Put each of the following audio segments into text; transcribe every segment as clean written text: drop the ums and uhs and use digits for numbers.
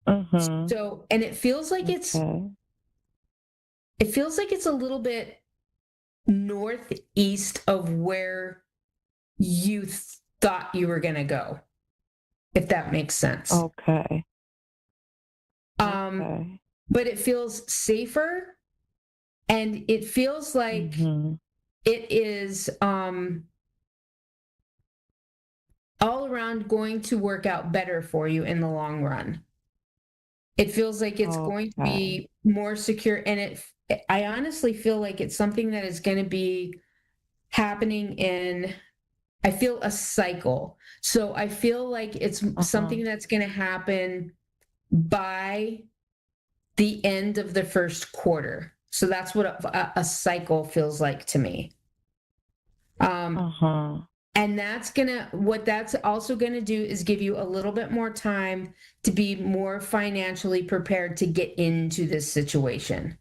Mm-hmm. So, and it feels like Okay. it's a little bit northeast of where you thought you were going to go, if that makes sense. Okay. Um, Okay. but it feels safer, and it feels like Mm-hmm. it is all around going to work out better for you in the long run. It feels like it's going to Okay. be more secure, and I honestly feel like it's something that is going to be happening in, I feel, a cycle. So I feel like it's Uh-huh. something that's going to happen by the end of the first quarter. So that's what a cycle feels like to me. Um, Uh-huh. and what that's also gonna do is give you a little bit more time to be more financially prepared to get into this situation.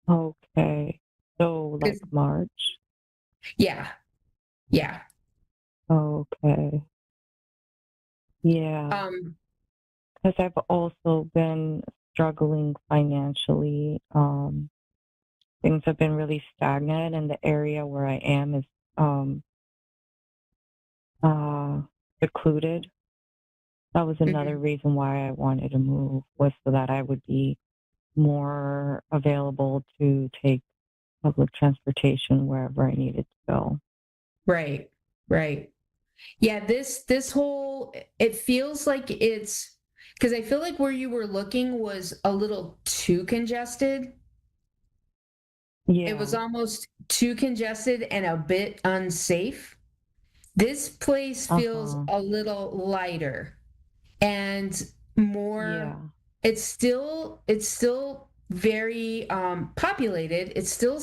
Okay. So like 'Cause- March? Yeah, yeah. Okay. Yeah. Um, Because I've also been struggling financially. Things have been really stagnant, and the area where I am is um uh secluded. That was another mhm. reason why I wanted to move, was so that I would be more available to take public transportation wherever I needed to go. Right, right. Yeah, this whole, it feels like it's because I feel like where you were looking was a little too congested. It was Yeah. almost too congested and a bit unsafe. This place feels Uh-huh. a little lighter and more, Yeah. it's still very populated. It's still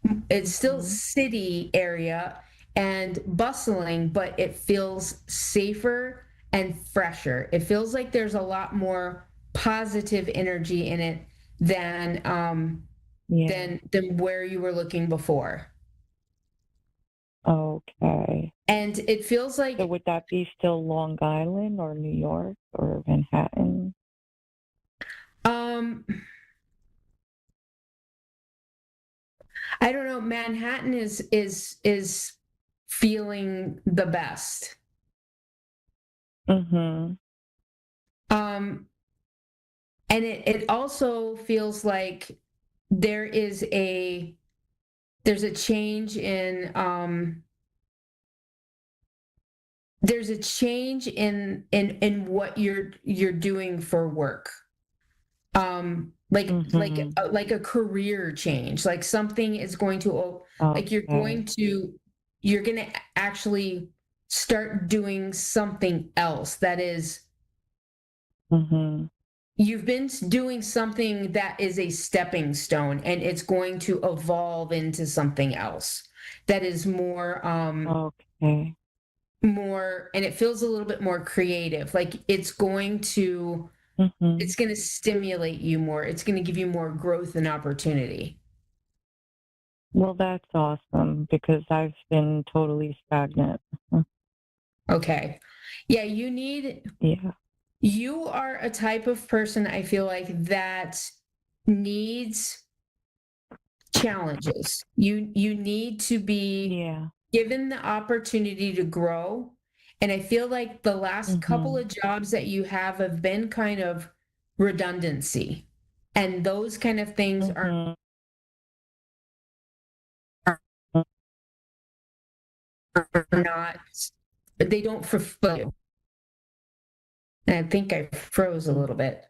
Hmm. city area and bustling, but it feels safer and fresher. It feels like there's a lot more positive energy in it than Yeah. than where you were looking before. Okay. And it feels So like would that be still Long Island or New York or Manhattan? um I don't know, Manhattan is feeling the best. Mm-hmm. Um and it also feels like there is a there's a change in there's a change in what you're doing for work. Mm-hmm. Like a career change, like something is going to like Okay. you're going to actually start doing something else that is, Mm-hmm. you've been doing something that is a stepping stone, and it's going to evolve into something else that is Okay. more, and it feels a little bit more creative, like Mm-hmm. it's going to stimulate you more, it's going to give you more growth and opportunity. Well, that's awesome because I've been totally stagnant. Okay. Yeah, Yeah. you are a type of person, I feel like, that needs challenges. You need to be Yeah. given the opportunity to grow. And I feel like the last couple Mm-hmm. of jobs that you have been kind of redundancy. And those kind of things Mm-hmm. are not, they don't fulfill you. And I think I froze a little bit.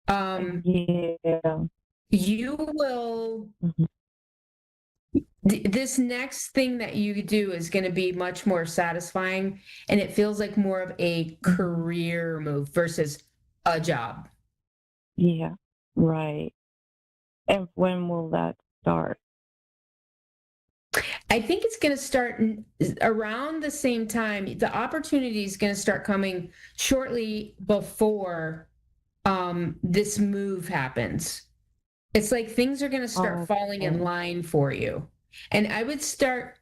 Um, Yeah. you will, Mhm. this next thing that you do is going to be much more satisfying. And it feels like more of a Mhm. career move versus a job. Yeah. Right. And when will that start? I think it's going to start around the same time. The opportunity is going to start coming shortly before this move happens. It's like things are going to start falling in Okay. line for you. And I would start,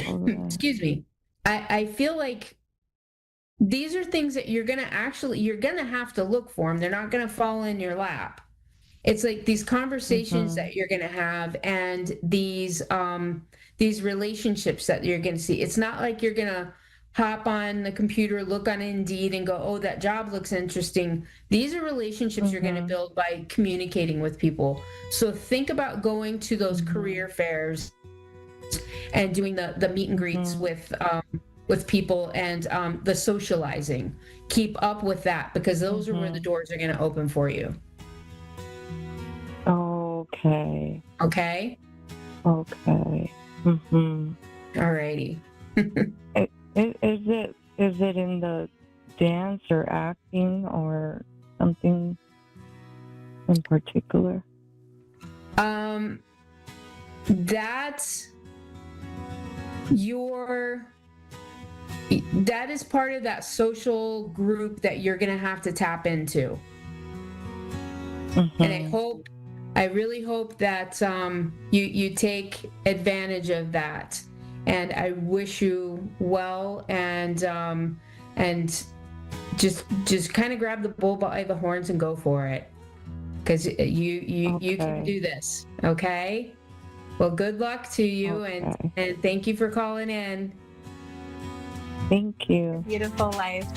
All right. excuse me, I feel like these are things that you're going to have to look for them. They're not going to fall in your lap. It's like these conversations Mhm. that you're going to have, and these relationships that you're going to see. It's not like you're going to hop on the computer, look on Indeed, and go, oh, that job looks interesting. These are relationships you're going to Mhm. build by communicating with people. So think about going to those Mhm. career fairs and doing the meet and greets Mhm. with people, and the socializing. Keep up with that, because those are where the Mhm. doors are going to open for you. Okay. Okay. Okay. Mhm. All righty. Is it in the dance or acting or something in particular? um that's your that is part of that social group that you're going to have to tap into. And Mhm. I really hope that you take advantage of that. And I wish you well, and just kind of grab the bull by the horns and go for it, because you can Okay. do this. Okay. Well, good luck to you, Okay. and thank you for calling in. Thank you. Beautiful life.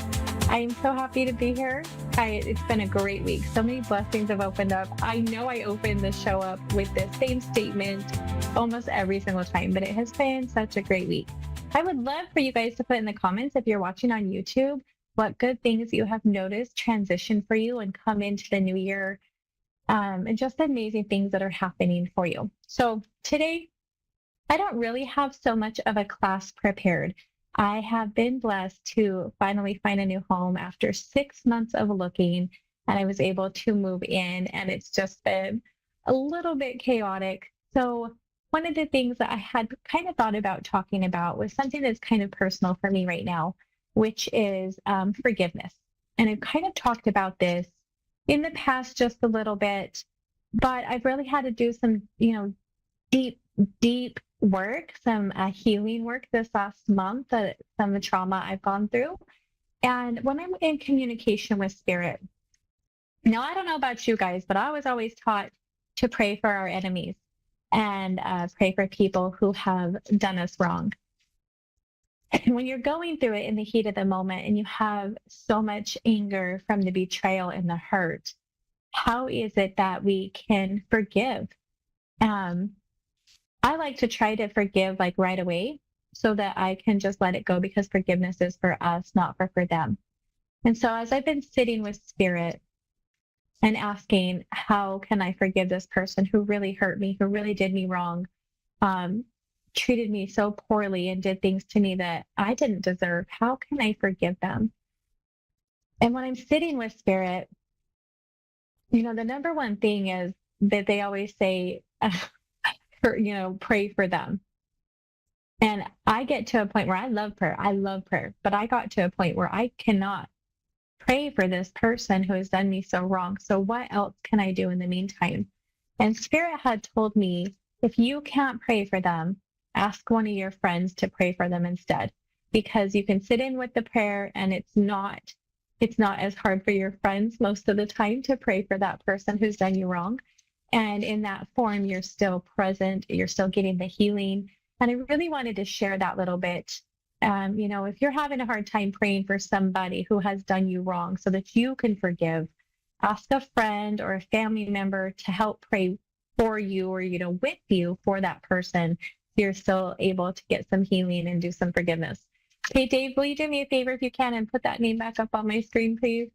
I'm so happy to be here. It's been a great week. So many blessings have opened up. I know I open the show up with the same statement almost every single time, but it has been such a great week. I would love for you guys to put in the comments, if you're watching on YouTube, what good things you have noticed transition for you and come into the new year, and just amazing things that are happening for you. So today, I don't really have so much of a class prepared. I have been blessed to finally find a new home after 6 months of looking, and I was able to move in, and it's just been a little bit chaotic. So, one of the things that I had kind of thought about talking about was something that's kind of personal for me right now, which is forgiveness. And I've kind of talked about this in the past just a little bit, but I've really had to do some, deep, deep work, some healing work this last month, some of the trauma I've gone through. And when I'm in communication with spirit, now I don't know about you guys, but I was always taught to pray for our enemies and pray for people who have done us wrong. And when you're going through it in the heat of the moment and you have so much anger from the betrayal and the hurt, how is it that we can forgive? Um, I like to try to forgive like right away so that I can just let it go, because forgiveness is for us, not for them. And so as I've been sitting with spirit and asking, how can I forgive this person who really hurt me, who really did me wrong, um, treated me so poorly and did things to me that I didn't deserve? How can I forgive them? And when I'm sitting with spirit, the number one thing is that they always say, pray for them. And I get to a point where I love prayer. I love prayer. But I got to a point where I cannot pray for this person who has done me so wrong. So what else can I do in the meantime? And Spirit had told me, if you can't pray for them, ask one of your friends to pray for them instead. Because you can sit in with the prayer, and it's not as hard for your friends most of the time to pray for that person who's done you wrong. And in that form, you're still present, you're still getting the healing. And I really wanted to share that little bit. If you're having a hard time praying for somebody who has done you wrong so that you can forgive, ask a friend or a family member to help pray for you, or, with you for that person, so you're still able to get some healing and do some forgiveness. Hey, Dave, will you do me a favor if you can and put that name back up on my screen, please?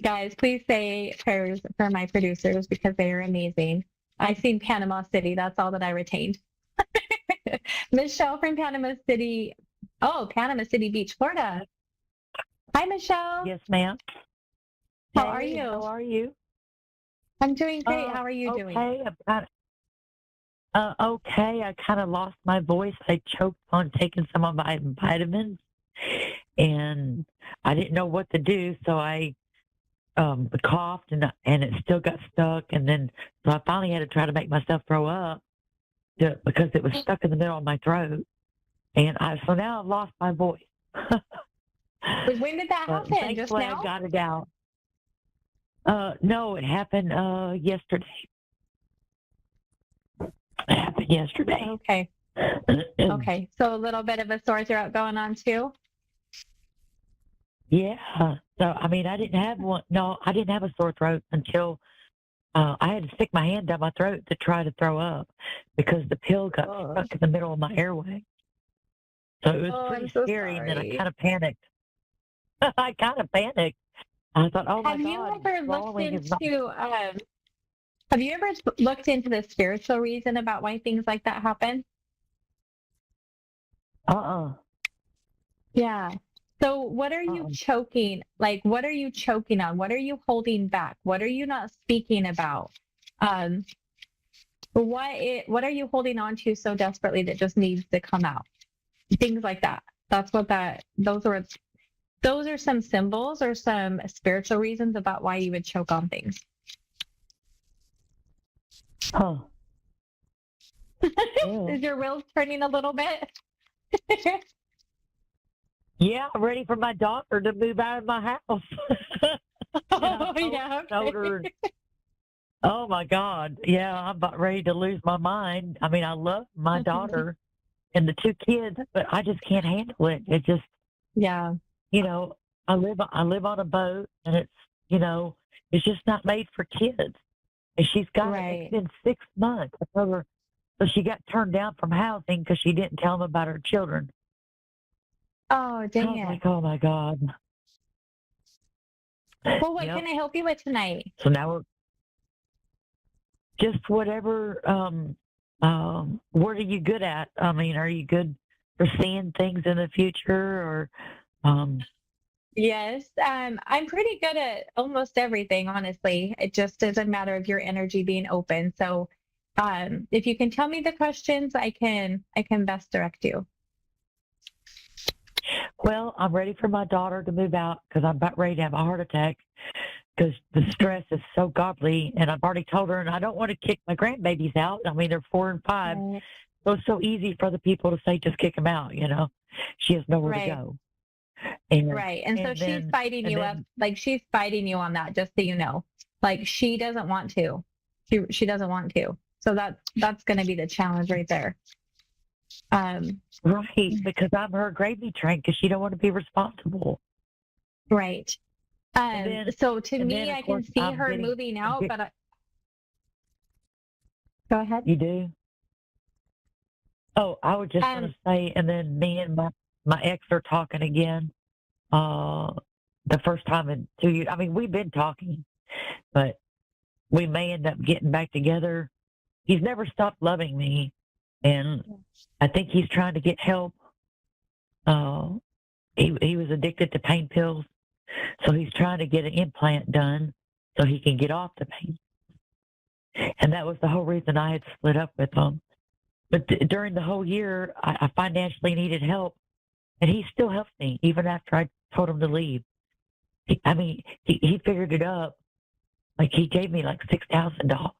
Guys, please say prayers for my producers because they are amazing. I seen Panama City. That's all that I retained. Michelle from Panama City. Oh, Panama City Beach, Florida. Hi, Michelle. Yes, ma'am. How are Hey, you? how are you? I'm doing great. How are you doing? Okay. Okay. I kind of lost my voice. I choked on taking some of my vitamins, and I didn't know what to do, so I coughed, and it still got stuck, and then so I finally had to try to make myself throw up because it was stuck in the middle of my throat, and so now I've lost my voice. When did that But happen? Just thankfully, I now? got it out. No, it happened yesterday. It happened yesterday. Okay. Okay. So a little bit of a sore throat going on too? Yeah. So I mean, I didn't have one. No, I didn't have a sore throat until I had to stick my hand down my throat to try to throw up because the pill got Oh, stuck in the middle of my airway. So it was oh, I'm pretty so scary, and then I sorry. kind of panicked. I kind of panicked. I thought, oh my Have you God, ever looked swallowing is not. into have you ever looked into the spiritual reason about why things like that happen? Uh-uh. Yeah. So what are you Uh-uh. choking? Like, what are you choking on? What are you holding back? What are you not speaking about? Um, what are you holding on to so desperately that just needs to come out? Things like that. That's what those are some symbols or some spiritual reasons about why you would choke on things. Huh. Well, Is your wheels turning a little bit? yeah, I'm ready for my daughter to move out of my house. Oh, yeah, Told okay. her, oh my God, yeah, I'm about ready to lose my mind. I mean, I love my daughter and the two kids, but I just can't handle it. It just, Yeah, you know, I live on a boat, and it's just not made for kids. And she's got it. It's right. been 6 months. I told her, so she got turned down from housing because she didn't tell them about her children. Oh, I dang was it. like, oh my God. Well, what Yep. can I help you with tonight? So now we're just whatever. What are you good at? I mean, are you good for seeing things in the future, or um, Yes, I'm pretty good at almost everything, honestly. It just is a matter of your energy being open. So, if you can tell me the questions, I can best direct you. well, I'm ready for my daughter to move out because I'm about ready to have a heart attack because the stress is so godly. And I've already told her, and I don't want to kick my grandbabies out. I mean, they're 4 and 5. Right. So it's so easy for the people to say, just kick them out. She has nowhere to Right. go. And Right. And so and she's then fighting and you up, then like she's fighting you on that, just so you know. Like she doesn't want to. She doesn't want to. So that's going to be the challenge right there. Um, right, because I'm her gravy train because she don't want to be responsible. right. And then So to and me, then of I can course see her moving out, but go ahead. you do. Oh, I was just going Um, to say, and then me and my ex are talking again. Uh, the first time in 2 years. I mean, we've been talking, but we may end up getting back together. He's never stopped loving me, and I think he's trying to get help. Uh, he was addicted to pain pills, so he's trying to get an implant done so he can get off the pain. And that was the whole reason I had split up with him. But during the whole year, I financially needed help, and he still helped me even after I told him to leave. I mean, he figured it up. Like he gave me like $6,000,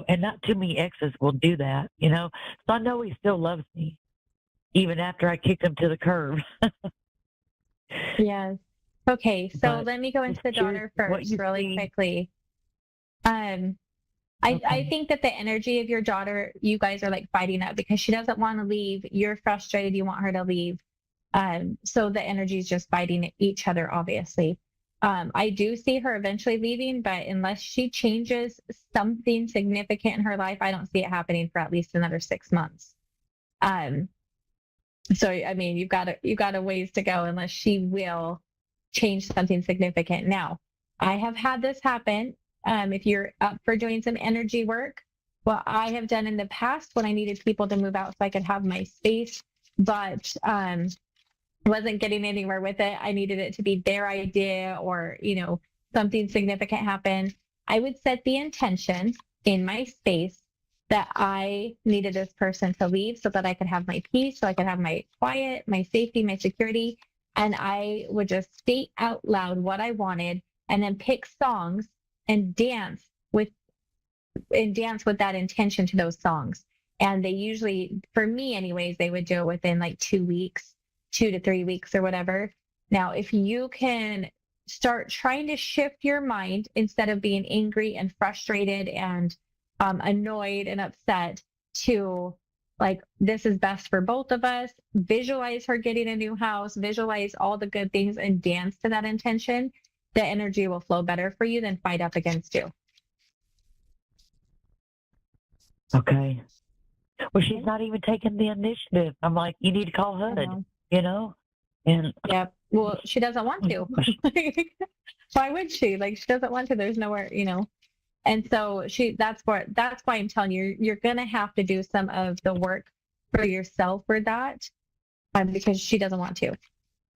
and not too many exes will do that. So I know he still loves me, even after I kicked him to the curb. yes. Okay, so But let me go into just the curious daughter what first you really see. quickly. Um, I Okay. think that the energy of your daughter, you guys are like fighting up because she doesn't want to leave. You're frustrated, you want her to leave. So the energy is just fighting each other, obviously. I do see her eventually leaving, but unless she changes something significant in her life, I don't see it happening for at least another 6 months. Um, so I mean, you've got a ways to go unless she will change something significant. Now, I have had this happen. If you're up for doing some energy work, what I have done in the past when I needed people to move out so I could have my space, but wasn't getting anywhere with it. I needed it to be their idea or, something significant happened. I would set the intention in my space that I needed this person to leave so that I could have my peace, so I could have my quiet, my safety, my security. And I would just state out loud what I wanted and then pick songs and with dance with that intention to those songs. And they usually, for me anyways, they would do it within like 2 weeks 2 to 3 weeks or whatever. Now, if you can start trying to shift your mind instead of being angry and frustrated and annoyed and upset to like, this is best for both of us, visualize her getting a new house, visualize all the good things and dance to that intention, the energy will flow better for you than fight up against you. Okay. Well, she's not even taking the initiative. I'm like, you need to call HUD, you know? And yep. Well, she doesn't want to. Why would she? Like, she doesn't want to. There's nowhere, you know. And so that's why I'm telling you, you're gonna have to do some of the work for yourself for that, because she doesn't want to.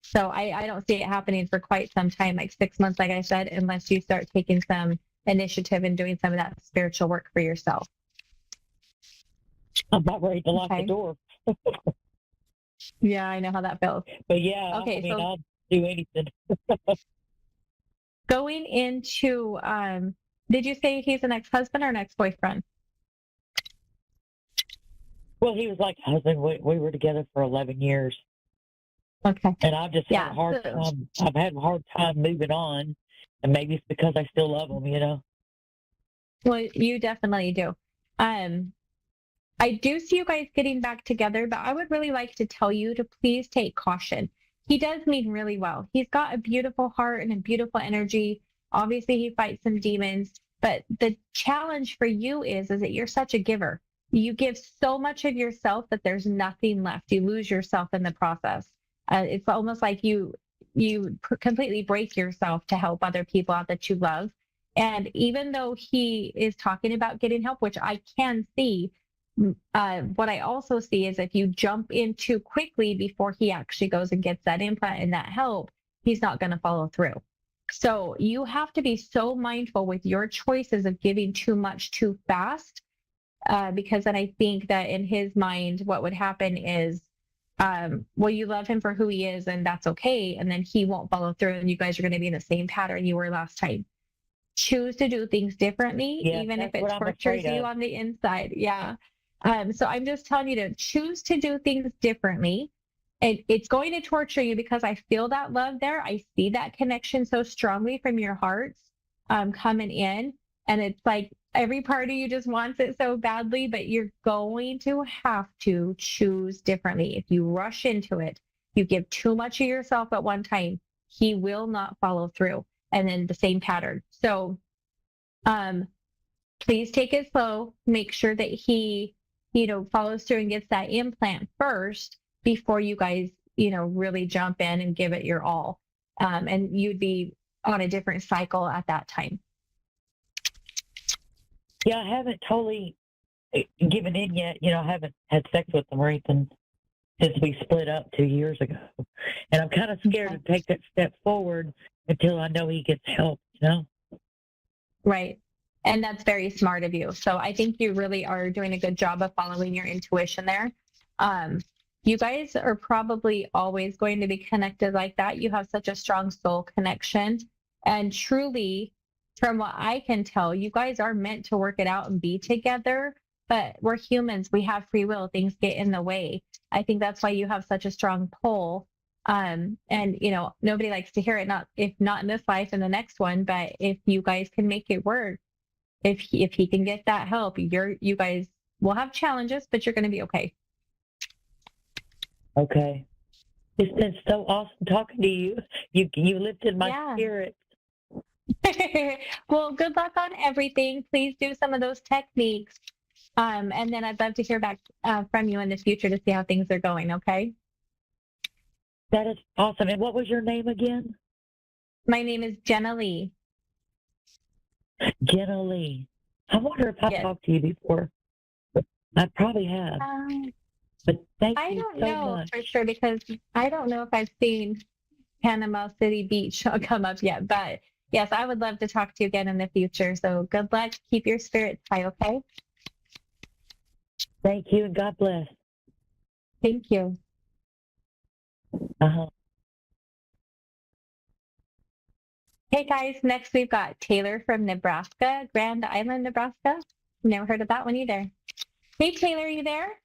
So I don't see it happening for quite some time, like 6 months, like I said, unless you start taking some initiative and doing some of that spiritual work for yourself. I'm about ready to lock the door. Yeah, I know how that feels. But yeah, okay, I mean, so I'll do anything. Going into, did you say he's an ex-husband or an ex-boyfriend? Well, he was like a husband. We were together for 11 years. Okay. And I've just had a hard time. I've had a hard time moving on. And maybe it's because I still love him, you know? Well, you definitely do. I do see you guys getting back together, but I would really like to tell you to please take caution. He does mean really well. He's got a beautiful heart and a beautiful energy. Obviously, he fights some demons, but the challenge for you is that you're such a giver. You give so much of yourself that there's nothing left. You lose yourself in the process. It's almost like you completely break yourself to help other people out that you love. And even though he is talking about getting help, which I can see, what I also see is if you jump in too quickly before he actually goes and gets that implant and that help, he's not going to follow through. So you have to be so mindful with your choices of giving too much too fast, because then I think that in his mind, what would happen is, well, you love him for who he is and that's okay. And then he won't follow through and you guys are going to be in the same pattern you were last time. Choose to do things differently, even if it tortures you on the inside. Yeah. So I'm just telling you to choose to do things differently. And it's going to torture you because I feel that love there. I see that connection so strongly from your hearts coming in. And it's like every part of you just wants it so badly, but you're going to have to choose differently. If you rush into it, you give too much of yourself at one time, he will not follow through. And then the same pattern. So please take it slow. Make sure that he follows through and gets that implant first before you guys, really jump in and give it your all. And you'd be on a different cycle at that time. Yeah, I haven't totally given in yet. I haven't had sex with him or anything since we split up 2 years ago. And I'm kind of scared to take that step forward until I know he gets help, Right. And that's very smart of you. So I think you really are doing a good job of following your intuition there. You guys are probably always going to be connected like that. You have such a strong soul connection. And truly, from what I can tell, you guys are meant to work it out and be together. But we're humans. We have free will. Things get in the way. I think that's why you have such a strong pull. And nobody likes to hear it, if not in this life, in the next one. But if you guys can make it work, if he can get that help, you guys will have challenges, but you're going to be okay. Okay. It's been so awesome talking to you. You lifted my spirit. Well, good luck on everything. Please do some of those techniques. And then I'd love to hear back from you in the future to see how things are going, okay? That is awesome. And what was your name again? My name is Jenna Lee. Jenna Lee. I wonder if I've talked to you before. I probably have. But thank you so much. I don't know for sure because I don't know if I've seen Panama City Beach come up yet. But yes, I would love to talk to you again in the future. So good luck. Keep your spirits high, okay? Thank you and God bless. Thank you. Hey guys, next we've got Taylor from Nebraska, Grand Island, Nebraska. Never heard of that one either. Hey Taylor, are you there?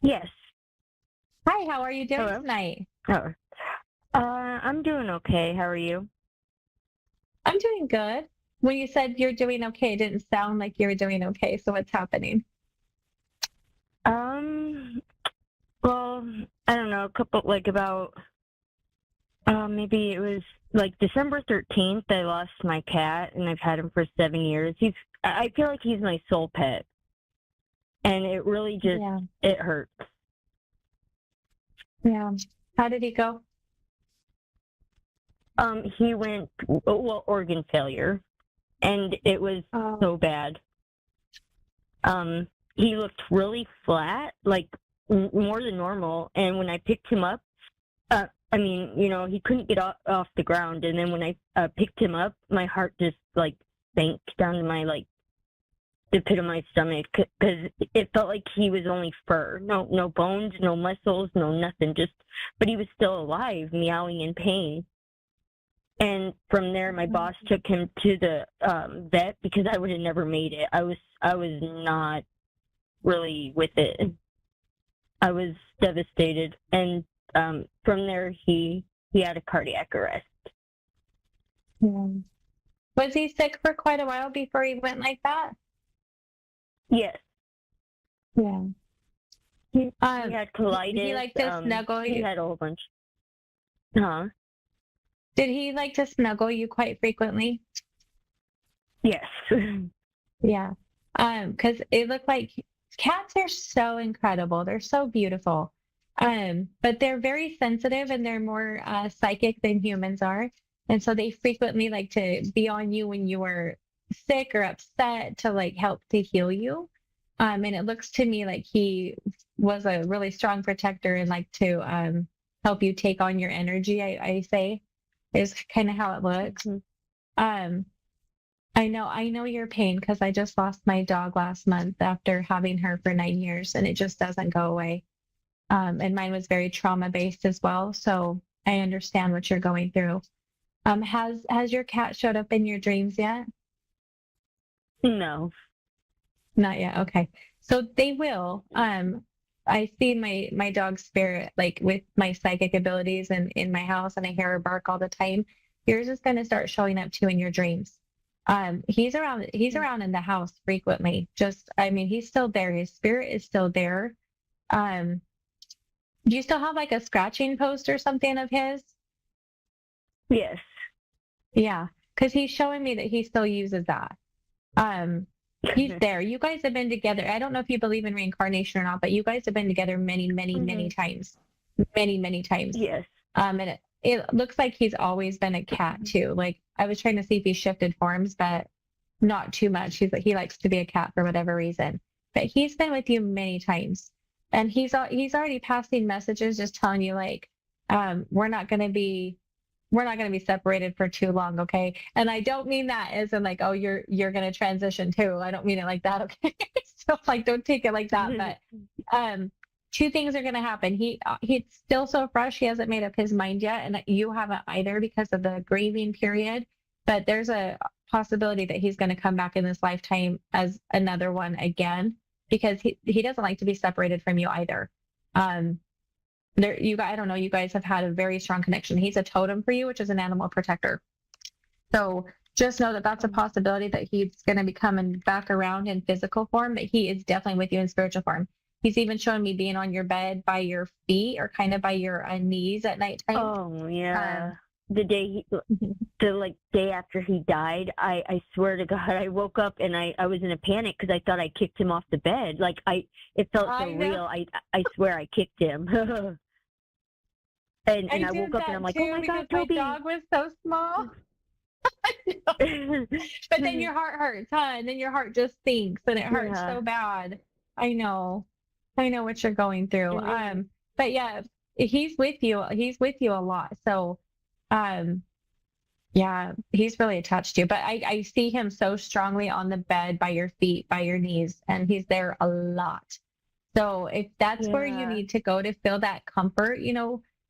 Yes. Hi, how are you doing Hello. tonight? Oh. I'm doing okay. How are you? I'm doing good. When you said you're doing okay, it didn't sound like you were doing okay. So what's happening? Um, well, I don't know, a couple, like about, maybe it was like December 13th, I lost my cat and I've had him for 7 years. I feel like he's my soul pet. And it really just, Yeah, it hurts. yeah. How did he go? He went, well, organ failure, and it was Oh, so bad. He looked really flat, like more than normal. And when I picked him up, I mean, he couldn't get off the ground. And then when I picked him up, my heart just like sank down to my the pit of my stomach because it felt like he was only fur, no bones, no muscles, no nothing. But he was still alive, meowing in pain. And from there, my boss took him to the vet because I would have never made it. I was not really with it. I was devastated, and from there he had a cardiac arrest. yeah. Was he sick for quite a while before he went like that? Yes, Yeah. he Um, had did he colitis. like to snuggle He you? had a whole bunch. Huh? Did he like to snuggle you quite frequently? Yes. Yeah. 'Cause it looked like cats are so incredible. They're so beautiful. But they're very sensitive and they're more psychic than humans are. And so they frequently like to be on you when you are sick or upset to like help to heal you. And it looks to me like he was a really strong protector and like to help you take on your energy, I say, is kind of how it looks. Mhm. Um, I know your pain because I just lost my dog last month after having her for 9 years, and it just doesn't go away. And mine was very trauma based as well, so I understand what you're going through. Has your cat showed up in your dreams yet? No. Not yet. Okay, so they will. I see my dog's spirit like with my psychic abilities and in my house, and I hear her bark all the time. Yours is going to start showing up too in your dreams. He's around in the house frequently. Just, I mean, he's still there. His spirit is still there. Um, do you still have like a scratching post or something of his? Yes. Yeah, because he's showing me that he still uses that. Um, he's there. You guys have been together. I don't know if you believe in reincarnation or not, but you guys have been together many, many, many Mhm. times. Many, many times. Yes. And it looks like he's always been a cat too. Like I was trying to see if he shifted forms, but not too much. He likes to be a cat for whatever reason. But he's been with you many times, and he's already passing messages, just telling you like, we're not gonna be separated for too long, okay? And I don't mean that as in like, oh, you're gonna transition too. I don't mean it like that, okay? So like, don't take it like that. But two things are gonna happen. He's still so fresh. He hasn't made up his mind yet, and you haven't either because of the grieving period. But there's a possibility that he's going to come back in this lifetime as another one again because he doesn't like to be separated from you either. I don't know, you guys have had a very strong connection. He's a totem for you, which is an animal protector. So just know that that's a possibility that he's going to be coming back around in physical form, but he is definitely with you in spiritual form. He's even showing me being on your bed by your feet or kind of by your knees at nighttime. Oh yeah. Um, The day the day after he died, I swear to God, I woke up and I was in a panic because I thought I kicked him off the bed. It felt so I know. real. I swear I kicked him. and I I woke did up and that I'm like, too oh my because God, my Toby. dog was so small. But then your heart hurts, huh? And then your heart just sinks and it hurts Yeah. so bad. I know. I know what you're going through. And then, But yeah, he's with you. He's with you a lot. So, um, yeah, he's really attached to you. But I see him so strongly on the bed by your feet, by your knees, and he's there a lot. So if that's where you yeah. need to go to feel that comfort,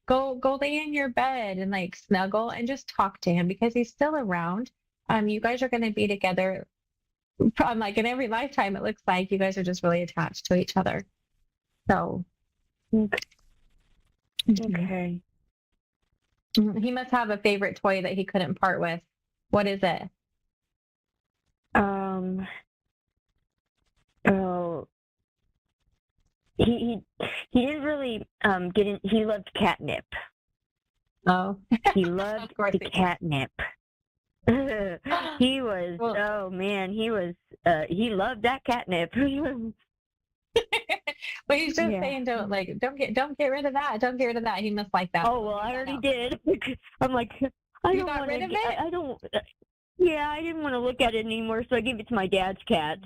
go lay in your bed and like snuggle and just talk to him because he's still around. You guys are going to be together like in every lifetime. It looks like you guys are just really attached to each other. So Okay. He must have a favorite toy that he couldn't part with. What is it? Um. Oh, he didn't really get in. He loved catnip. Oh, He of loved course the he did. catnip. He was, Well, oh man, he loved that catnip. but he's just Yeah. saying, don't get rid of that. Don't get rid of that. He must like that. Oh well, I already did. I'm like, I You don't got want rid of to. it? I don't. Yeah, I didn't want to look at it anymore, so I gave it to my dad's cats.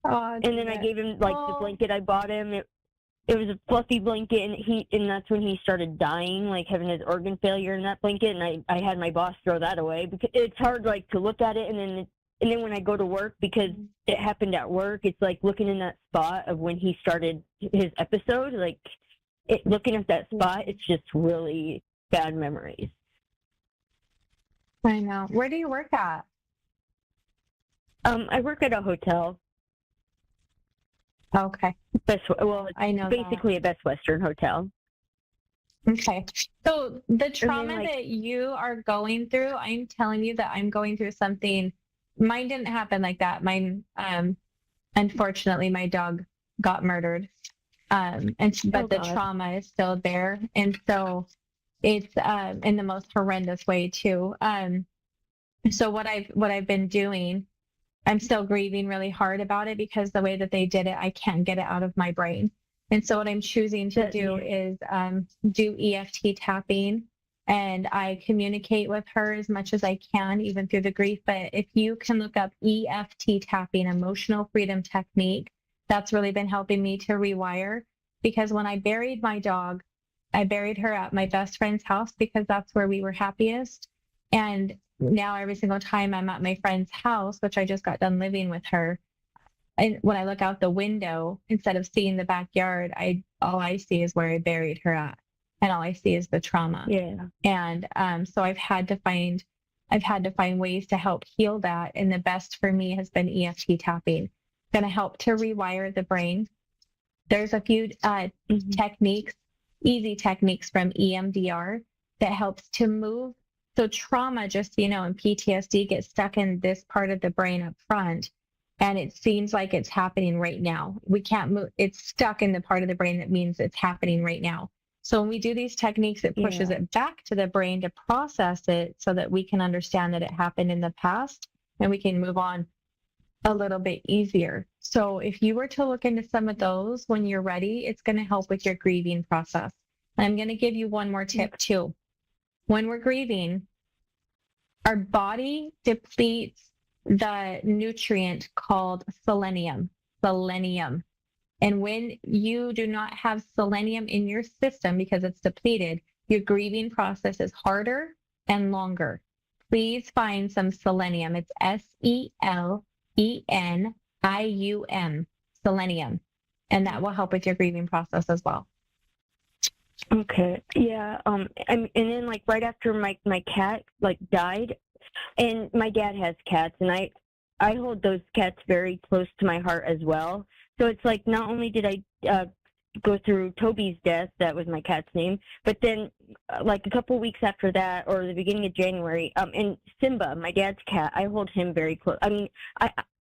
Oh, And then I gave him like the blanket I bought him. It was a fluffy blanket, and that's when he started dying, like having his organ failure in that blanket. And I had my boss throw that away because it's hard like to look at it, and then when I go to work, because it happened at work, it's like looking in that spot of when he started his episode, like looking at that spot, it's just really bad memories. I know. Where do you work at? I work at a hotel. Okay. Well, I know it's basically a Best Western hotel. Okay. So the trauma like- that you are going through, I'm telling you that I'm going through something. Mine didn't happen like that. Mine, unfortunately, my dog got murdered. But the God. trauma is still there. And so it's in the most horrendous way too. So what I've been doing, I'm still grieving really hard about it because the way that they did it, I can't get it out of my brain. And so what I'm choosing to do is do EFT tapping, and I communicate with her as much as I can, even through the grief. But if you can look up EFT tapping, emotional freedom technique, that's really been helping me to rewire. Because when I buried my dog, I buried her at my best friend's house because that's where we were happiest. And now every single time I'm at my friend's house, which I just got done living with her, and when I look out the window, instead of seeing the backyard, all I see is where I buried her at, and all I see is the trauma. Yeah. And so I've had to find ways to help heal that, and the best for me has been EFT tapping. It's going to help to rewire the brain. There's a few techniques, easy techniques from EMDR that helps to move. So trauma, just so you know, and PTSD gets stuck in this part of the brain up front. And it seems like it's happening right now. We can't move. It's stuck in the part of the brain that means it's happening right now. So when we do these techniques, it pushes it back to the brain to process it so that we can understand that it happened in the past and we can move on a little bit easier. So if you were to look into some of those when you're ready, it's going to help with your grieving process. And I'm going to give you one more tip too. When we're grieving, our body depletes the nutrient called selenium. And when you do not have selenium in your system because it's depleted, your grieving process is harder and longer. Please find some selenium. It's SELENIUM, selenium. And that will help with your grieving process as well. Okay. Yeah. And then like right after my cat like died, and my dad has cats, and I hold those cats very close to my heart as well. So it's like not only did I go through Toby's death, that was my cat's name, but then like a couple weeks after that, or the beginning of January, and Simba, my dad's cat, I hold him very close. I mean,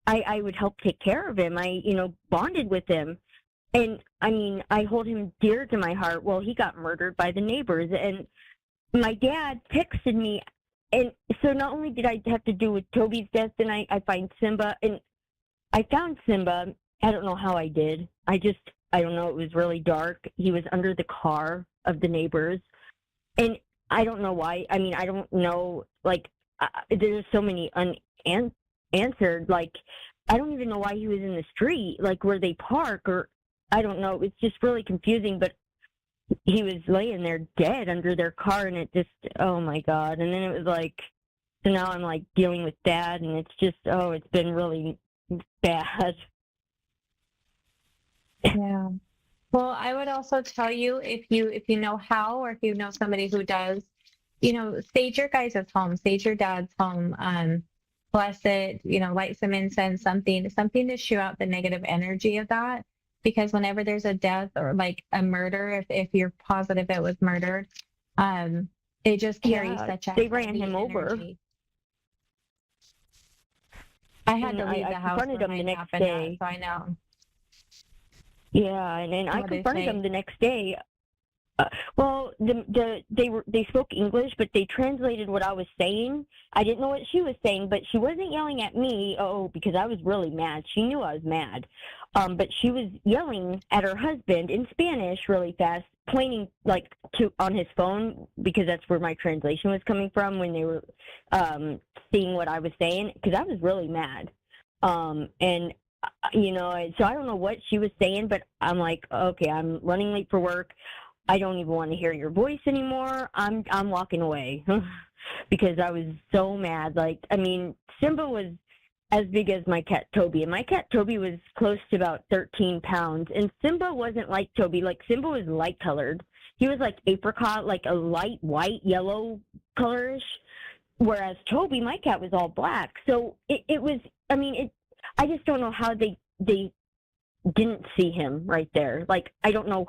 I would help take care of him. I bonded with him. And I mean, I hold him dear to my heart. Well, he got murdered by the neighbors, and my dad texted me. And so not only did I have to do with Toby's death, then I find Simba, and I found Simba. I don't know how I did. I don't know. It was really dark. He was under the car of the neighbors, and I don't know why. I mean, I don't know. Like, there's so many unanswered. Like, I don't even know why he was in the street, like where they park, or I don't know. It's just really confusing, but he was laying there dead under their car, and it just, oh my God. And then it was like, so now I'm like dealing with that, and it's just, it's been really bad. Yeah. Well, I would also tell you, if you know how, or if you know somebody who does, sage your guys' home, sage your dad's home, bless it, light some incense, something to shoo out the negative energy of that. because whenever there's a death or like a murder, if you're positive it was murdered, it just carries Yeah, such a they ran heavy him over. energy. I had And to leave I the house confronted when him the mine next happened, day. so I know. Yeah, and then I What did they confronted say? them the next day. Well, they spoke English, but they translated what I was saying. I didn't know what she was saying, but she wasn't yelling at me. Oh, because I was really mad. She knew I was mad, but she was yelling at her husband in Spanish really fast, pointing like to on his phone because that's where my translation was coming from when they were seeing what I was saying. Because I was really mad, and so I don't know what she was saying, but I'm like, okay, I'm running late for work. I don't even want to hear your voice anymore. I'm walking away because I was so mad. Like, I mean, Simba was as big as my cat Toby, and my cat Toby was close to about 13 pounds. And Simba wasn't like Toby. Like, Simba was light colored. He was like apricot, like a light white, yellow colorish. Whereas Toby, my cat, was all black. So it was. I mean, I just don't know how they didn't see him right there. Like, I don't know.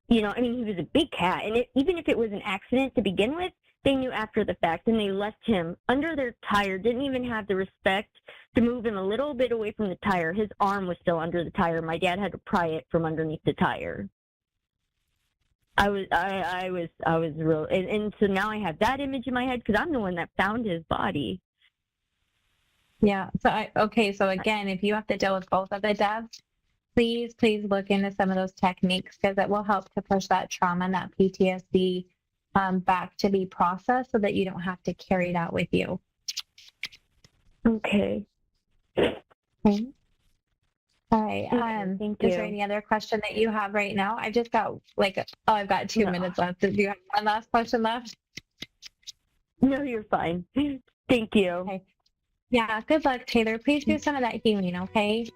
I mean, he was a big cat, and even if it was an accident to begin with, they knew after the fact, and they left him under their tire, didn't even have the respect to move him a little bit away from the tire. His arm was still under the tire. My dad had to pry it from underneath the tire. I was real, and so now I have that image in my head because I'm the one that found his body. Yeah. So again, if you have to deal with both of the deaths, please look into some of those techniques because it will help to push that trauma and that PTSD back to be processed so that you don't have to carry that with you. Okay. Okay. All right. Thank Is you. there any other question that you have right now? I've just got I've got 2 minutes left. Do you have one last question left? No, you're fine. Thank you. Okay. Yeah. Good luck, Taylor. Please do some of that healing, okay?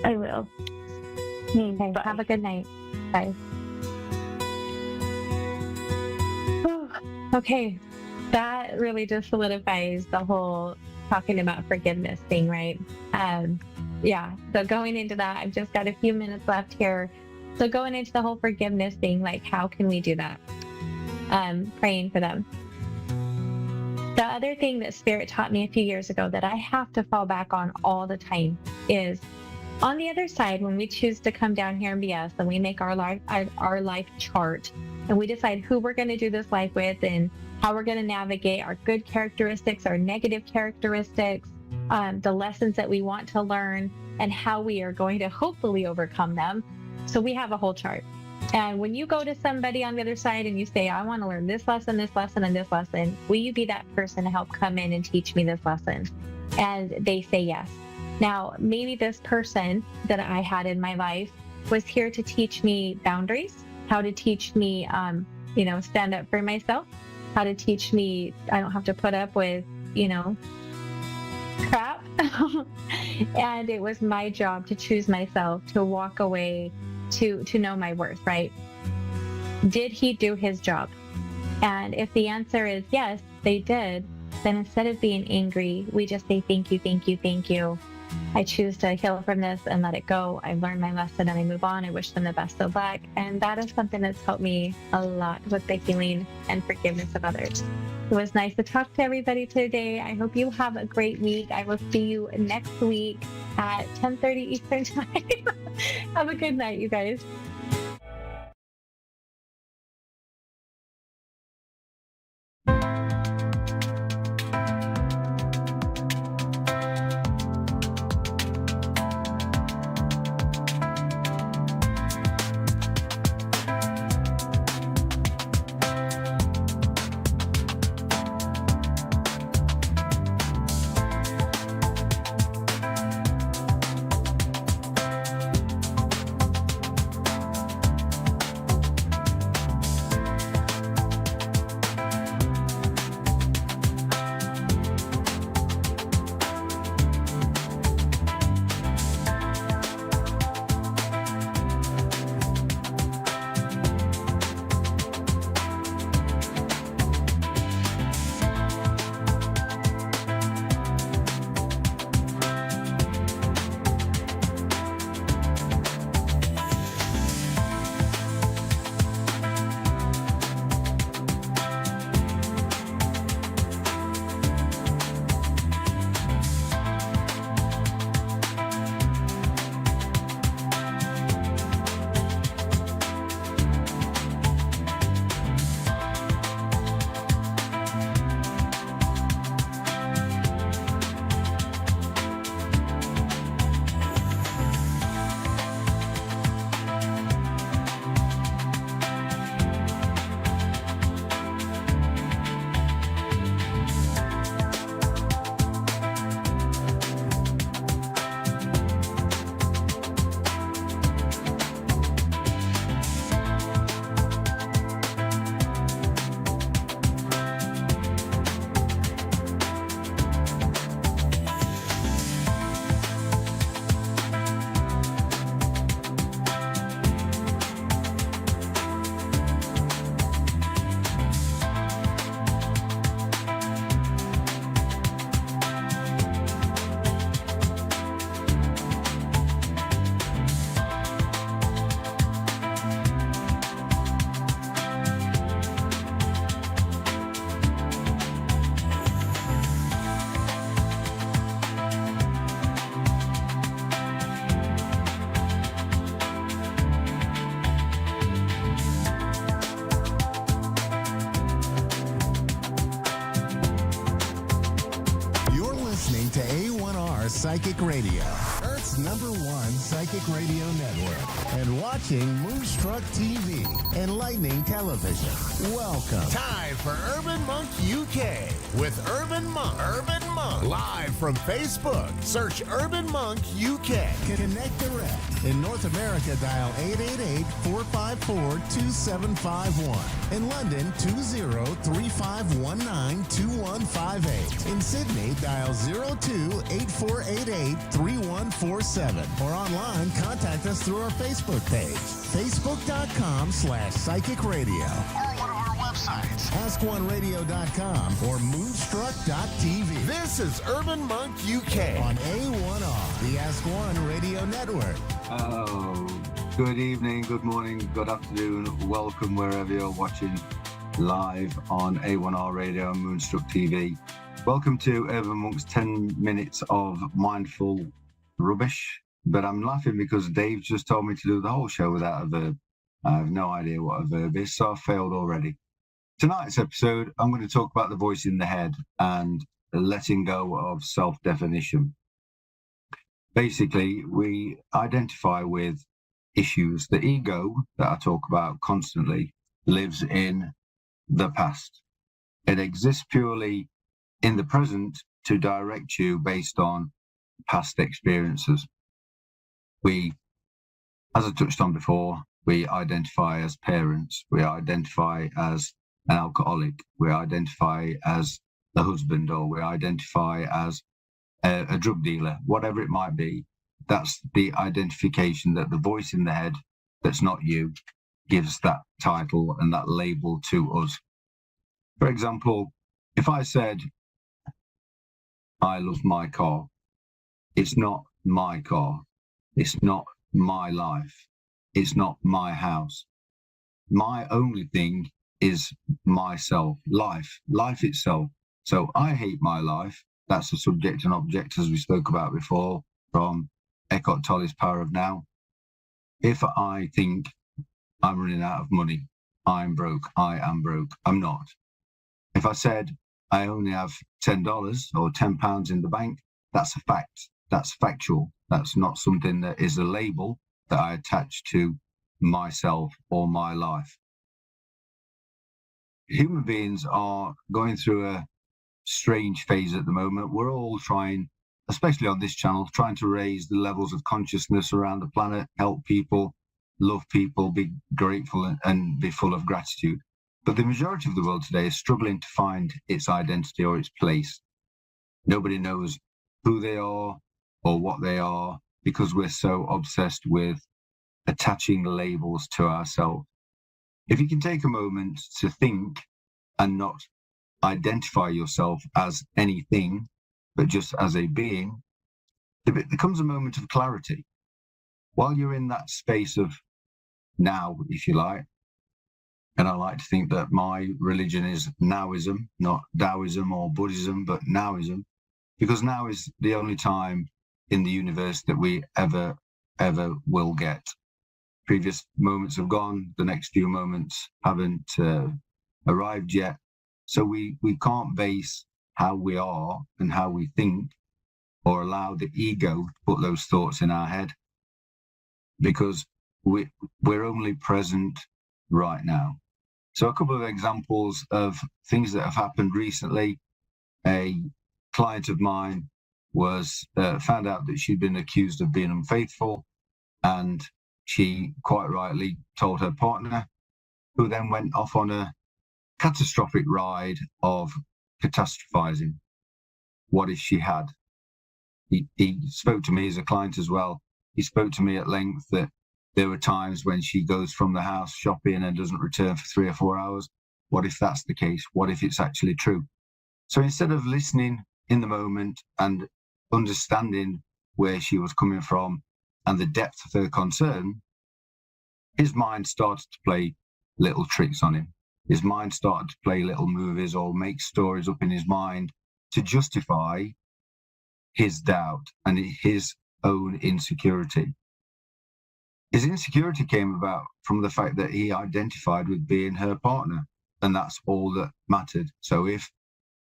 I will. Okay. Bye. Have a good night. Bye. Okay. That really just solidifies the whole talking about forgiveness thing, right? Yeah. So going into that, I've just got a few minutes left here. So going into the whole forgiveness thing, like how can we do that? Praying for them. The other thing that Spirit taught me a few years ago that I have to fall back on all the time is on the other side, when we choose to come down here and be us, and we make our life chart, and we decide who we're going to do this life with, and how we're going to navigate our good characteristics, our negative characteristics, the lessons that we want to learn, and how we are going to hopefully overcome them. So we have a whole chart. And when you go to somebody on the other side and you say, I want to learn this lesson, and this lesson, will you be that person to help come in and teach me this lesson? And they say yes. Now, maybe this person that I had in my life was here to teach me boundaries, how to teach me, stand up for myself, how to teach me I don't have to put up with, crap. And it was my job to choose myself, to walk away, to know my worth, right? Did he do his job? And if the answer is yes, they did, then instead of being angry, we just say, thank you, thank you, thank you. I choose to heal from this and let it go. I learned my lesson and I move on. I wish them the best of luck. And that is something that's helped me a lot with the healing and forgiveness of others. It was nice to talk to everybody today. I hope you have a great week. I will see you next week at 10:30 Eastern Time. Have a good night, you guys. Psychic Radio, Earth's #1 psychic radio network, and watching Moonstruck TV, enlightening television. Welcome. Time for Urban Monk UK with Urban Monk. Urban Monk. Live from Facebook. Search Urban Monk UK. Connect direct. In North America, dial 888-454-2751. In London, 20-3519-2158. In Sydney, dial 02-8488-3147. Or online, contact us through our Facebook page, facebook.com/psychic radio. Or one of our websites, askoneradio.com or moonstruck.tv. This is Urban Monk UK on A1R, the Ask One Radio Network. Oh, good evening, good morning, good afternoon. Welcome wherever you're watching live on A1R Radio and Moonstruck TV. Welcome to Urban Monk's 10 minutes of mindful rubbish. But I'm laughing because Dave just told me to do the whole show without a verb. I have no idea what a verb is, so I've failed already. Tonight's episode, I'm going to talk about the voice in the head and letting go of self-definition. Basically, we identify with issues. The ego that I talk about constantly lives in the past. It exists purely in the present to direct you based on past experiences. We, as I touched on before, we identify as parents, we identify as an alcoholic, we identify as a husband, or we identify as a drug dealer, whatever it might be. That's the identification that the voice in the head that's not you gives that title and that label to us. For example, if I said, I love my car, it's not my car. It's not my life. It's not my house. My only thing is myself, life itself. So I hate my life. That's a subject and object, as we spoke about before, from Eckhart Tolle's Power of Now. If I think I'm running out of money, I'm broke, I am broke, I'm not. If I said I only have $10 or £10 in the bank, that's a fact. That's factual. That's not something that is a label that I attach to myself or my life. Human beings are going through a strange phase at the moment. We're all trying, especially on this channel, trying to raise the levels of consciousness around the planet, help people, love people, be grateful and be full of gratitude. But the majority of the world today is struggling to find its identity or its place. Nobody knows who they are or what they are, because we're so obsessed with attaching labels to ourselves. If you can take a moment to think and not identify yourself as anything, but just as a being, there comes a moment of clarity. While you're in that space of now, if you like, and I like to think that my religion is Nowism, not Taoism or Buddhism, but Nowism, because now is the only time in the universe that we ever will get. Previous moments have gone, the next few moments haven't arrived yet. So we can't base how we are and how we think or allow the ego to put those thoughts in our head, because we're only present right now. So a couple of examples of things that have happened recently. A client of mine was found out that she'd been accused of being unfaithful, and she quite rightly told her partner, who then went off on a catastrophic ride of catastrophizing. What if she had? He spoke to me as a client as well. He spoke to me at length that there were times when she goes from the house shopping and doesn't return for 3 or 4 hours. What if that's the case? What if it's actually true? So instead of listening in the moment and understanding where she was coming from and the depth of her concern, his mind started to play little tricks on him. His mind started to play little movies or make stories up in his mind to justify his doubt and his own insecurity. His insecurity came about from the fact that he identified with being her partner, and that's all that mattered. So if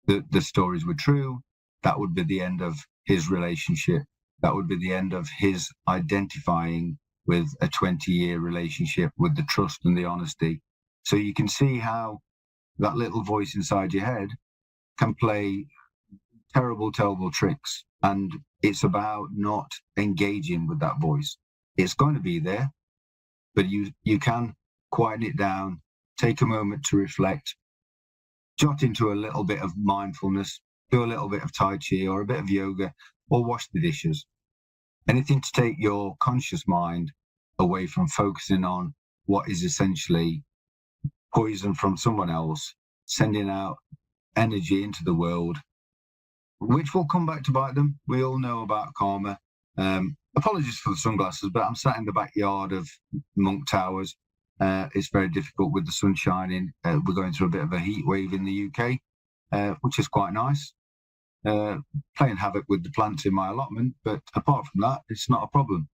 the stories were true, that would be the end of his relationship. That would be the end of his identifying with a 20-year relationship, with the trust and the honesty. So you can see how that little voice inside your head can play terrible, terrible tricks. And it's about not engaging with that voice. It's going to be there, but you can quieten it down, take a moment to reflect, jot into a little bit of mindfulness, do a little bit of Tai Chi or a bit of yoga, or wash the dishes. Anything to take your conscious mind away from focusing on what is essentially poison from someone else, sending out energy into the world, which will come back to bite them. We all know about karma. Apologies for the sunglasses, but I'm sat in the backyard of Monk Towers. It's very difficult with the sun shining. We're going through a bit of a heat wave in the UK, which is quite nice. Playing havoc with the plants in my allotment, but apart from that, it's not a problem.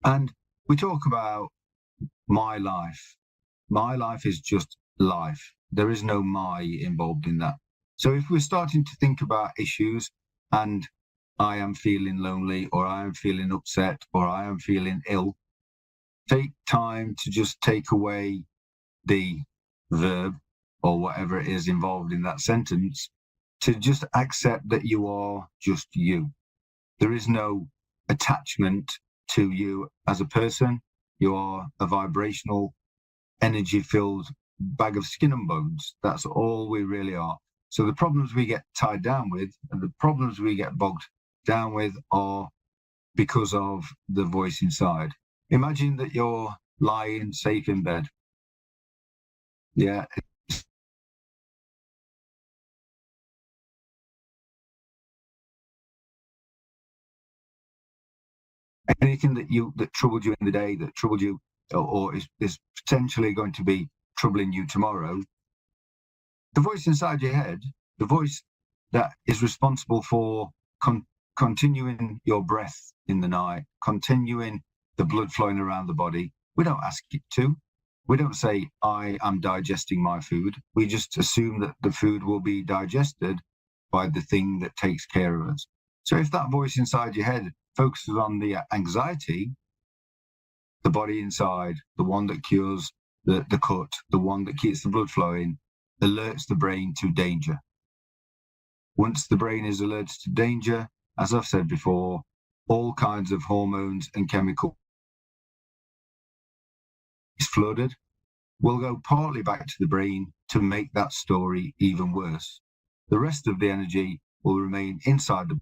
And we talk about my life. My life is just life. There is no my involved in that. So if we're starting to think about issues and I am feeling lonely, or I am feeling upset, or I am feeling ill, take time to just take away the verb or whatever it is involved in that sentence, to just accept that you are just you. There is no attachment to you as a person. You are a vibrational, energy-filled bag of skin and bones. That's all we really are. So the problems we get tied down with and the problems we get bogged down with are because of the voice inside. Imagine that you're lying safe in bed. Yeah. Anything that troubled you in the day, that troubled you, or is potentially going to be troubling you tomorrow, the voice inside your head, the voice that is responsible for continuing your breath in the night, continuing the blood flowing around the body, we don't ask it to. We don't say, I am digesting my food. We just assume that the food will be digested by the thing that takes care of us. So if that voice inside your head focuses on the anxiety, the body inside, the one that cures the cut, the one that keeps the blood flowing, alerts the brain to danger. Once the brain is alerted to danger, as I've said before, all kinds of hormones and chemicals is flooded, will go partly back to the brain to make that story even worse. The rest of the energy will remain inside the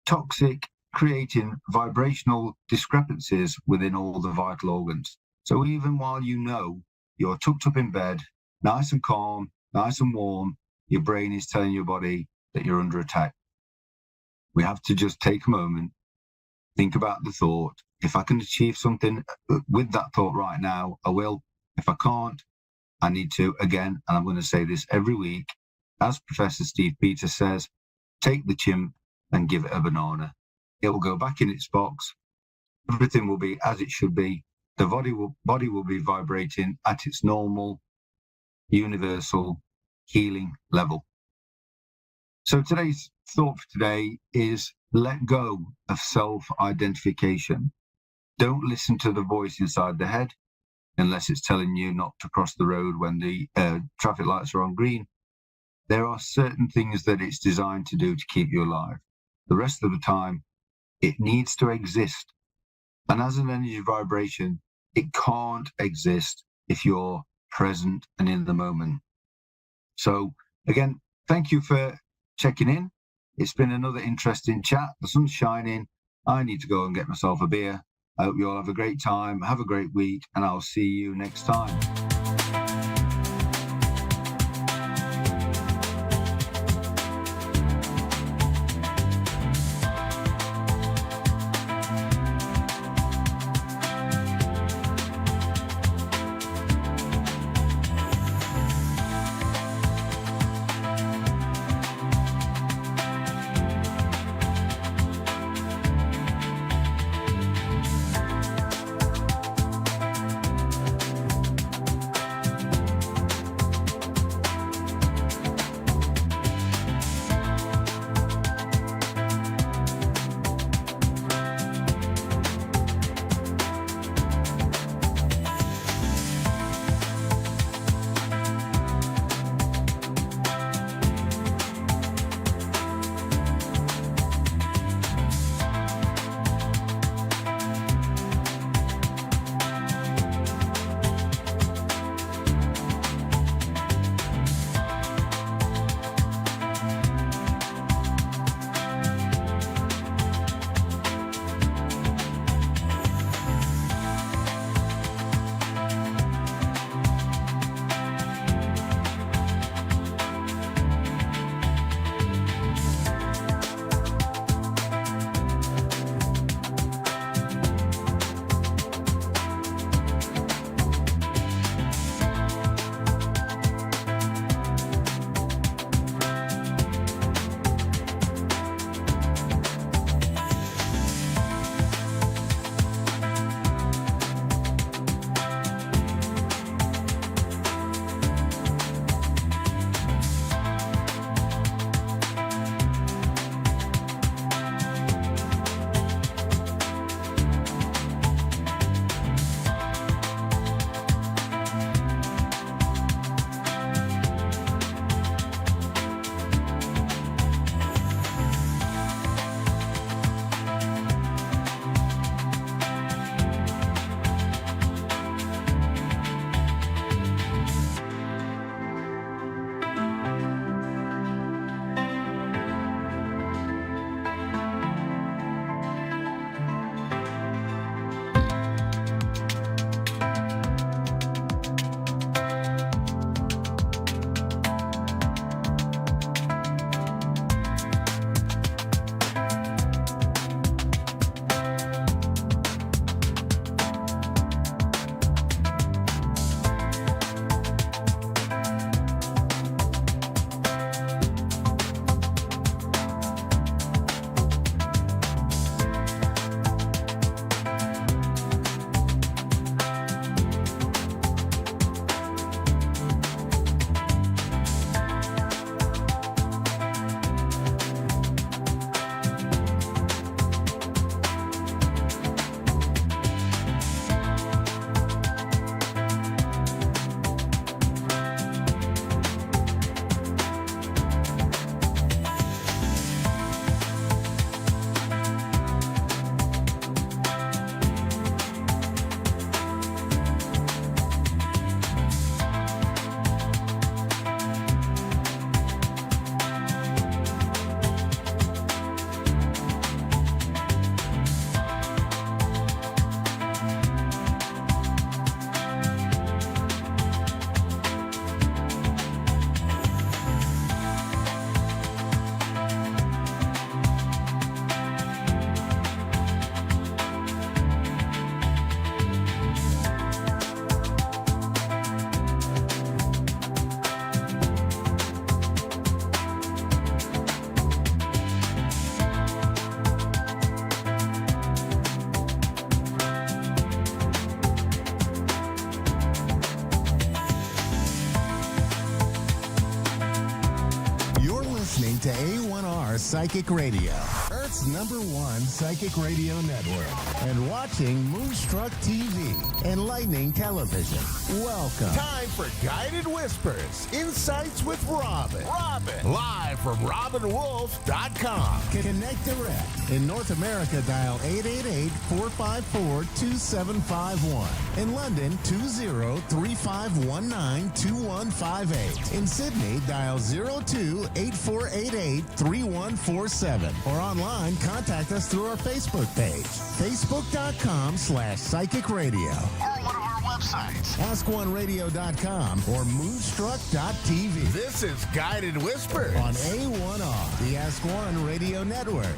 toxic, creating vibrational discrepancies within all the vital organs. So even while you know you're tucked up in bed, nice and calm, nice and warm, your brain is telling your body that you're under attack. We have to just take a moment, think about the thought. If I can achieve something with that thought right now, I will. If I can't, I need to again, and I'm going to say this every week, as Professor Steve Peters says, take the chimp and give it a banana. It will go back in its box. Everything will be as it should be. The body will be vibrating at its normal, universal healing level. So today's thought for today is let go of self-identification. Don't listen to the voice inside the head unless it's telling you not to cross the road when the traffic lights are on green. There are certain things that it's designed to do to keep you alive. The rest of the time, it needs to exist. And as an energy vibration, it can't exist if you're present and in the moment. So again, thank you for checking in. It's been another interesting chat. The sun's shining. I need to go and get myself a beer. I hope you all have a great time. Have a great week, and I'll see you next time. to A1R Psychic Radio, Earth's #1 psychic radio network, and watching Moonstruck TV and Lightning Television. Welcome. Time for Guided Whispers, Insights with Robin. Live from RobinWolf.com. Connect direct. In North America, dial 888-454-2751. In London, 20-3519-2158. In Sydney, dial 02-8488-3147. Or online, contact us through our Facebook page, facebook.com/psychic radio. Or one of our websites, askoneradio.com or moonstruck.tv. This is Guided Whispers on A1R, the Ask One Radio Network.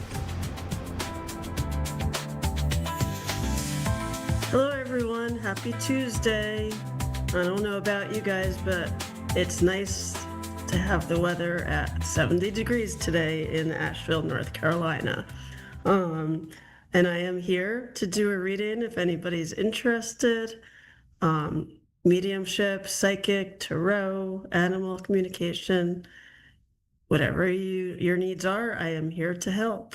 Hello everyone, happy Tuesday. I don't know about you guys, but it's nice to have the weather at 70 degrees today in Asheville, North Carolina. And I am here to do a reading if anybody's interested. Mediumship, psychic, tarot, animal communication, whatever your needs are, I am here to help.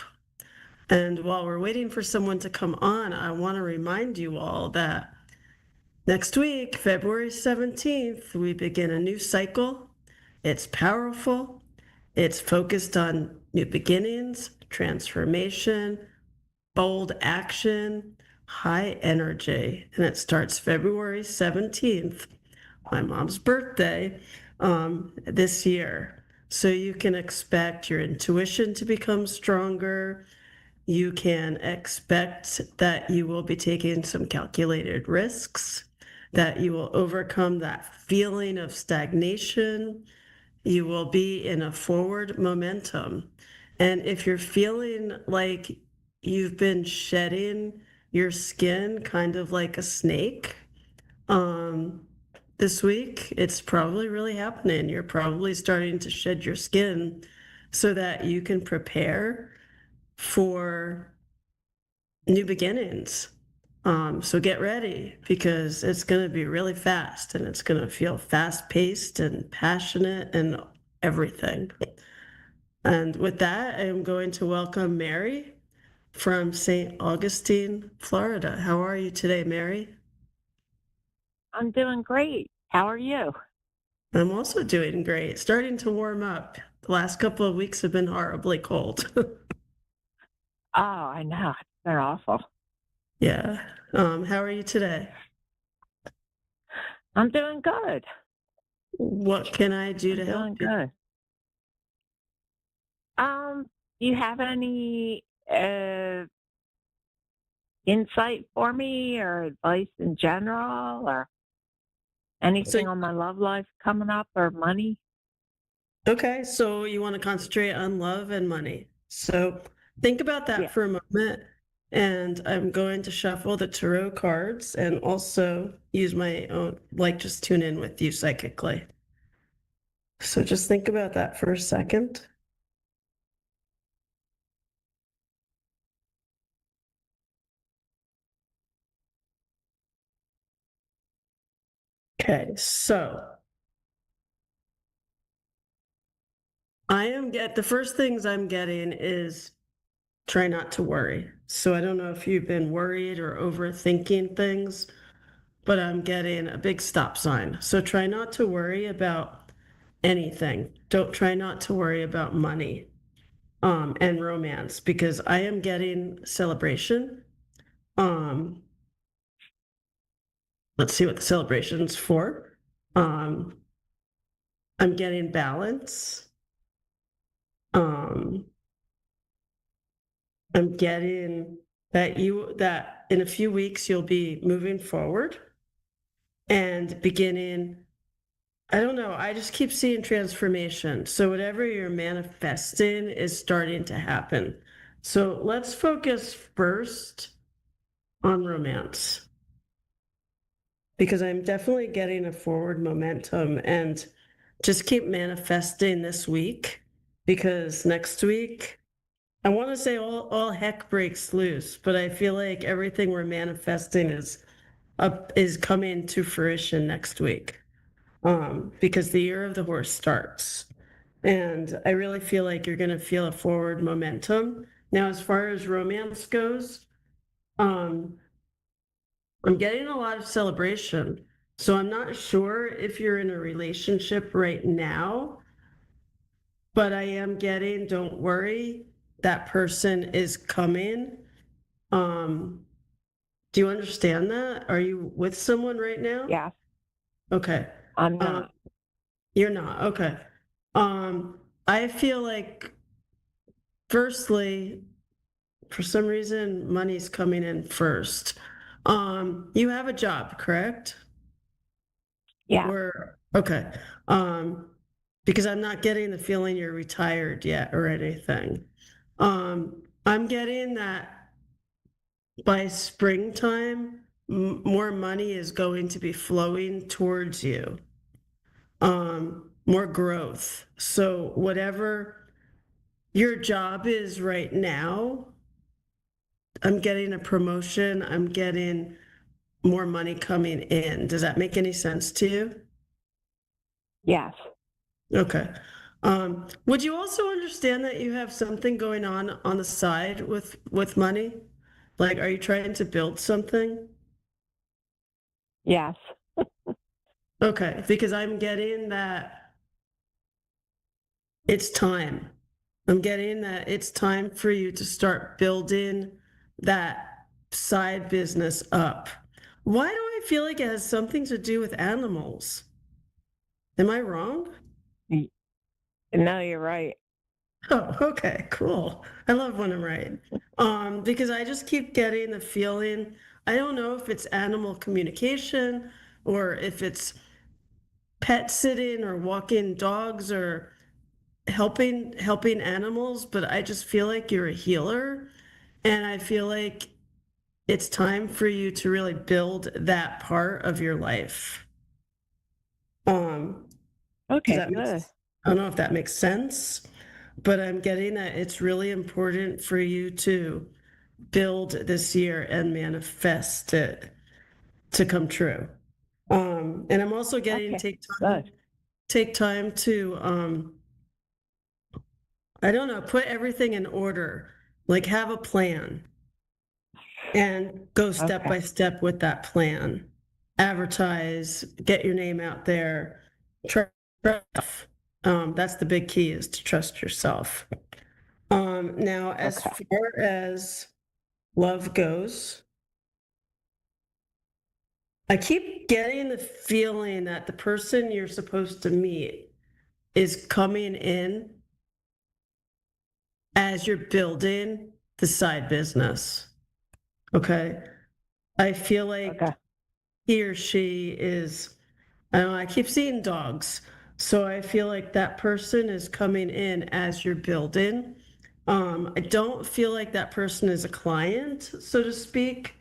And while we're waiting for someone to come on, I want to remind you all that next week, February 17th, we begin a new cycle. It's powerful. It's focused on new beginnings, transformation, bold action, high energy. And it starts February 17th, my mom's birthday, this year. So you can expect your intuition to become stronger. You can expect that you will be taking some calculated risks, that you will overcome that feeling of stagnation. You will be in a forward momentum. And if you're feeling like you've been shedding your skin kind of like a snake, this week, it's probably really happening. You're probably starting to shed your skin so that you can prepare for new beginnings. So get ready, because it's going to be really fast, and it's going to feel fast-paced and passionate and everything. And with that, I am going to welcome Mary from St. Augustine, Florida. How are you today, Mary? I'm doing great. How are you? I'm also doing great. Starting to warm up. The last couple of weeks have been horribly cold. Oh, I know. It's been awful. Yeah. How are you today? I'm doing good. What can I do to I'm help doing you? good. Do you have any insight for me or advice in general or anything on my love life coming up or money? Okay, so you want to concentrate on love and money. So think about that Yeah. for a moment. And I'm going to shuffle the tarot cards and also use my own, like just tune in with you psychically. So just think about that for a second. Okay, so the first things I'm getting is try not to worry. So I don't know if you've been worried or overthinking things, but I'm getting a big stop sign. So try not to worry about anything. Don't try not to worry about money, and romance, because I am getting celebration. Let's see what the celebration's for. I'm getting balance. I'm getting that in a few weeks you'll be moving forward and beginning. I don't know. I just keep seeing transformation. So whatever you're manifesting is starting to happen. So let's focus first on romance, because I'm definitely getting a forward momentum, and just keep manifesting this week, because next week, I want to say all heck breaks loose, but I feel like everything we're manifesting is coming to fruition next week, because the year of the horse starts. And I really feel like you're going to feel a forward momentum. Now, as far as romance goes, I'm getting a lot of celebration. So I'm not sure if you're in a relationship right now, but I am getting, don't worry, that person is coming. Do you understand that? Are you with someone right now? Yeah, Okay. I'm Um, not. You're not. Okay. I feel like, firstly, for some reason, money's coming in first. You have a job, correct? Yeah. Or okay. Because I'm not getting the feeling you're retired yet or anything. I'm getting that by springtime, more money is going to be flowing towards you. More growth. So whatever your job is right now, I'm getting a promotion. I'm getting more money coming in. Does that make any sense to you? Yes. Okay. Would you also understand that you have something going on the side with money? Like, are you trying to build something? Yes. Okay, because I'm getting that it's time. I'm getting that it's time for you to start building that side business up. Why do I feel like it has something to do with animals? Am I wrong? No, you're right. Oh, okay, cool. I love when I'm right. Because I just keep getting the feeling, I don't know if it's animal communication or if it's pet sitting or walking dogs or helping animals, but I just feel like you're a healer and I feel like it's time for you to really build that part of your life. Does Okay, that make good. sense? I don't know if that makes sense, but I'm getting that it's really important for you to build this year and manifest it to come true. And I'm also getting Okay, good. take time to I don't know, put everything in order, like have a plan and go step Okay. by step with that plan. Advertise, get your name out there. Trust. That's the big key is to trust yourself. Now, as Okay. far as love goes, I keep getting the feeling that the person you're supposed to meet is coming in as you're building the side business. Okay. I feel like Okay. he or she is, I don't know, I keep seeing dogs. So I feel like that person is coming in as you're building. I don't feel like that person is a client, so to speak,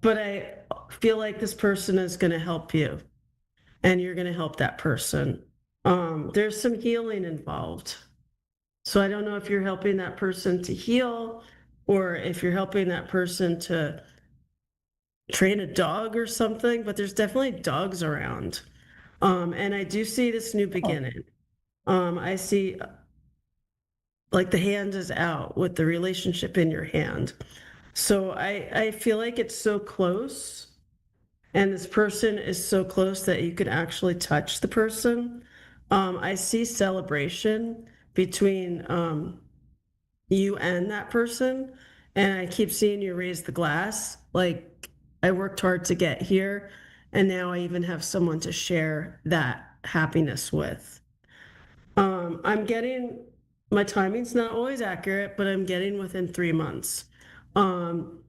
but I feel like this person is going to help you and you're going to help that person. There's some healing involved. So I don't know if you're helping that person to heal or if you're helping that person to train a dog or something, but there's definitely dogs around. And I do see this new beginning. I see like the hand is out with the relationship in your hand. So I feel like it's so close and this person is so close that you could actually touch the person. I see celebration between you and that person. And I keep seeing you raise the glass. Like I worked hard to get here. And now I even have someone to share that happiness with. I'm getting my timing's not always accurate, but I'm getting within 3 months. Um,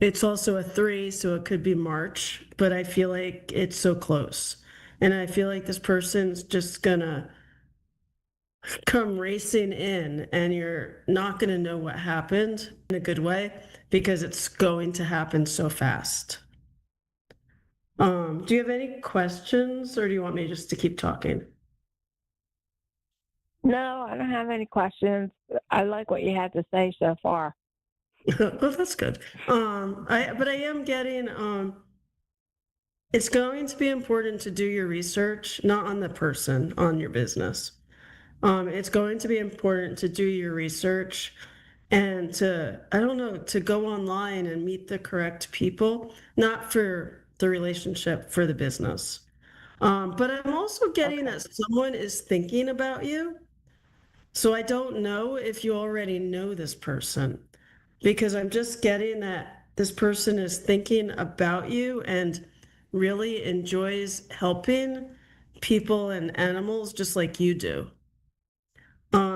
it's also a 3, so it could be March, but I feel like it's so close. And I feel like this person's just gonna come racing in and you're not gonna know what happened in a good way because it's going to happen so fast. Do you have any questions or do you want me just to keep talking? No, I don't have any questions. I like what you had to say so far. Well, that's good. But I am getting, it's going to be important to do your research, not on the person, on your business. It's going to be important to do your research and to go online and meet the correct people, not for the relationship, for the business. But I'm also getting that someone is thinking about you. So I don't know if you already know this person, because I'm just getting that this person is thinking about you and really enjoys helping people and animals just like you do.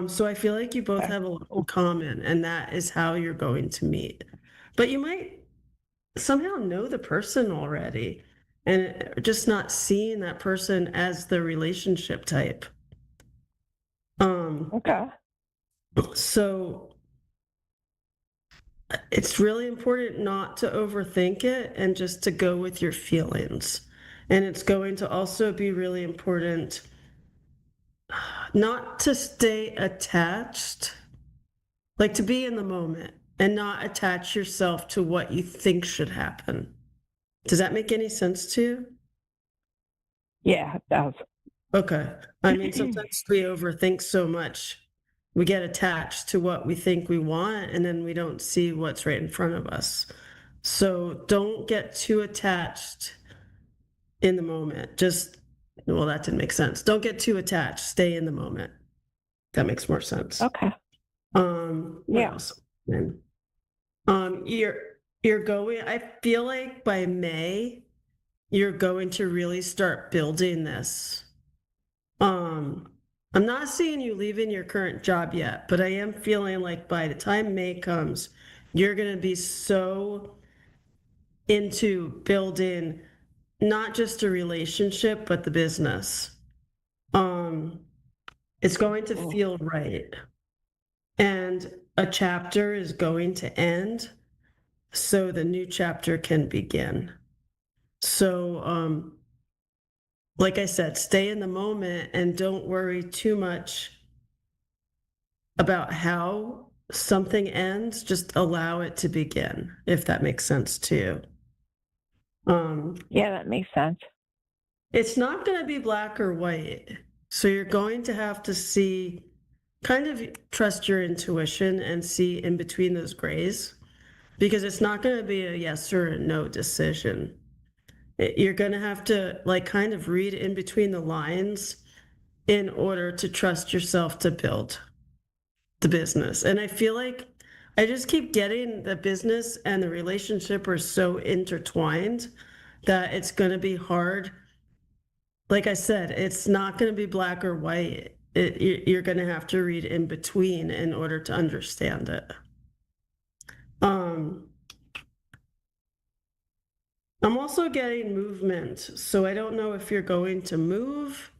So I feel like you both have a lot in common, and that is how you're going to meet. But you might somehow know the person already and just not seeing that person as the relationship type. Okay. So it's really important not to overthink it and just to go with your feelings. And it's going to also be really important not to stay attached, like to be in the moment and not attach yourself to what you think should happen. Does that make any sense to you? Yeah, it does. Okay. I mean, sometimes we overthink so much. We get attached to what we think we want, and then we don't see what's right in front of us. So don't get too attached in the moment. Well, that didn't make sense. Don't get too attached. Stay in the moment. That makes more sense. Okay. What Yeah. else? You're going, I feel like by May, you're going to really start building this. I'm not seeing you leaving your current job yet, but I am feeling like by the time May comes, you're going to be so into building not just a relationship, but the business. It's going to feel right. And a chapter is going to end so the new chapter can begin. So, like I said, stay in the moment and don't worry too much about how something ends. Just allow it to begin, if that makes sense to you. Yeah, that makes sense. It's not going to be black or white. So you're going to have to kind of trust your intuition and see in between those grays, because it's not going to be a yes or a no decision. You're going to have to kind of read in between the lines in order to trust yourself to build the business. And I feel like I just keep getting the business and the relationship are so intertwined that it's going to be hard. Like I said, it's not going to be black or white. You're going to have to read in between in order to understand it. I'm also getting movement. So I don't know if you're going to move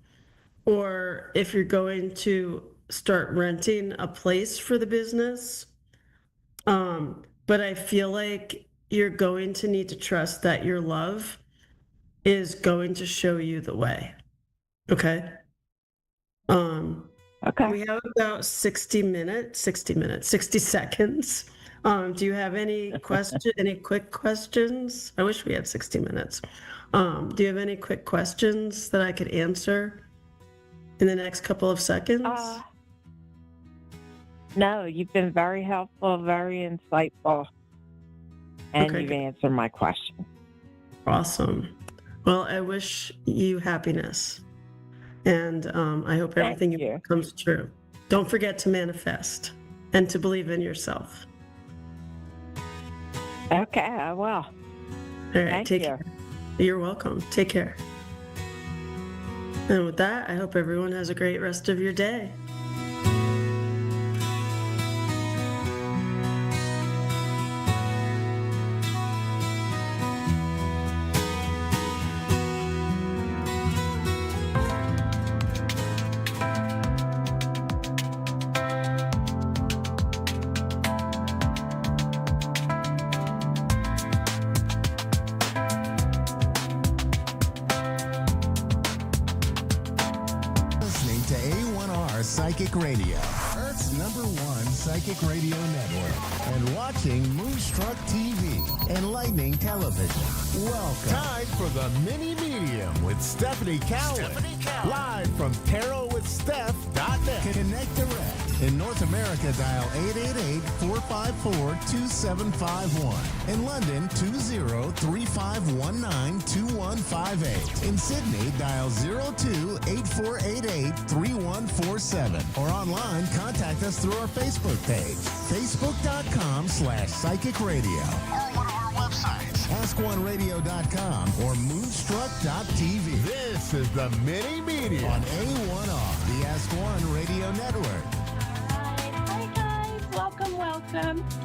or if you're going to start renting a place for the business. But I feel like you're going to need to trust that your love is going to show you the way. Okay. Okay. We have about 60 seconds. Do you have any quick questions? I wish we had 60 minutes. Do you have any quick questions that I could answer in the next couple of seconds? No, you've been very helpful, very insightful, and Okay, you've good. answered my question. Awesome. Well, I wish you happiness, and I hope everything Thank you. comes true. Don't forget to manifest and to believe in yourself. Okay, I will. All right, Thank take you. care. You're welcome. Take care. And with that, I hope everyone has a great rest of your day. Listening to A1R Psychic Radio, Earth's #1 psychic radio network, and watching Moonstruck TV, enlightening television. Welcome. Time for the mini medium with Stephanie Cowan. Live from tarotwithsteph.net. In North America, dial 888-454-2751. In London, 20-3519-2158. In Sydney, dial 02-8488-3147. Or online, contact us through our Facebook page, facebook.com/Psychic Radio. Or one of our websites, askoneradio.com or moonstruck.tv. This is the Mini Media on A1R, the Ask One Radio Network. Hi guys, welcome.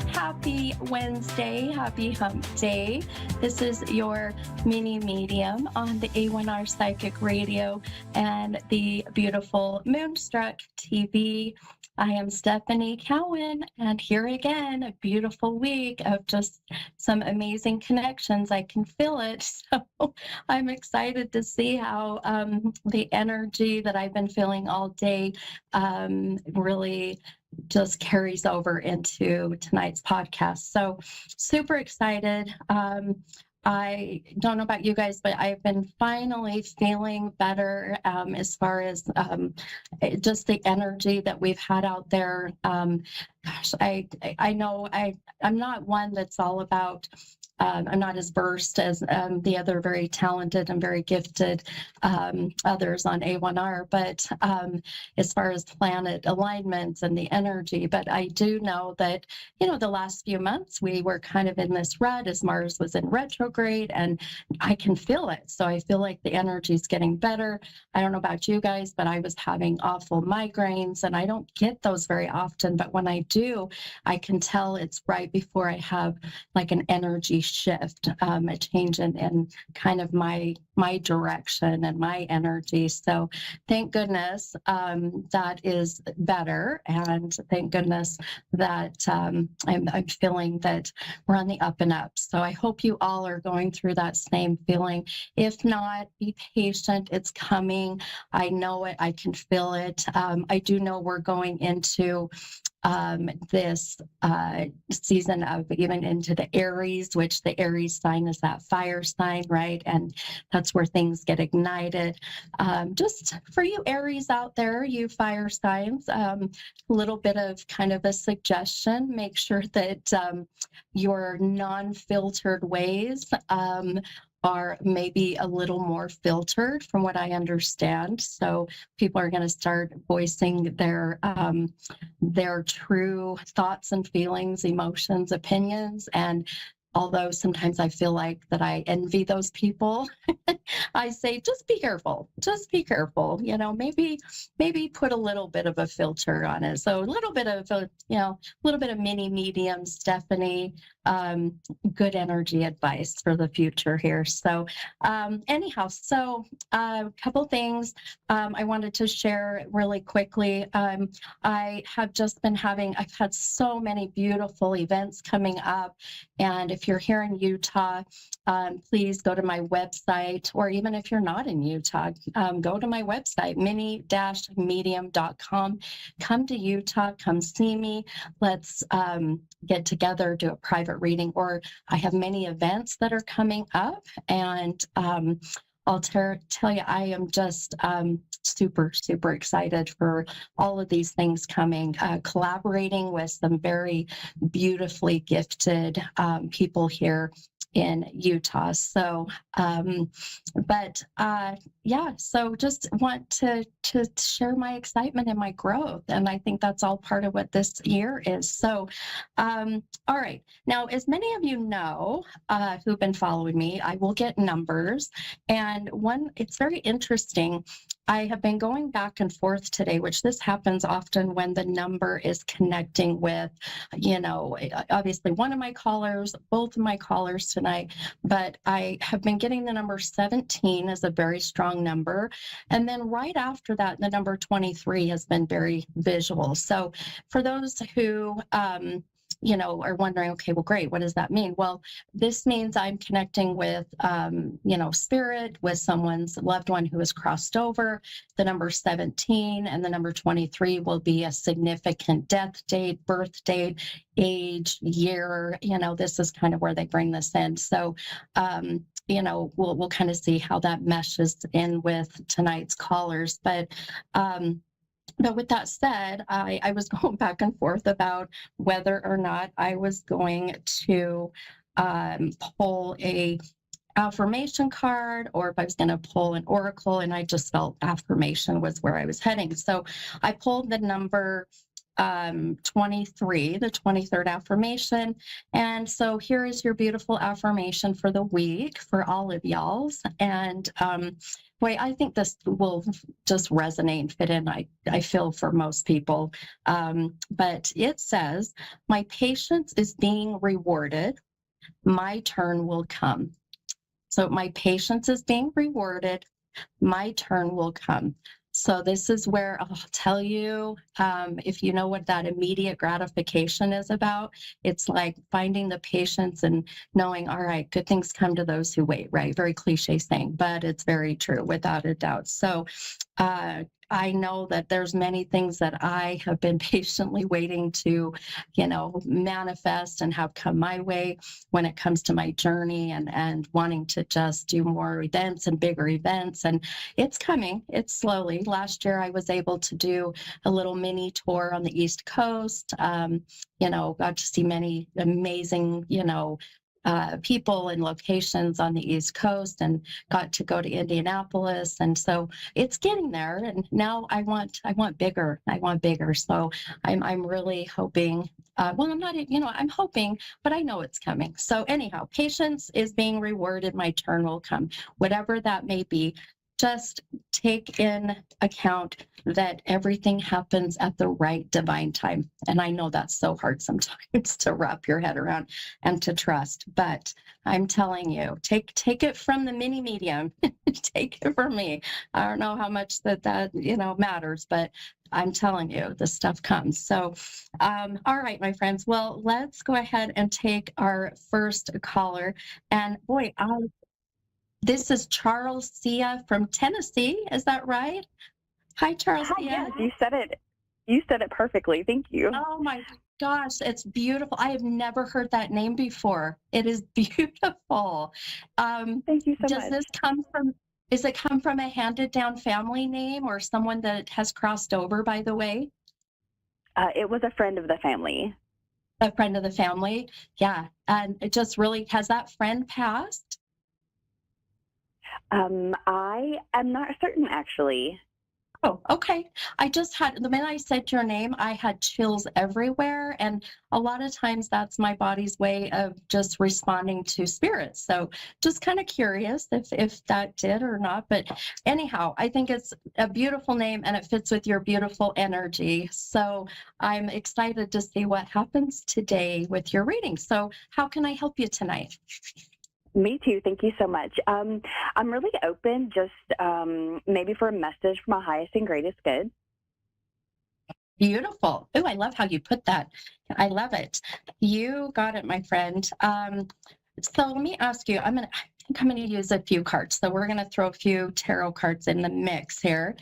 Happy Wednesday, happy hump day. This is your mini medium on the A1R Psychic Radio and the beautiful Moonstruck TV. I am Stephanie Cowan, and here again, a beautiful week of just some amazing connections. I can feel it. So I'm excited to see how the energy that I've been feeling all day really just carries over into tonight's podcast. So super excited. I don't know about you guys, but I've been finally feeling better as far as just the energy that we've had out there. Gosh, I know I'm not one that's all about. I'm not as versed as the other very talented and very gifted others on A1R, but as far as planet alignments and the energy, but I do know that, the last few months we were kind of in this rut as Mars was in retrograde, and I can feel it. So I feel like the energy is getting better. I don't know about you guys, but I was having awful migraines, and I don't get those very often, but when I do, I can tell it's right before I have like an energy shift, a change in kind of my direction and my energy. So thank goodness that is better, and thank goodness that I'm feeling that we're on the up and up. So I hope you all are going through that same feeling. If not, be patient. It's coming. I know it. I can feel it. I do know we're going into this season of even into the Aries, which the Aries sign is that fire sign, right? And that's where things get ignited. Just for you Aries out there, you fire signs, a little bit of kind of a suggestion, make sure that your non-filtered ways are maybe a little more filtered from what I understand. So people are going to start voicing their true thoughts and feelings, emotions, opinions. And although sometimes I feel like that I envy those people, I say, just be careful, maybe put a little bit of a filter on it. So a little bit of, mini medium, Stephanie, good energy advice for the future here. So anyhow, a couple things I wanted to share really quickly. I have just been I've had so many beautiful events coming up. And if you're here in Utah, please go to my website, or even if you're not in Utah, go to my website, mini-medium.com. Come to Utah, come see me. Let's get together, do a private reading, or I have many events that are coming up, and I'll tell you, I am just super, super excited for all of these things coming, collaborating with some very beautifully gifted people here in Utah. So, so just want to share my excitement and my growth. And I think that's all part of what this year is. So, all right. Now, as many of you know, who've been following me, I will get numbers. And it's very interesting. I have been going back and forth today, which this happens often when the number is connecting with, obviously one of my callers, both of my callers tonight, but I have been getting the number 17 as a very strong number. And then right after that, the number 23 has been very visual. So for those who, are wondering, okay, well, great. What does that mean? Well, this means I'm connecting with, spirit, with someone's loved one who has crossed over. The number 17 and the number 23 will be a significant death date, birth date, age, year. This is kind of where they bring this in. So, we'll kind of see how that meshes in with tonight's callers. But But with that said, I was going back and forth about whether or not I was going to pull a affirmation card or if I was going to pull an oracle, and I just felt affirmation was where I was heading. So I pulled the number 23, the 23rd affirmation. And so here is your beautiful affirmation for the week for all of y'all's. And boy, I think this will just resonate and fit in, I feel, for most people. But it says, my patience is being rewarded. My turn will come. So my patience is being rewarded. My turn will come. So this is where I'll tell you, if you know what that immediate gratification is about, it's like finding the patience and knowing, all right, good things come to those who wait, right? Very cliche saying, but it's very true without a doubt. So I know that there's many things that I have been patiently waiting to, manifest and have come my way when it comes to my journey and wanting to just do more events and bigger events. And it's coming. It's slowly. Last year, I was able to do a little mini tour on the East Coast. Got to see many amazing, people and locations on the East Coast, and got to go to Indianapolis. And so it's getting there. And now I want bigger. I want bigger. So I'm really hoping, I'm not, I'm hoping, but I know it's coming. So anyhow, patience is being rewarded. My turn will come, whatever that may be. Just take in account that everything happens at the right divine time. And I know that's so hard sometimes to wrap your head around and to trust, but I'm telling you, take it from the mini medium, take it from me. I don't know how much that matters, but I'm telling you, the stuff comes. So, all right, my friends, well, let's go ahead and take our first caller. And boy, this is Charles Sia from Tennessee. Is that right? Hi, Charles Sia. Yes, you said it. You said it perfectly. Thank you. Oh my gosh, it's beautiful. I have never heard that name before. It is beautiful. Thank you so much. Does it come from a handed down family name or someone that has crossed over, by the way? It was a friend of the family. A friend of the family? Yeah. And it just really, has that friend passed? I am not certain, actually. Oh, okay. I just had, the minute I said your name, I had chills everywhere. And a lot of times that's my body's way of just responding to spirits. So just kind of curious if that did or not. But anyhow, I think it's a beautiful name and it fits with your beautiful energy. So I'm excited to see what happens today with your reading. So how can I help you tonight? Me too. Thank you so much. I'm really open, just maybe for a message for my highest and greatest good. Beautiful. Oh, I love how you put that. I love it. You got it, my friend. So let me ask you, I think I'm going to use a few cards. So we're going to throw a few tarot cards in the mix here.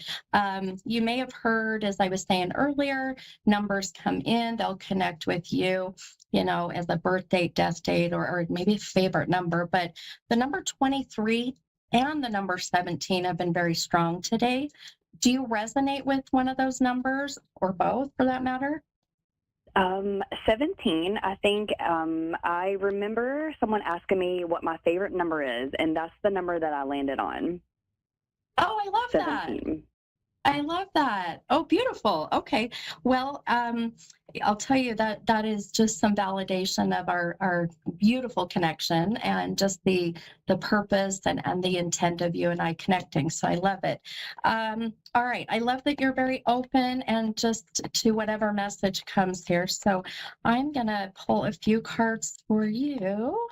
You may have heard, as I was saying earlier, numbers come in, they'll connect with you, as a birth date, death date, or maybe a favorite number. But the number 23 and the number 17 have been very strong today. Do you resonate with one of those numbers, or both for that matter? 17, I think I remember someone asking me what my favorite number is, and that's the number that I landed on. Oh, I love 17. That. I love that. Oh, beautiful. Okay. Well, I'll tell you that is just some validation of our beautiful connection and just the purpose and the intent of you and I connecting. So I love it. All right. I love that you're very open and just to whatever message comes here. So I'm going to pull a few cards for you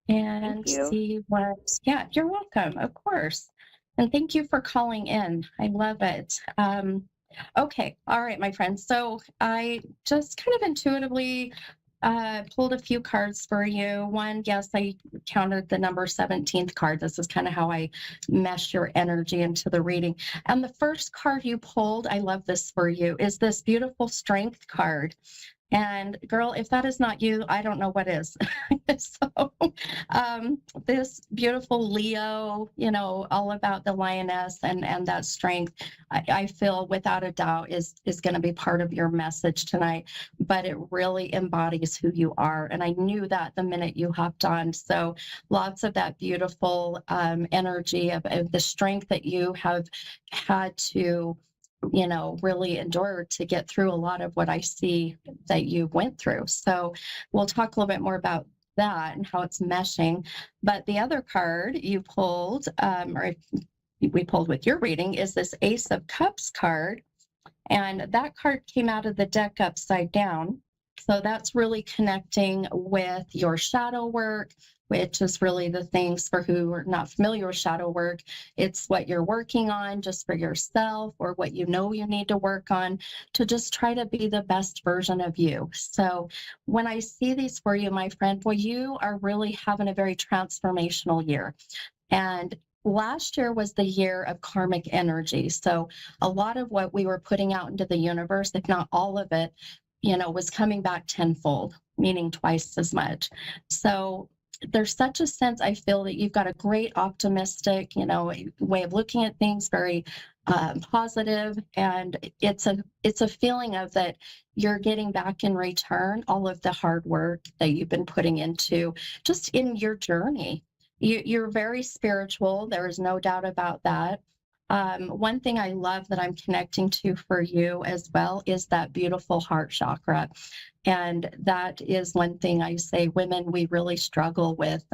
and see what, yeah, you're welcome. Of course. And thank you for calling in. I love it. Okay. All right, my friends. So I just kind of intuitively pulled a few cards for you. One, yes, I counted the number 17th card. This is kind of how I mesh your energy into the reading. And the first card you pulled, I love this for you, is this beautiful strength card. And girl, if that is not you, I don't know what is. So this beautiful Leo, all about the lioness and that strength, I feel without a doubt is going to be part of your message tonight, but it really embodies who you are. And I knew that the minute you hopped on. So lots of that beautiful energy of the strength that you have had to really endure to get through a lot of what I see that you went through. So we'll talk a little bit more about that and how it's meshing. But the other card you pulled, or we pulled with your reading, is this Ace of Cups card. And that card came out of the deck upside down. So that's really connecting with your shadow work, which is really the things for who are not familiar with shadow work. It's what you're working on just for yourself, or what you need to work on to just try to be the best version of you. So when I see these for you, my friend, boy, you are really having a very transformational year. And last year was the year of karmic energy. So a lot of what we were putting out into the universe, if not all of it, was coming back tenfold, meaning twice as much. So there's such a sense, I feel, that you've got a great optimistic, way of looking at things, very positive. And it's a feeling of that you're getting back in return all of the hard work that you've been putting into just in your journey. You're very spiritual. There is no doubt about that. One thing I love that I'm connecting to for you as well is that beautiful heart chakra. And that is one thing I say, women, we really struggle with,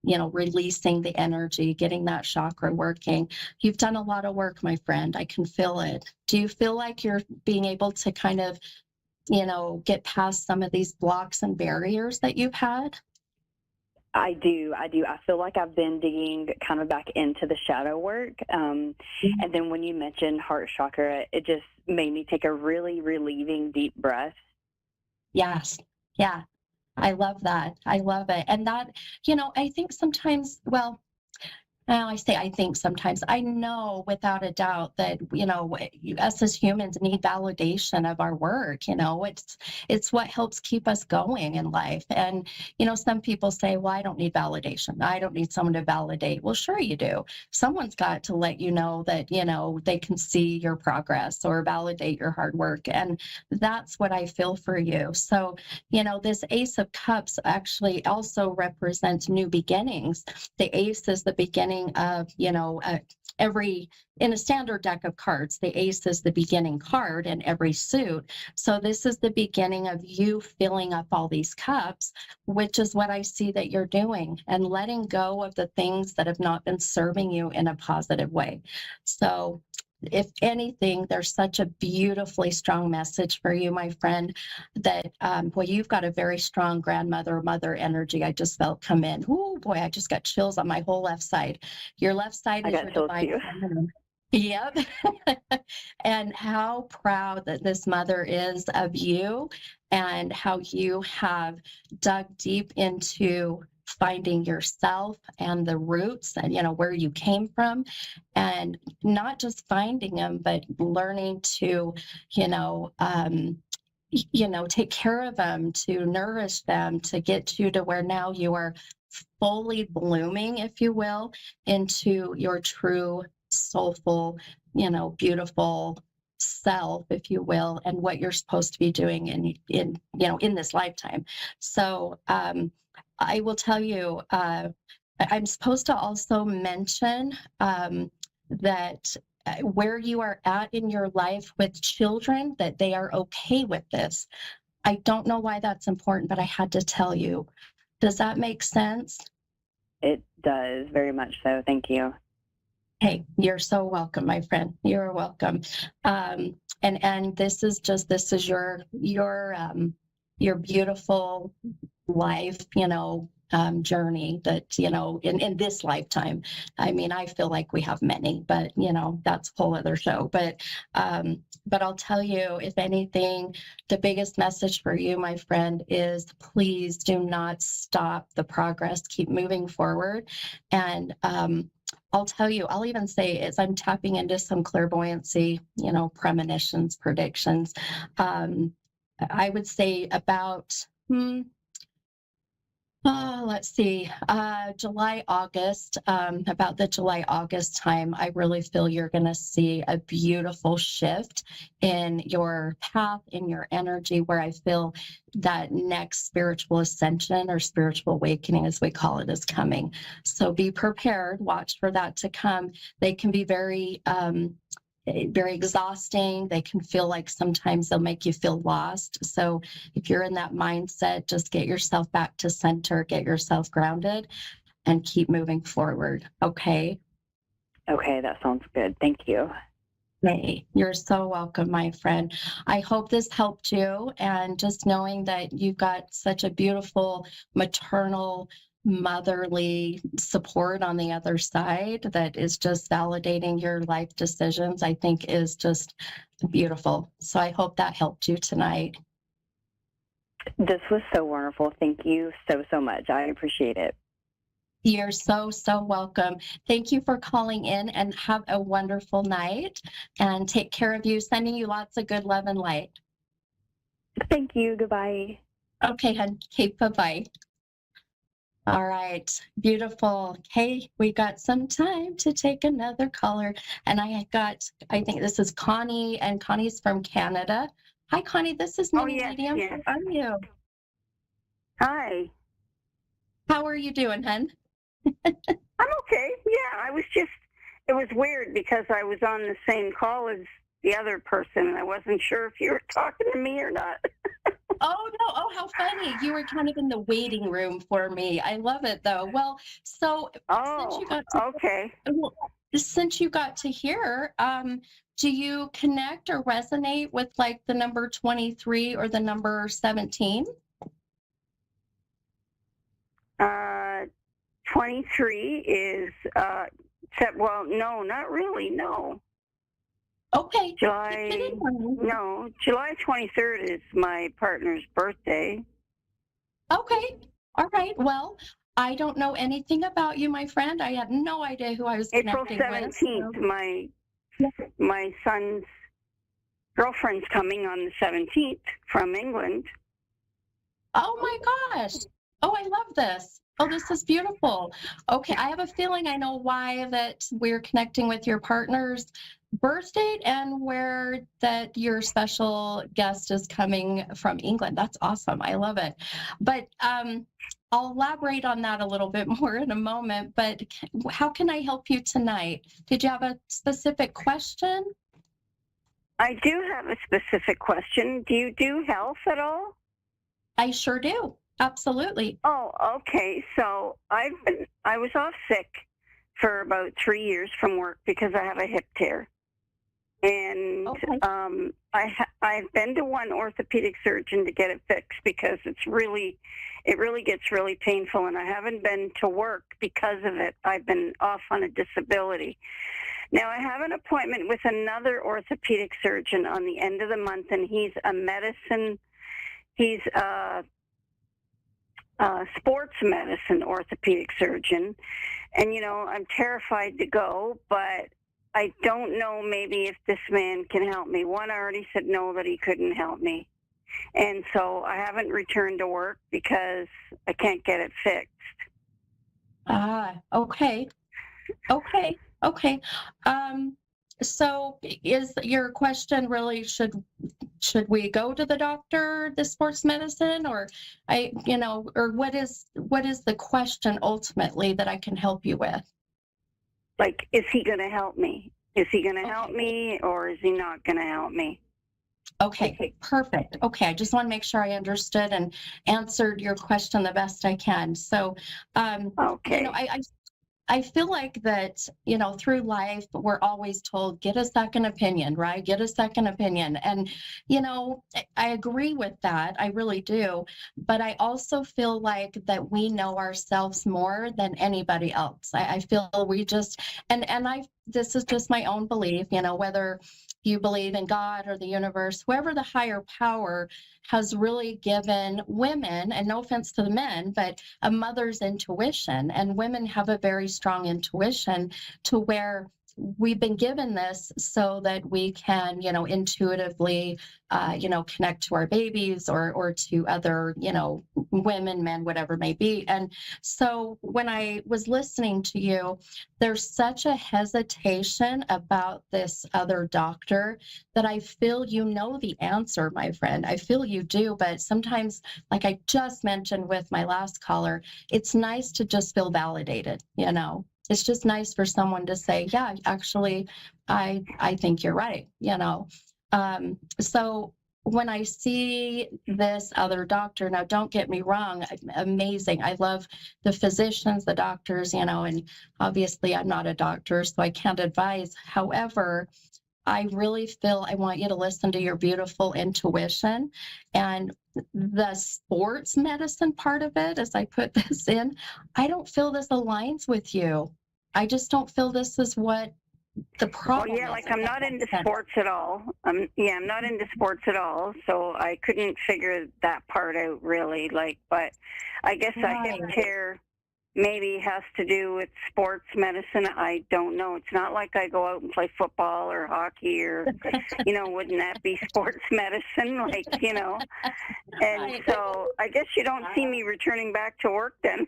releasing the energy, getting that chakra working. You've done a lot of work, my friend. I can feel it. Do you feel like you're being able to kind of, get past some of these blocks and barriers that you've had? I do. I feel like I've been digging kind of back into the shadow work. And then when you mentioned heart chakra, it just made me take a really relieving deep breath. Yes. Yeah. I love that. I love it. And that, I think sometimes, I think sometimes, I know without a doubt that, us as humans need validation of our work. It's what helps keep us going in life. And, some people say, well, I don't need validation. I don't need someone to validate. Well, sure you do. Someone's got to let you know that, they can see your progress or validate your hard work. And that's what I feel for you. So, this Ace of Cups actually also represents new beginnings. The ace is the beginning of, in a standard deck of cards, the ace is the beginning card in every suit. So this is the beginning of you filling up all these cups, which is what I see that you're doing, and letting go of the things that have not been serving you in a positive way. So if anything, there's such a beautifully strong message for you, my friend, that, you've got a very strong mother energy. I just felt come in. Oh boy, I just got chills on my whole left side. Your left side is your divine feminine. Yep. And how proud that this mother is of you, and how you have dug deep into finding yourself and the roots and, where you came from, and not just finding them, but learning to, take care of them, to nourish them, to get you to where now you are fully blooming, if you will, into your true soulful, beautiful self, if you will, and what you're supposed to be doing in this lifetime. So, I will tell you, I'm supposed to also mention that where you are at in your life with children, that they are okay with this. I don't know why that's important, but I had to tell you. Does that make sense? It does, very much so. Thank you. Hey, you're so welcome, my friend. You're welcome. And this is your beautiful life, journey that, in this lifetime. I mean, I feel like we have many, but, that's a whole other show. But I'll tell you, if anything, the biggest message for you, my friend, is please do not stop the progress. Keep moving forward. And, I'll tell you, I'll even say, as I'm tapping into some clairvoyancy, premonitions, predictions, I would say about, let's see, July, August, about the July, August time, I really feel you're going to see a beautiful shift in your path, in your energy, where I feel that next spiritual ascension or spiritual awakening, as we call it, is coming. So be prepared, watch for that to come. They can be very exhausting. They can feel like sometimes they'll make you feel lost. So if you're in that mindset, just get yourself back to center, get yourself grounded, and keep moving forward. Okay? Okay, that sounds good. Thank you. Hey, you're so welcome, my friend. I hope this helped you. And just knowing that you've got such a beautiful maternal, motherly support on the other side that is just validating your life decisions, I think is just beautiful. So I hope that helped you tonight. This was so wonderful. Thank you so, so much. I appreciate it. You're so, so welcome. Thank you for calling in, and have a wonderful night, and take care of you. Sending you lots of good love and light. Thank you. Goodbye. Okay, hon. Okay, bye-bye. All right, beautiful. Okay, we got some time to take another caller. And I think this is Connie, and Connie's from Canada. Hi, Connie, this is Mini Medium. Yes. How are you? Hi. How are you doing, hun? I'm okay. Yeah, it was weird because I was on the same call as the other person, and I wasn't sure if you were talking to me or not. Oh, no. Oh, how funny. You were kind of in the waiting room for me. I love it, though. Well, so since you got to, okay. well, since you got to hear, do you connect or resonate with like the number 23 or the number 17? 23 is, well, no, not really, no. Okay. July 23rd is my partner's birthday. Okay. All right. Well, I don't know anything about you, my friend. I had no idea who I was April connecting 17th, with. my son's girlfriend's coming on the 17th from England. Oh my gosh. Oh, I love this. Oh, this is beautiful. Okay, I have a feeling I know why that we're connecting with your partner's birth date and where that your special guest is coming from England. That's awesome. I love it. But I'll elaborate on that a little bit more in a moment. But how can I help you tonight? Did you have a specific question? I do have a specific question. Do you do health at all? I sure do. Absolutely. Oh, okay. So I was off sick for about 3 years from work because I have a hip tear. And Okay. I've been to one orthopedic surgeon to get it fixed because it really gets really painful, and I haven't been to work because of it. I've been off on a disability. Now I have an appointment with another orthopedic surgeon on the end of the month, and he's a sports medicine orthopedic surgeon. And, I'm terrified to go, but I don't know maybe if this man can help me. One, I already said no, that he couldn't help me. And so I haven't returned to work because I can't get it fixed. Okay. So is your question really, should we go to the doctor, the sports medicine, or or what is the question ultimately that I can help you with? Like, is he going to help me? Is he going to help me, or is he not going to help me? Okay, perfect. Okay, I just want to make sure I understood and answered your question the best I can. So, okay. I feel like that, through life, we're always told, get a second opinion, right? Get a second opinion. And, I agree with that. I really do. But I also feel like that we know ourselves more than anybody else. I feel we just, and this is just my own belief, whether you believe in God or the universe, whoever the higher power has really given women, and no offense to the men, but a mother's intuition. And women have a very strong intuition to where we've been given this so that we can, intuitively, connect to our babies or to other, women, men, whatever it may be. And so when I was listening to you, there's such a hesitation about this other doctor that I feel you know the answer, my friend. I feel you do, but sometimes, like I just mentioned with my last caller, it's nice to just feel validated, It's just nice for someone to say, yeah, actually, I think you're right, So when I see this other doctor, now don't get me wrong, amazing. I love the physicians, the doctors, and obviously I'm not a doctor, so I can't advise. However, I really feel I want you to listen to your beautiful intuition, and the sports medicine part of it, as I put this in, I don't feel this aligns with you. I just don't feel this is what the problem Well, yeah, is. I'm not into sports at all. I'm not into sports at all, so I couldn't figure that part out really. But I guess a hip tear maybe has to do with sports medicine. I don't know. It's not like I go out and play football or hockey or, wouldn't that be sports medicine? And so I guess you don't see me returning back to work then.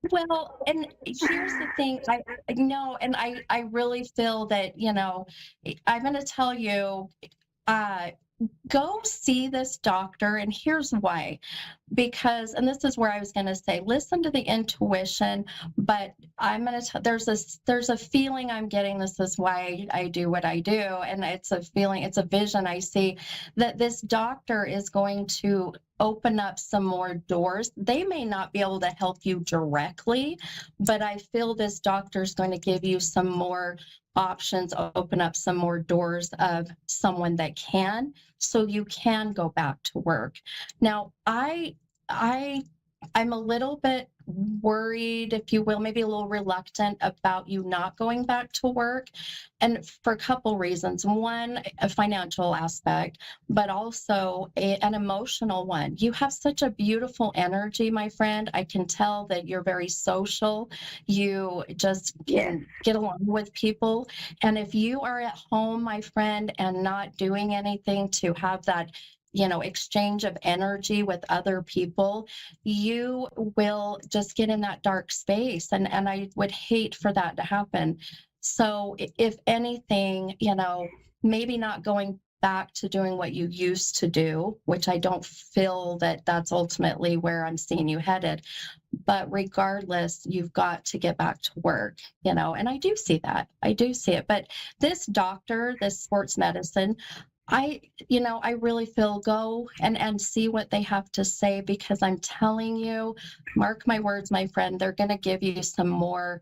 Well, and here's the thing, I really feel that, I'm going to tell you, go see this doctor, and here's why. Because, and this is where I was going to say, listen to the intuition, but I'm going to there's a feeling I'm getting. This is why I do what I do. And it's a feeling, it's a vision I see that this doctor is going to open up some more doors. They may not be able to help you directly, but I feel this doctor is going to give you some more options, open up some more doors of someone that can, so you can go back to work. Now, I'm a little bit worried, if you will, maybe a little reluctant about you not going back to work, and for a couple reasons. One, a financial aspect, but also an emotional one. You have such a beautiful energy, my friend. I can tell that you're very social. You just can get along with people. And if you are at home, my friend, and not doing anything to have that exchange of energy with other people, you will just get in that dark space. And I would hate for that to happen. So if anything, maybe not going back to doing what you used to do, which I don't feel that that's ultimately where I'm seeing you headed. But regardless, you've got to get back to work, and I do see that. I do see it. But this doctor, this sports medicine, I really feel go and see what they have to say, because I'm telling you, mark my words, my friend, they're going to give you some more,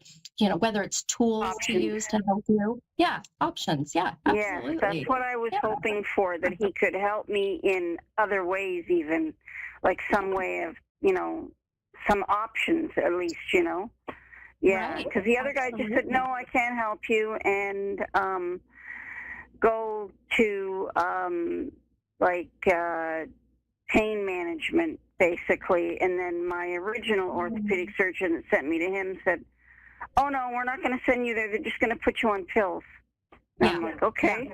whether it's tools options to use to help you. Yeah, options. Yeah, absolutely. Yes, that's what I was hoping for, that he could help me in other ways, even like some way of, some options at least, Yeah, because the other guy just said, no, I can't help you, and go to pain management basically. And then my original orthopedic surgeon that sent me to him said, oh no, we're not going to send you there, they're just going to put you on pills. And I'm like, okay.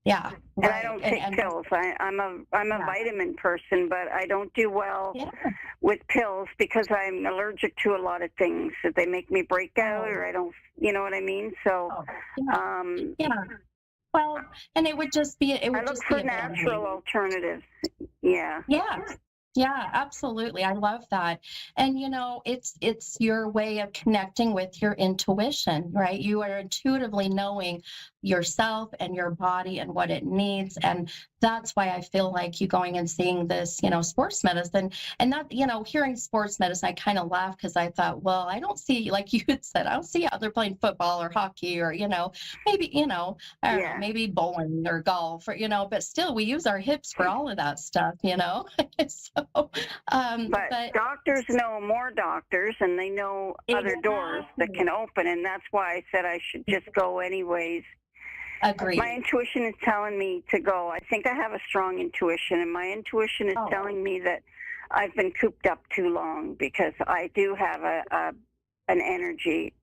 Yeah. And I don't take pills. I'm a vitamin person, but I don't do well with pills because I'm allergic to a lot of things, that they make me break out, or I don't, you know what I mean? So well, and it would just be, I look for natural alternatives. Yeah. Yeah, absolutely. I love that. And it's your way of connecting with your intuition, right? You are intuitively knowing yourself and your body and what it needs. And that's why I feel like you going and seeing this, sports medicine, and that, hearing sports medicine, I kind of laugh, because I thought, well, I don't see, like you had said, I don't see how they're playing football or hockey or, maybe, I don't know, maybe bowling or golf or, but still we use our hips for all of that stuff, So, but doctors know more doctors, and they know other doors that can open. And that's why I said I should just go anyways. Agreed. My intuition is telling me to go. I think I have a strong intuition, and my intuition is telling me that I've been cooped up too long, because I do have an energy,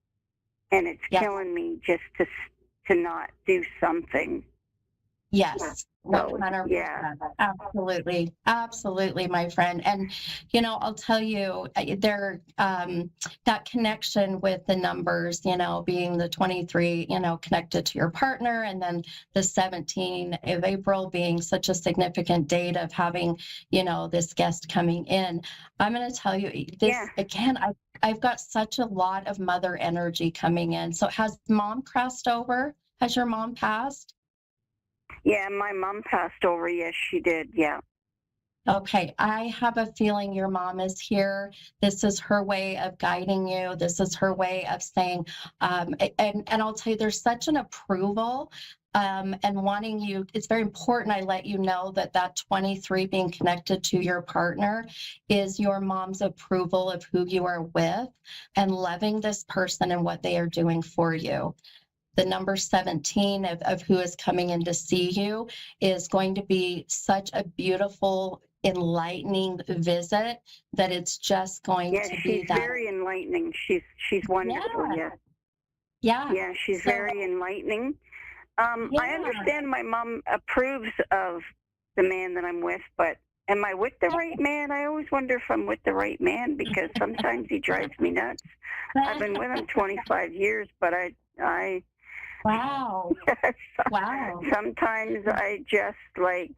and it's killing me just to not do something. Yes. So, 100%. yeah. Absolutely, my friend. And I'll tell you, that connection with the numbers, being the 23, connected to your partner, and then the 17 of April being such a significant date of having, this guest coming in. I'm going to tell you this again. I've got such a lot of mother energy coming in. So has mom crossed over? Has your mom passed? Yeah, my mom passed over. Yes, she did. Yeah. Okay, I have a feeling your mom is here. This is her way of guiding you. This is her way of saying, and I'll tell you, there's such an approval and wanting you. It's very important I let you know that 23 being connected to your partner is your mom's approval of who you are with and loving this person and what they are doing for you. The number 17 of who is coming in to see you is going to be such a beautiful, enlightening visit that it's just going to be that. She's very enlightening. She's wonderful. Yeah, she's very enlightening. I understand my mom approves of the man that I'm with, but am I with the right man? I always wonder if I'm with the right man, because sometimes he drives me nuts. I've been with him 25 years, but I Wow. Wow. Sometimes I just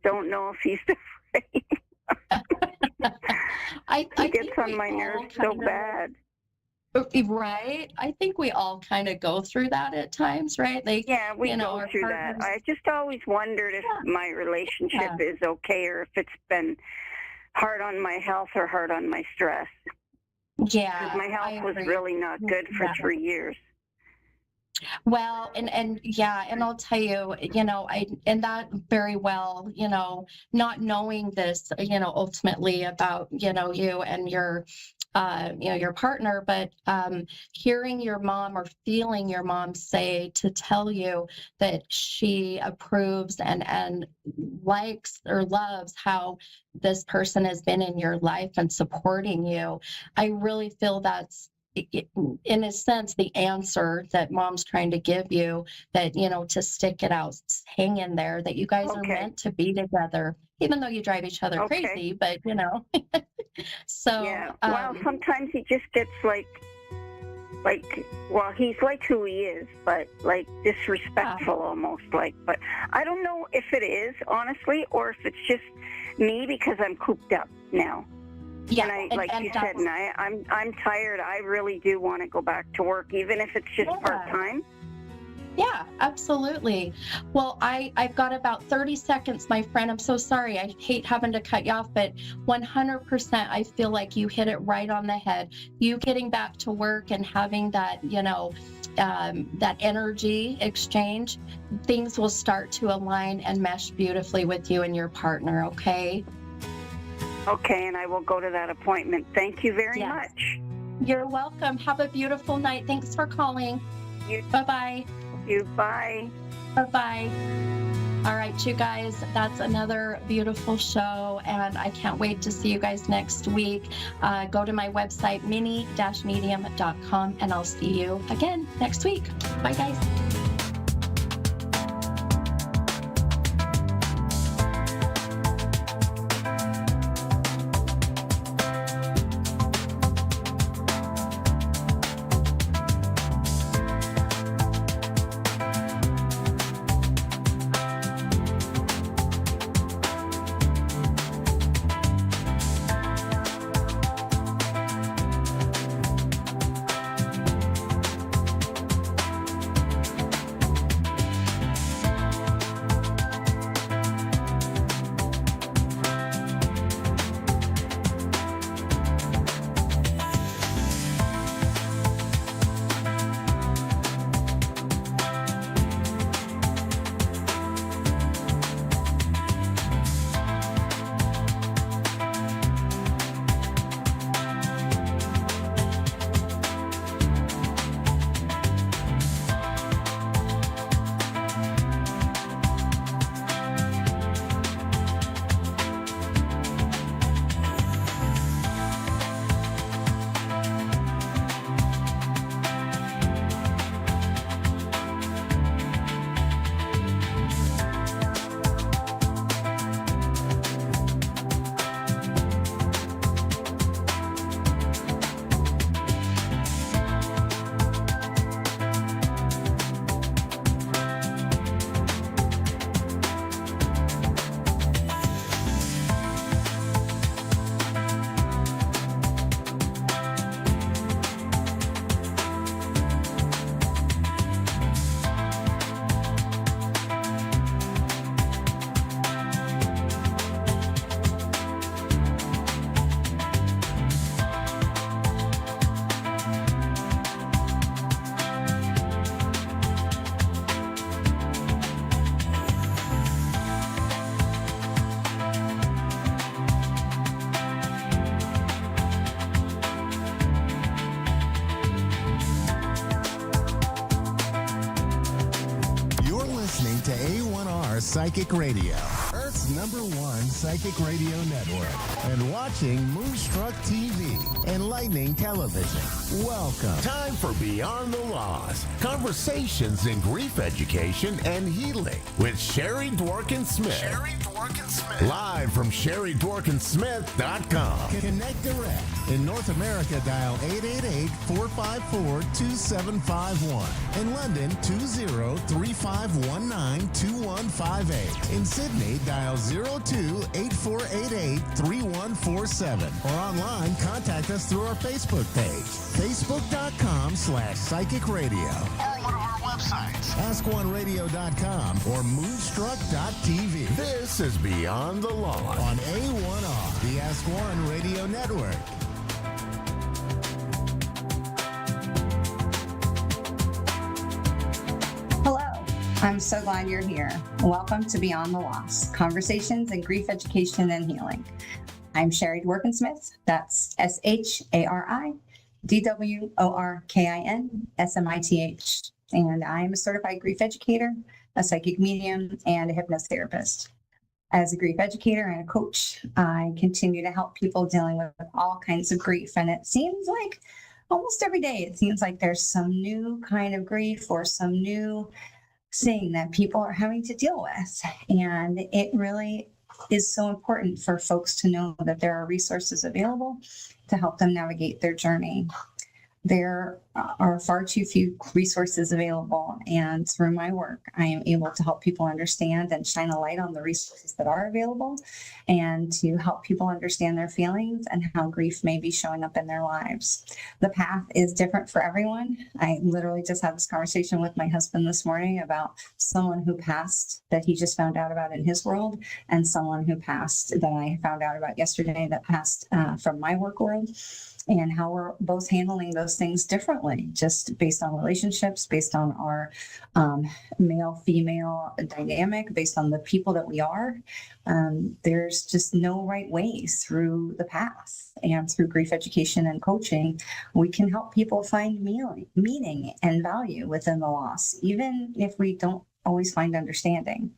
don't know if he's the right. He gets on my nerves so bad. Right. I think we all kind of go through that at times, right? We go through that. I just always wondered if my relationship is okay, or if it's been hard on my health or hard on my stress. Yeah. Because my health was really not good for 3 years. Well, and I'll tell you, and that very well, not knowing this, ultimately about, you and your partner, but hearing your mom or feeling your mom say to tell you that she approves and likes or loves how this person has been in your life and supporting you. I really feel that's, in a sense, the answer that mom's trying to give you, that, to stick it out, hang in there, that you guys are meant to be together, even though you drive each other crazy, but, so. Yeah, well, sometimes he just gets he's like who he is, but disrespectful almost, but I don't know if it is, honestly, or if it's just me because I'm cooped up now. Yeah, and you said, I'm tired. I really do want to go back to work, even if it's just part-time. Yeah, absolutely. Well, I've got about 30 seconds, my friend. I'm so sorry. I hate having to cut you off, but 100%, I feel like you hit it right on the head. You getting back to work and having that, that energy exchange, things will start to align and mesh beautifully with you and your partner, okay? Okay, and I will go to that appointment. Thank you very much. You're welcome. Have a beautiful night. Thanks for calling. Bye-bye. Bye. Bye-bye. All right, you guys, that's another beautiful show, and I can't wait to see you guys next week. Go to my website, mini-medium.com, and I'll see you again next week. Bye, guys. Psychic Radio, Earth's #1 psychic radio network, and watching Moonstruck TV, enlightening television. Welcome. Time for Beyond the Loss, conversations in grief education and healing with Sherry Dworkin-Smith. Live from SherryDworkinsmith.com. Connect direct. In North America, dial 888-454-2751. In London, 20-3519-2158. In Sydney, dial 02-8488-3147. Or online, contact us through our Facebook page, facebook.com/psychic radio. Or one of our websites, askoneradio.com or moonstruck.tv. This is Beyond the Law on A1R, the Ask One Radio Network. Hello, I'm so glad you're here. Welcome to Beyond the Loss, conversations in grief education and healing. I'm Sherry Dworkin-Smith. That's SHARIDWORKINSMITH. And I'm a certified grief educator, a psychic medium, and a hypnotherapist. As a grief educator and a coach, I continue to help people dealing with all kinds of grief. And it seems like almost every day, it seems like there's some new kind of grief or some new thing that people are having to deal with. And it really is so important for folks to know that there are resources available to help them navigate their journey. There are far too few resources available, and through my work, I am able to help people understand and shine a light on the resources that are available, and to help people understand their feelings and how grief may be showing up in their lives. The path is different for everyone. I literally just had this conversation with my husband this morning about someone who passed that he just found out about in his world, and someone who passed that I found out about yesterday that passed from my work world. And how we're both handling those things differently, just based on relationships, based on our male-female dynamic, based on the people that we are. There's just no right ways through the path. And through grief education and coaching, we can help people find meaning and value within the loss, even if we don't always find understanding.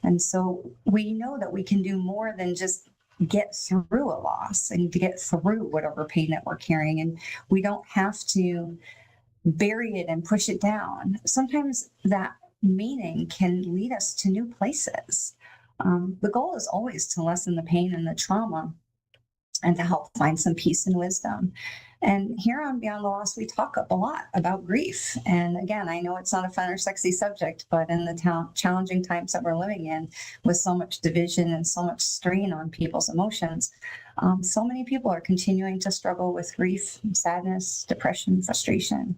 And so we know that we can do more than just get through a loss and to get through whatever pain that we're carrying. And we don't have to bury it and push it down. Sometimes that meaning can lead us to new places. The goal is always to lessen the pain and the trauma and to help find some peace and wisdom. And here on Beyond the Loss, we talk a lot about grief. And again, I know it's not a fun or sexy subject, but in the challenging times that we're living in, with so much division and so much strain on people's emotions, so many people are continuing to struggle with grief, sadness, depression, frustration,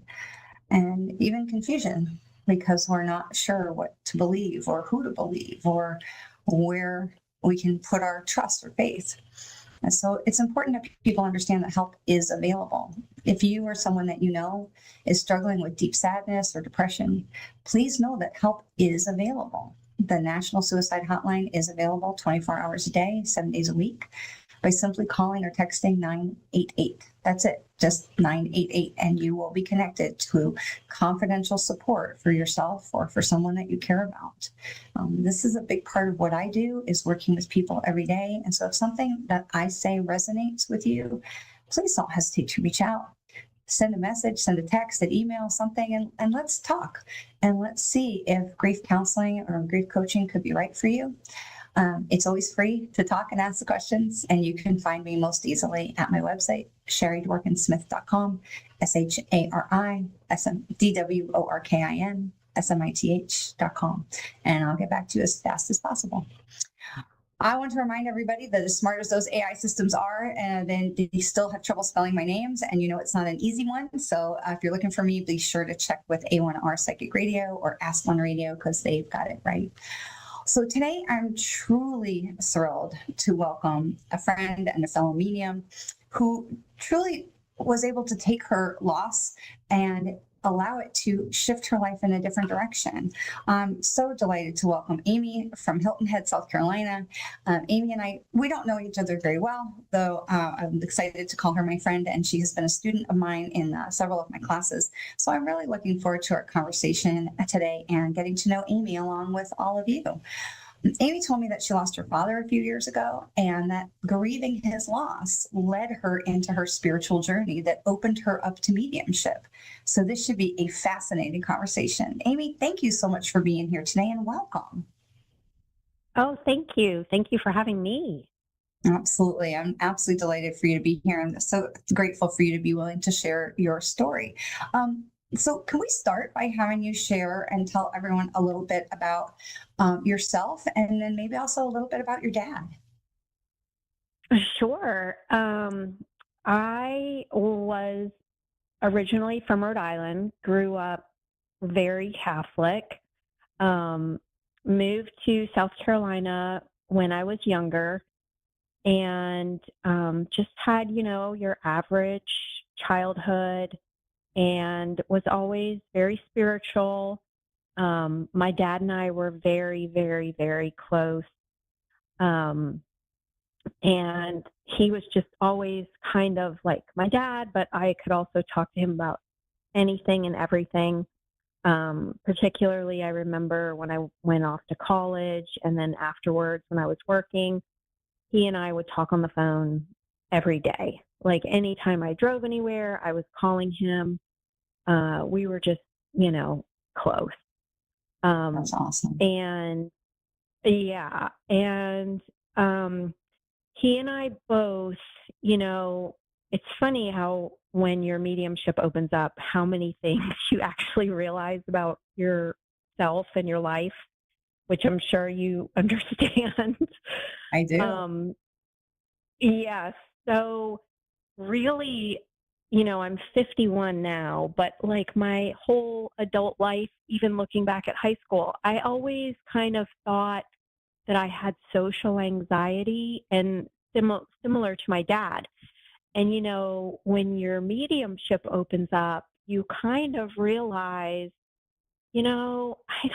and even confusion, because we're not sure what to believe or who to believe or where we can put our trust or faith. And so it's important that people understand that help is available. If you or someone that you know is struggling with deep sadness or depression, please know that help is available. The National Suicide Hotline is available 24 hours a day, 7 days a week, by simply calling or texting 988. That's it, just 988, and you will be connected to confidential support for yourself or for someone that you care about. This is a big part of what I do, is working with people every day. And so if something that I say resonates with you, please don't hesitate to reach out. Send a message, send a text, an email, something, and let's talk. And let's see if grief counseling or grief coaching could be right for you. It's always free to talk and ask the questions, and you can find me most easily at my website, SherryDworkinsmith.com, SHARIDWORKINSMITH.com, and I'll get back to you as fast as possible. I want to remind everybody that as smart as those AI systems are, then they still have trouble spelling my names, and you know it's not an easy one. So if you're looking for me, be sure to check with A1R Psychic Radio or Ask One Radio, because they've got it right. So today I'm truly thrilled to welcome a friend and a fellow medium who truly was able to take her loss and allow it to shift her life in a different direction. I'm so delighted to welcome Amy from Hilton Head, South Carolina. Amy and I, we don't know each other very well, though I'm excited to call her my friend, and she has been a student of mine in several of my classes. So I'm really looking forward to our conversation today and getting to know Amy along with all of you. Amy told me that she lost her father a few years ago, and that grieving his loss led her into her spiritual journey that opened her up to mediumship. So this should be a fascinating conversation. Amy, thank you so much for being here today, and welcome. Oh, thank you. Thank you for having me. Absolutely. I'm absolutely delighted for you to be here. I'm so grateful for you to be willing to share your story. So can we start by having you share and tell everyone a little bit about yourself, and then maybe also a little bit about your dad? Sure. I was originally from Rhode Island, grew up very Catholic, moved to South Carolina when I was younger, and just had, your average childhood, and was always very spiritual. My dad and I were very, very, very close. And he was just always kind of like my dad, but I could also talk to him about anything and everything. Particularly, I remember when I went off to college, and then afterwards when I was working, he and I would talk on the phone every day. Like anytime I drove anywhere, I was calling him. We were just, close. That's awesome. And yeah, and he and I both, it's funny how when your mediumship opens up, how many things you actually realize about yourself and your life, which I'm sure you understand. I do. Yes. So really, I'm 51 now, but like my whole adult life, even looking back at high school, I always kind of thought that I had social anxiety, and similar to my dad. And, when your mediumship opens up, you kind of realize, I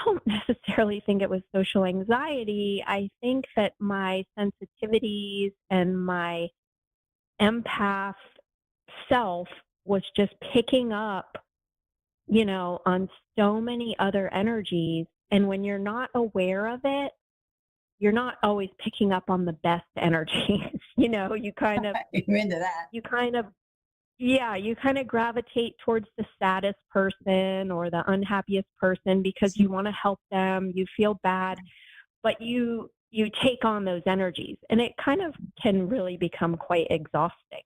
don't necessarily think it was social anxiety. I think that my sensitivities and my empath self was just picking up, on so many other energies. And when you're not aware of it, you're not always picking up on the best energies. You kind of, you're into that. You kind of gravitate towards the saddest person or the unhappiest person because you want to help them. You feel bad, but you take on those energies, and it kind of can really become quite exhausting.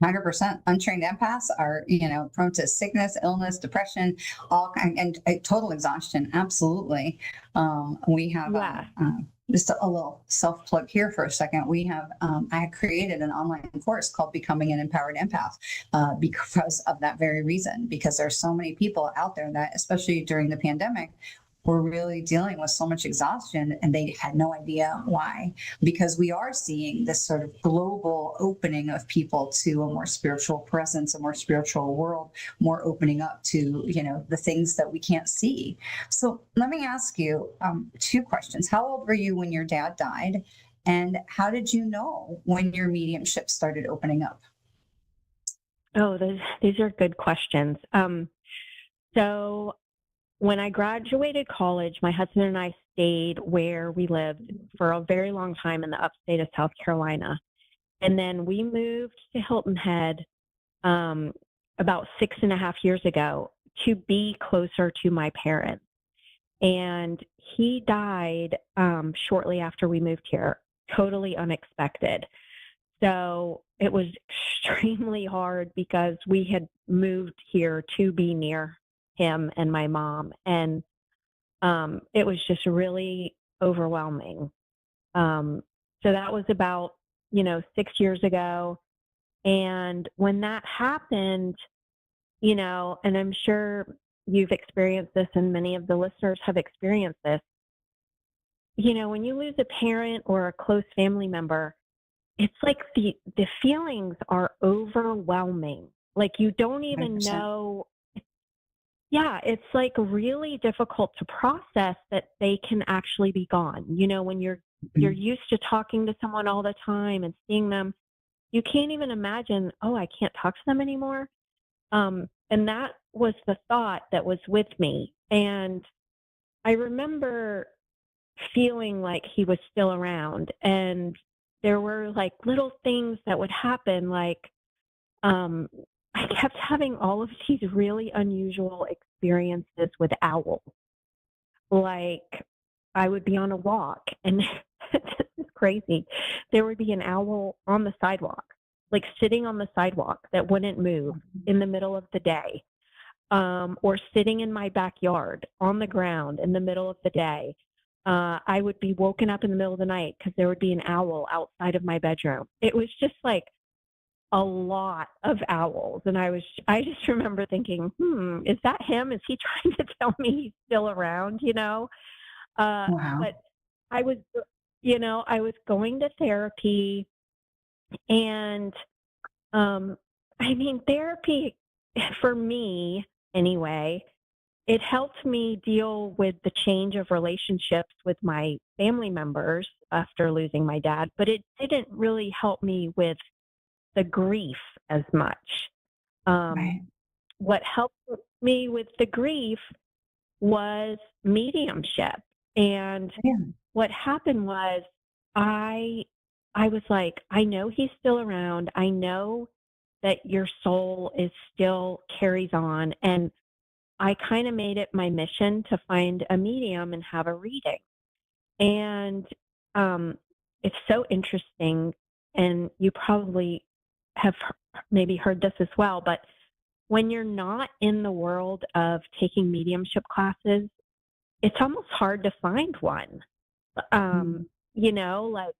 100%. Untrained empaths are, prone to sickness, illness, depression, all kind, and total exhaustion. Absolutely. We have just a little self plug here for a second. We have, I had created an online course called Becoming an Empowered Empath because of that very reason, because there's so many people out there that, especially during the pandemic, were really dealing with so much exhaustion, and they had no idea why, because we are seeing this sort of global opening of people to a more spiritual presence, a more spiritual world, more opening up to, the things that we can't see. So let me ask you two questions. How old were you when your dad died? And how did you know when your mediumship started opening up? Oh, these are good questions. So when I graduated college, my husband and I stayed where we lived for a very long time in the upstate of South Carolina. And then we moved to Hilton Head about 6.5 years ago to be closer to my parents. And he died shortly after we moved here, totally unexpected. So it was extremely hard because we had moved here to be near him and my mom, and it was just really overwhelming. So that was about 6 years ago, and when that happened, and I'm sure you've experienced this, and many of the listeners have experienced this, when you lose a parent or a close family member, it's like the feelings are overwhelming. Like you don't even 100%. Know. Yeah, it's like really difficult to process that they can actually be gone. When you're used to talking to someone all the time and seeing them, you can't even imagine, oh, I can't talk to them anymore. And that was the thought that was with me. And I remember feeling like he was still around. And there were like little things that would happen, like I kept having all of these really unusual experiences with owls. Like I would be on a walk and this is crazy. There would be an owl on the sidewalk, like sitting on the sidewalk that wouldn't move in the middle of the day, or sitting in my backyard on the ground in the middle of the day. I would be woken up in the middle of the night because there would be an owl outside of my bedroom. It was just like a lot of owls. And I just remember thinking, is that him? Is he trying to tell me he's still around, you know? Wow. But I was, I was going to therapy, and therapy for me anyway, it helped me deal with the change of relationships with my family members after losing my dad, but it didn't really help me with the grief as much. Right. What helped me with the grief was mediumship. And what happened was I was like, I know he's still around. I know that your soul is still carries on. And I kind of made it my mission to find a medium and have a reading. And it's so interesting, and you probably have maybe heard this as well, but when you're not in the world of taking mediumship classes, it's almost hard to find one. Like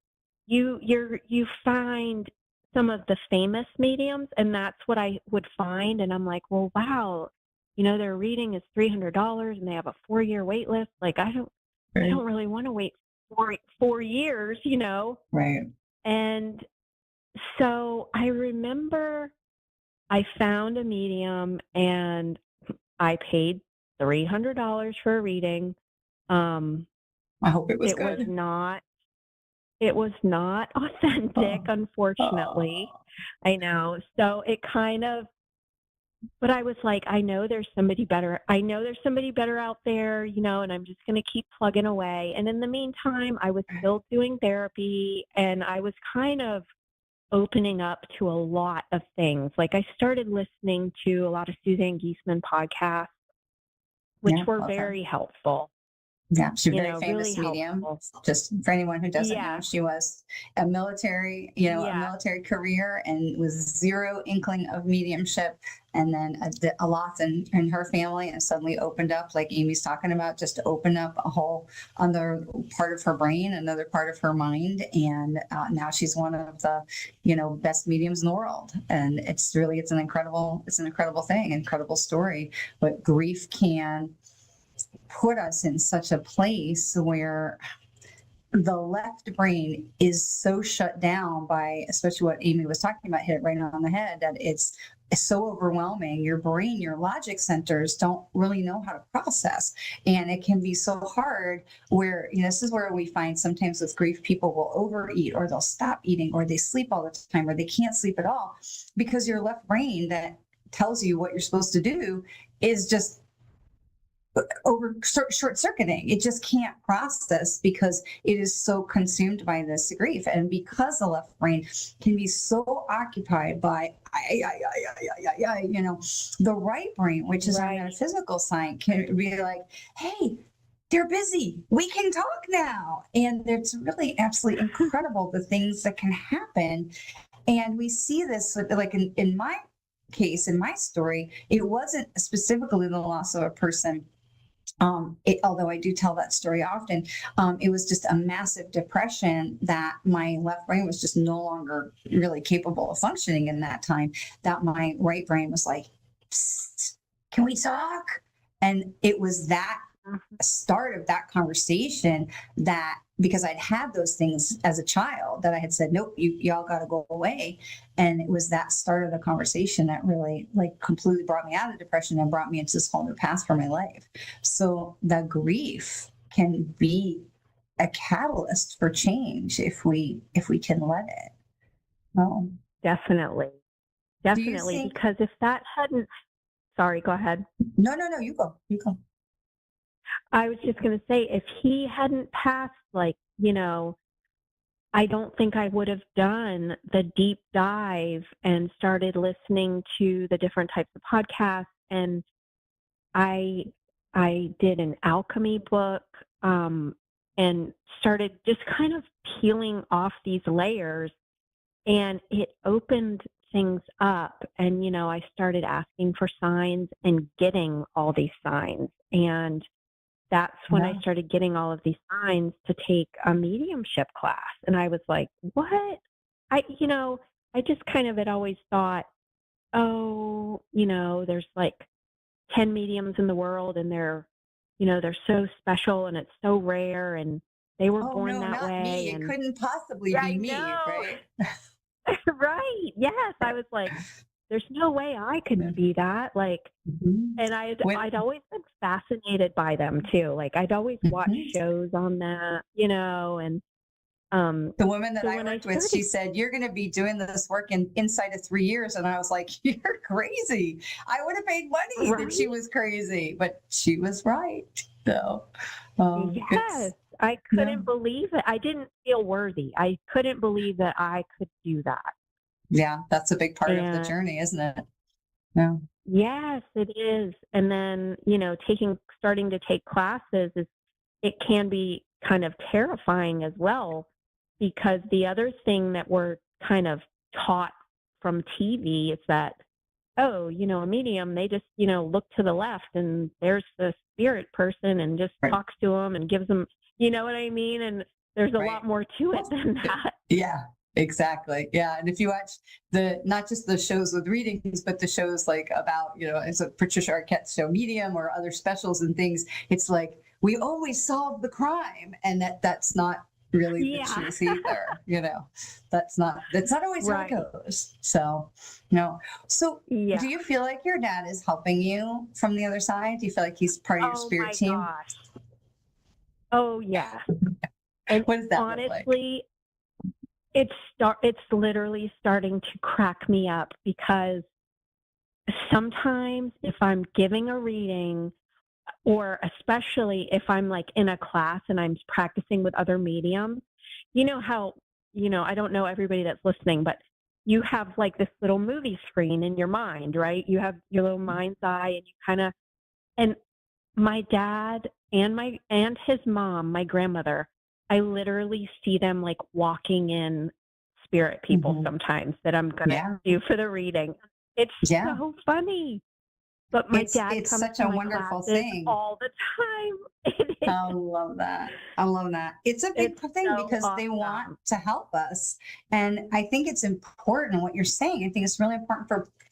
you find some of the famous mediums, and that's what I would find. And I'm like, well, wow, their reading is $300 and they have a 4-year wait list. Like, I don't really want to wait 4 years, Right. And so I remember I found a medium and I paid $300 for a reading. I hope it was good. It was not authentic, unfortunately. I know. So it kind of, but I was like, I know there's somebody better. I know there's somebody better out there, and I'm just going to keep plugging away. And in the meantime, I was still doing therapy, and I was kind of opening up to a lot of things. Like I started listening to a lot of Suzanne Giesemann podcasts, which were very helpful. Yeah, she's a very famous really medium. helpful. Just for anyone who doesn't know, she was a military, a military career, and was zero inkling of mediumship. And then a lot in her family, and suddenly opened up, like Amy's talking about, just to open up a whole other part of her brain, another part of her mind. And now she's one of the, best mediums in the world. And it's an incredible thing, incredible story. But grief can put us in such a place where the left brain is so shut down by, especially what Amy was talking about, hit it right on the head, that it's so overwhelming. Your brain, your logic centers don't really know how to process. And it can be so hard where, this is where we find sometimes with grief, people will overeat, or they'll stop eating, or they sleep all the time, or they can't sleep at all, because your left brain that tells you what you're supposed to do is just over short circuiting. It just can't process because it is so consumed by this grief. And because the left brain can be so occupied by the right brain, which is our metaphysical side, can be like, hey, they're busy, we can talk now. And it's really absolutely incredible the things that can happen. And we see this like in my case, in my story, it wasn't specifically the loss of a person. Although I do tell that story often, it was just a massive depression that my left brain was just no longer really capable of functioning in that time, that my right brain was like, psst, can we talk? And it was that start of that conversation that, because I'd had those things as a child, that I had said, nope, y'all got to go away. And it was that start of the conversation that really completely brought me out of depression and brought me into this whole new path for my life. So the grief can be a catalyst for change if we can let it. Oh, definitely. Because if that hadn't, sorry, go ahead. No, you go. I was just going to say, if he hadn't passed, like, I don't think I would have done the deep dive and started listening to the different types of podcasts. And I did an alchemy book, and started just kind of peeling off these layers, and it opened things up. And, I started asking for signs and getting all these signs. And that's when I started getting all of these signs to take a mediumship class. And I was like, what? I just kind of had always thought, oh, there's like 10 mediums in the world, and they're so special and it's so rare, and they were born no, that not way. Me. And It couldn't possibly be me, right? right. Yes. I was like, there's no way I could be that. Like, and I'd always been fascinated by them too. Like, I'd always watched shows on that, and the woman that so I worked with, she said, you're going to be doing this work inside of 3 years. And I was like, you're crazy. I would have paid money that she was crazy, but she was right. So, yes, I couldn't believe it. I didn't feel worthy. I couldn't believe that I could do that. Yeah, that's a big part of the journey, isn't it? Yeah. Yes, it is. And then, starting to take classes, it can be kind of terrifying as well, because the other thing that we're kind of taught from TV is that, oh, a medium, they just, look to the left and there's the spirit person and just talks to them and gives them, you know what I mean? And there's a lot more to it than that. Yeah. Exactly. Yeah. And if you watch not just the shows with readings, but the shows like about, as a Patricia Arquette's show Medium or other specials and things, it's like, we always solve the crime. And that's not really the truth either. That's not always how it goes. So, no. So do you feel like your dad is helping you from the other side? Do you feel like he's part of your spirit team? Gosh. Oh, yeah. And what does that honestly, it's literally starting to crack me up, because sometimes if I'm giving a reading, or especially if I'm like in a class and I'm practicing with other mediums, how, I don't know everybody that's listening, but you have like this little movie screen in your mind, right? You have your little mind's eye, and and my dad and his mom, my grandmother, I literally see them like walking in spirit people sometimes that I'm going to do for the reading. It's so funny. But my dad it's comes such to a my wonderful classes thing all the time. I love that. It's a big thing, because they want to help us. And I think it's important what you're saying. I think it's really important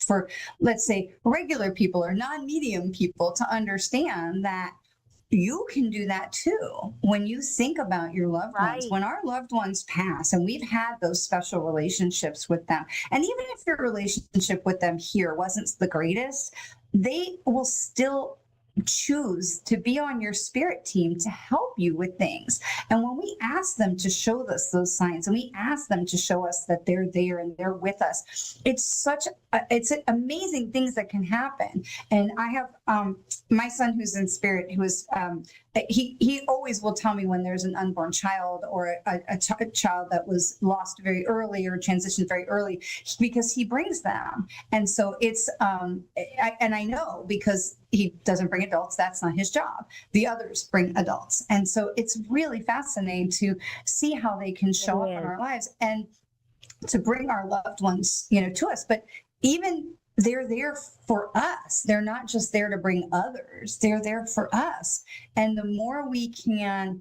for let's say regular people or non-medium people to understand that you can do that too. When you think about your loved ones, when our loved ones pass and we've had those special relationships with them, and even if your relationship with them here wasn't the greatest, they will still choose to be on your spirit team to help you with things. And when we ask them to show us those signs, and we ask them to show us that they're there and they're with us, it's amazing things that can happen. And I have my son who's in spirit, who is he always will tell me when there's an unborn child or a child that was lost very early or transitioned very early, because he brings them. And so it's and I know, because he doesn't bring adults, that's not his job. The others bring adults. And so it's really fascinating to see how they can show up in our lives and to bring our loved ones, to us. But even they're there for us. They're not just there to bring others. They're there for us. And the more we can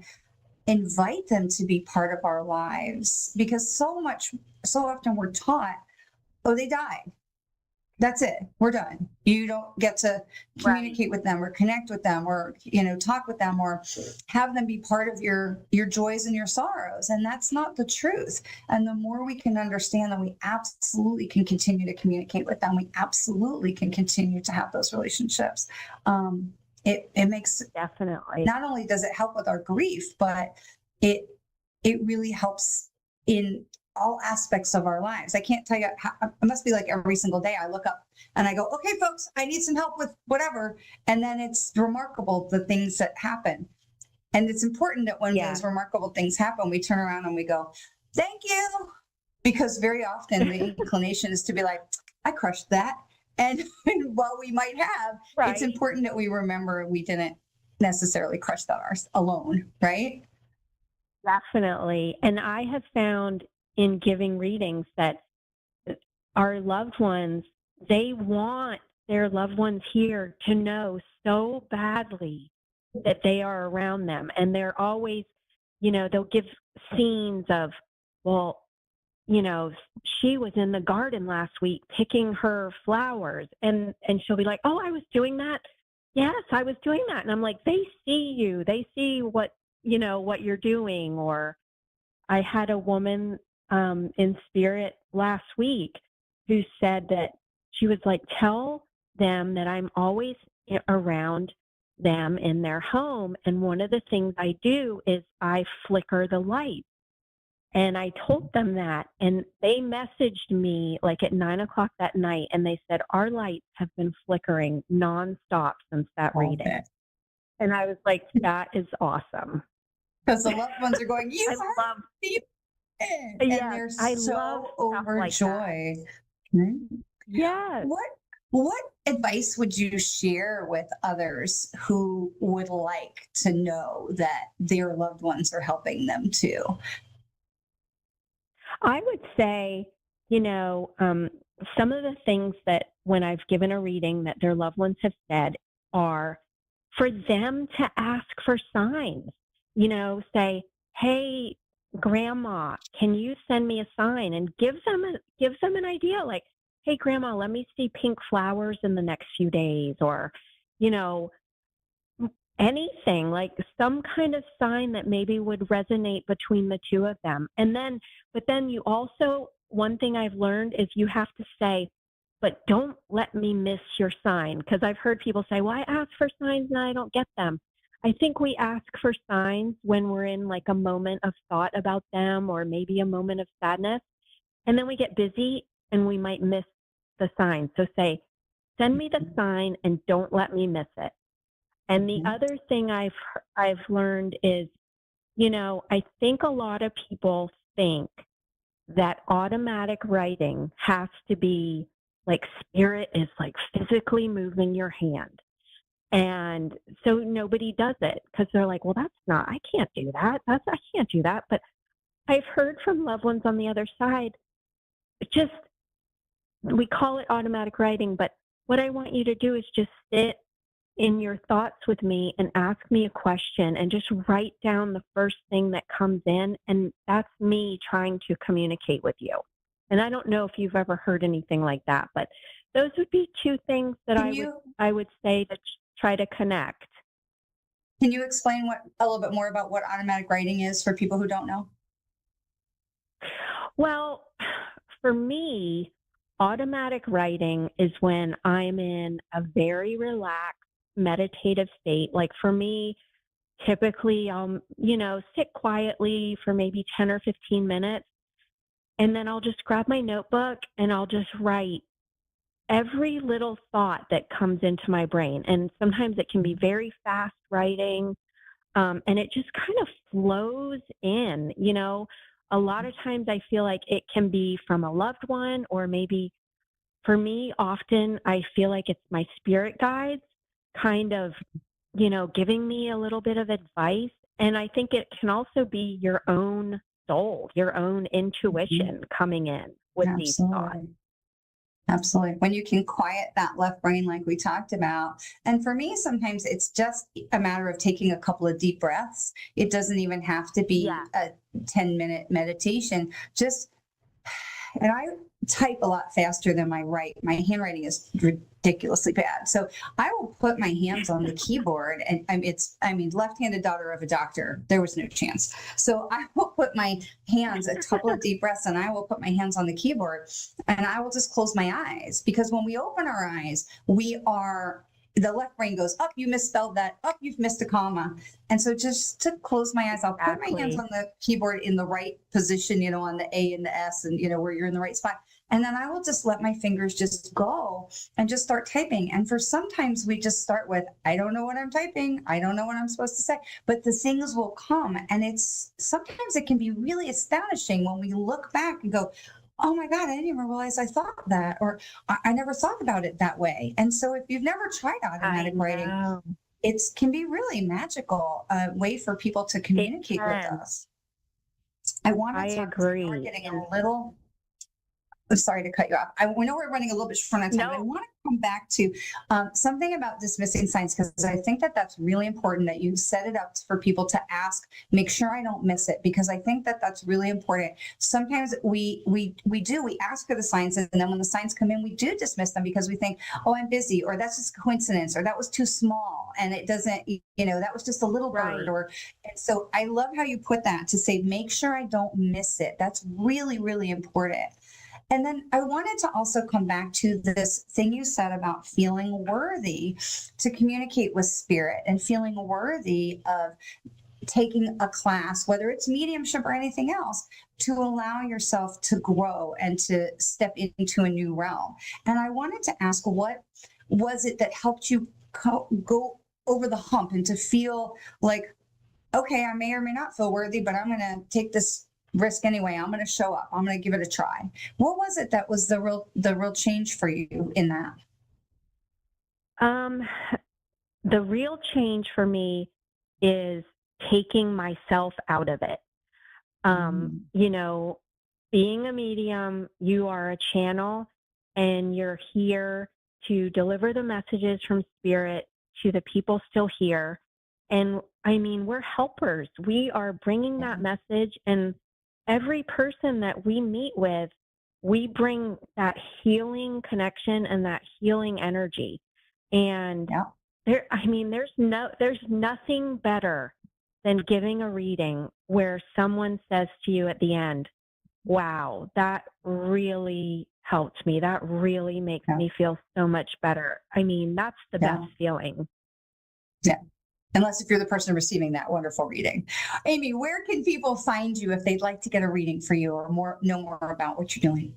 invite them to be part of our lives, because so often we're taught, oh, they died. That's it. We're done. You don't get to communicate with them or connect with them or, talk with them or have them be part of your joys and your sorrows. And that's not the truth. And the more we can understand that, we absolutely can continue to communicate with them. We absolutely can continue to have those relationships. It makes, definitely, not only does it help with our grief, but it really helps in all aspects of our lives. I can't tell you how, it must be like every single day I look up and I go, okay, folks, I need some help with whatever. And then it's remarkable the things that happen. And it's important that when those remarkable things happen, we turn around and we go, thank you. Because very often the inclination is to be like, I crushed that. And while we might have, it's important that we remember we didn't necessarily crush that alone, right? Definitely. And I have found in giving readings that our loved ones, they want their loved ones here to know so badly that they are around them. And they're always, they'll give scenes of, well, she was in the garden last week picking her flowers, and she'll be like, oh, I was doing that. Yes, I was doing that. And I'm like, they see you, they see what you're doing. Or I had a woman in spirit last week who said that she was like, tell them that I'm always around them in their home. And one of the things I do is I flicker the light. And I told them that, and they messaged me like at 9:00 that night, and they said, our lights have been flickering nonstop since that reading. And I was like, that is awesome. Because the loved ones are going, and they're so overjoyed. Like yes. What advice would you share with others who would like to know that their loved ones are helping them too? I would say, some of the things that when I've given a reading that their loved ones have said are for them to ask for signs, say, hey, grandma, can you send me a sign? And give them an idea, like, hey, grandma, let me see pink flowers in the next few days, or, anything, like some kind of sign that maybe would resonate between the two of them. But then you also, one thing I've learned is you have to say, but don't let me miss your sign. Because I've heard people say, well, I ask for signs and I don't get them. I think we ask for signs when we're in like a moment of thought about them, or maybe a moment of sadness. And then we get busy and we might miss the sign. So say, send me the sign and don't let me miss it. And the other thing I've learned is, I think a lot of people think that automatic writing has to be like spirit is like physically moving your hand. And so nobody does it because they're like, well, I can't do that. I can't do that. But I've heard from loved ones on the other side, we call it automatic writing, but what I want you to do is just sit in your thoughts with me and ask me a question and just write down the first thing that comes in. And that's me trying to communicate with you. And I don't know if you've ever heard anything like that, but those would be two things that I would say to try to connect. Can you explain a little bit more about what automatic writing is for people who don't know? Well, for me, automatic writing is when I'm in a very relaxed, meditative state. Like for me, typically I'll, sit quietly for maybe 10 or 15 minutes. And then I'll just grab my notebook and I'll just write every little thought that comes into my brain. And sometimes it can be very fast writing. And it just kind of flows in, a lot of times I feel like it can be from a loved one, or maybe for me, often I feel like it's my spirit guides kind of, giving me a little bit of advice. And I think it can also be your own soul, your own intuition coming in with these thoughts. Absolutely. When you can quiet that left brain, like we talked about. And for me, sometimes it's just a matter of taking a couple of deep breaths. It doesn't even have to be a 10-minute meditation. And I type a lot faster than I write. My handwriting is ridiculously bad. So I will put my hands on the keyboard, and left-handed daughter of a doctor, there was no chance. So I will put my hands, a couple of deep breaths, and I will put my hands on the keyboard, and I will just close my eyes, because when we open our eyes, we are the left brain goes, oh, you misspelled that. Oh, you've missed a comma. And so just to close my eyes, I'll put my hands on the keyboard in the right position, on the A and the S and, where you're in the right spot. And then I will just let my fingers just go and just start typing. And for sometimes we just start with, I don't know what I'm typing. I don't know what I'm supposed to say, but the things will come. And sometimes it can be really astonishing when we look back and go, oh my God, I didn't even realize I thought that, or I never thought about it that way. And so if you've never tried automatic writing, it can be really magical way for people to communicate with us. I agree. Getting a little. I'm sorry to cut you off. I know we're running a little bit short on time, but I want to come back to something about dismissing signs, because I think that that's really important that you set it up for people to ask, make sure I don't miss it, because I think that that's really important. Sometimes we ask for the signs, and then when the signs come in, we do dismiss them because we think, oh, I'm busy, or that's just a coincidence, or that was too small, and it doesn't, that was just a little bird. And so I love how you put that to say, make sure I don't miss it. That's really, really important. And then I wanted to also come back to this thing you said about feeling worthy to communicate with spirit and feeling worthy of taking a class, whether it's mediumship or anything else, to allow yourself to grow and to step into a new realm. And I wanted to ask, what was it that helped you go over the hump and to feel like, okay, I may or may not feel worthy, but I'm going to take this risk anyway. I'm going to show up. I'm going to give it a try. What was it that was the real change for you in that? The real change for me is taking myself out of it. Being a medium, you are a channel, and you're here to deliver the messages from spirit to the people still here. And I mean, we're helpers. We are bringing that message, and every person that we meet with, we bring that healing connection and that healing energy. And there's nothing better than giving a reading where someone says to you at the end, wow, that really helped me. That really makes me feel so much better. I mean, that's the best feeling. Yeah. Unless if you're the person receiving that wonderful reading. Amy, where can people find you if they'd like to get a reading for you or know more about what you're doing?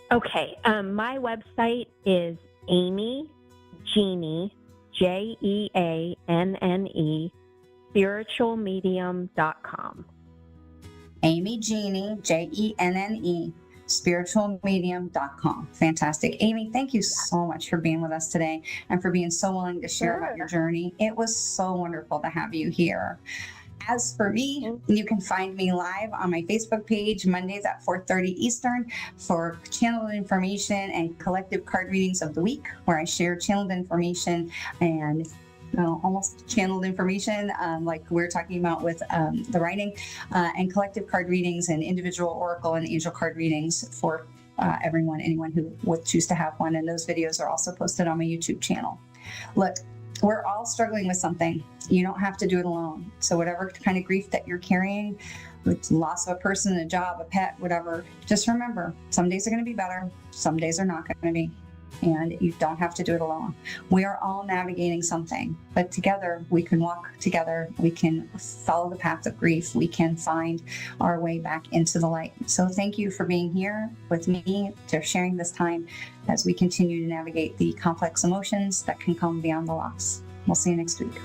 Okay. My website is Amy Jeanne, JEANNE, spiritualmedium.com. Amy Jeanne, JENNE, spiritualmedium.com. Fantastic. Amy, thank you so much for being with us today and for being so willing to share about your journey. It was so wonderful to have you here. As for me, you can find me live on my Facebook page Mondays at 4:30 Eastern for channeled information and collective card readings of the week, where I share channeled information and almost channeled information, like we're talking about with the writing, and collective card readings and individual oracle and angel card readings for anyone who would choose to have one. And those videos are also posted on my YouTube channel. Look, we're all struggling with something. You don't have to do it alone. So whatever kind of grief that you're carrying, with loss of a person, a job, a pet, whatever, just remember, some days are going to be better. Some days are not going to be. And you don't have to do it alone. We are all navigating something, but together we can walk together. We can follow the path of grief. We can find our way back into the light. So thank you for being here with me, to sharing this time as we continue to navigate the complex emotions that can come beyond the loss. We'll see you next week.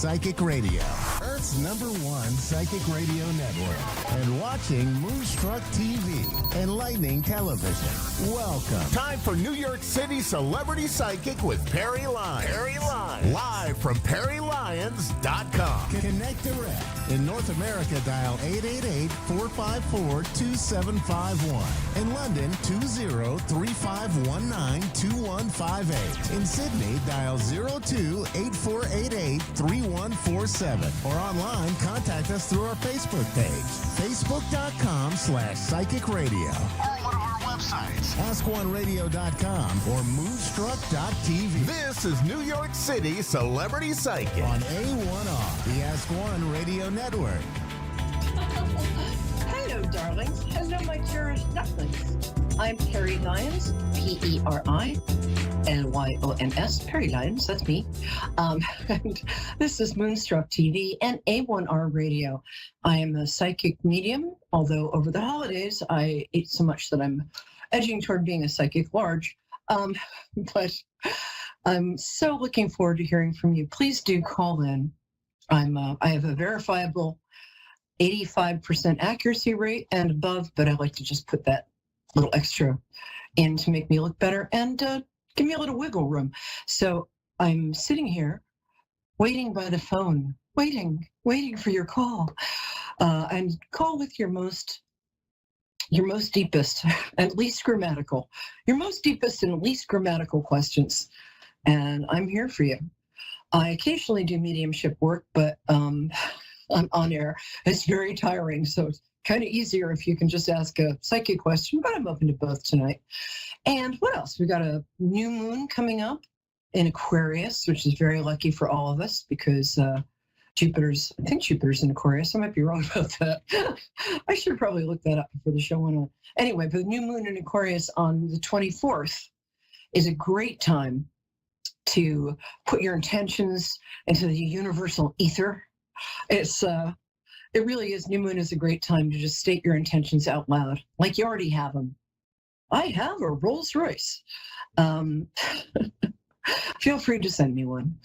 Psychic Radio, Earth's #1 psychic radio network, and watching Moonstruck TV, enlightening television. Welcome. Time for New York City Celebrity Psychic with Perry Lyons. Perry Lyons. Live from PerryLyons.com. Connect direct. In North America, dial 888-454-2751. In London, 20-3519-2158. In Sydney, dial 02-8488-3147. Or online, contact us through our Facebook page, facebook.com/psychic radio. Or one of our websites, ask1radio.com or moonstruck.tv. This is New York City Celebrity Psychic on A1R, the Ask One Radio Network. Hello, darlings. Hello, my cherished ducklings. I'm Perry Lyons, PERILYONS, Perry Lyons, that's me. And this is Moonstruck TV and A1R Radio. I am a psychic medium, although over the holidays I ate so much that I'm edging toward being a psychic large. But I'm so looking forward to hearing from you. Please do call in. I have a verifiable 85% accuracy rate and above, but I like to just put that little extra in to make me look better and give me a little wiggle room. So I'm sitting here waiting by the phone, waiting for your call, and call with your most deepest and least grammatical, questions. And I'm here for you. I occasionally do mediumship work, but I'm on air. It's very tiring, so it's kind of easier if you can just ask a psychic question, but I'm open to both tonight. And what else? We got a new moon coming up in Aquarius, which is very lucky for all of us because I think Jupiter's in Aquarius. I might be wrong about that. I should probably look that up before the show went on. Anyway, but the new moon in Aquarius on the 24th is a great time to put your intentions into the universal ether. It really is. New moon is a great time to just state your intentions out loud, like you already have them. I have a Rolls Royce. Feel free to send me one.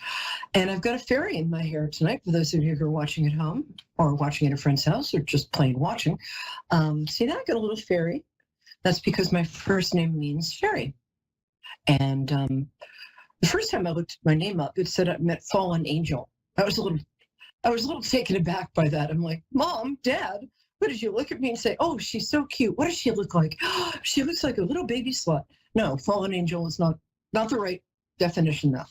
And I've got a fairy in my hair tonight for those of you who are watching at home or watching at a friend's house or just plain watching. See that? I got a little fairy. That's because my first name means fairy. And the first time I looked my name up, it said I met fallen angel. I was a little taken aback by that. I'm like, Mom, Dad, what did you look at me and say, oh, she's so cute. What does she look like? She looks like a little baby slut. No, fallen angel is not the right definition though.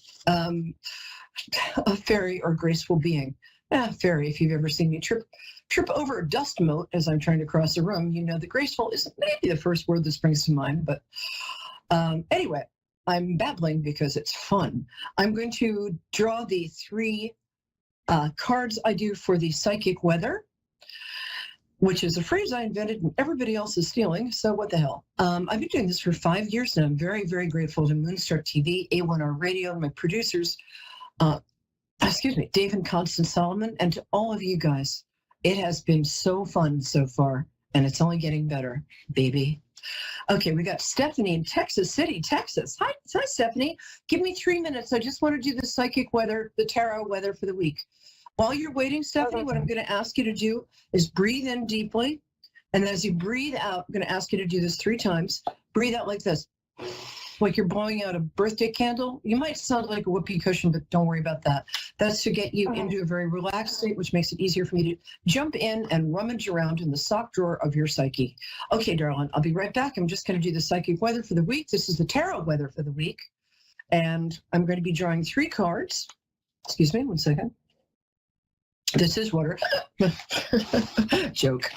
A fairy or graceful being. Fairy, if you've ever seen me trip over a dust moat as I'm trying to cross a room, you know that graceful isn't maybe the first word that springs to mind. But anyway, I'm babbling because it's fun. I'm going to draw the 3 cards I do for the psychic weather, which is a phrase I invented and everybody else is stealing, so what the hell. I've been doing this for 5 years and I'm very, very grateful to Moonstruck TV, A1R Radio, and my producers, Dave and Constance Solomon, and to all of you guys. It has been so fun so far, and it's only getting better, baby. Okay, we got Stephanie in Texas City, Texas. Hi, Stephanie. Give me 3 minutes. I just want to do the psychic weather, the tarot weather for the week. While you're waiting, Stephanie, what I'm going to ask you to do is breathe in deeply. And as you breathe out, I'm going to ask you to do this 3 times. Breathe out like this, like you're blowing out a birthday candle. You might sound like a whoopee cushion, but don't worry about that. That's to get you into a very relaxed state, which makes it easier for me to jump in and rummage around in the sock drawer of your psyche. Okay, darling, I'll be right back. I'm just going to do the psychic weather for the week. This is the tarot weather for the week. And I'm going to be drawing 3 cards. Excuse me, one second. This is water. Joke.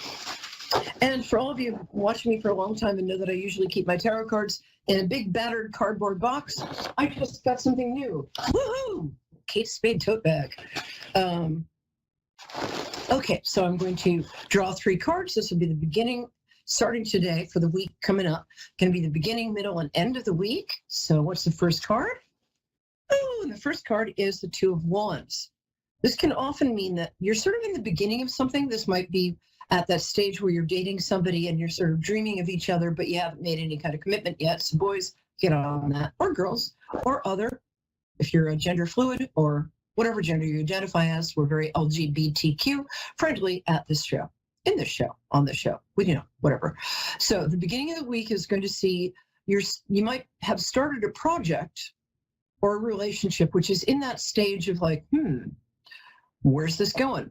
And for all of you watching me for a long time and know that I usually keep my tarot cards in a big battered cardboard box, I just got something new. Woohoo! Kate Spade tote bag. Okay, so I'm going to draw 3 cards. This will be the beginning, starting today for the week coming up. Going to be the beginning, middle, and end of the week. So what's the first card? Oh, and the first card is the 2 of Wands. This can often mean that you're sort of in the beginning of something. This might be at that stage where you're dating somebody and you're sort of dreaming of each other, but you haven't made any kind of commitment yet. So boys, get on that, or girls, or other, if you're a gender fluid or whatever gender you identify as. We're very LGBTQ friendly at this show, in this show, on this show, whatever. So the beginning of the week is going to see you might have started a project or a relationship, which is in that stage of like, where's this going?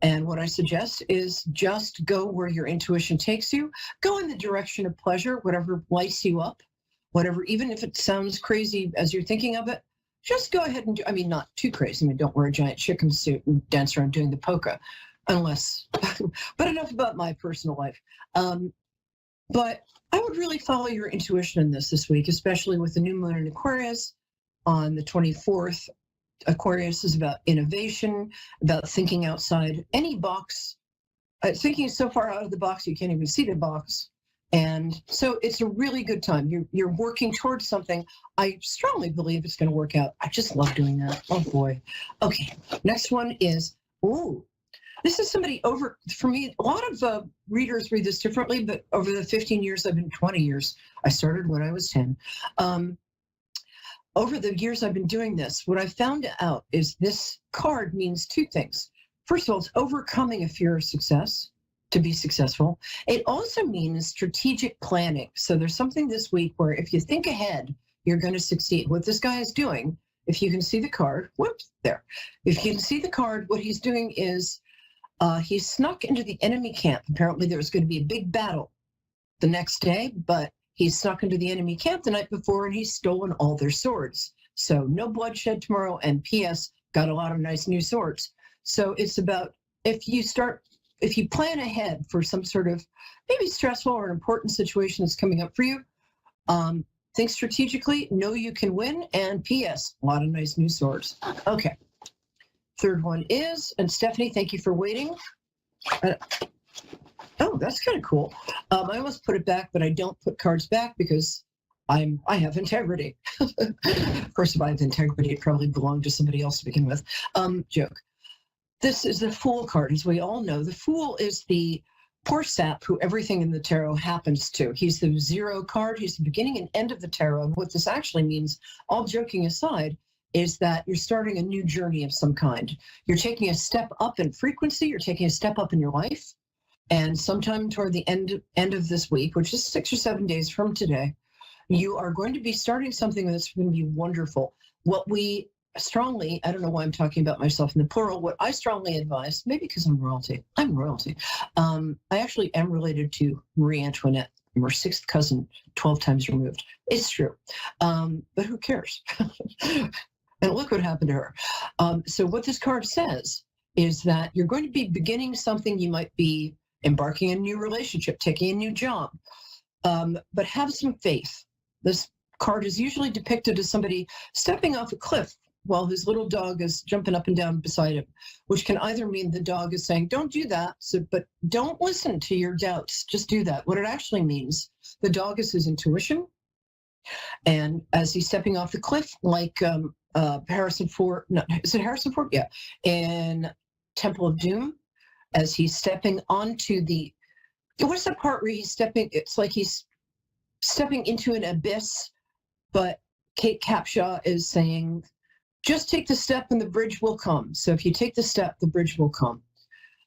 And what I suggest is just go where your intuition takes you. Go in the direction of pleasure, whatever lights you up, whatever, even if it sounds crazy as you're thinking of it, just go ahead and do, I mean, not too crazy. I mean, don't wear a giant chicken suit and dance around doing the polka, unless, but enough about my personal life. But I would really follow your intuition in this week, especially with the new moon in Aquarius on the 24th. Aquarius is about innovation, about thinking outside any box, thinking so far out of the box you can't even see the box. And so it's a really good time. You're working towards something. I strongly believe it's going to work out. I just love doing that. Oh boy. Okay, next one is, this is somebody for me, a lot of readers read this differently, but over the 15 years, 20 years, I started when I was 10. Over the years I've been doing this, what I found out is this card means two things. First of all, it's overcoming a fear of success to be successful. It also means strategic planning. So there's something this week where if you think ahead, you're going to succeed. What this guy is doing, if you can see the card, if you can see the card, what he's doing is he's snuck into the enemy camp. Apparently there was going to be a big battle the next day, but he snuck into the enemy camp the night before and he's stolen all their swords. So no bloodshed tomorrow, and P.S. got a lot of nice new swords. So it's about if you plan ahead for some sort of maybe stressful or important situation that's coming up for you, think strategically, know you can win, and P.S. a lot of nice new swords. Okay. Third one is, and Stephanie, thank you for waiting. Oh, that's kind of cool. I almost put it back, but I don't put cards back because I have integrity. Of course, if I have integrity, it probably belonged to somebody else to begin with. Joke. This is the Fool card, as we all know. The Fool is the poor sap who everything in the tarot happens to. He's the zero card. He's the beginning and end of the tarot. And what this actually means, all joking aside, is that you're starting a new journey of some kind. You're taking a step up in frequency. You're taking a step up in your life. And sometime toward the end of this week, which is 6 or 7 days from today, you are going to be starting something that's going to be wonderful. What we strongly, I don't know why I'm talking about myself in the plural, what I strongly advise, maybe because I'm royalty. I actually am related to Marie Antoinette. I'm her sixth cousin, 12 times removed. It's true. But who cares? And look what happened to her. So what this card says is that you're going to be beginning something. You might be embarking on a new relationship, taking a new job, but have some faith. This card is usually depicted as somebody stepping off a cliff while his little dog is jumping up and down beside him, which can either mean the dog is saying, don't do that, but don't listen to your doubts, just do that. What it actually means, the dog is his intuition. And as he's stepping off the cliff, like Harrison Ford, no, is it Harrison Ford? Yeah. In Temple of Doom, as he's stepping onto what's that part where he's stepping, it's like he's stepping into an abyss, but Kate Capshaw is saying, just take the step and the bridge will come. So if you take the step, the bridge will come.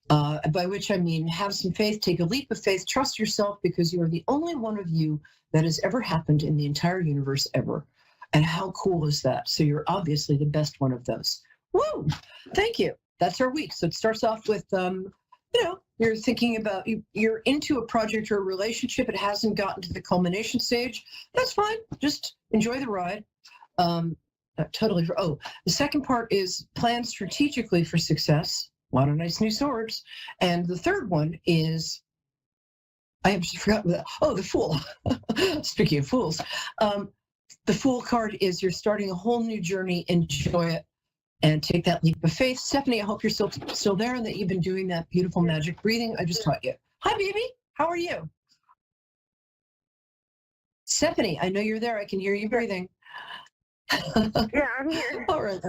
By which I mean, have some faith, take a leap of faith, trust yourself, because you are the only one of you that has ever happened in the entire universe ever. And how cool is that? So you're obviously the best one of those. Woo! Thank you. That's our week. So it starts off with, you're thinking about, you're into a project or a relationship. It hasn't gotten to the culmination stage. That's fine. Just enjoy the ride. The second part is plan strategically for success. A lot of nice new swords. And the third one is, I have just forgotten that. Oh, the Fool. Speaking of fools, the Fool card is you're starting a whole new journey. Enjoy it and take that leap of faith. Stephanie, I hope you're still there and that you've been doing that beautiful magic breathing I just taught you. Hi, baby. How are you? Stephanie, I know you're there. I can hear you breathing. Yeah, I'm here. All right.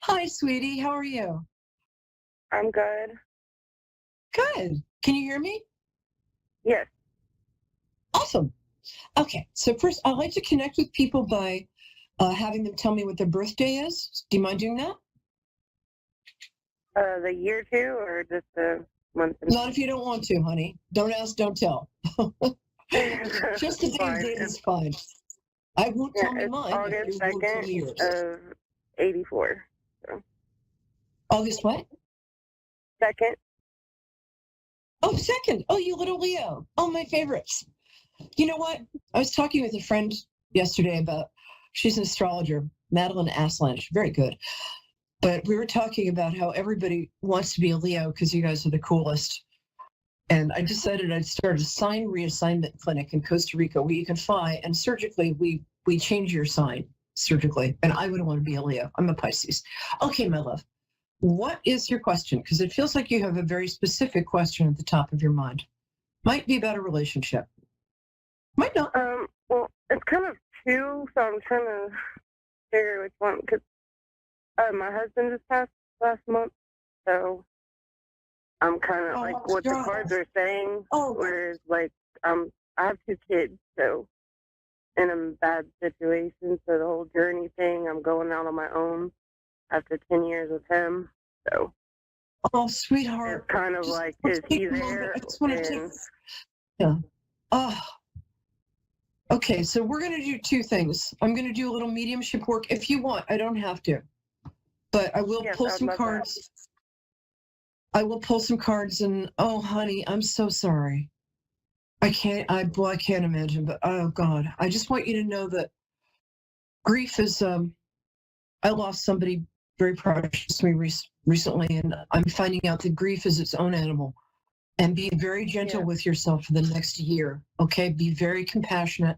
Hi, sweetie. How are you? I'm good. Good. Can you hear me? Yes. Awesome. Okay. So first, I like to connect with people by having them tell me what their birthday is. Do you mind doing that? The year too, or just the month? Not if you don't want to, honey. Don't ask, don't tell. Just the day and date is fine. I won't tell me it's mine. August 2nd of 84. So. August what? 2nd. Oh, 2nd. Oh, you little Leo. Oh, my favorites. You know what? I was talking with a friend yesterday about, she's an astrologer, Madeline Aslan. She's very good. But we were talking about how everybody wants to be a Leo because you guys are the coolest. And I decided I'd start a sign reassignment clinic in Costa Rica where you can fly and surgically we change your sign surgically. And I wouldn't want to be a Leo. I'm a Pisces. Okay, my love. What is your question? Because it feels like you have a very specific question at the top of your mind. Might be about a relationship. Might not. Well, it's kind of two, so I'm trying to figure which one. Because my husband just passed last month, so I'm kind of like what the cards are saying. Whereas, like, I have 2 kids, so in a bad situation. So the whole journey thing, I'm going out on my own after 10 years with him. So. Oh, sweetheart. It's kind of like, is he there? I just want to take. Yeah. Oh. Okay, so we're going to do 2 things. I'm going to do a little mediumship work. If you want, I don't have to. But I will pull some cards. I will pull some cards and, oh, honey, I'm so sorry. I can't imagine, but oh, God. I just want you to know that grief is, I lost somebody very precious to me recently, and I'm finding out that grief is its own animal. And be very gentle with yourself for the next year, okay? Be very compassionate.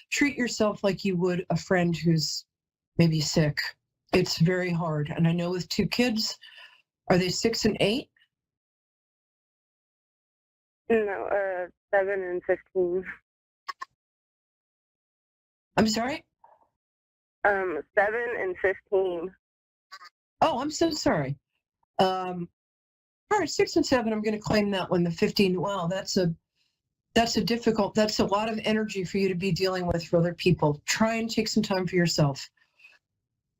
Treat yourself like you would a friend who's maybe sick. It's very hard. And I know with 2 kids, are they 6 and 8? No, 7 and 15. I'm sorry? 7 and 15. Oh, I'm so sorry. All right, 6 and 7, I'm going to claim that one. The 15, wow, that's a lot of energy for you to be dealing with for other people. Try and take some time for yourself.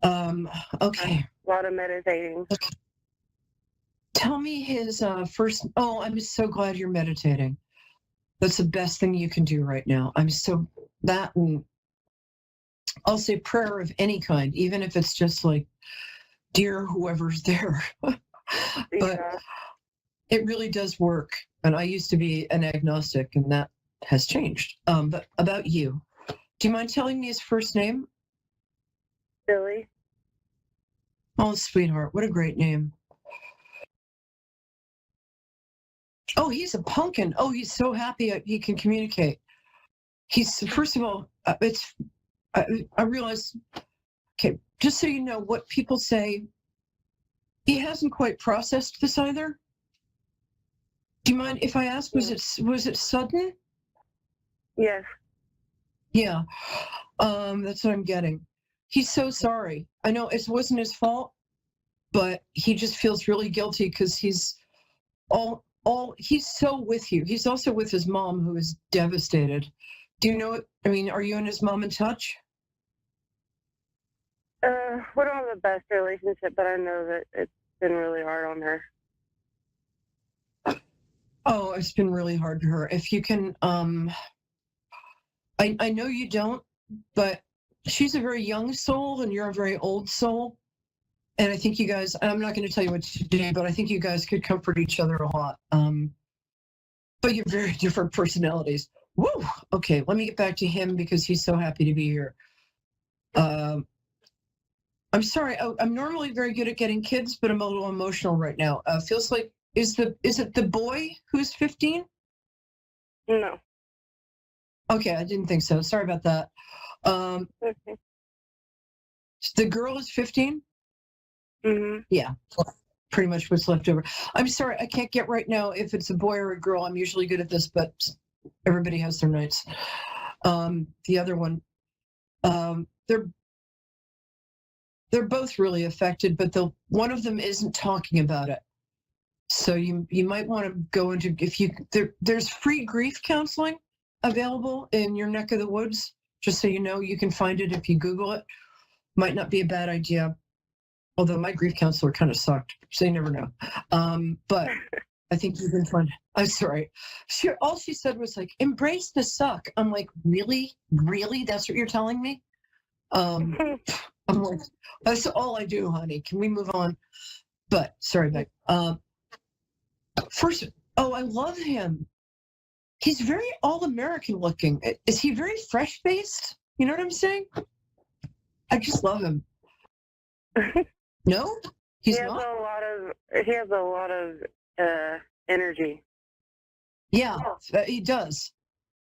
Okay. A lot of meditating. Okay. Tell me his first, oh, I'm so glad you're meditating. That's the best thing you can do right now. And I'll say prayer of any kind, even if it's just like, dear whoever's there. But it really does work. And I used to be an agnostic, and that has changed. But about you, do you mind telling me his first name? Billy. Oh, sweetheart, what a great name. Oh, he's a pumpkin. Oh, he's so happy he can communicate. First of all, I realize, okay, just so you know, what people say, he hasn't quite processed this either. Do you mind if I ask, was it sudden? Yes. Yeah, that's what I'm getting. He's so sorry. I know it wasn't his fault, but he just feels really guilty because he's so with you. He's also with his mom, who is devastated. Do you know it? I mean, are you and his mom in touch? We don't have the best relationship, but I know that it's been really hard on her. Oh, it's been really hard for her. If you can, I know you don't, but she's a very young soul and you're a very old soul. And I think you guys, I'm not going to tell you what to do, but I think you guys could comfort each other a lot. But you're very different personalities. Woo! Okay, let me get back to him because he's so happy to be here. I'm sorry, I'm normally very good at getting kids, but I'm a little emotional right now. Feels like, is it the boy who's 15? No. Okay, I didn't think so. Sorry about that. Okay. The girl is 15? Mm-hmm. Yeah, pretty much what's left over. I'm sorry, I can't get right now if it's a boy or a girl. I'm usually good at this, but everybody has their nights. The other one, they're both really affected, but one of them isn't talking about it. So you might want to go into, there's free grief counseling available in your neck of the woods. Just so you know, you can find it if you Google it. Might not be a bad idea. Although my grief counselor kind of sucked, so you never know. But I think you've been fun. I'm sorry. All she said was like, embrace the suck. I'm like, really? Really? That's what you're telling me? I'm like, that's all I do, honey. Can we move on? But sorry, Beck. First, I love him. He's very all-American looking. Is he very fresh-faced? You know what I'm saying? I just love him. No? He's not? He has a lot of energy. Yeah, he does.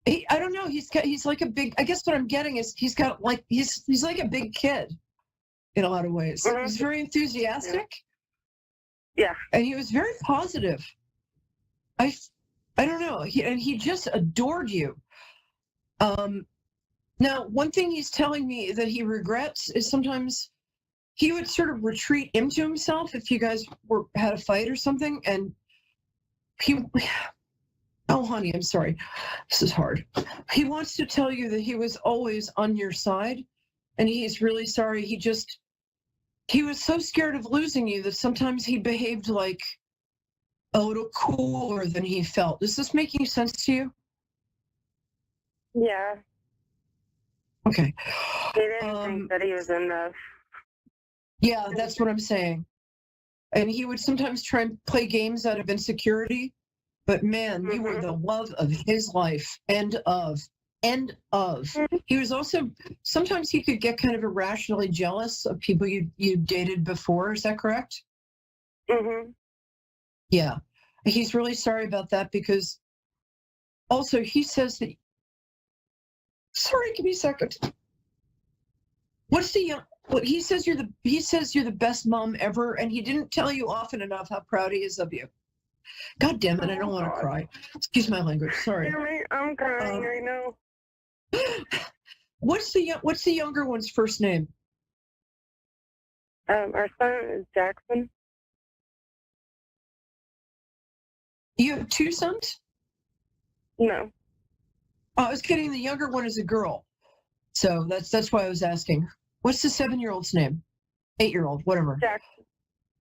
I don't know. He's like a big. I guess what I'm getting is he's got like he's like a big kid in a lot of ways. Mm-hmm. He's very enthusiastic. Yeah. And he was very positive. I don't know. He just adored you. Now, one thing he's telling me that he regrets is sometimes he would sort of retreat into himself if you guys had a fight or something, and oh, honey, I'm sorry. This is hard. He wants to tell you that he was always on your side, and he's really sorry. He was so scared of losing you that sometimes he behaved like a little cooler than he felt. Is this making sense to you? Yeah. Okay. He didn't think that he was enough. Yeah, that's what I'm saying. And he would sometimes try and play games out of insecurity. But man, you were the love of his life. End of. He was also, sometimes he could get kind of irrationally jealous of people you dated before. Is that correct? Mm-hmm. Yeah. He's really sorry about that because also he says that, sorry, give me a second. He says you're the best mom ever, and he didn't tell you often enough how proud he is of you. God damn it, I don't want to cry. Excuse my language. Sorry. I'm crying right now. What's the younger one's first name? Our son is Jackson. You have two sons? No. Oh, I was kidding. The younger one is a girl. So that's why I was asking. What's the 7-year-old's name? 8-year-old, whatever. Jackson.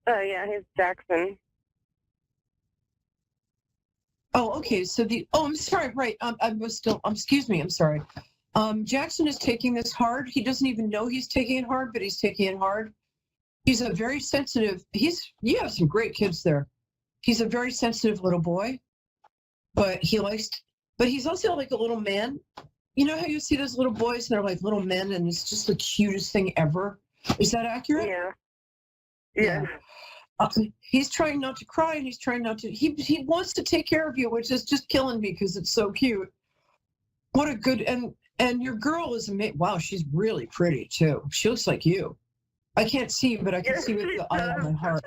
Yeah, he's Jackson. Oh, okay. So I'm sorry. Right. Excuse me. I'm sorry. Jackson is taking this hard. He doesn't even know he's taking it hard, but he's taking it hard. He's a very sensitive. You have some great kids there. He's a very sensitive little boy, but he's also like a little man. You know how you see those little boys and they're like little men and it's just the cutest thing ever? Is that accurate? Yeah. He's trying not to cry and he's trying not to, he wants to take care of you, which is just killing me because it's so cute. What a good, and your girl is amazing. Wow, she's really pretty too. She looks like you. I can't see, but I can see with the eye on my heart.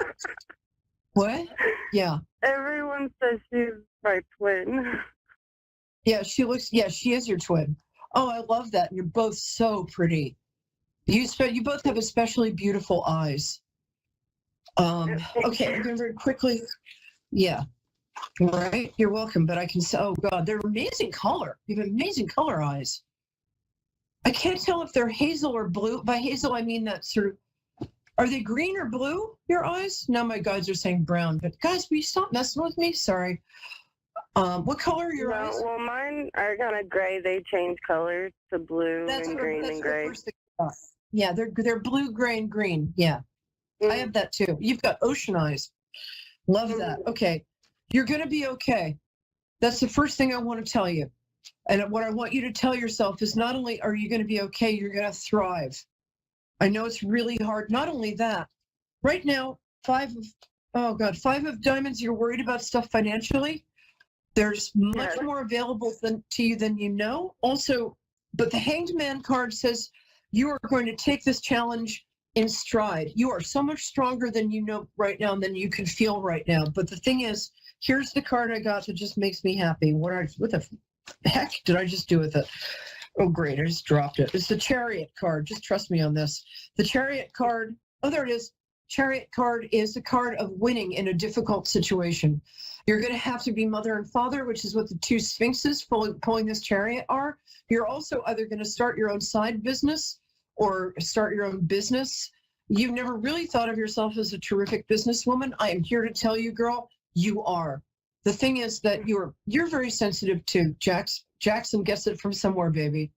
What? Yeah. Everyone says she's my twin. Yeah, she is your twin. Oh, I love that. You're both so pretty. You both have especially beautiful eyes. Okay, I'm going very quickly. Yeah. Right? You're welcome, but I can say, oh God, they're amazing color. You have amazing color eyes. I can't tell if they're hazel or blue. By hazel, I mean that sort of, are they green or blue, your eyes? Now my guys are saying brown, but guys, will you stop messing with me? Sorry. What color are your eyes? Well, mine are kind of gray. They change colors to blue and green and gray. Yeah, they're blue, gray, and green. Yeah, I have that too. You've got ocean eyes. Love that. Okay, you're going to be okay. That's the first thing I want to tell you. And what I want you to tell yourself is not only are you going to be okay, you're going to thrive. I know it's really hard. Not only that, right now, 5 of diamonds, you're worried about stuff financially. There's much more available to you than you know. Also, but the Hanged Man card says you are going to take this challenge in stride. You are so much stronger than you know right now and than you can feel right now. But the thing is, here's the card I got that just makes me happy. What the heck did I just do with it? Oh, great. I just dropped it. It's the Chariot card. Just trust me on this. The Chariot card. Oh, there it is. Chariot card is the card of winning in a difficult situation. You're going to have to be mother and father, which is what the two sphinxes pulling this chariot are. You're also either going to start your own side business or start your own business. you've never really thought of yourself as a terrific businesswoman. I am here to tell you, girl, you are. The thing is that you're very sensitive to Jackson gets it from somewhere, baby.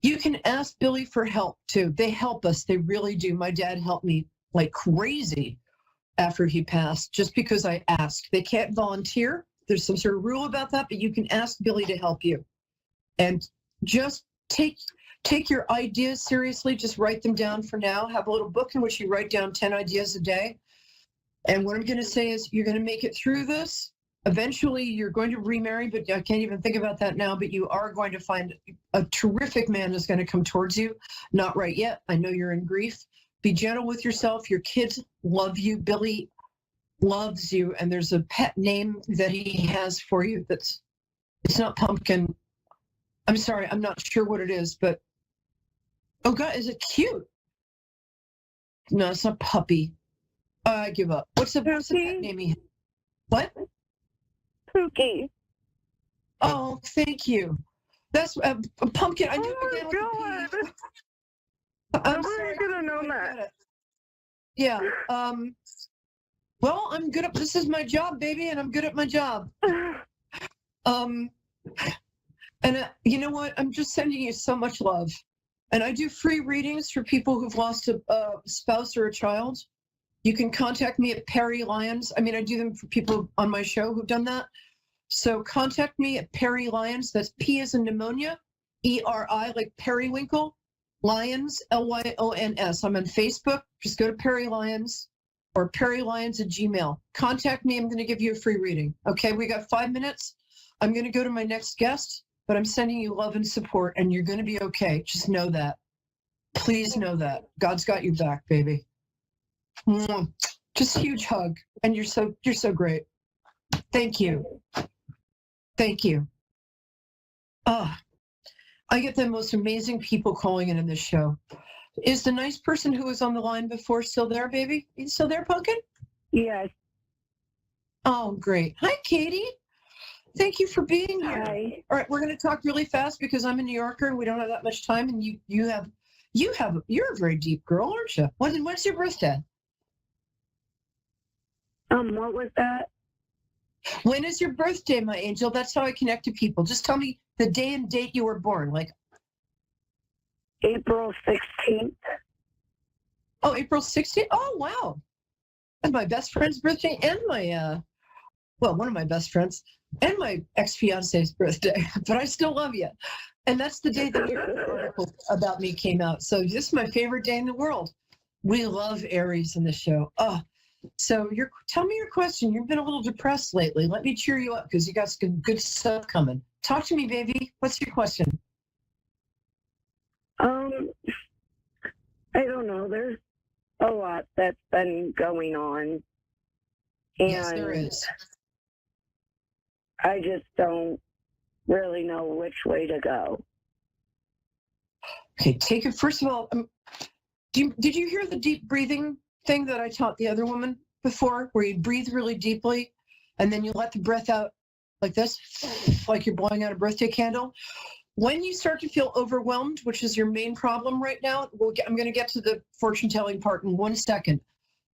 You can ask Billy for help too. They help us. They really do. My dad helped me like crazy after he passed, just because I asked. They can't volunteer. There's some sort of rule about that, but you can ask Billy to help you. And just take your ideas seriously. Just write them down for now. Have a little book in which you write down 10 ideas a day. And what I'm going to say is you're going to make it through this. Eventually, you're going to remarry, but I can't even think about that now, but you are going to find a terrific man that's going to come towards you. Not right yet. I know you're in grief. Be gentle with yourself. Your kids love you. Billy loves you. And there's a pet name that he has for you it's not Pumpkin. I'm sorry. I'm not sure what it is, but oh God, is it cute? No, it's not Puppy. I give up. What's the pet name he has? What? Pookie. Oh, thank you. That's Pumpkin. I knew Oh my God. I'm sorry. Could have known that. Yeah. Well, I'm good at this is my job, baby, and I'm good at my job. And you know what? I'm just sending you so much love. And I do free readings for people who've lost a spouse or a child. You can contact me at Perry Lyons. I mean, I do them for people on my show who've done that. So contact me at Perry Lyons. That's P as in pneumonia, E-R-I, like periwinkle, Lyons, L-Y-O-N-S. I'm on Facebook. Just go to Perry Lyons or perrylyons@gmail. Contact me. I'm going to give you a free reading. Okay, we got 5 minutes. I'm going to go to my next guest, but I'm sending you love and support, and you're going to be okay. Just know that. Please know that. God's got your back, baby. Just a huge hug, and you're so great. Thank you. Thank you. I get the most amazing people calling in this show. Is the nice person who was on the line before still there, baby? You still there, Pumpkin? Yes. Oh, great. Hi, Katie. Thank you for being here. Hi. All right, we're going to talk really fast because I'm a New Yorker and we don't have that much time. And you're a very deep girl, aren't you? When's your birthday? What was that? When is your birthday, my angel? That's how I connect to people. Just tell me the day and date you were born. Like April 16th. Oh, April 16th? Oh, wow. That's my best friend's birthday and my, one of my best friends and my ex-fiance's birthday. But I still love you. And that's the day the article about me came out. So this is my favorite day in the world. We love Aries in the show. Oh, so tell me your question. You've been a little depressed lately. Let me cheer you up because you got some good stuff coming. Talk to me, baby. What's your question? I don't know. There's a lot that's been going on. And yes, there is. I just don't really know which way to go. Okay, take it. First of all, did you hear the deep breathing thing that I taught the other woman before, where you breathe really deeply and then you let the breath out like this, like you're blowing out a birthday candle? When you start to feel overwhelmed, which is your main problem right now, I'm going to get to the fortune telling part in 1 second.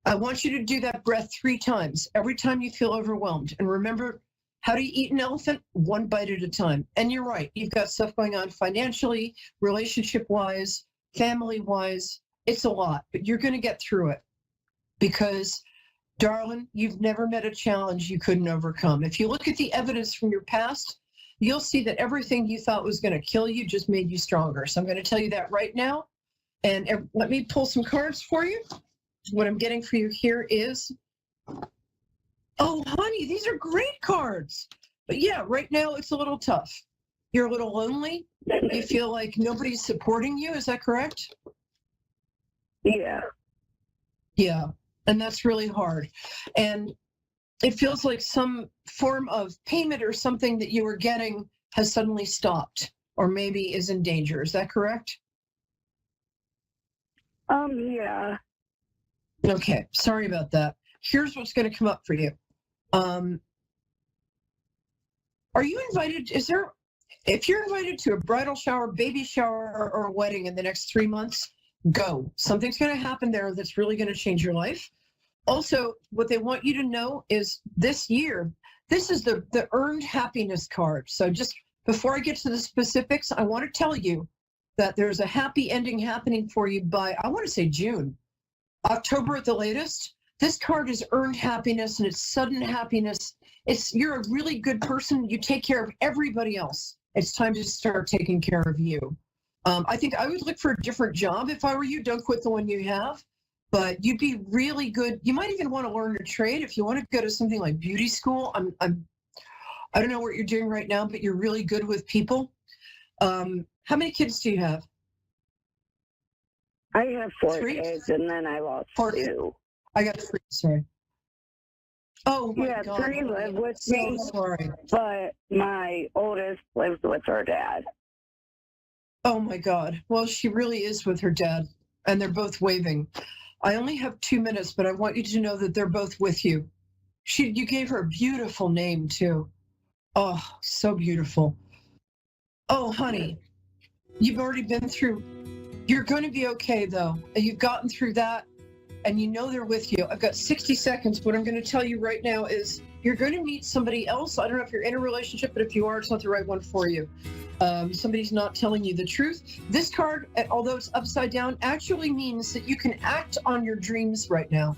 I want you to do that breath 3 times, every time you feel overwhelmed. And remember, how do you eat an elephant? 1 bite at a time. And you're right, you've got stuff going on financially, relationship-wise, family-wise. It's a lot, but you're going to get through it. Because, darling, you've never met a challenge you couldn't overcome. If you look at the evidence from your past, you'll see that everything you thought was going to kill you just made you stronger. So I'm going to tell you that right now. And let me pull some cards for you. What I'm getting for you here is, oh, honey, these are great cards. But yeah, right now it's a little tough. You're a little lonely. You feel like nobody's supporting you. Is that correct? Yeah. Yeah. And that's really hard. And it feels like some form of payment or something that you were getting has suddenly stopped or maybe is in danger. Is that correct? Yeah. Okay. Sorry about that. Here's what's going to come up for you. Are you invited? If you're invited to a bridal shower, baby shower, or a wedding in the next 3 months, go. Something's going to happen there that's really going to change your life. Also, what they want you to know is this year, this is the earned happiness card. So just before I get to the specifics, I want to tell you that there's a happy ending happening for you by, I want to say June, October at the latest. This card is earned happiness, and it's sudden happiness. You're a really good person. You take care of everybody else. It's time to start taking care of you. I think I would look for a different job if I were you. Don't quit the one you have. But you'd be really good. You might even want to learn a trade if you want to go to something like beauty school. I don't know what you're doing right now, but you're really good with people. How many kids do you have? I have 4 3 kids, and then I lost 2. I got 3. Sorry. Oh my yeah, God. 3 live with So me. sorry. But my oldest lives with her dad. Oh my God. Well, she really is with her dad, and they're both waving. I only have 2 minutes, but I want you to know that they're both with you. You gave her a beautiful name too. Oh, so beautiful. Oh, honey, you've already been through. You're going to be okay though. And you've gotten through that, and you know they're with you. I've got 60 seconds. What I'm going to tell you right now is you're going to meet somebody else. I don't know if you're in a relationship, but if you are, it's not the right one for you. Somebody's not telling you the truth. This card, although it's upside down, actually means that you can act on your dreams right now.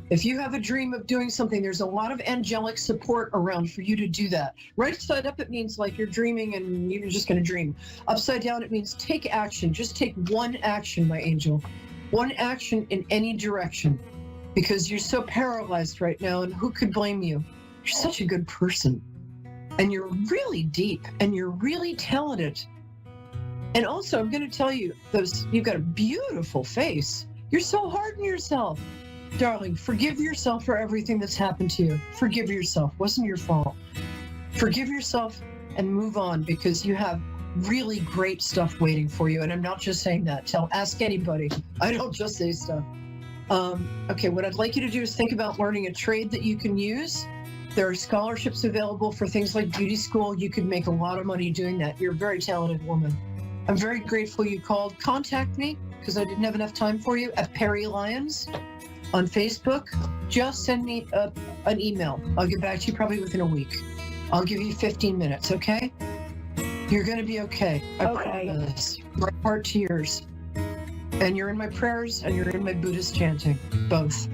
If you have a dream of doing something, there's a lot of angelic support around for you to do that. Right side up, it means like you're dreaming and you're just going to dream. Upside down, it means take action. Just take one action, my angel. One action in any direction, because you're so paralyzed right now, and who could blame you? You're such a good person. And you're really deep, and you're really talented. And also, I'm going to tell you, you've got a beautiful face. You're so hard on yourself. Darling, forgive yourself for everything that's happened to you. Forgive yourself. It wasn't your fault. Forgive yourself and move on, because you have really great stuff waiting for you. And I'm not just saying that. Ask anybody. I don't just say stuff. Okay, what I'd like you to do is think about learning a trade that you can use. There are scholarships available for things like beauty school. You could make a lot of money doing that. You're a very talented woman. I'm very grateful you called. Contact me, because I didn't have enough time for you, at Perry Lyons on Facebook. Just send me an email. I'll get back to you probably within a week. I'll give you 15 minutes, okay? You're going to be okay. I promise. My heart to yours. And you're in my prayers, and you're in my Buddhist chanting. Both.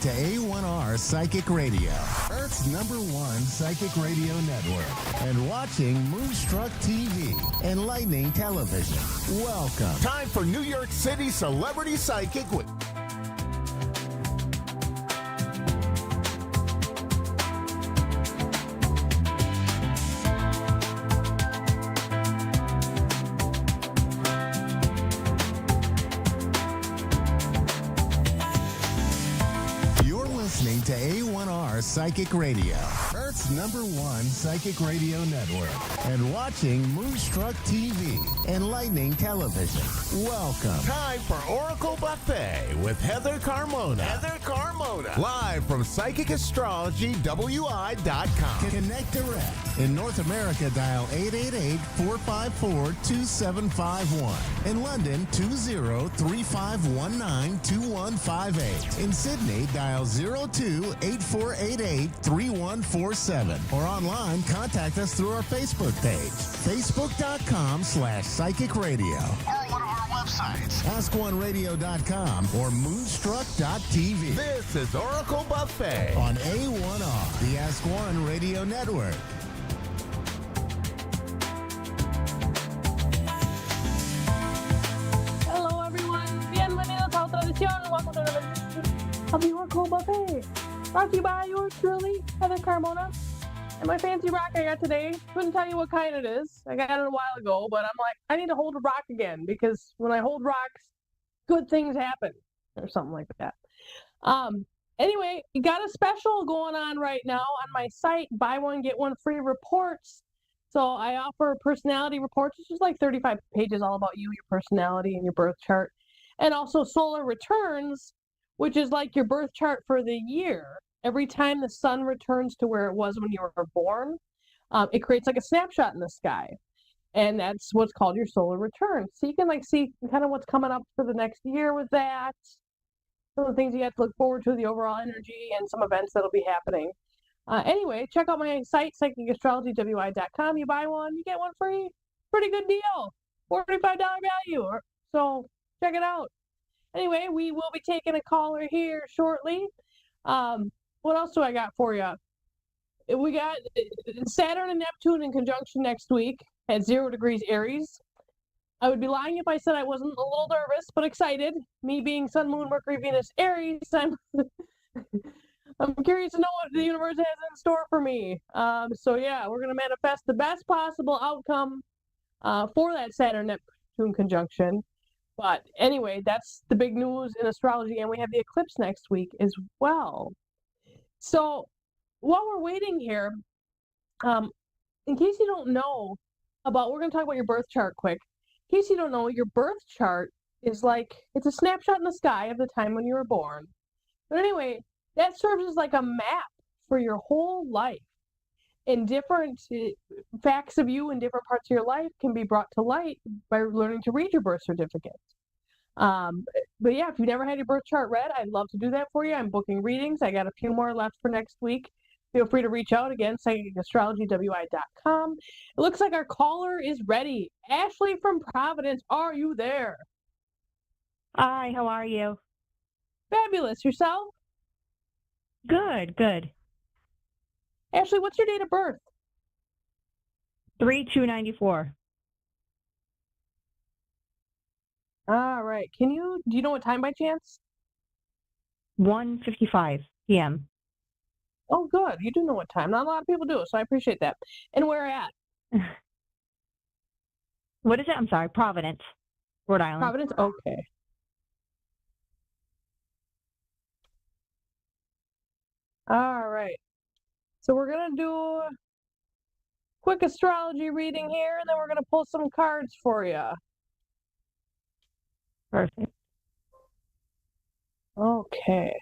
To A1R Psychic Radio, Earth's #1 psychic radio network, and watching Moonstruck TV, enlightening television. Welcome. Time for New York City Celebrity Psychic with to A1R Psychic Radio, Earth's #1 psychic radio network, and watching Moonstruck TV, enlightening television. Welcome. Time for Oracle Buffet with Heather Carmona. Live from PsychicAstrologyWI.com. Connect direct. In North America, dial 888-454-2751. In London, 20-3519-2158. In Sydney, dial 02-8488-3147. Or online, contact us through our Facebook page, facebook.com/psychic radio. Or one of our websites, askoneradio.com or moonstruck.tv. This is Oracle Buffet on A1R, the Ask One Radio Network. Hello everyone, bienvenidos a otra edición. Welcome to another edition of the Oracle Buffet. Brought to you by yours truly, Heather Carmona. And my fancy rock I got today, couldn't tell you what kind it is. I got it a while ago, but I'm like, I need to hold a rock again because when I hold rocks, good things happen or something like that. Anyway, you got a special going on right now on my site, buy one, get one free reports. So I offer personality reports, which is like 35 pages all about you, your personality, and your birth chart. And also solar returns, which is like your birth chart for the year. Every time the sun returns to where it was when you were born, it creates like a snapshot in the sky. And that's what's called your solar return. So you can like see kind of what's coming up for the next year with that. Some of the things you have to look forward to, the overall energy, and some events that'll be happening. Anyway, check out my site, PsychicAstrologyWI.com. You buy one, you get one free. Pretty good deal. $45 value. So check it out. Anyway, we will be taking a caller here shortly. What else do I got for you? We got Saturn and Neptune in conjunction next week at 0 degrees Aries. I would be lying if I said I wasn't a little nervous, but excited. Me being Sun, Moon, Mercury, Venus, Aries, I'm curious to know what the universe has in store for me. So yeah, we're going to manifest the best possible outcome for that Saturn-Neptune conjunction. But anyway, that's the big news in astrology, and we have the eclipse next week as well. So while we're waiting here, in case you don't know we're going to talk about your birth chart quick. In case you don't know, your birth chart is like, it's a snapshot in the sky of the time when you were born. But anyway, that serves as like a map for your whole life. And different facts of you in different parts of your life can be brought to light by learning to read your birth certificate. But yeah, if you've never had your birth chart read, I'd love to do that for you. I'm booking readings. I got a few more left for next week. Feel free to reach out again, PsychicAstrologyWI.com. It looks like our caller is ready. Ashley from Providence, are you there? Hi, how are you? Fabulous. Yourself? Good. Ashley, what's your date of birth? 3/2/94. All right. Do you know what time by chance? 1:55 p.m. Oh, good. You do know what time. Not a lot of people do, so I appreciate that. And where at? What is it? I'm sorry. Providence, Rhode Island. Providence? Okay. All right. So we're going to do a quick astrology reading here, and then we're going to pull some cards for you. Perfect. Okay.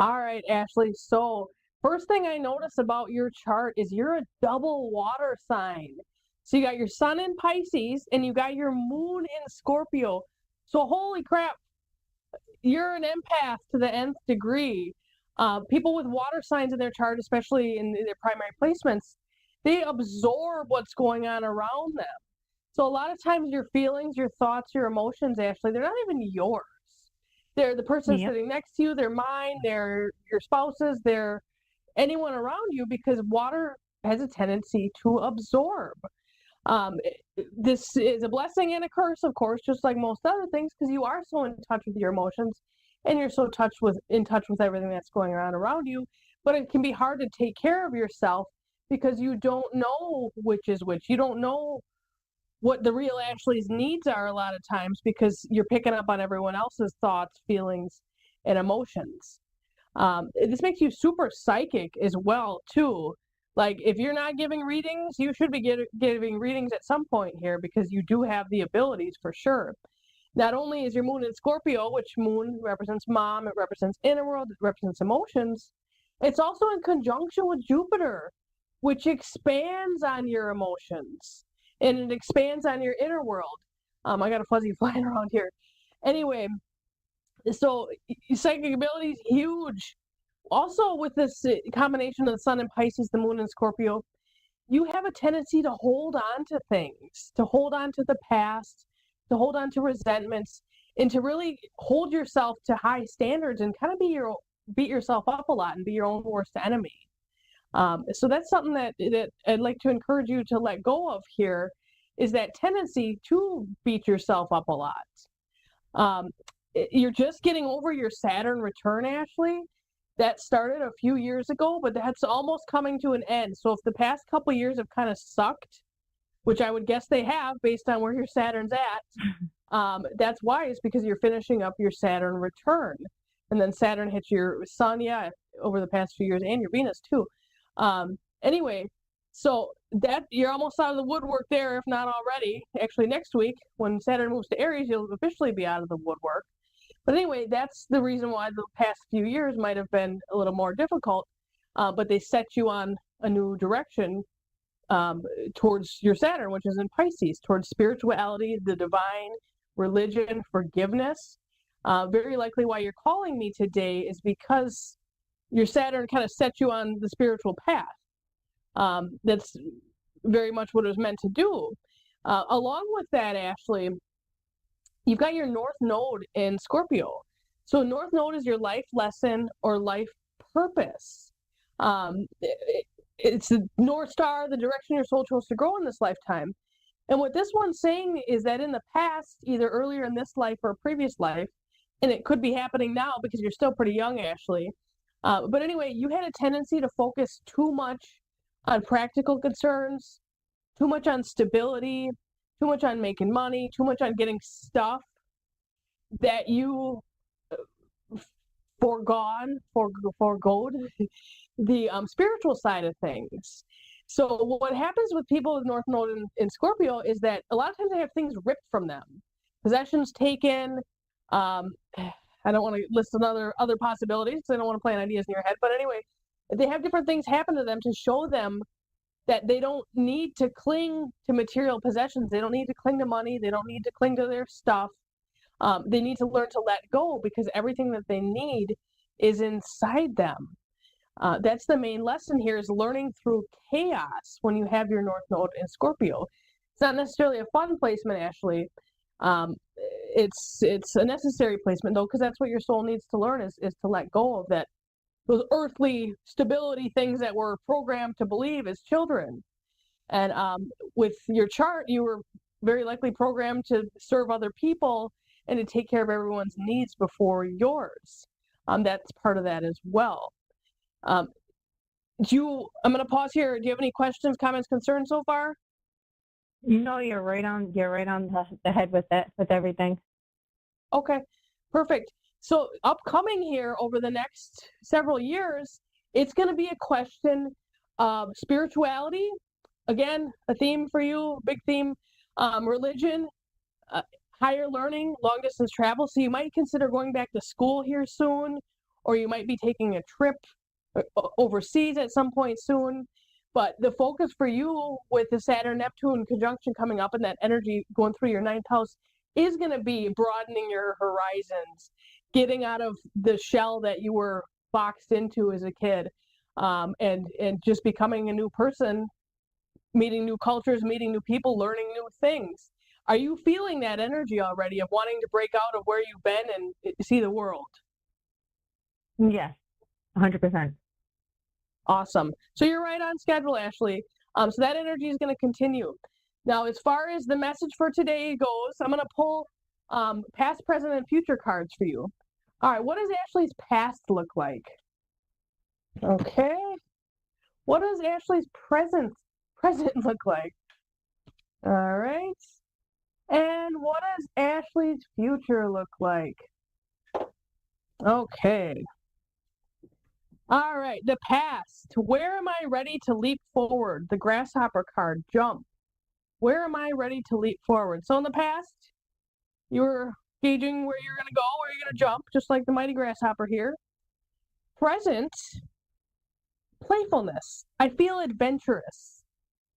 All right, Ashley. So first thing I notice about your chart is you're a double water sign. So you got your sun in Pisces and you got your moon in Scorpio. So holy crap, you're an empath to the nth degree. People with water signs in their chart, especially in their primary placements, they absorb what's going on around them. So a lot of times your feelings, your thoughts, your emotions, Ashley, they're not even yours. They're the person sitting next to you, they're mine, they're your spouses, they're anyone around you, because water has a tendency to absorb. This is a blessing and a curse, of course, just like most other things, because you are so in touch with your emotions and you're so in touch with everything that's going on around you. but it can be hard to take care of yourself because you don't know which is which. You don't know what the real Ashley's needs are a lot of times because you're picking up on everyone else's thoughts, feelings, and emotions. This makes you super psychic as well, too. Like, if you're not giving readings, you should be giving readings at some point here because you do have the abilities for sure. Not only is your moon in Scorpio, which moon represents mom, it represents inner world, it represents emotions, it's also in conjunction with Jupiter, which expands on your emotions and it expands on your inner world. I got a fuzzy flying around here. Anyway, so psychic ability is huge. Also, with this combination of the sun in Pisces, the moon in Scorpio, you have a tendency to hold on to things, to hold on to the past, to hold on to resentments, and to really hold yourself to high standards and kind of beat yourself up a lot and be your own worst enemy. So that's something that I'd like to encourage you to let go of here, is that tendency to beat yourself up a lot. You're just getting over your Saturn return, Ashley. That started a few years ago, but that's almost coming to an end. So if the past couple years have kind of sucked, which I would guess they have based on where your Saturn's at, that's why. It's because you're finishing up your Saturn return. And then Saturn hits your Sun, over the past few years, and your Venus too. Anyway, so that you're almost out of the woodwork there, if not already. Actually, next week, when Saturn moves to Aries, you'll officially be out of the woodwork. But anyway, that's the reason why the past few years might have been a little more difficult, but they set you on a new direction towards your Saturn, which is in Pisces, towards spirituality, the divine, religion, forgiveness. Very likely why you're calling me today is because your Saturn kind of set you on the spiritual path. That's very much what it was meant to do. Along with that, Ashley, you've got your North Node in Scorpio. So North Node is your life lesson or life purpose. It's the North Star, the direction your soul chose to grow in this lifetime. And what this one's saying is that in the past, either earlier in this life or a previous life, and it could be happening now because you're still pretty young, Ashley. But anyway, you had a tendency to focus too much on practical concerns, too much on stability, too much on making money, too much on getting stuff that you forgoed the spiritual side of things. So what happens with people with North Node in Scorpio is that a lot of times they have things ripped from them, possessions taken. I don't want to list other possibilities because I don't want to plant ideas in your head. But anyway, they have different things happen to them to show them that they don't need to cling to material possessions. They don't need to cling to money. They don't need to cling to their stuff. They need to learn to let go because everything that they need is inside them. That's the main lesson here, is learning through chaos when you have your North Node in Scorpio. It's not necessarily a fun placement, Ashley. It's a necessary placement, though, because that's what your soul needs to learn is to let go of those earthly stability things that we're programmed to believe as children. And with your chart, you were very likely programmed to serve other people and to take care of everyone's needs before yours. That's part of that as well. I'm going to pause here. Do you have any questions, comments, concerns so far? No, you're right on the head with everything. Okay, perfect. So upcoming here over the next several years, it's going to be a question of spirituality. Again, a theme for you, big theme, religion, higher learning, long distance travel. So you might consider going back to school here soon, or you might be taking a trip overseas at some point soon. But the focus for you with the Saturn-Neptune conjunction coming up and that energy going through your ninth house is going to be broadening your horizons, getting out of the shell that you were boxed into as a kid, and just becoming a new person, meeting new cultures, meeting new people, learning new things. Are you feeling that energy already of wanting to break out of where you've been and see the world? Yes, 100%. Awesome. So you're right on schedule, Ashley. So that energy is going to continue. Now, as far as the message for today goes, I'm going to pull past, present, and future cards for you. All right, what does Ashley's past look like? Okay. What does Ashley's present look like? All right. And what does Ashley's future look like? Okay. All right. The past. Where am I ready to leap forward? The grasshopper card. Jump. Where am I ready to leap forward? So in the past, you were gauging where you're going to go, where you're going to jump, just like the mighty grasshopper here. Present. Playfulness. I feel adventurous.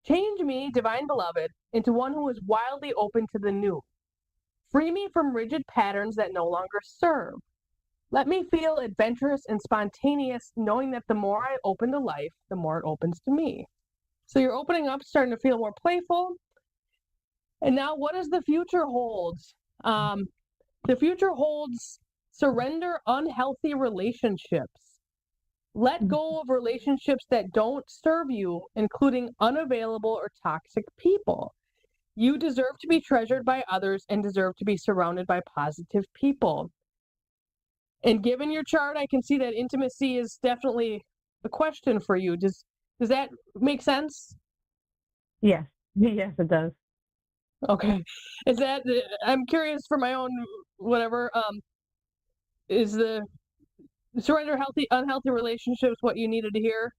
Change me, divine beloved, into one who is wildly open to the new. Free me from rigid patterns that no longer serve. Let me feel adventurous and spontaneous, knowing that the more I open to life, the more it opens to me. So you're opening up, starting to feel more playful. And now what does the future hold? The future holds surrender unhealthy relationships. Let go of relationships that don't serve you, including unavailable or toxic people. You deserve to be treasured by others and deserve to be surrounded by positive people. And given your chart, I can see that intimacy is definitely a question for you. Does that make sense? Yes. Yes, it does. Okay. Is that, I'm curious for my own whatever, is the surrender unhealthy relationships what you needed to hear?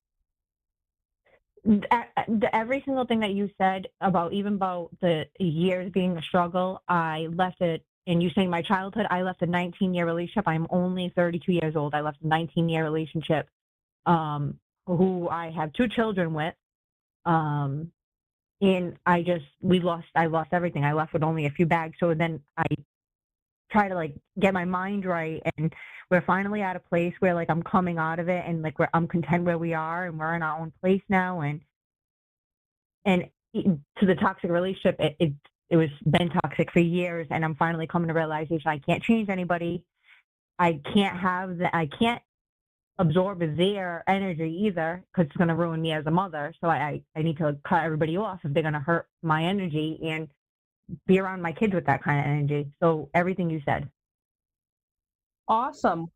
Every single thing that you said about the years being a struggle, I left it. And you saying my childhood, I left a 19-year relationship. I'm only 32 years old. I left a 19-year relationship, who I have 2 children with. And I lost everything. I left with only a few bags. So then I try to get my mind right, and we're finally at a place where I'm coming out of it, and I'm content where we are, and we're in our own place now. And to the toxic relationship, it was been toxic for years, and I'm finally coming to realization I can't change anybody. I can't absorb their energy either, because it's going to ruin me as a mother. So I need to cut everybody off if they're going to hurt my energy and be around my kids with that kind of energy. So everything you said. Awesome.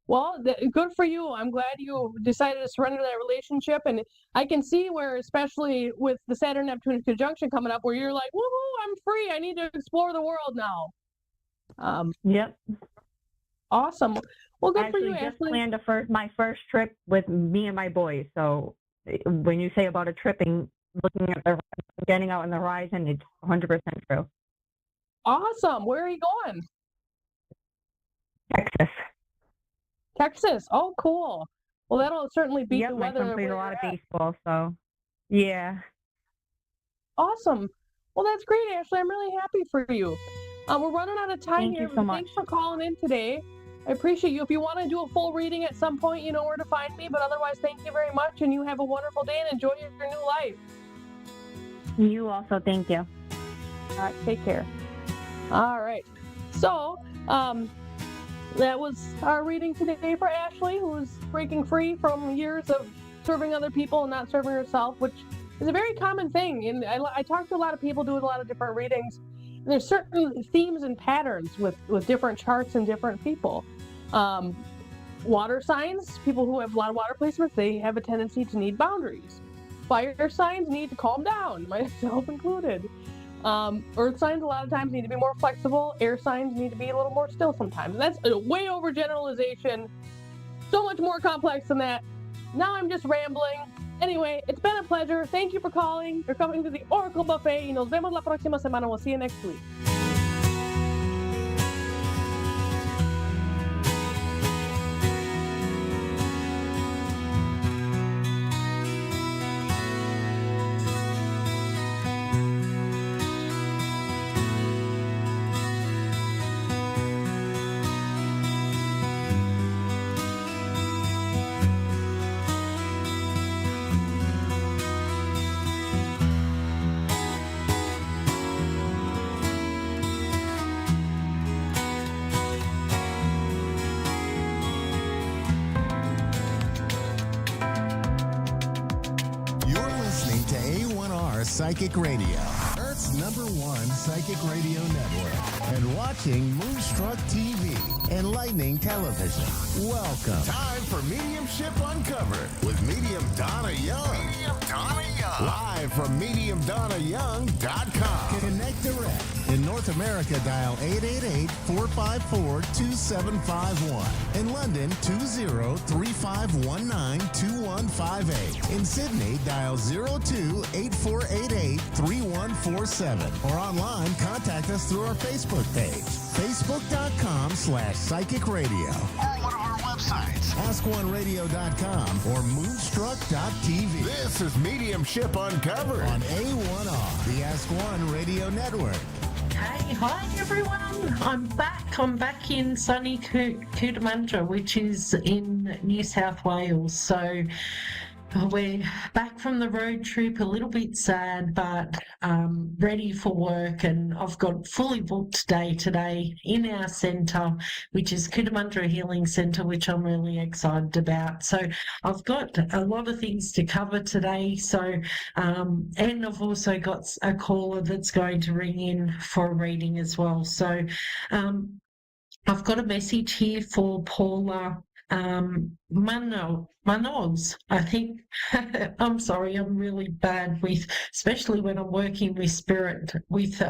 Well, good for you. I'm glad you decided to surrender that relationship. And I can see where, especially with the Saturn-Neptune conjunction coming up, where you're like, woohoo, I'm free. I need to explore the world now. Yep. Awesome. Well, good for you, Ashley. I just planned my first trip with me and my boys. So when you say about a trip and looking at getting out on the horizon, it's 100% true. Awesome. Where are you going? Texas. Oh, cool. Well, that'll certainly beat the weather. My son plays a lot of baseball, so yeah. Awesome. Well, that's great, Ashley. I'm really happy for you. We're running out of time here. Thank you so much. Thanks for calling in today. I appreciate you. If you want to do a full reading at some point, you know where to find me. But otherwise, thank you very much, and you have a wonderful day and enjoy your new life. You also, thank you. All right, take care. All right. So, that was our reading today for Ashley, who's breaking free from years of serving other people and not serving herself, which is a very common thing. And I talk to a lot of people doing a lot of different readings. And there's certain themes and patterns with different charts and different people. Water signs, people who have a lot of water placements, they have a tendency to need boundaries. Fire signs need to calm down, myself included. Earth signs a lot of times need to be more flexible. Air signs need to be a little more still sometimes. And that's a way over generalization. So much more complex than that. Now I'm just rambling. Anyway, it's been a pleasure. Thank you for calling. You're coming to the Oracle Buffet. Y nos vemos la próxima semana. We'll see you next week. Psychic Radio, Earth's #1 psychic radio network. and watching Moonstruck TV and Lightning Television. Welcome. Time for Mediumship Uncovered with Medium Donna Young. Medium Donna Young. Live from MediumDonnaYoung.com. Connect direct. In North America, dial 888-454-2751. In London, 20-3519-2158. In Sydney, dial 02-8488-3147. Or online, contact us through our Facebook page, facebook.com/Psychic Radio. Or one of our websites, AskOneRadio.com or Moonstruck.tv. This is Mediumship Uncovered on A1R, the Ask One Radio Network. Hey, hi everyone. I'm back in sunny Cootamundra, which is in New South Wales. So we're back from the road trip, a little bit sad, but ready for work. And I've got fully booked day today in our centre, which is Cootamundra Healing Centre, which I'm really excited about. So I've got a lot of things to cover today. So, and I've also got a caller that's going to ring in for a reading as well. So I've got a message here for Paula Manoz, I think. I'm sorry, I'm really bad with, especially when I'm working with spirit, with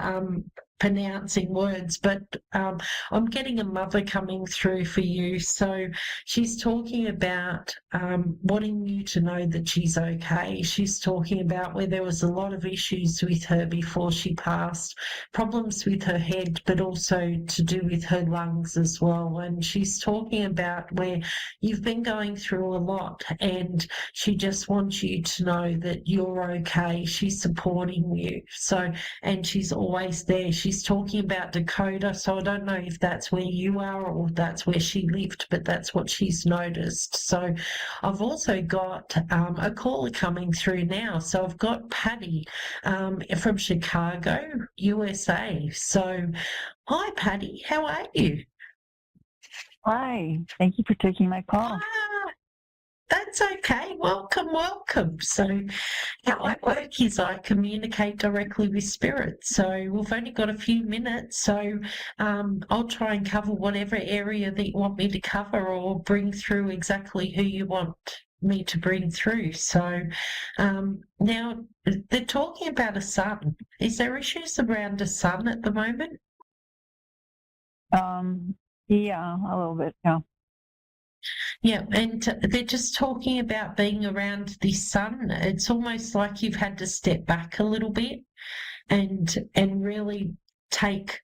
pronouncing words, but I'm getting a mother coming through for you. So she's talking about wanting you to know that she's okay. She's talking about where there was a lot of issues with her before she passed, problems with her head, but also to do with her lungs as well. And she's talking about where you've been going through a lot, and she just wants you to know that you're okay. She's supporting you. So, and she's always there. She's talking about Dakota, so I don't know if that's where you are or that's where she lived, but that's what she's noticed. So I've also got a caller coming through now. So I've got Patty from Chicago, USA. So hi, Patty. How are you? Hi. Thank you for taking my call. That's okay. Welcome. So how I work is I communicate directly with spirit. So we've only got a few minutes. So I'll try and cover whatever area that you want me to cover, or bring through exactly who you want me to bring through. So now they're talking about a son. Is there issues around a son at the moment? Yeah, a little bit, yeah. Yeah, and they're just talking about being around this son. It's almost like you've had to step back a little bit and really take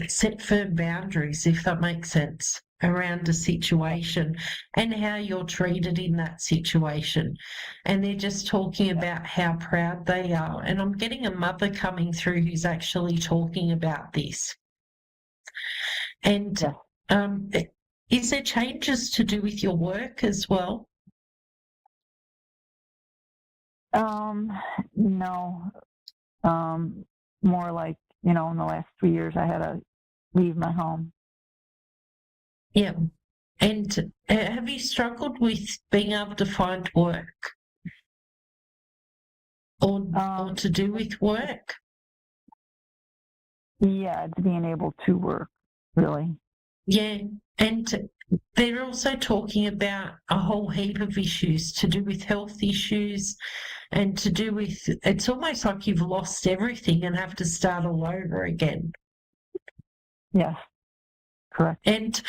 set firm boundaries, if that makes sense, around a situation and how you're treated in that situation. And they're just talking about how proud they are. And I'm getting a mother coming through who's actually talking about this. And is there changes to do with your work as well? No. More like, in the last 3 years I had to leave my home. Yeah. And have you struggled with being able to find work or to do with work? Yeah, it's being able to work, really. Yeah, and they're also talking about a whole heap of issues to do with health issues and to do with, it's almost like you've lost everything and have to start all over again. Yes, correct. And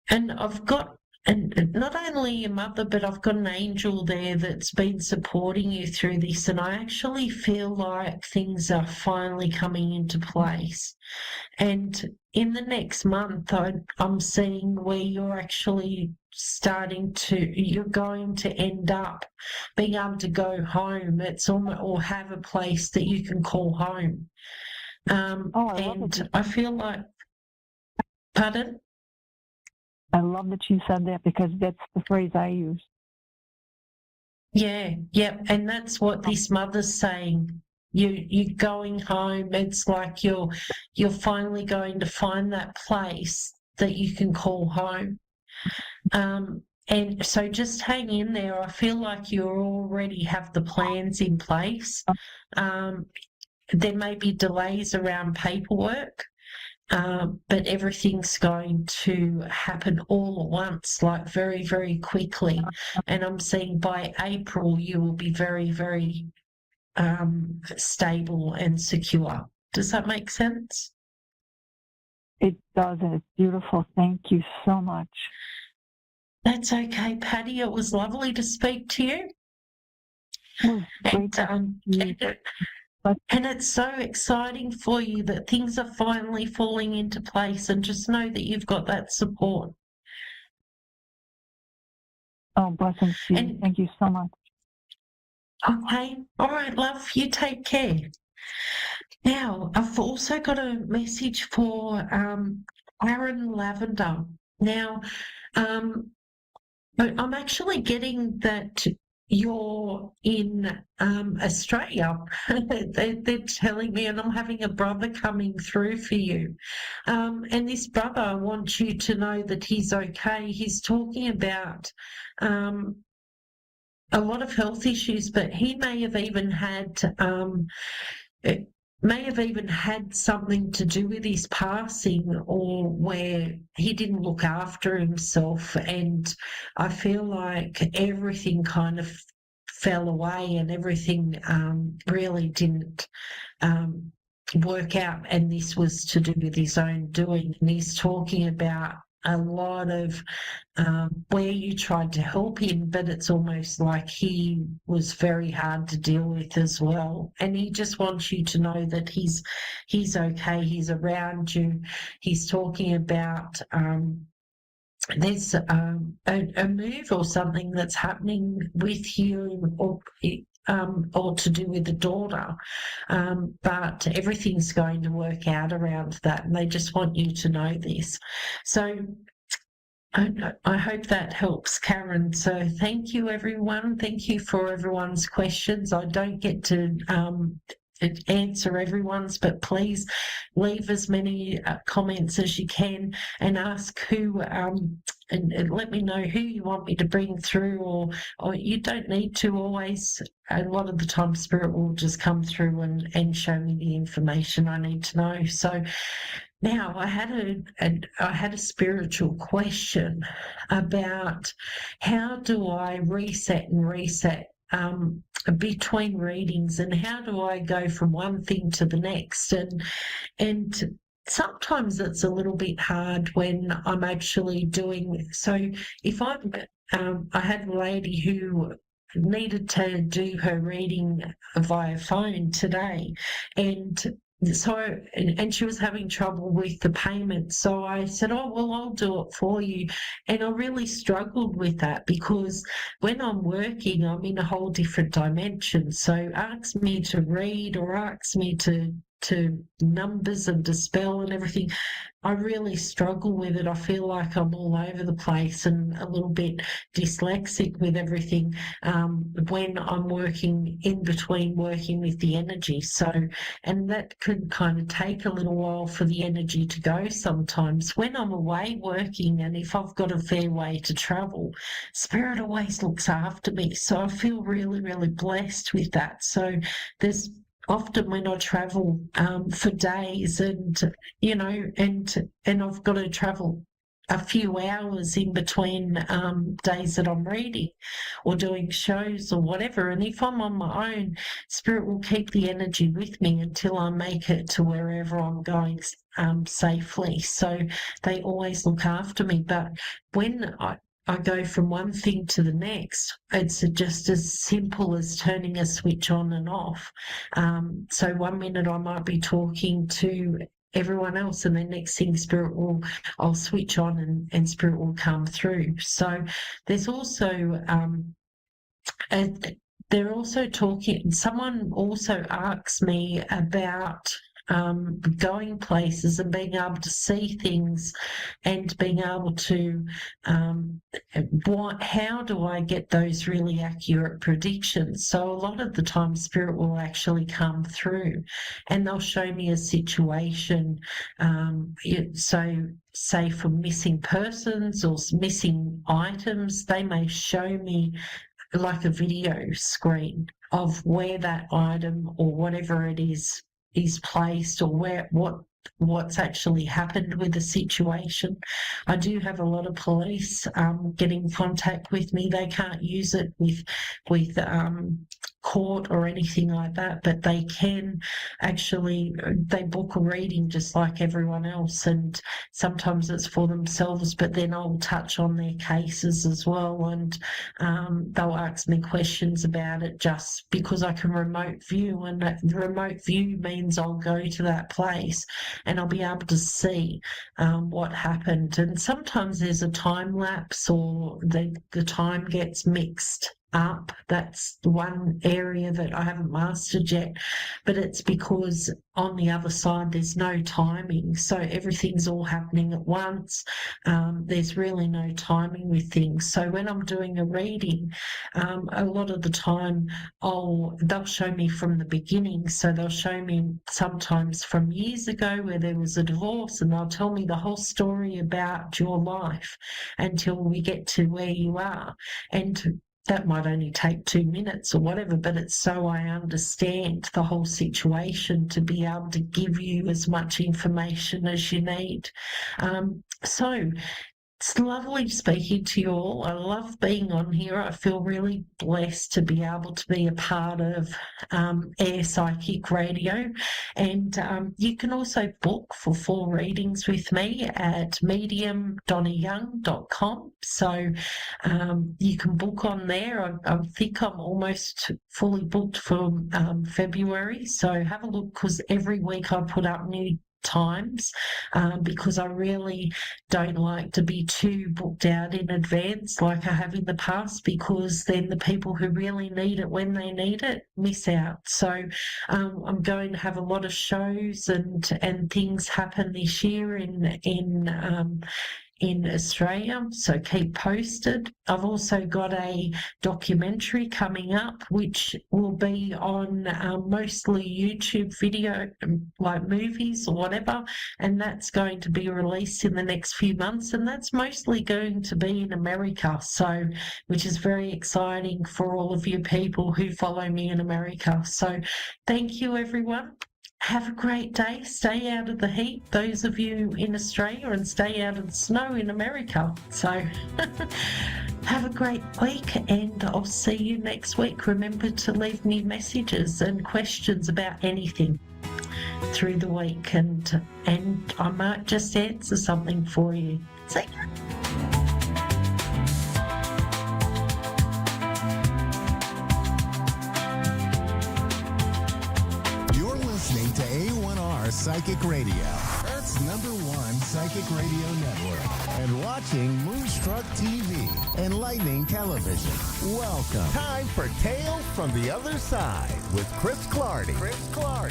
I've got, and not only your mother, but I've got an angel there that's been supporting you through this, and I actually feel like things are finally coming into place. And in the next month, I'm seeing where you're actually you're going to end up being able to go home. It's almost, or have a place that you can call home. I feel like, pardon? I love that you said that, because that's the phrase I use. Yeah, and that's what this mother's saying. You're going home. It's like you're finally going to find that place that you can call home. And so just hang in there. I feel like you already have the plans in place. There may be delays around paperwork. but everything's going to happen all at once, like very, very quickly. And I'm seeing by April you will be very, very stable and secure. Does that make sense? It does, and it's beautiful. Thank you so much. That's okay, Patty. It was lovely to speak to you. And it's so exciting for you that things are finally falling into place, and just know that you've got that support. Oh, blessings to you. Thank you so much. Okay. All right, love. You take care. Now, I've also got a message for Aaron Lavender. Now, I'm actually getting that you're in Australia. They're telling me, and I'm having a brother coming through for you. And this brother, I want you to know that he's okay. He's talking about a lot of health issues, but he may have even had something to do with his passing, or where he didn't look after himself. And I feel like everything kind of fell away, and everything really didn't work out. And this was to do with his own doing. And he's talking about a lot of where you tried to help him, but it's almost like he was very hard to deal with as well. And he just wants you to know that he's okay. He's around you. He's talking about there's a move or something that's happening with you, or to do with the daughter, but everything's going to work out around that, and they just want you to know this. So I hope that helps, Karen. So thank you, everyone. Thank you for everyone's questions. I don't get to answer everyone's, but please leave as many comments as you can, and ask who and let me know who you want me to bring through, or you don't need to always. A lot of the time Spirit will just come through and show me the information I need to know. So now I had a spiritual question about how do I reset between readings, and how do I go from one thing to the next, and sometimes it's a little bit hard when I'm actually doing. So if I had a lady who needed to do her reading via phone today, and she was having trouble with the payment. So I said, oh, well, I'll do it for you. And I really struggled with that, because when I'm working, I'm in a whole different dimension. So ask me to read, or ask me to numbers and to spell and everything, I really struggle with it. I feel like I'm all over the place and a little bit dyslexic with everything when I'm working in between working with the energy. So, and that could kind of take a little while for the energy to go sometimes. When I'm away working, and if I've got a fair way to travel, Spirit always looks after me. So I feel really, really blessed with that. So there's often when I travel for days, and and I've got to travel a few hours in between days that I'm reading or doing shows or whatever, and if I'm on my own, Spirit will keep the energy with me until I make it to wherever I'm going safely. So they always look after me. But when I go from one thing to the next, it's just as simple as turning a switch on and off. So 1 minute I might be talking to everyone else, and the next thing I'll switch on and Spirit will come through. So there's also they're also talking, someone also asks me about going places and being able to see things, and being able to how do I get those really accurate predictions? So a lot of the time Spirit will actually come through, and they'll show me a situation. So say for missing persons or missing items, they may show me like a video screen of where that item or whatever it is placed, or what what's actually happened with the situation. I do have a lot of police get in contact with me. They can't use it with court or anything like that, but they can actually, they book a reading just like everyone else, and sometimes it's for themselves, but then I'll touch on their cases as well, and they'll ask me questions about it just because I can remote view, and that remote view means I'll go to that place and I'll be able to see what happened. And sometimes there's a time lapse, or the time gets mixed up. That's the one area that I haven't mastered yet, but it's because on the other side there's no timing, so everything's all happening at once. There's really no timing with things. So when I'm doing a reading, a lot of the time they'll show me from the beginning. So they'll show me sometimes from years ago where there was a divorce, and they'll tell me the whole story about your life until we get to where you are. And that might only take 2 minutes or whatever, but it's so I understand the whole situation to be able to give you as much information as you need. So it's lovely speaking to you all. I love being on here. I feel really blessed to be able to be a part of Air Psychic Radio. And you can also book for 4 readings with me at medium.young.com. So you can book on there. I think I'm almost fully booked for February. So have a look, because every week I put up new times, because I really don't like to be too booked out in advance like I have in the past, because then the people who really need it when they need it miss out. So I'm going to have a lot of shows and things happen this year in Australia, so keep posted. I've also got a documentary coming up, which will be on mostly YouTube video, like movies or whatever, and that's going to be released in the next few months, and that's mostly going to be in America, so which is very exciting for all of you people who follow me in America. So thank you, everyone. Have a great day. Stay out of the heat, those of you in Australia, and stay out of the snow in America. So have a great week, and I'll see you next week. Remember to leave me messages and questions about anything through the week, and I might just answer something for you. See you. To A1R Psychic Radio, Earth's #1 psychic radio network, and watching Moonstruck TV, Enlightening Television. Welcome. Time for Tales from the Other Side with Chris Clardy.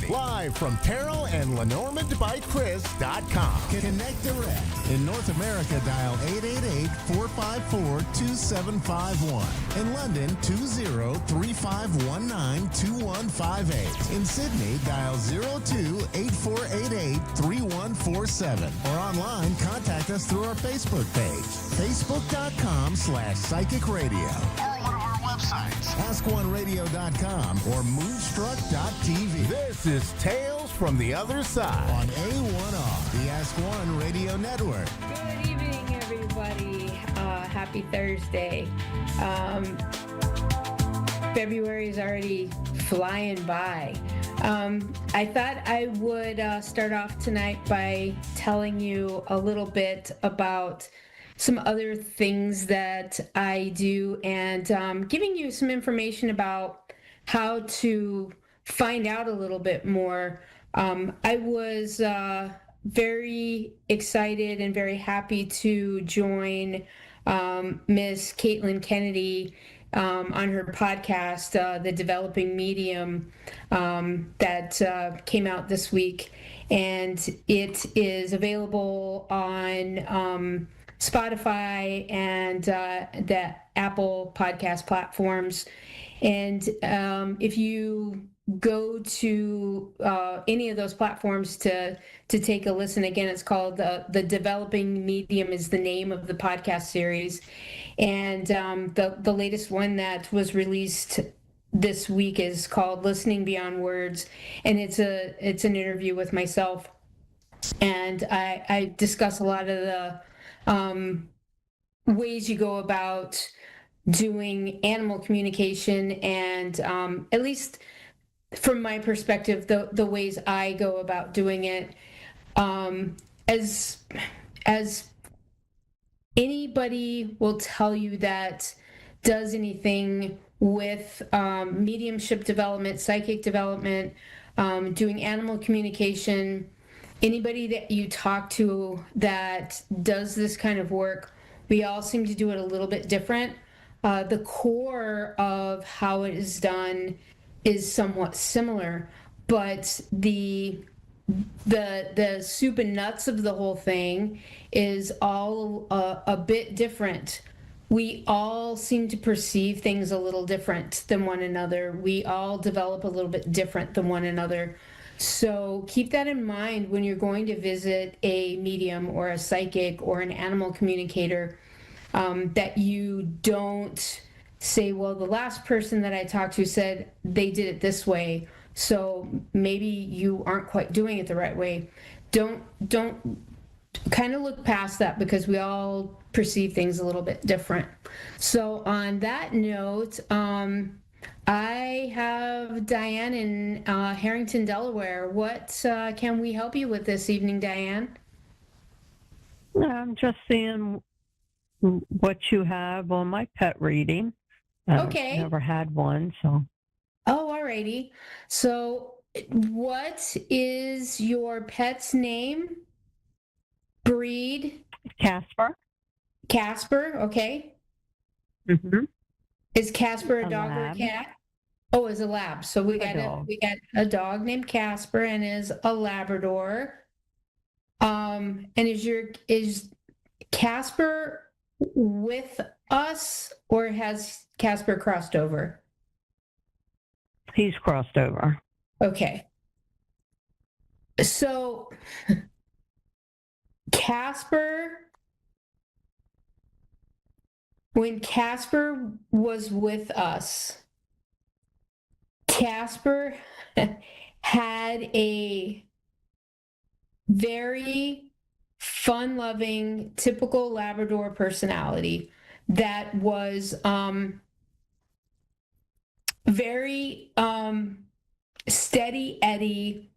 Live from Terrell and LenormandByChris.com. Connect direct. In North America, dial 888-454-2751. In London, 20-3519-2158. In Sydney, dial 02-8488-3147. Or online, contact us through our Facebook page, facebook.com/psychic radio. Or one of our websites, askoneradio.com or moonstruck.tv. This is Tales from the Other Side on A1R, the Ask One Radio Network. Good evening, everybody. Happy Thursday. February is already flying by. I thought I would start off tonight by telling you a little bit about some other things that I do, and giving you some information about how to find out a little bit more. I was very excited and very happy to join Miss Caitlin Kennedy on her podcast, The Developing Medium, that came out this week, and it is available on Spotify and the Apple podcast platforms. And if you go to any of those platforms to take a listen, again, it's called The Developing Medium is the name of the podcast series. And the latest one that was released this week is called Listening Beyond Words, and it's an interview with myself. And I discuss a lot of the ways you go about doing animal communication, and at least from my perspective, the ways I go about doing it. As anybody will tell you that does anything with mediumship development, psychic development, doing animal communication, anybody that you talk to that does this kind of work, we all seem to do it a little bit different. The core of how it is done is somewhat similar, but the soup and nuts of the whole thing is all a bit different. We all seem to perceive things a little different than one another. We all develop a little bit different than one another. So keep that in mind when you're going to visit a medium or a psychic or an animal communicator, that you don't say, well, the last person that I talked to said they did it this way, so maybe you aren't quite doing it the right way. Don't kind of look past that, because we all perceive things a little bit different. So on that note, I have Diane in Harrington, Delaware. What can we help you with this evening, Diane? I'm just seeing what you have on my pet reading. Okay. I've never had one, so. Oh, alrighty. So what is your pet's name? Breed? Casper. Casper, okay. Mm-hmm. Is Casper a dog or a lab. cat? Oh, is a lab. So we got dog. we got a dog named Casper and is a Labrador. And is Casper with us, or has Casper crossed over? He's crossed over. Okay. So when Casper was with us, Casper had a very fun-loving, typical Labrador personality that was very steady Eddie,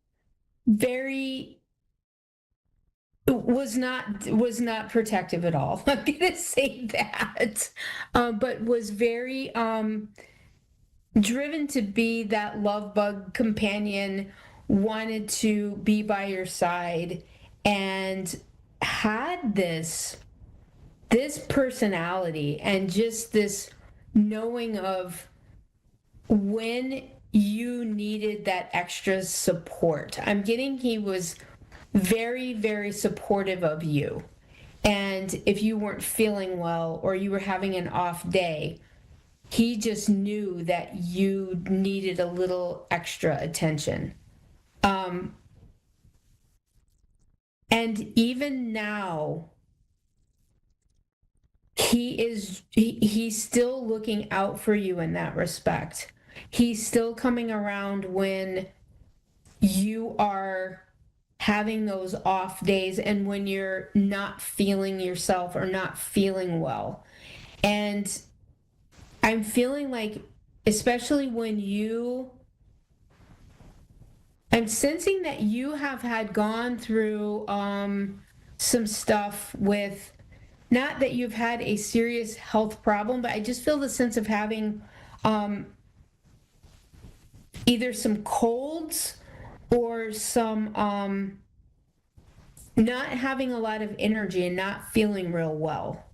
was not protective at all. I'm gonna say that, but was very driven to be that love bug companion, wanted to be by your side, and had this personality and just this knowing of when you needed that extra support. I'm getting he was very, very supportive of you. And if you weren't feeling well or you were having an off day, he just knew that you needed a little extra attention. And even now, he's still looking out for you in that respect. He's still coming around when you are having those off days and when you're not feeling yourself or not feeling well. And I'm feeling like, especially when I'm sensing that you have had gone through some stuff with, not that you've had a serious health problem, but I just feel the sense of having either some colds or some not having a lot of energy and not feeling real well.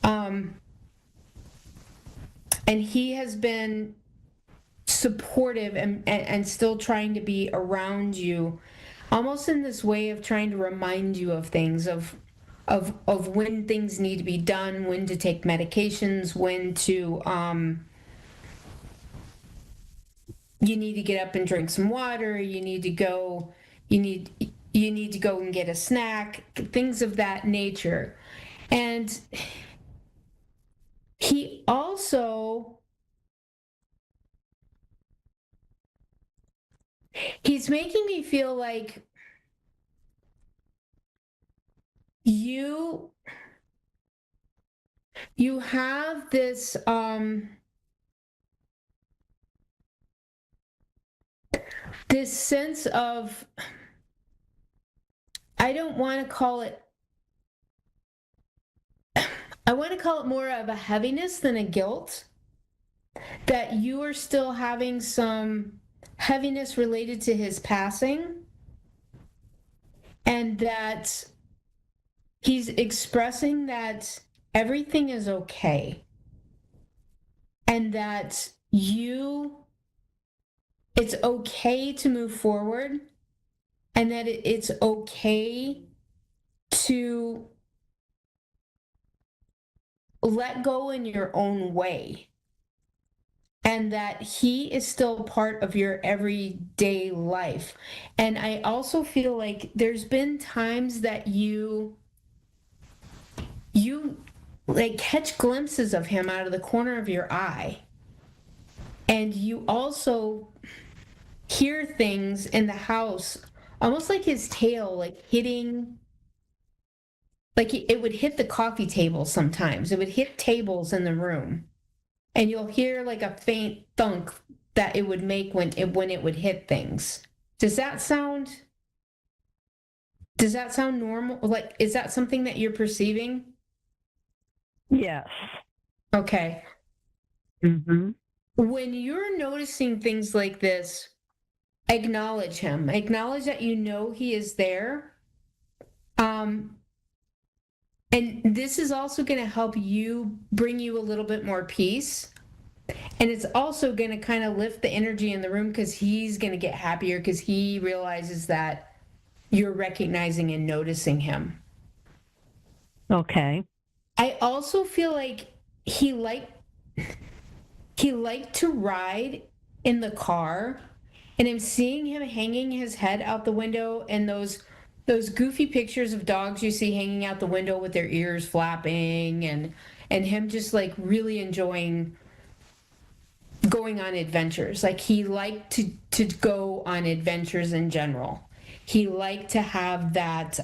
And he has been supportive and still trying to be around you, almost in this way of trying to remind you of things, of when things need to be done, when to take medications, when to you need to get up and drink some water, you need to go and get a snack, things of that nature. And he also, he's making me feel like you have this this sense of, I don't want to call it, I want to call it more of a heaviness than a guilt, that you are still having some heaviness related to his passing, and that he's expressing that everything is okay, and that it's okay to move forward, and that it's okay to let go in your own way, and that he is still part of your everyday life. And I also feel like there's been times that you like catch glimpses of him out of the corner of your eye, and you also hear things in the house, almost like his tail, like hitting, like it would hit the coffee table sometimes. It would hit tables in the room, and you'll hear like a faint thunk that it would make when it would hit things. Does that sound normal? Like, is that something that you're perceiving? Yes. Okay. Mm-hmm. When you're noticing things like this, acknowledge him. Acknowledge that you know he is there. And this is also going to help you, bring you a little bit more peace. And it's also going to kind of lift the energy in the room, because he's going to get happier because he realizes that you're recognizing and noticing him. Okay. I also feel like he liked to ride in the car, and I'm seeing him hanging his head out the window, and those goofy pictures of dogs you see hanging out the window with their ears flapping, and him just like really enjoying going on adventures. Like, he liked to go on adventures in general. He liked to have that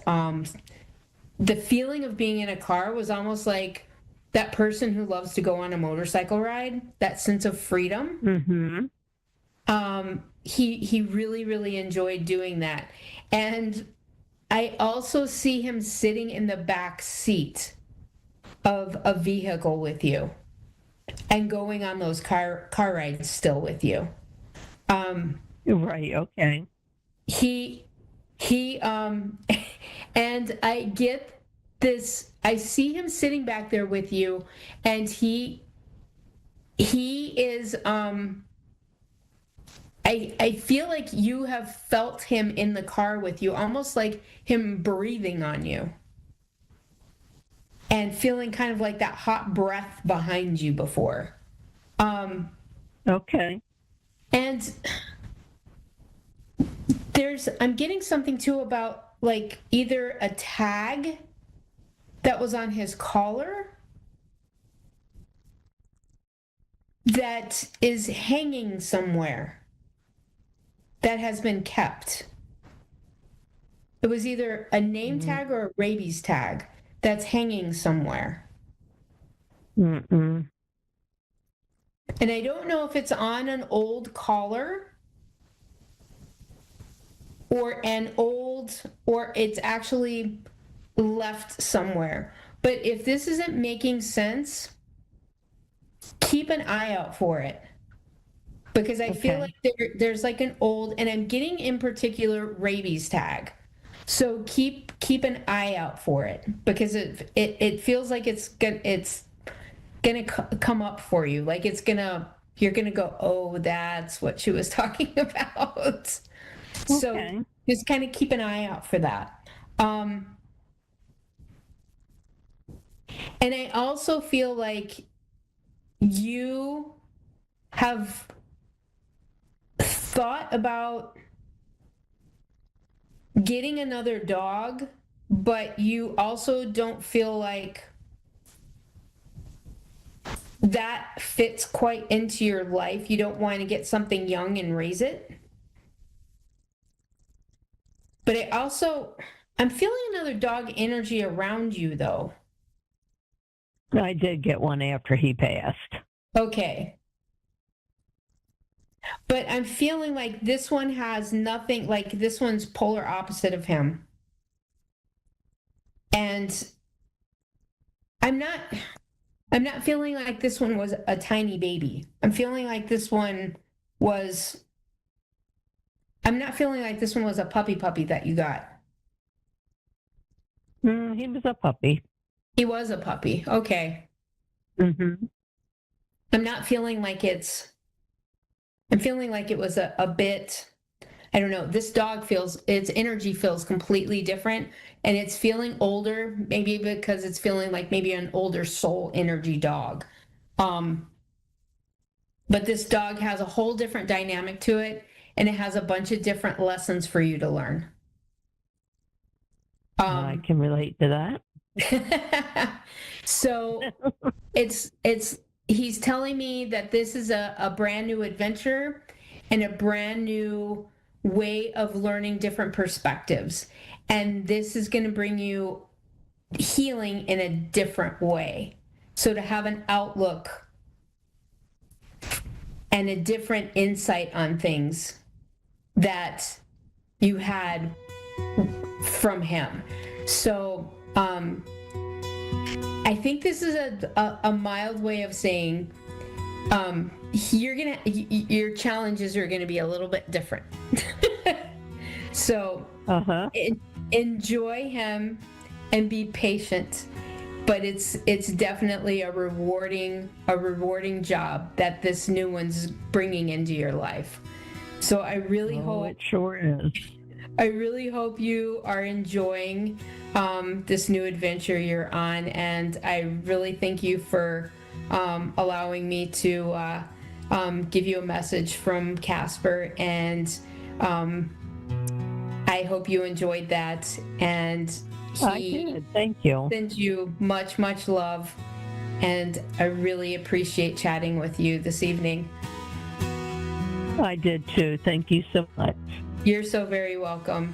the feeling of being in a car was almost like that person who loves to go on a motorcycle ride, that sense of freedom. Mm-hmm. He really, really enjoyed doing that. And I also see him sitting in the back seat of a vehicle with you and going on those car rides still with you. Right. Okay. He and I get this, I see him sitting back there with you, and he is I feel like you have felt him in the car with you, almost like him breathing on you, and feeling kind of like that hot breath behind you before. Okay. And I'm getting something too about like either a tag that was on his collar that is hanging somewhere, that has been kept. It was either a name tag or a rabies tag that's hanging somewhere. Mm-mm. And I don't know if it's on an old collar or it's actually left somewhere. But if this isn't making sense, keep an eye out for it. Because I feel like there's like an old, and I'm getting in particular rabies tag. So keep an eye out for it, because it feels like it's gonna come up for you. Like you're gonna go, oh, that's what she was talking about. So just kind of keep an eye out for that. And I also feel like you have thought about getting another dog, but you also don't feel like that fits quite into your life. You don't want to get something young and raise it. But I'm feeling another dog energy around you, though. I did get one after he passed. Okay. But I'm feeling like this one has nothing, like this one's polar opposite of him. And I'm not feeling like this one was a tiny baby. I'm not feeling like this one was a puppy that you got. He was a puppy. He was a puppy. Okay. Mm-hmm. I'm feeling like it was a bit, I don't know, this dog its energy feels completely different, and it's feeling older, maybe because it's feeling like maybe an older soul energy dog. But this dog has a whole different dynamic to it, and it has a bunch of different lessons for you to learn. I can relate to that. So he's telling me that this is a brand new adventure and a brand new way of learning different perspectives. And this is going to bring you healing in a different way. So to have an outlook and a different insight on things that you had from him. So I think this is a mild way of saying your challenges are gonna be a little bit different. So enjoy him and be patient, but it's definitely a rewarding job that this new one's bringing into your life. So I really hope it sure is. I really hope you are enjoying this new adventure you're on, and I really thank you for allowing me to give you a message from Casper, and I hope you enjoyed that, and I did. Thank you. Sends you much, much love, and I really appreciate chatting with you this evening. I did too. Thank you so much. You're so very welcome.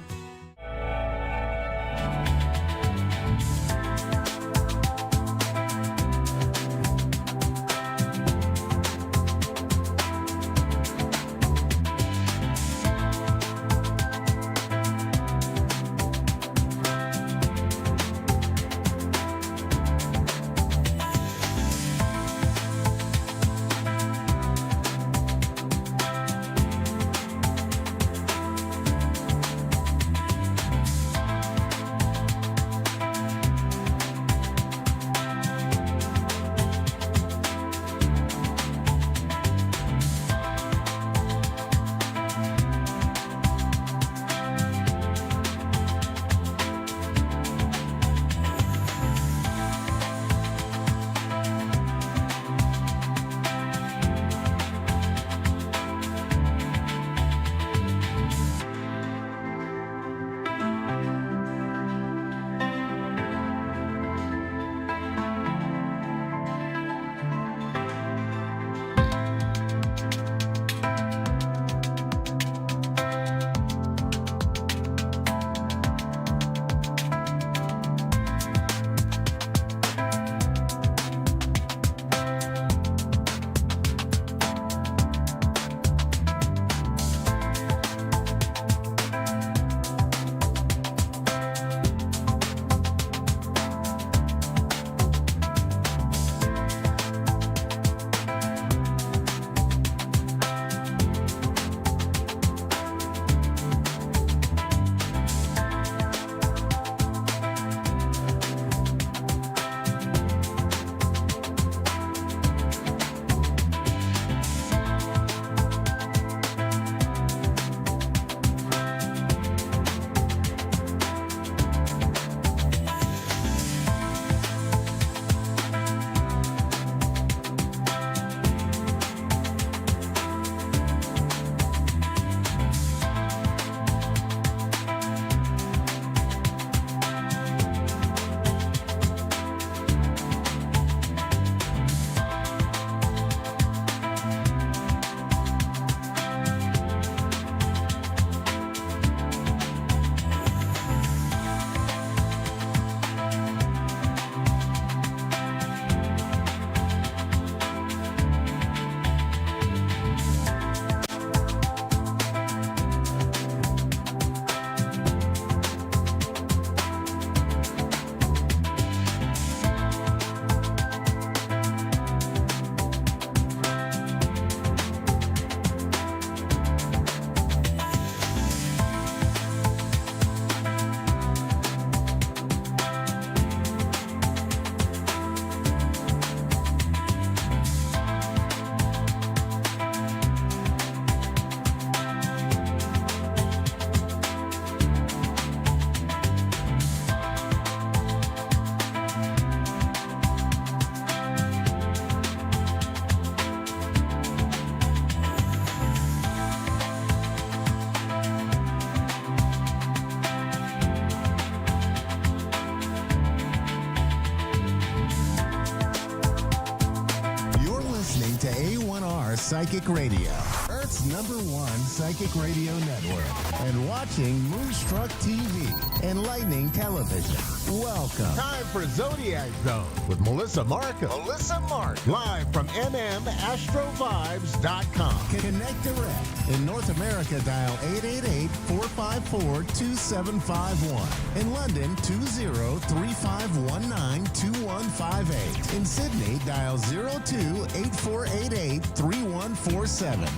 Psychic Radio, Earth's #1 psychic radio network, and watching Moonstruck TV, Enlightening Television. Welcome. Time for Zodiac Zone with Melissa Markham. Live from mmastrovibes.com. Connect direct. In North America, dial 888-454-2751. In London, 20-3519-2158. In Sydney, dial 02-8488-3147.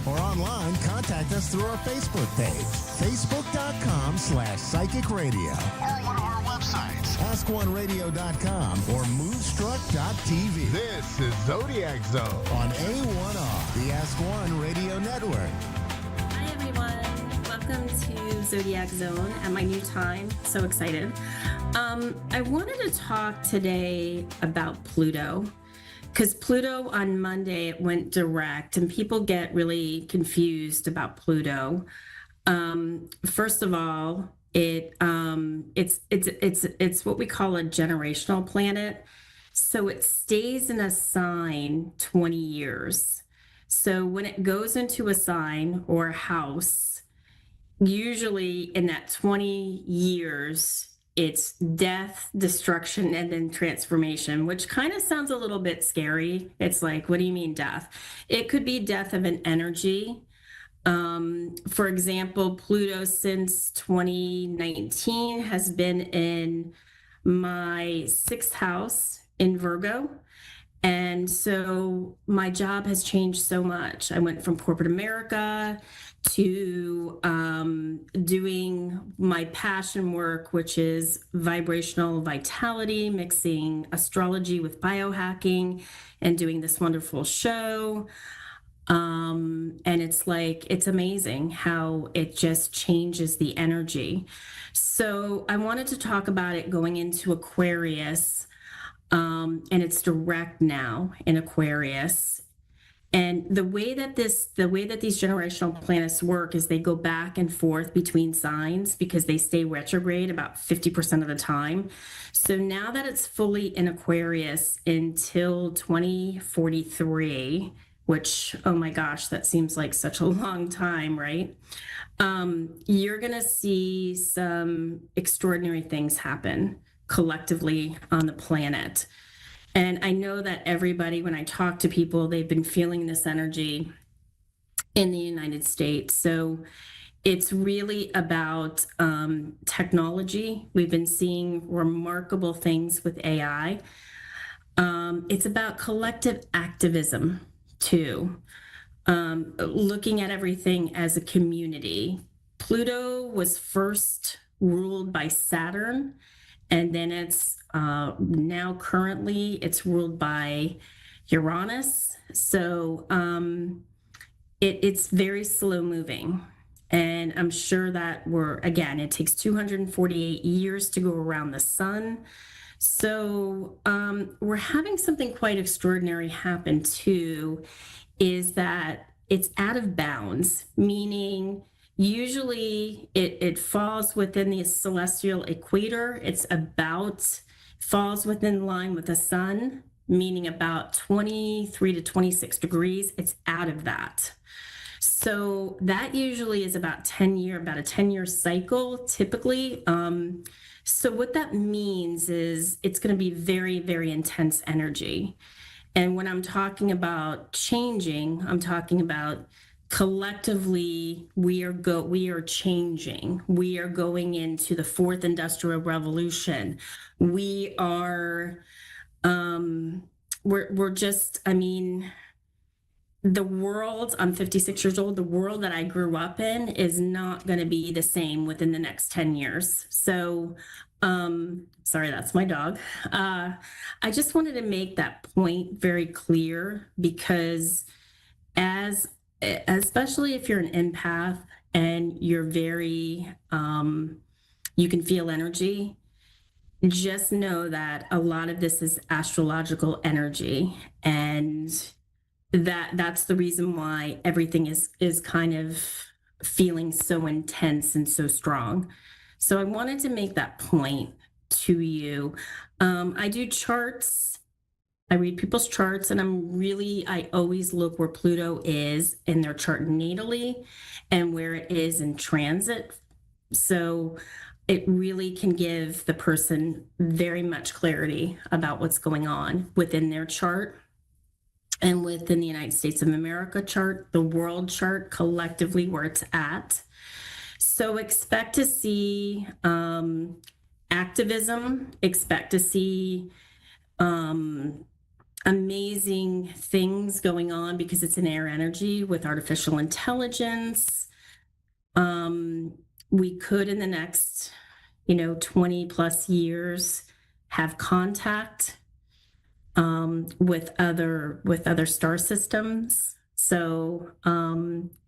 Or online, contact us through our Facebook page, facebook.com/psychic radio. Or one of our websites, ask1radio.com or moonstruck.tv. This is Zodiac Zone on A1R, the Ask One Radio Network. Hi everyone, welcome to Zodiac Zone at my new time. So excited. I wanted to talk today about Pluto, because Pluto on Monday it went direct, and people get really confused about Pluto. First of all, it's what we call a generational planet. So it stays in a sign 20 years. So when it goes into a sign or a house, usually in that 20 years, it's death, destruction, and then transformation, which kind of sounds a little bit scary. It's like, what do you mean death? It could be death of an energy. For example, Pluto since 2019 has been in my 6th house in Virgo. And so my job has changed so much. I went from corporate America to doing my passion work, which is vibrational vitality, mixing astrology with biohacking and doing this wonderful show. And it's amazing how it just changes the energy. So I wanted to talk about it going into Aquarius, and it's direct now in Aquarius. And the way that these generational planets work is they go back and forth between signs because they stay retrograde about 50% of the time. So now that it's fully in Aquarius until 2043, which, oh my gosh, that seems like such a long time, right? You're going to see some extraordinary things happen collectively on the planet. And I know that everybody, when I talk to people, they've been feeling this energy in the United States. So it's really about technology. We've been seeing remarkable things with AI. It's about collective activism too, looking at everything as a community. Pluto was first ruled by Saturn, and then it's now currently it's ruled by Uranus. So it's very slow moving. And I'm sure that it takes 248 years to go around the sun. So we're having something quite extraordinary happen too, is that it's out of bounds, meaning usually it falls within the celestial equator. Falls within line with the sun, meaning about 23 to 26 degrees. It's out of that. So that usually is about a 10-year cycle, typically. So what that means is it's going to be very, very intense energy. And when I'm talking about changing, I'm talking about collectively we are changing. We are going into the 4th industrial revolution. We are we're just, the world, I'm 56 years old, the world that I grew up in is not going to be the same within the next 10 years. So, sorry, that's my dog. I just wanted to make that point very clear because especially if you're an empath and you're very, you can feel energy, just know that a lot of this is astrological energy, and that's the reason why everything is kind of feeling so intense and so strong. So I wanted to make that point to you. I do charts I read people's charts, and I always look where Pluto is in their chart natally and where it is in transit. So it really can give the person very much clarity about what's going on within their chart and within the United States of America chart, the world chart collectively where it's at. So expect to see activism, expect to see amazing things going on because it's an air energy with artificial intelligence. We could in the next, 20 plus years have contact with other star systems. So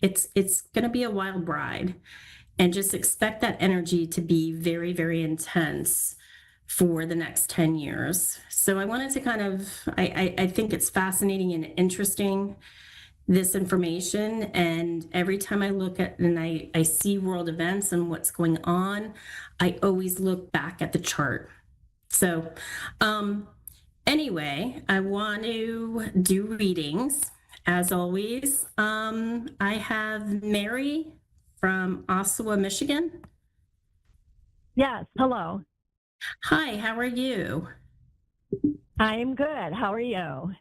it's going to be a wild ride, and just expect that energy to be very, very intense for the next 10 years. So I wanted to I think it's fascinating and interesting, this information. And every time I look at and I see world events and what's going on, I always look back at the chart. So anyway, I want to do readings. As always, I have Mary from Ossawa, Michigan. Yes, hello. Hi, how are you? I'm good. How are you?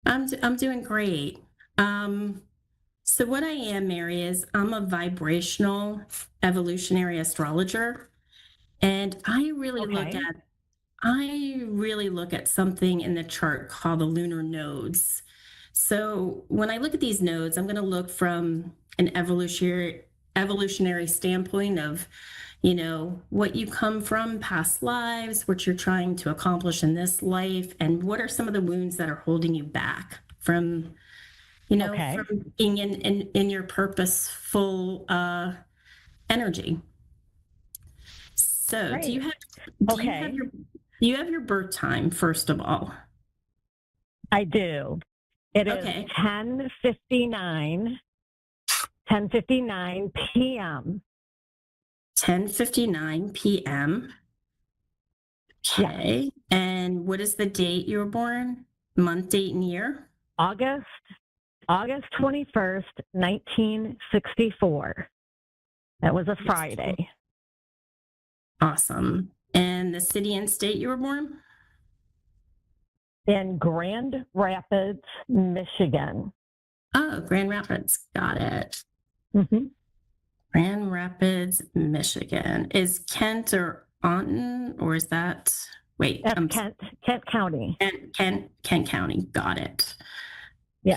I'm doing great. So what I am, Mary, is I'm a vibrational evolutionary astrologer, and I really look at something in the chart called the lunar nodes. So when I look at these nodes, I'm going to look from an evolutionary standpoint of, what you come from, past lives, what you're trying to accomplish in this life, and what are some of the wounds that are holding you back from, from being in your purposeful energy. So do you have your birth time, first of all? I do. It is 10:59 p.m. 10:59 p.m. Okay. Yeah. And what is the date you were born? Month, date, and year? August 21st, 1964. That was a Friday. Awesome. And the city and state you were born? In Grand Rapids, Michigan. Oh, Grand Rapids. Got it. Mm-hmm. Grand Rapids, Michigan. Is Kent or Aunton, or is that? Wait, Kent County. Kent County. Got it. Yeah.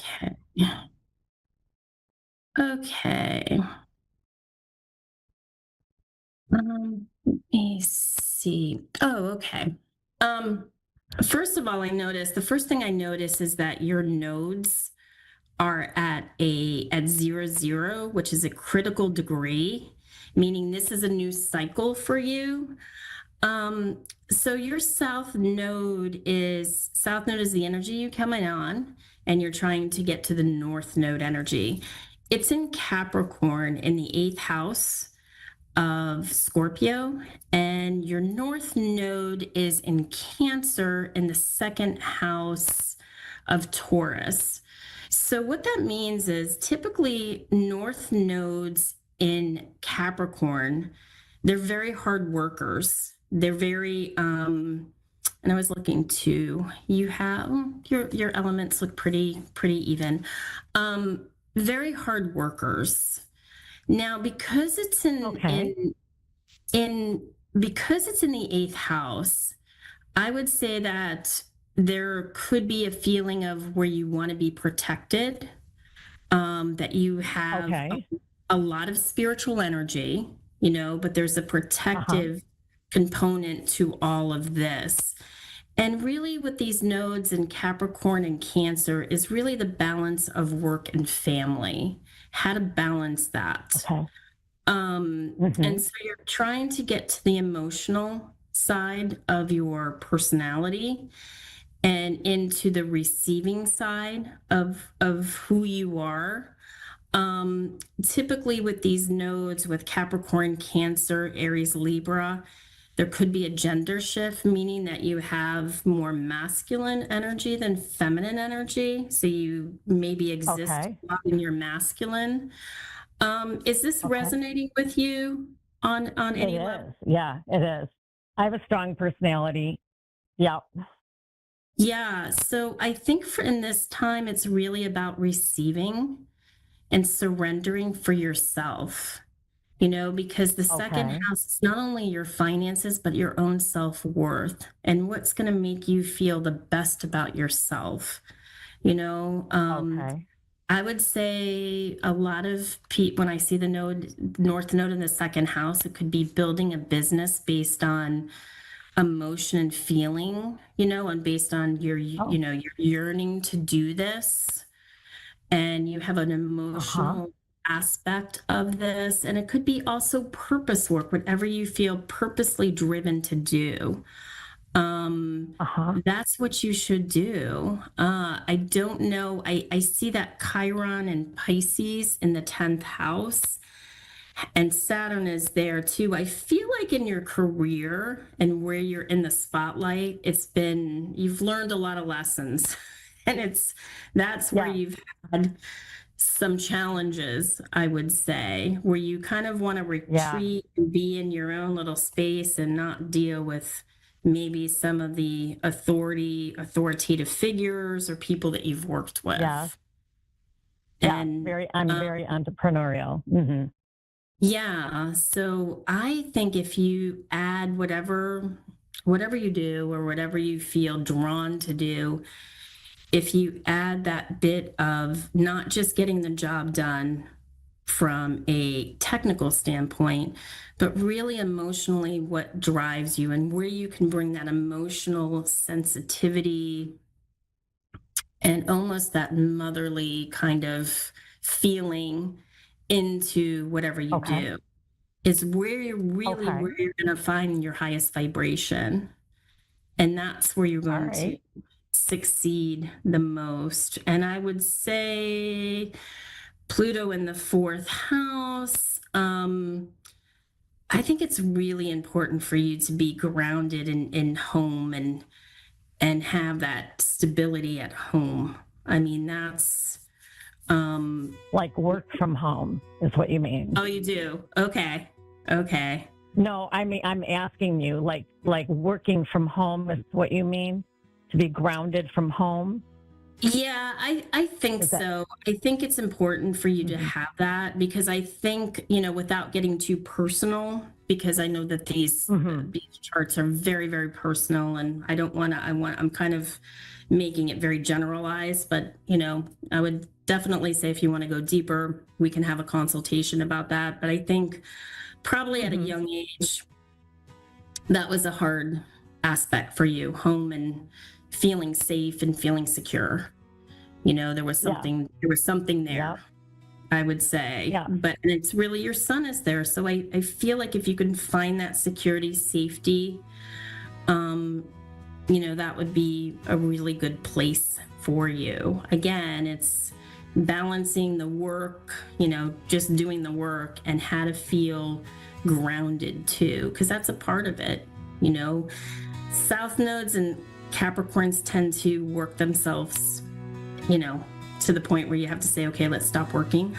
Okay. Let me see. Oh, okay. First of all, the first thing I notice is that your nodes are at 0, which is a critical degree, meaning this is a new cycle for you. So your south node is the energy you come in on, and you're trying to get to the north node energy. It's in Capricorn in the 8th house of Scorpio, and your north node is in Cancer in the 2nd house of Taurus. So what that means is typically north nodes in Capricorn, they're very hard workers. They're very and I was looking too, you have your elements look pretty even. Very hard workers. Now, because it's because it's in the 8th house, I would say that there could be a feeling of where you want to be protected, that you have a lot of spiritual energy, but there's a protective component to all of this. And really with these nodes in Capricorn and Cancer is really the balance of work and family, how to balance that. And so you're trying to get to the emotional side of your personality and into the receiving side of who you are. Typically with these nodes with Capricorn, Cancer, Aries, Libra, There could be a gender shift, meaning that you have more masculine energy than feminine energy. So you maybe exist a lot in your masculine. Is this resonating with you on any level? It is. Yeah, it is. I have a strong personality. Yeah. Yeah. So I think in this time, it's really about receiving and surrendering for yourself, because the second house is not only your finances, but your own self-worth and what's going to make you feel the best about yourself. I would say a lot of people, when I see the North Node in the second house, it could be building a business based on emotion and feeling, and based on your yearning to do this. And you have an emotional aspect of this. And it could be also purpose work, whatever you feel purposely driven to do. That's what you should do. I don't know. I see that Chiron and Pisces in the 10th house, and Saturn is there too. I feel like in your career and where you're in the spotlight, you've learned a lot of lessons, and that's where you've had some challenges, I would say, where you kind of want to retreat and be in your own little space and not deal with maybe some of the authoritative figures or people that you've worked with. Yeah. And I'm very entrepreneurial. Mm-hmm. Yeah. So I think if you add whatever you do or whatever you feel drawn to do, if you add that bit of not just getting the job done from a technical standpoint, but really emotionally what drives you and where you can bring that emotional sensitivity and almost that motherly kind of feeling into whatever you do is where you're really where you're going to find your highest vibration. And that's where you're going to succeed the most. And I would say Pluto in the 4th house. I think it's really important for you to be grounded in home and have that stability at home. I mean, that's like work from home is what you mean. Oh, you do? Okay. No, I mean, I'm asking you, like working from home is what you mean? To be grounded from home? Yeah, I think so. I think it's important for you to have that because I think, without getting too personal, because I know that these charts are very, very personal and I'm kind of making it very generalized, but, I would definitely say if you want to go deeper, we can have a consultation about that. But I think probably at a young age, that was a hard aspect for you, home and feeling safe and feeling secure. There was something there, I would say. But and it's really your sun is there. So I feel like if you can find that security, safety, that would be a really good place for you. Again, it's balancing the work, just doing the work and how to feel grounded too, because that's a part of it. South nodes and Capricorns tend to work themselves, to the point where you have to say, okay, let's stop working.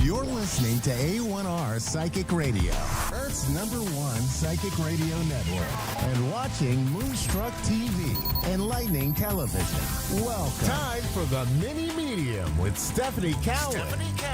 You're listening to A1R Psychic Radio, Earth's #1 psychic radio network, and watching Moonstruck TV, enlightening television. Welcome. Time for the Mini Medium with Stephanie Cowan.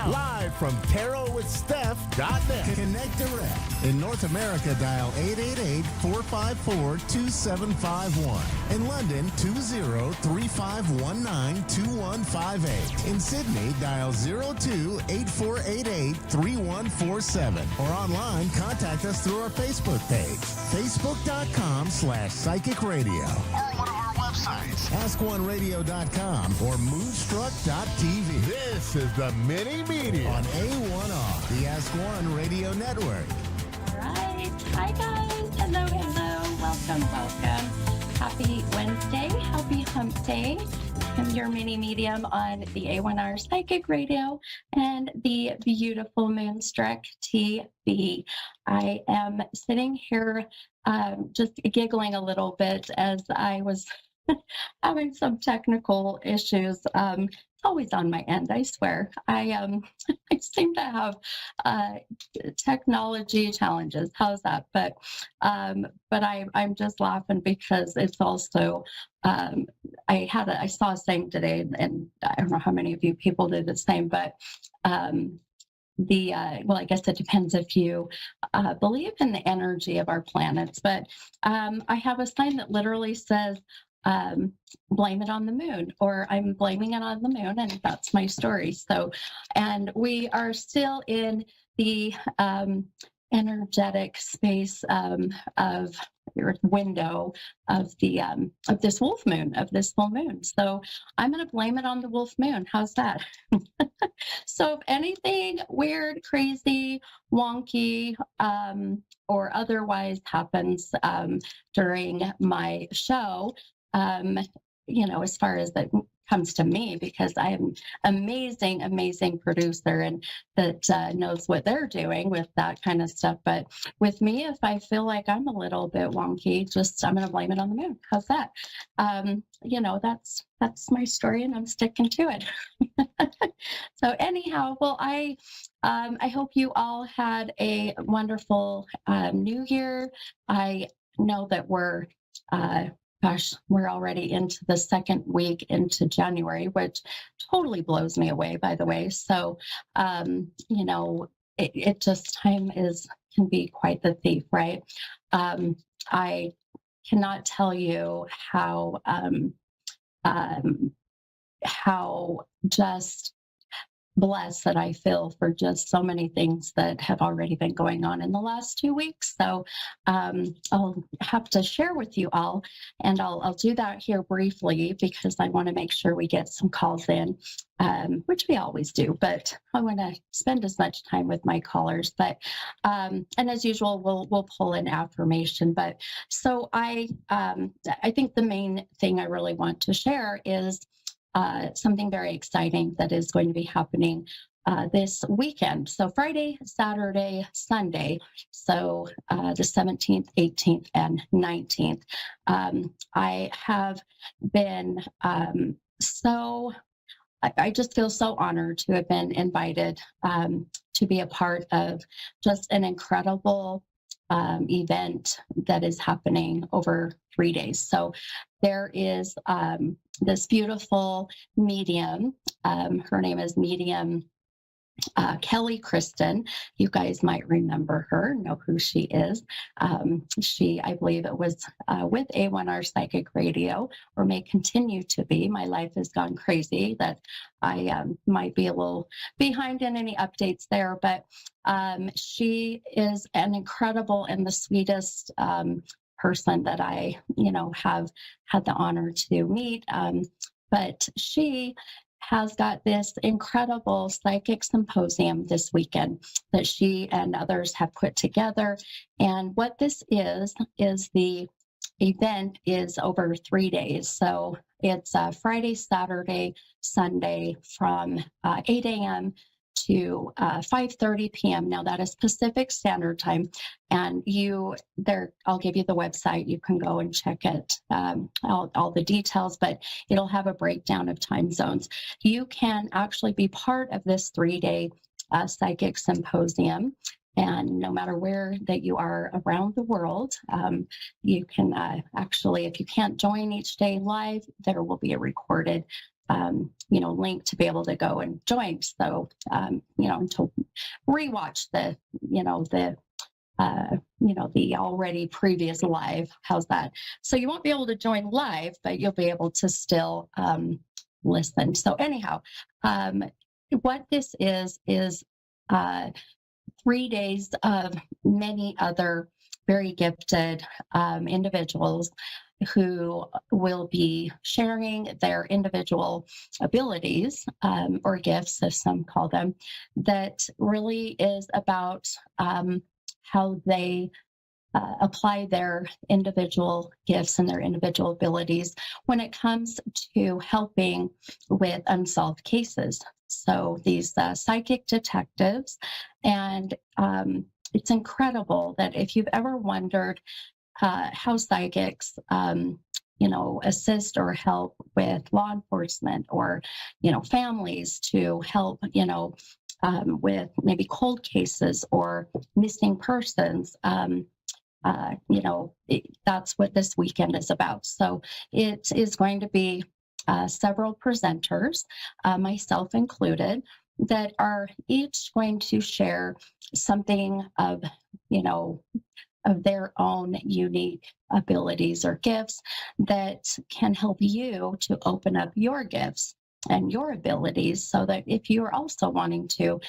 Live from tarotwithsteph.net. Connect direct. In North America, dial 888-454-2751. In London, 20-3519-2158. In Sydney, dial 02-8488-3147. Or online, contact us through our Facebook page, facebook.com/psychic radio. Or one of our websites, askoneradio.com or moonstruck.tv. This is the Mini Media on A1R, the Ask One Radio Network. All right. Hi, guys. Hello, hello. Welcome, welcome. Happy Wednesday. Happy Hump Day. I'm your mini medium on the A1R Psychic Radio and the beautiful Moonstruck TV. I am sitting here just giggling a little bit as I was having some technical issues. It's always on my end, I swear. I seem to have technology challenges. How's that? But I'm just laughing because it's also I saw a saying today, and I don't know how many of you people did the same, but well, I guess it depends if you believe in the energy of our planets. But I have a sign that literally says, blame it on the moon, or I'm blaming it on the moon, and that's my story. So, and we are still in the energetic space of window of the of this wolf moon, of this full moon. So I'm going to blame it on the wolf moon. How's that? So if anything weird, crazy, wonky, or otherwise happens during my show, as far as that comes to me, because I am amazing producer and that knows what they're doing with that kind of stuff. But with me, if I feel like I'm a little bit wonky, I'm going to blame it on the moon. How's that? That's my story, and I'm sticking to it. So anyhow, well, I hope you all had a wonderful New Year. I know that we're already into the second week into January, which totally blows me away, by the way. So, it just time can be quite the thief, right? I cannot tell you how just blessed that I feel for just so many things that have already been going on in the last 2 weeks. So I'll have to share with you all, and I'll do that here briefly because I want to make sure we get some calls in, which we always do, but I want to spend as much time with my callers. But and as usual, we'll pull in affirmation. But so I think the main thing I really want to share is something very exciting that is going to be happening this weekend. So Friday, Saturday, Sunday. So the 17th, 18th, and 19th. I have been I just feel so honored to have been invited to be a part of just an incredible event that is happening over 3 days. So there is this beautiful medium. Her name is Medium Kelly Kristen. You guys might remember her, know who she is. She, I believe it was with A1R Psychic Radio, or may continue to be. My life has gone crazy that I might be a little behind in any updates there, but she is an incredible and the sweetest person that I, have had the honor to meet. But she has got this incredible psychic symposium this weekend that she and others have put together. And what this is the event is over 3 days. So it's Friday, Saturday, Sunday from 8 a.m. to 5:30 p.m. Now that is Pacific Standard Time, and I'll give you the website. You can go and check it, all the details, but it'll have a breakdown of time zones. You can actually be part of this 3-day psychic symposium, And no matter where that you are around the world, you can actually, if you can't join each day live, there will be a recorded link to be able to go and join. So, to rewatch the already previous live. How's that? So you won't be able to join live, but you'll be able to still listen. So anyhow, what this is 3 days of many other very gifted individuals who will be sharing their individual abilities or gifts, as some call them, that really is about how they apply their individual gifts and their individual abilities when it comes to helping with unsolved cases. So these psychic detectives, and it's incredible that if you've ever wondered how psychics assist or help with law enforcement or families to help with maybe cold cases or missing persons, that's what this weekend is about. So it is going to be several presenters, myself included, that are each going to share something of their own unique abilities or gifts that can help you to open up your gifts and your abilities, so that if you're also wanting to,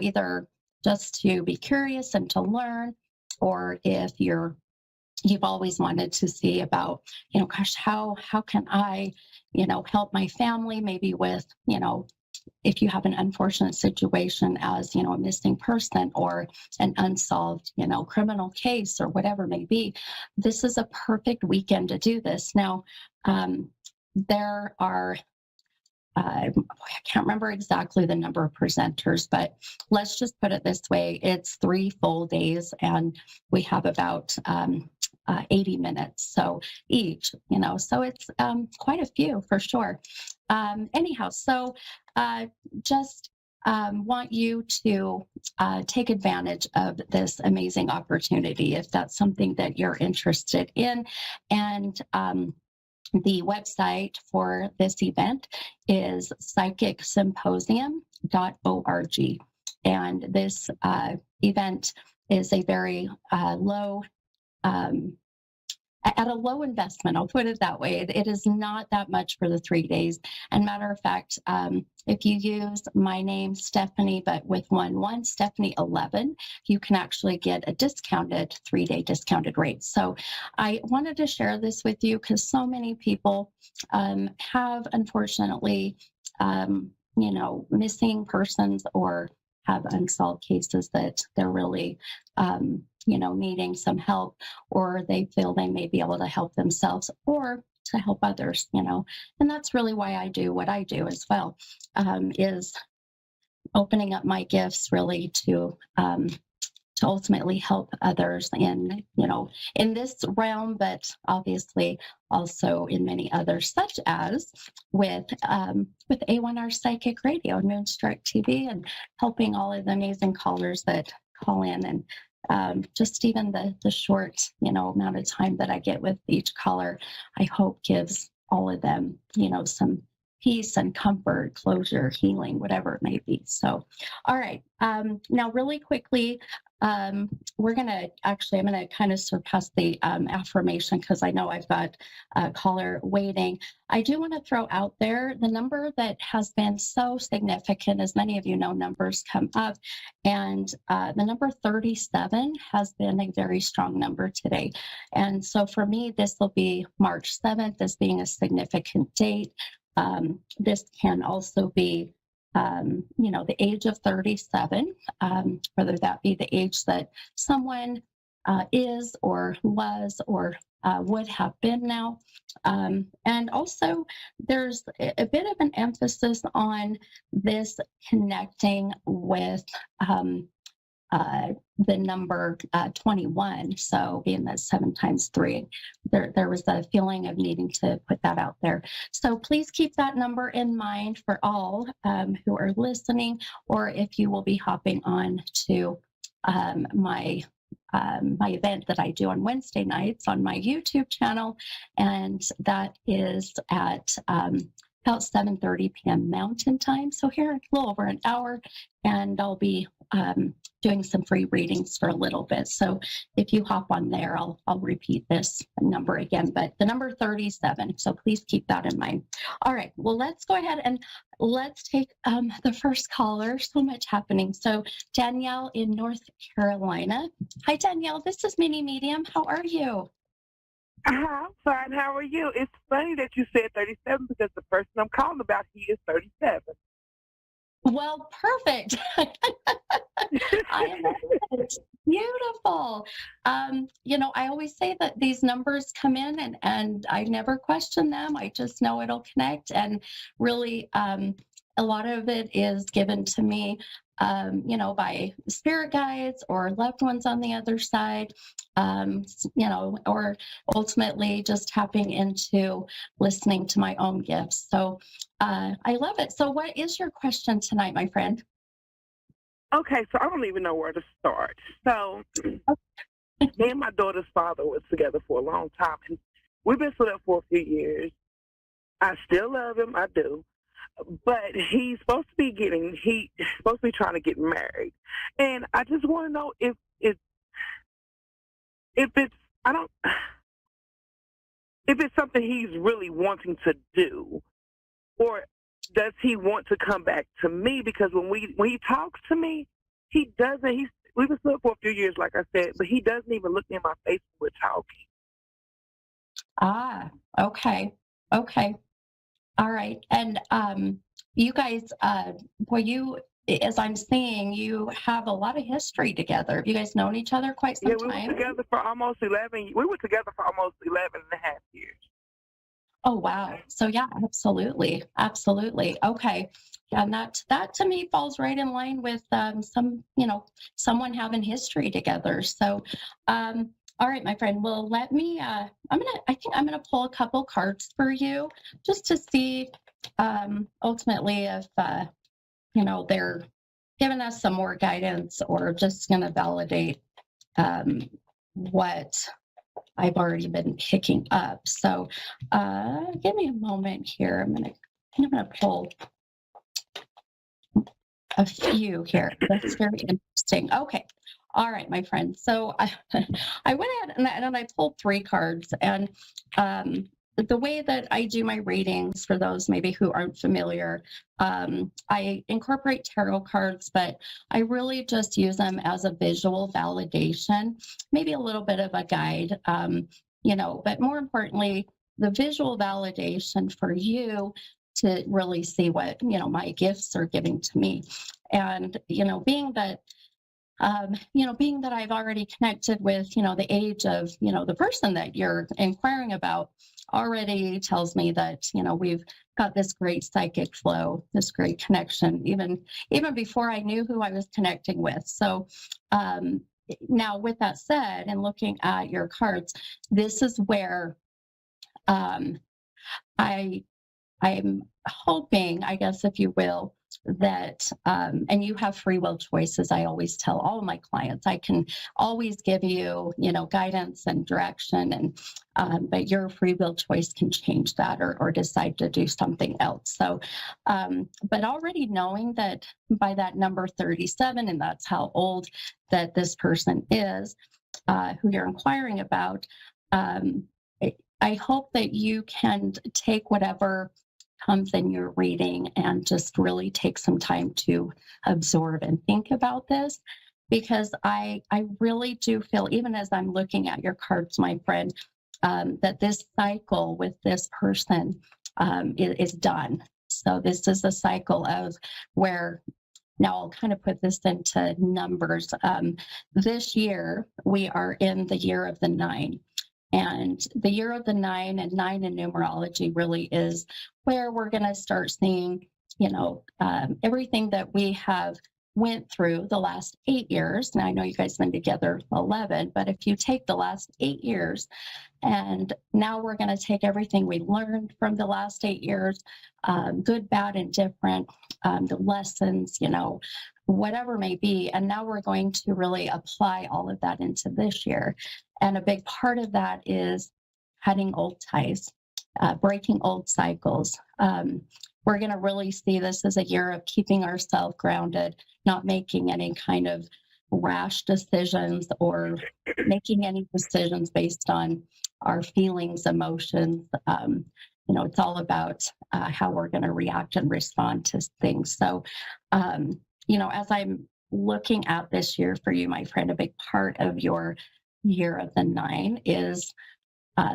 either just to be curious and to learn, or if you've always wanted to see about, gosh, how can I, help my family, maybe with, if you have an unfortunate situation as, a missing person or an unsolved, criminal case or whatever it may be, this is a perfect weekend to do this. Now, there are, I can't remember exactly the number of presenters, but let's just put it this way. It's 3 full days and we have about 80 minutes. So each, so it's quite a few for sure. Anyhow, so just want you to take advantage of this amazing opportunity if that's something that you're interested in. And the website for this event is psychicsymposium.org. And this event is a very low, at a low investment, I'll put it that way. It is not that much for the 3 days. And matter of fact, if you use my name, Stephanie, but with 1 Stephanie 11, you can actually get a discounted 3-day discounted rate. So I wanted to share this with you because so many people have, unfortunately, missing persons or have unsolved cases that they're really, needing some help, or they feel they may be able to help themselves or to help others, and that's really why I do what I do as well, is opening up my gifts really to ultimately help others in this realm, but obviously also in many others, such as with A1R Psychic Radio and Moonstruck TV, and helping all of the amazing callers that call in, and just even the short amount of time that I get with each caller, I hope gives all of them some peace and comfort, closure, healing, whatever it may be. So, all right. Now, really quickly, I'm going to kind of surpass the affirmation because I know I've got a caller waiting. I do want to throw out there the number that has been so significant. As many of you know, numbers come up, and the number 37 has been a very strong number today. And so for me, this will be March 7th as being a significant date. This can also be the age of 37, whether that be the age that someone is or was or would have been now. And also there's a bit of an emphasis on this connecting with the number 21. So being that 7 times 3, there was a feeling of needing to put that out there. So please keep that number in mind for all who are listening, or if you will be hopping on to my event that I do on Wednesday nights on my YouTube channel, and that is at about 7:30 p.m. Mountain Time. So here, a little over an hour, and I'll be doing some free readings for a little bit. So if you hop on there, I'll repeat this number again, but the number 37. So please keep that in mind. All right, well, let's go ahead and let's take the first caller. So much happening. So Danielle in North Carolina. Hi, Danielle. This is Mini Medium. How are you? I'm fine. How are you? It's funny that you said 37 because the person I'm calling about, he is 37. Well, perfect. I love it. Beautiful. I always say that these numbers come in and I never question them. I just know it'll connect. And really, a lot of it is given to me, by spirit guides or loved ones on the other side, or ultimately just tapping into listening to my own gifts. So I love it. So what is your question tonight, my friend? Okay, so I don't even know where to start. So me and my daughter's father was together for a long time, and we've been split up for a few years. I still love him, I do. But he's supposed to be trying to get married. And I just want to know if it's something he's really wanting to do, or does he want to come back to me? Because when he talks to me, he doesn't. We've been split for a few years, like I said, but he doesn't even look me in my face when we're talking. Ah, okay. All right. And you guys, as I'm seeing, you have a lot of history together. Have you guys known each other quite some time? We were together for almost 11 and a half years. Oh, wow. So yeah, absolutely. Okay. Yeah, and that to me falls right in line with someone having history together. So all right, my friend. Well, let me I think I'm gonna pull a couple cards for you just to see ultimately if they're giving us some more guidance or just gonna validate what I've already been picking up. So give me a moment here. I'm gonna pull a few here. That's very interesting. Okay. All right, my friend. So I went ahead and I pulled 3 cards. And the way that I do my readings, for those maybe who aren't familiar, I incorporate tarot cards, but I really just use them as a visual validation, maybe a little bit of a guide, but more importantly, the visual validation for you to really see what, my gifts are giving to me. And, being that I've already connected with, the age of, the person that you're inquiring about already tells me that, we've got this great psychic flow, this great connection, even before I knew who I was connecting with. So now with that said, and looking at your cards, this is where I'm hoping, I guess, if you will, that, and you have free will choices. I always tell all of my clients, I can always give you, guidance and direction, but your free will choice can change that or decide to do something else. So, but already knowing that by that number 37, and that's how old that this person is, who you're inquiring about, I hope that you can take whatever comes in your reading and just really take some time to absorb and think about this, because I really do feel, even as I'm looking at your cards, my friend, that this cycle with this person is done. So this is a cycle of where, now I'll kind of put this into numbers. This year, we are in the year of the 9. And the year of the 9, and 9 in numerology really is where we're going to start seeing, everything that we have went through the last 8 years, and I know you guys have been together 11, but if you take the last 8 years, and now we're going to take everything we learned from the last 8 years, good, bad, and different, the lessons, whatever may be, and now we're going to really apply all of that into this year. And a big part of that is cutting old ties, breaking old cycles. We're going to really see this as a year of keeping ourselves grounded, not making any kind of rash decisions or making any decisions based on our feelings, emotions. It's all about how we're going to react and respond to things. So, as I'm looking at this year for you, my friend, a big part of your year of the 9 is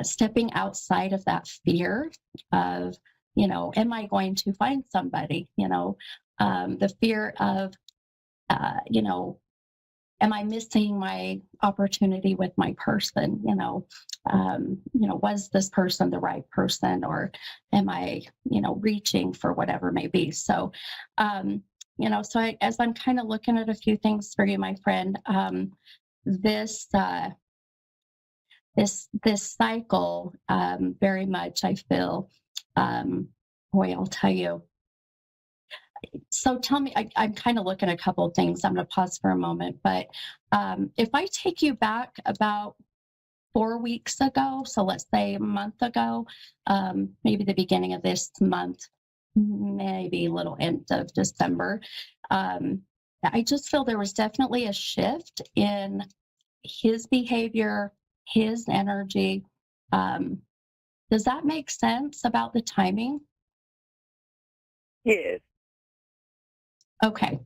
stepping outside of that fear of, am I going to find somebody? The fear of, am I missing my opportunity with my person? Was this person the right person, or am I, reaching for whatever may be? So, as I'm kind of looking at a few things for you, my friend, this cycle, very much, I feel, I'll tell you. So tell me, I'm kind of looking at a couple of things. I'm going to pause for a moment, but if I take you back about 4 weeks ago, so let's say a month ago, maybe the beginning of this month, maybe a little end of December, I just feel there was definitely a shift in his behavior, his energy. Does that make sense about the timing? Yes. Okay.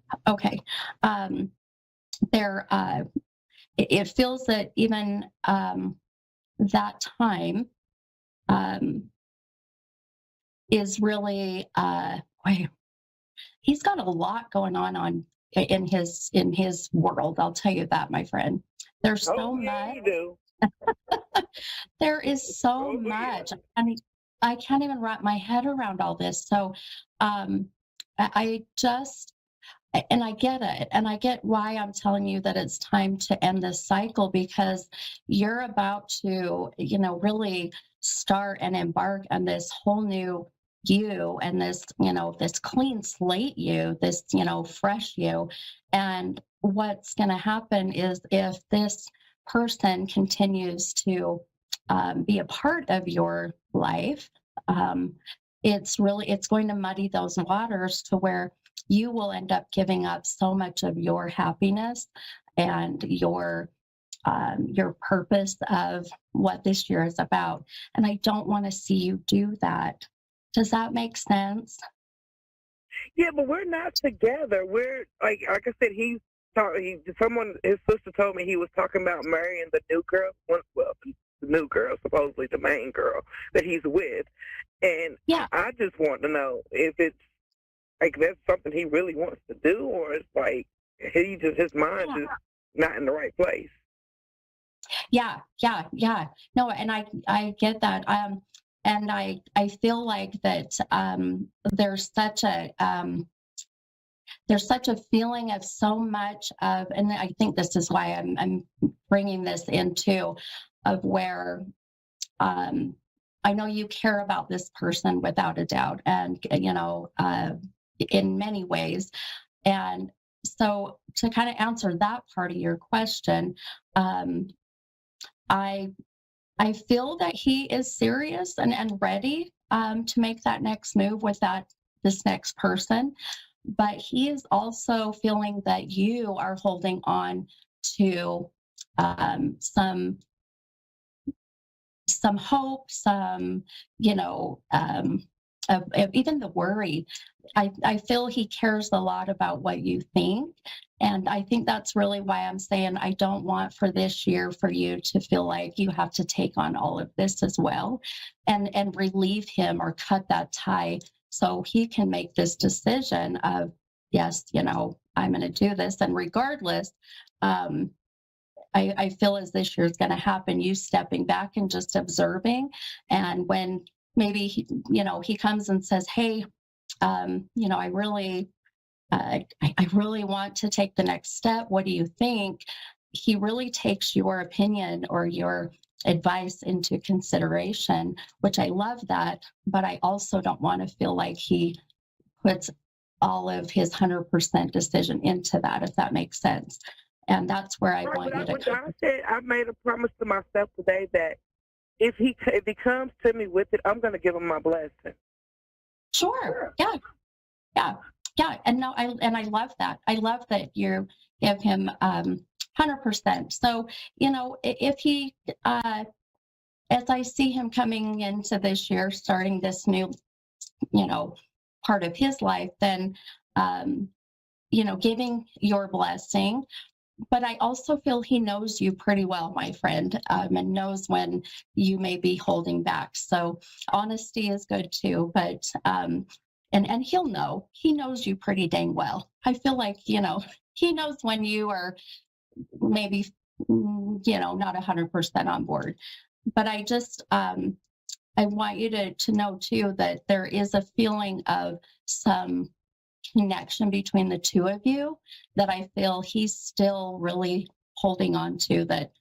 It feels that even that time is really he's got a lot going on in his world. I'll tell you that, my friend. There's so much. You do. There is so much. I mean, I can't even wrap my head around all this. So I just, and I get it. And I get why I'm telling you that it's time to end this cycle, because you're about to, really start and embark on this whole new you, and this, this clean slate you, this, fresh you. And what's going to happen is, if this person continues to be a part of your life, it's going to muddy those waters to where you will end up giving up so much of your happiness and your purpose of what this year is about. And I don't want to see you do that. Does that make sense? Yeah, but we're not together. We're like I said, his sister told me he was talking about marrying the new girl. Well, the new girl, supposedly the main girl that he's with. And yeah, I just want to know if it's like that's something he really wants to do, or it's like his mind is not in the right place. Yeah. No, and I get that. And I feel like that there's such a feeling of so much of, and I think this is why I'm bringing this into, of where I know you care about this person without a doubt, and in many ways. And so to kind of answer that part of your question, I feel that he is serious and ready to make that next move with this next person. But he is also feeling that you are holding on to some hope, some, of even the worry. I feel he cares a lot about what you think. And I think that's really why I'm saying I don't want for this year for you to feel like you have to take on all of this as well, and relieve him or cut that tie, so he can make this decision of, yes, I'm going to do this. And regardless, I feel as this year is going to happen, you stepping back and just observing. And when maybe he comes and says, hey, I really I really want to take the next step. What do you think? He really takes your opinion or your advice into consideration, which I love that, but I also don't want to feel like he puts all of his 100% decision into that, if that makes sense. And that's where I want you to come. I made a promise to myself today that if he comes to me with it, I'm going to give him my blessing. Sure. Yeah. And no, I love that. I love that you give him 100%. So, if he, as I see him coming into this year, starting this new, part of his life, then, giving your blessing. But I also feel he knows you pretty well, my friend, and knows when you may be holding back. So honesty is good too, but and he'll know. He knows you pretty dang well. I feel like, he knows when you are maybe, not 100% on board. But I just, I want you to know too that there is a feeling of some connection between the two of you that I feel he's still really holding on to that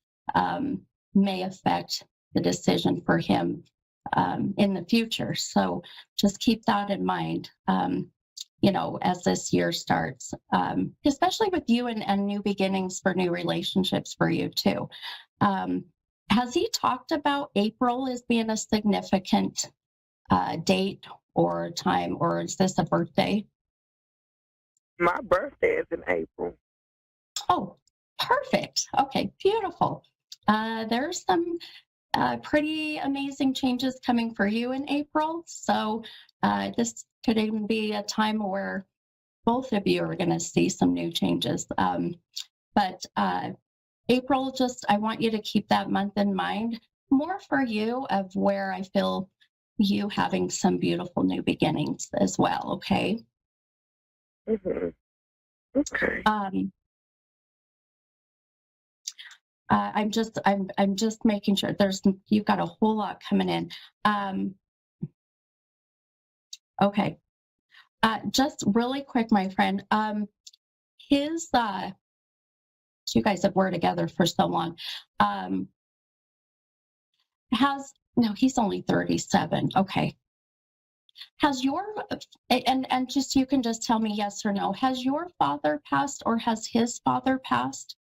may affect the decision for him in the future. So just keep that in mind, as this year starts, especially with you and new beginnings for new relationships for you too. Has he talked about April as being a significant date or time, or is this a birthday? My birthday is in April. Oh, perfect. Okay, beautiful. There's some pretty amazing changes coming for you in April. So this could even be a time where both of you are going to see some new changes. But April, I want you to keep that month in mind, more for you of where I feel you having some beautiful new beginnings as well. Okay. Mm-hmm. Okay. I'm just making sure you've got a whole lot coming in. Okay. Just really quick, my friend. You guys have worked together for so long. No, he's only 37. Okay. Has and just, you can just tell me yes or no. Has your father passed or has his father passed?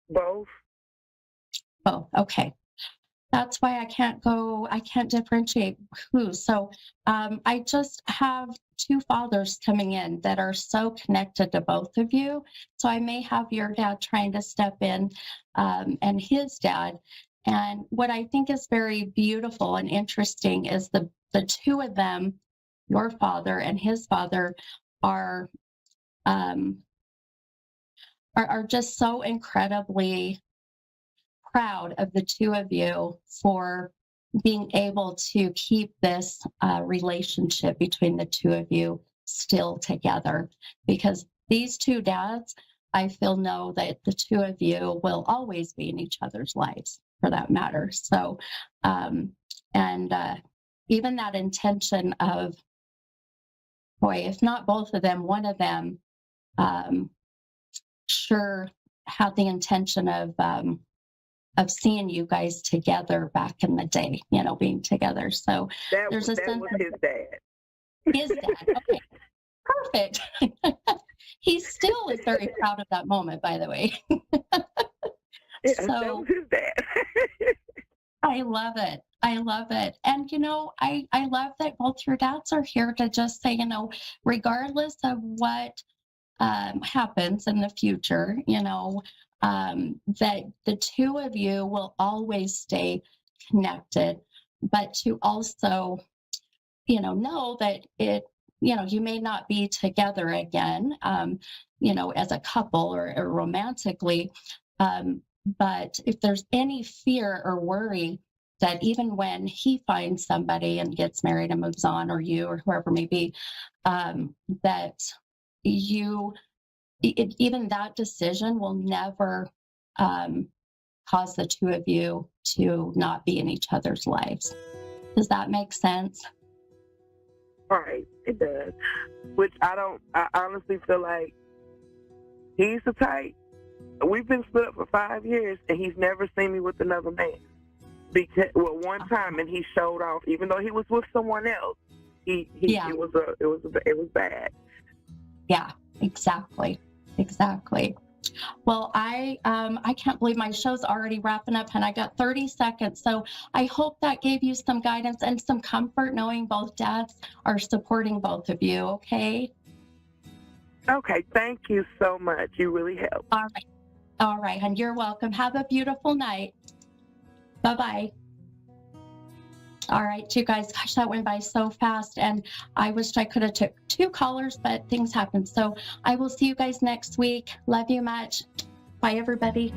Both. Both. Okay. That's why I can't differentiate who. So I just have two fathers coming in that are so connected to both of you. So I may have your dad trying to step in and his dad. And what I think is very beautiful and interesting is the two of them, your father and his father, are just so incredibly proud of the two of you for being able to keep this relationship between the two of you still together, because these two dads, I feel, know that the two of you will always be in each other's lives for that matter. So, even that intention of, boy, if not both of them, one of them sure had the intention of seeing you guys together back in the day, being together. So there's a sense was of his dad. His dad. Okay, perfect. He still is very proud of that moment, by the way. Yeah, that was his dad. I love it. I love it. And, I love that both your dads are here to just say, regardless of what happens in the future, that the two of you will always stay connected, but to also, know that you may not be together again, as a couple or romantically. But if there's any fear or worry that even when he finds somebody and gets married and moves on, or you or whoever may be, that even that decision will never cause the two of you to not be in each other's lives. Does that make sense? Right, it does. Which I honestly feel like he's the type. We've been split up for 5 years, and he's never seen me with another man. One time, and he showed off, even though he was with someone else. It was bad. Yeah, exactly. Well, I can't believe my show's already wrapping up, and I got 30 seconds. So I hope that gave you some guidance and some comfort, knowing both dads are supporting both of you. Okay. Okay. Thank you so much. You really helped. All right, and you're welcome. Have a beautiful night. Bye-bye. All right, you guys, gosh, that went by so fast, and I wished I could have took 2 callers, but things happen. So I will see you guys next week. Love you much. Bye, everybody.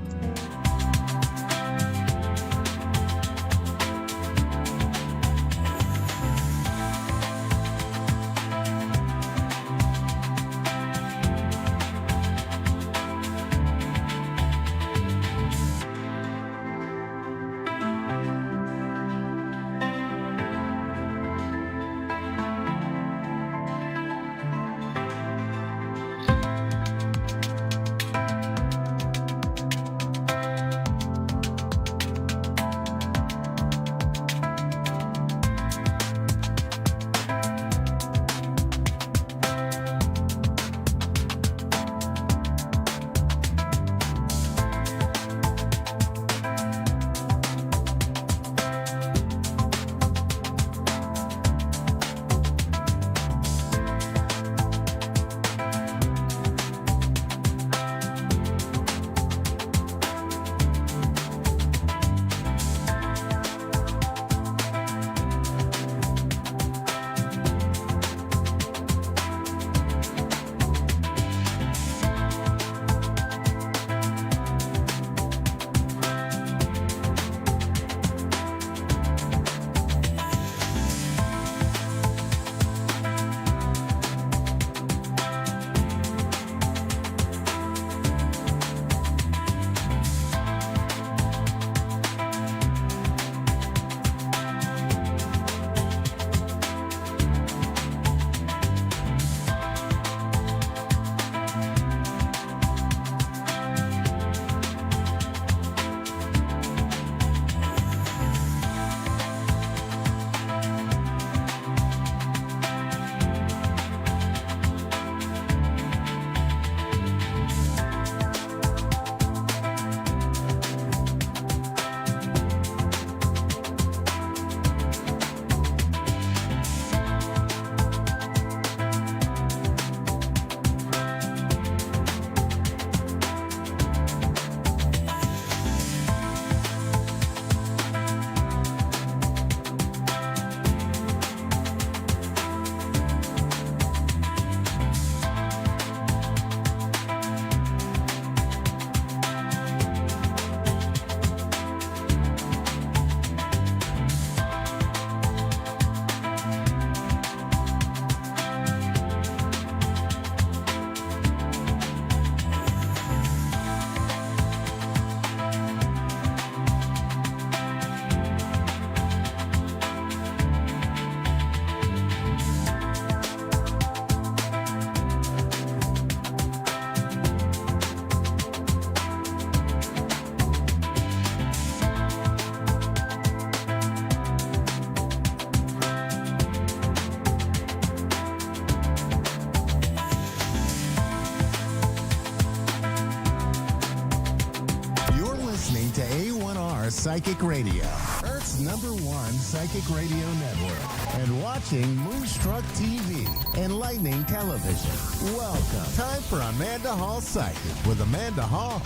To A1R Psychic Radio, Earth's #1 psychic radio network, and watching Moonstruck TV, Enlightening Television. Welcome. Time for Amanda Hall Psychic with Amanda Hall.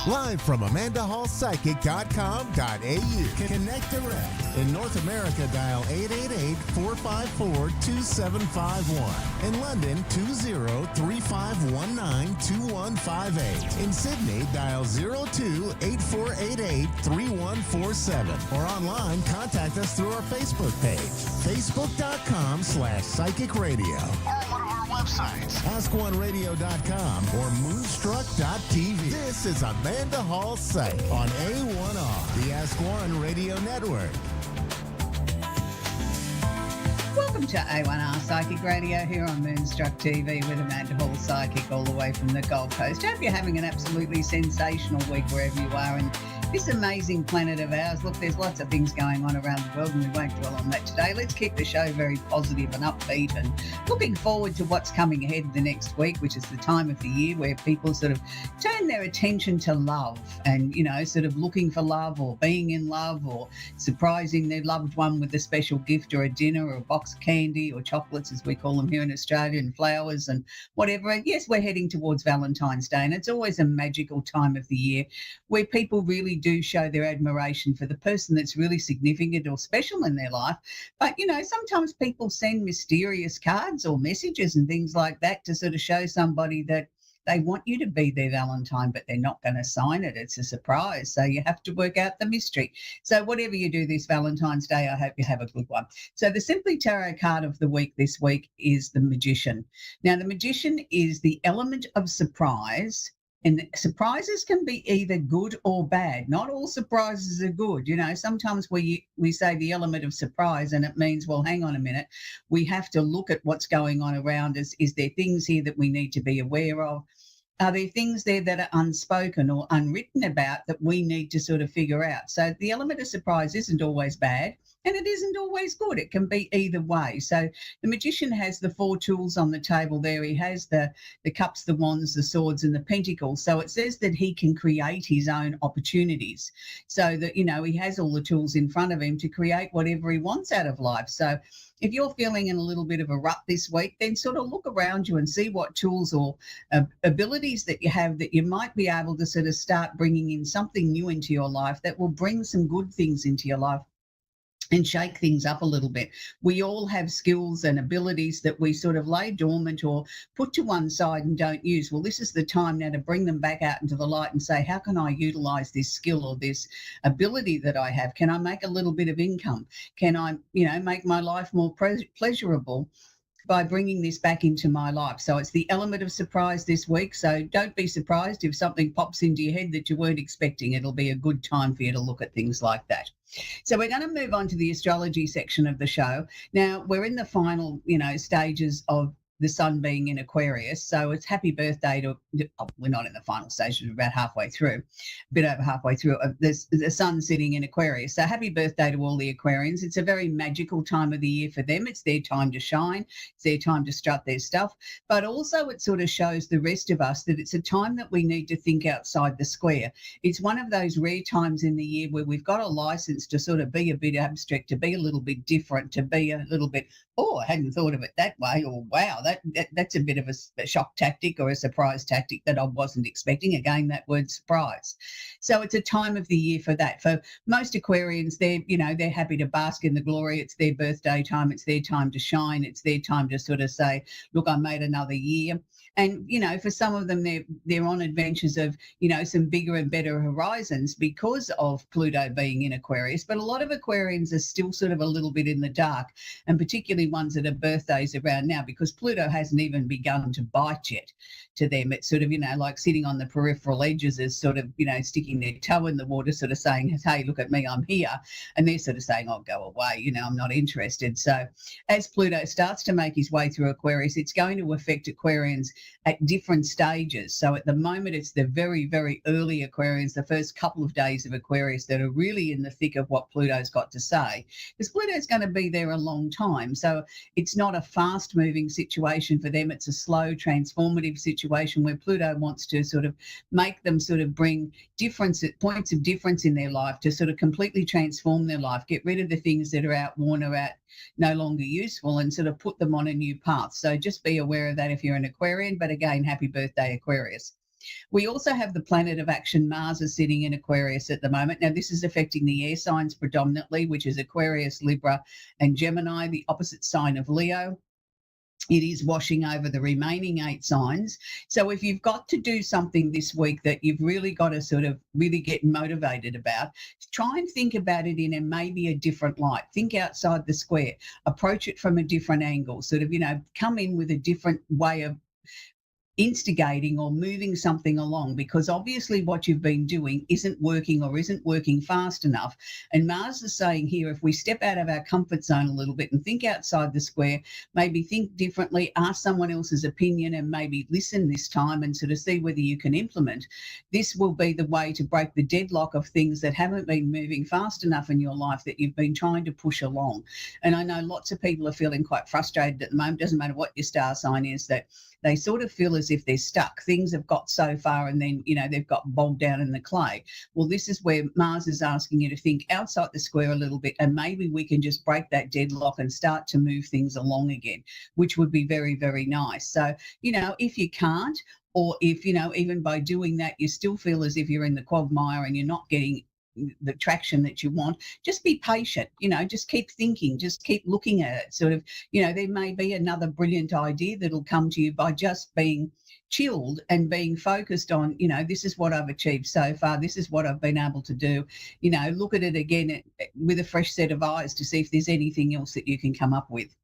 Live from AmandaHallPsychic.com.au. Connect direct. In North America, dial 888-454-2751. In London, 20-3519-2158. In Sydney, dial 02-8488-3147. Or online, contact us through our Facebook page, facebook.com/psychic radio. Or one of our websites, askoneradio.com or moonstruck.tv. This is Amanda Hall Psych on A1R, the Ask One Radio Network. Welcome Welcome to A1R Psychic Radio here on Moonstruck TV with Amanda Hall, Psychic, all the way from the Gold Coast. Hope you're having an absolutely sensational week wherever you are in this amazing planet of ours. Look, there's lots of things going on around the world and we won't dwell on that today. Let's keep the show very positive and upbeat and looking forward to what's coming ahead the next week, which is the time of the year where people sort of turn their attention to love and, you know, sort of looking for love or being in love or surprising their loved one with a special gift or a dinner or a box of candy or chocolates, as we call them here in Australia, and flowers and whatever. And yes, we're heading towards Valentine's Day, and it's always a magical time of the year where people really do show their admiration for the person that's really significant or special in their life. But, you know, sometimes people send mysterious cards or messages and things like that to sort of show somebody that they want you to be their Valentine, but they're not going to sign it. It's a surprise. So you have to work out the mystery. So whatever you do this Valentine's Day, I hope you have a good one. So the Simply Tarot card of the week this week is the Magician. Now, the Magician is the element of surprise. And surprises can be either good or bad. Not all surprises are good. You know, sometimes we say the element of surprise and it means, well, hang on a minute. We have to look at what's going on around us. Is there things here that we need to be aware of? Are there things there that are unspoken or unwritten about that we need to sort of figure out? So the element of surprise isn't always bad and it isn't always good. It can be either way. So the Magician has the 4 tools on the table there. He has the cups, the wands, the swords and the pentacles. So it says that he can create his own opportunities so that, you know, he has all the tools in front of him to create whatever he wants out of life. So if you're feeling in a little bit of a rut this week, then sort of look around you and see what tools or abilities that you have that you might be able to sort of start bringing in something new into your life that will bring some good things into your life and shake things up a little bit. We all have skills and abilities that we sort of lay dormant or put to one side and don't use. Well, this is the time now to bring them back out into the light and say, how can I utilize this skill or this ability that I have? Can I make a little bit of income? Can I, you know, make my life more pleasurable by bringing this back into my life? So it's the element of surprise this week. So don't be surprised if something pops into your head that you weren't expecting. It'll be a good time for you to look at things like that. So we're going to move on to the astrology section of the show. Now, we're in the final, you know, stages of the sun being in Aquarius. So it's happy birthday to, we're not in the final stages, we're about halfway through, a bit over halfway through. The sun sitting in Aquarius. So happy birthday to all the Aquarians. It's a very magical time of the year for them. It's their time to shine. It's their time to strut their stuff. But also it sort of shows the rest of us that it's a time that we need to think outside the square. It's one of those rare times in the year where we've got a license to sort of be a bit abstract, to be a little bit different, to be a little bit, oh, I hadn't thought of it that way, or wow, that's a bit of a shock tactic or a surprise tactic that I wasn't expecting. Again, that word surprise. So it's a time of the year for that. For most Aquarians, they're happy to bask in the glory. It's their birthday time. It's their time to shine. It's their time to sort of say, look, I made another year. And, you know, for some of them, they're on adventures of, you know, some bigger and better horizons because of Pluto being in Aquarius. But a lot of Aquarians are still sort of a little bit in the dark, and particularly ones that have birthdays around now, because Pluto hasn't even begun to bite yet to them. It's sort of, you know, like sitting on the peripheral edges is sort of, you know, sticking their toe in the water, sort of saying, hey, look at me, I'm here. And they're sort of saying, oh, go away, you know, I'm not interested. So as Pluto starts to make his way through Aquarius, it's going to affect Aquarians at different stages. So at the moment, it's the very, very early Aquarians, the first couple of days of Aquarius that are really in the thick of what Pluto's got to say, because Pluto's going to be there a long time. So it's not a fast moving situation for them. It's a slow, transformative situation where Pluto wants to sort of make them sort of bring points of difference in their life to sort of completely transform their life, get rid of the things that are outworn or no longer useful, and sort of put them on a new path. So just be aware of that if you're an Aquarian. But again, happy birthday, Aquarius. We also have the planet of action, Mars, is sitting in Aquarius at the moment. Now, this is affecting the air signs predominantly, which is Aquarius, Libra, and Gemini, the opposite sign of Leo. It is washing over the remaining 8 signs. So if you've got to do something this week that you've really got to sort of really get motivated about, try and think about it in maybe a different light. Think outside the square. Approach it from a different angle. Sort of, you know, come in with a different way of instigating or moving something along, because obviously what you've been doing isn't working or isn't working fast enough. And Mars is saying here, if we step out of our comfort zone a little bit and think outside the square, maybe think differently, ask someone else's opinion, and maybe listen this time and sort of see whether you can implement, this will be the way to break the deadlock of things that haven't been moving fast enough in your life that you've been trying to push along. And I know lots of people are feeling quite frustrated at the moment. Doesn't matter what your star sign is, that they sort of feel as if they're stuck. Things have got so far and then, they've got bogged down in the clay. Well, this is where Mars is asking you to think outside the square a little bit, and maybe we can just break that deadlock and start to move things along again, which would be very, very nice. So, if you can't, or if, even by doing that, you still feel as if you're in the quagmire and you're not getting the traction that you want, just be patient, just keep thinking, just keep looking at it. Sort of, there may be another brilliant idea that'll come to you by just being chilled and being focused on, this is what I've achieved so far, this is what I've been able to do. Look at it again with a fresh set of eyes to see if there's anything else that you can come up with.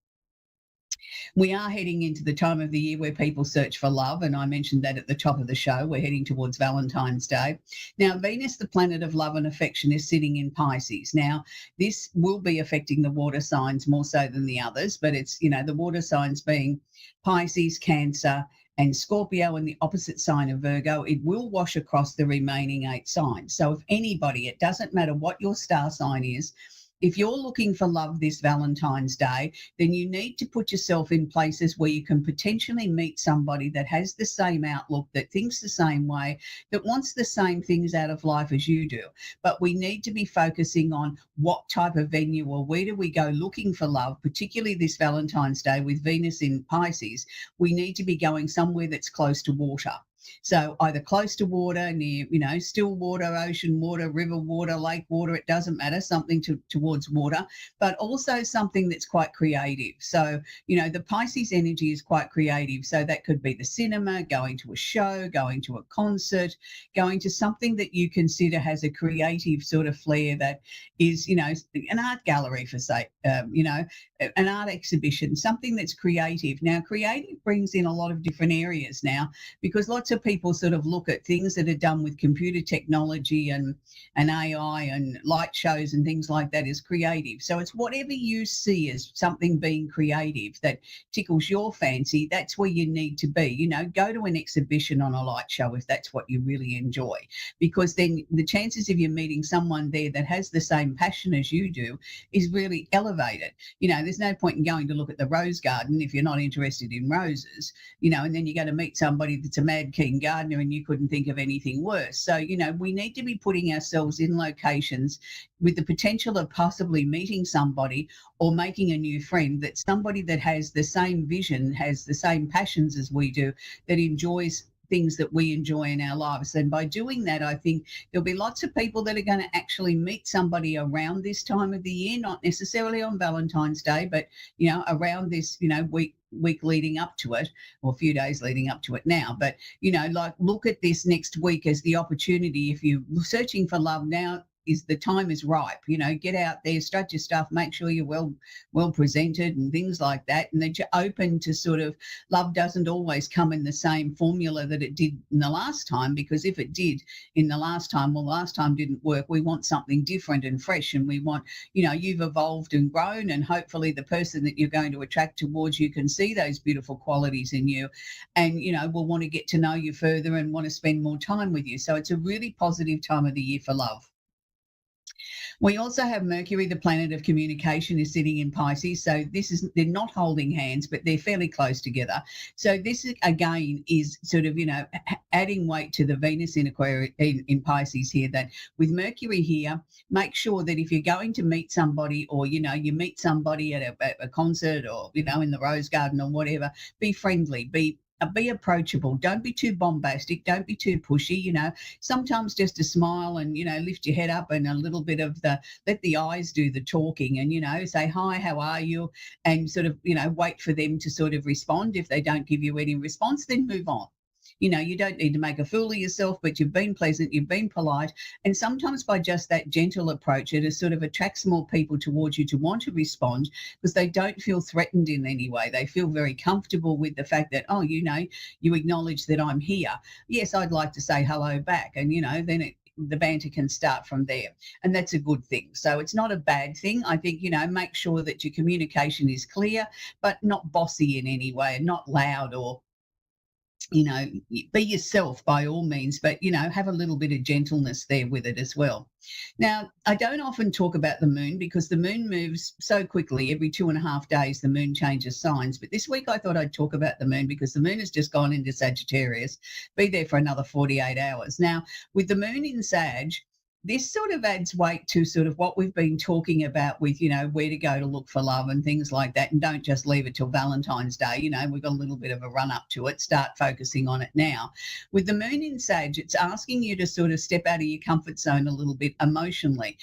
We are heading into the time of the year where people search for love, and I mentioned that at the top of the show. We're heading towards Valentine's Day. Now, Venus, the planet of love and affection, is sitting in Pisces. Now, this will be affecting the water signs more so than the others, but it's, the water signs being Pisces, Cancer, and Scorpio, and the opposite sign of Virgo. It will wash across the remaining 8 signs. So if anybody, it doesn't matter what your star sign is, if you're looking for love this Valentine's Day, then you need to put yourself in places where you can potentially meet somebody that has the same outlook, that thinks the same way, that wants the same things out of life as you do. But we need to be focusing on what type of venue or where do we go looking for love, particularly this Valentine's Day with Venus in Pisces. We need to be going somewhere that's close to water. So either close to water, near, still water, ocean water, river water, lake water, it doesn't matter, something towards water, but also something that's quite creative. So, the Pisces energy is quite creative. So that could be the cinema, going to a show, going to a concert, going to something that you consider has a creative sort of flair, that is, an art gallery for say, an art exhibition, something that's creative. Now, creative brings in a lot of different areas now, because lots of people sort of look at things that are done with computer technology and AI and light shows and things like that as creative. So it's whatever you see as something being creative that tickles your fancy, that's where you need to be. Go to an exhibition on a light show if that's what you really enjoy, because then the chances of you meeting someone there that has the same passion as you do is really elevated. There's no point in going to look at the rose garden if you're not interested in roses, and then you're going to meet somebody that's a mad keen gardener and you couldn't think of anything worse. So, we need to be putting ourselves in locations with the potential of possibly meeting somebody or making a new friend, that's somebody that has the same vision, has the same passions as we do, that enjoys things that we enjoy in our lives. And by doing that, I think there'll be lots of people that are going to actually meet somebody around this time of the year, not necessarily on Valentine's Day, but, around this, week leading up to it, or a few days leading up to it now. But, look at this next week as the opportunity. If you're searching for love now, the time is ripe. Get out there, strut your stuff, make sure you're well presented and things like that, and that you're open to sort of, love doesn't always come in the same formula that it did in the last time, because if it did in the last time, well, last time didn't work. We want something different and fresh, and we want, you've evolved and grown, and hopefully the person that you're going to attract towards you can see those beautiful qualities in you, and will want to get to know you further and want to spend more time with you. So it's a really positive time of the year for love. We also have Mercury, the planet of communication, is sitting in Pisces. So they're not holding hands, but they're fairly close together. So this again is sort of, adding weight to the Venus in Aquarius, in Pisces here, that with Mercury here, make sure that if you're going to meet somebody, or, you meet somebody at a concert, or, in the rose garden or whatever, be friendly, be approachable. Don't be too bombastic. Don't be too pushy. Sometimes just a smile and, lift your head up, and a little bit of let the eyes do the talking, and, say, hi, how are you? And sort of, wait for them to sort of respond. If they don't give you any response, then move on. You don't need to make a fool of yourself, but you've been pleasant, you've been polite. And sometimes by just that gentle approach, it sort of attracts more people towards you to want to respond because they don't feel threatened in any way. They feel very comfortable with the fact that, oh, you acknowledge that I'm here. Yes, I'd like to say hello back. And, then the banter can start from there. And that's a good thing. So it's not a bad thing. I think, make sure that your communication is clear, but not bossy in any way and not loud or, be yourself by all means, but, have a little bit of gentleness there with it as well. Now, I don't often talk about the moon because the moon moves so quickly. Every 2.5 days, the moon changes signs. But this week, I thought I'd talk about the moon because the moon has just gone into Sagittarius, be there for another 48 hours. Now, with the moon in Sag, this sort of adds weight to sort of what we've been talking about with, where to go to look for love and things like that. And don't just leave it till Valentine's Day. We've got a little bit of a run up to it. Start focusing on it now. With the moon in Sag, it's asking you to sort of step out of your comfort zone a little bit emotionally.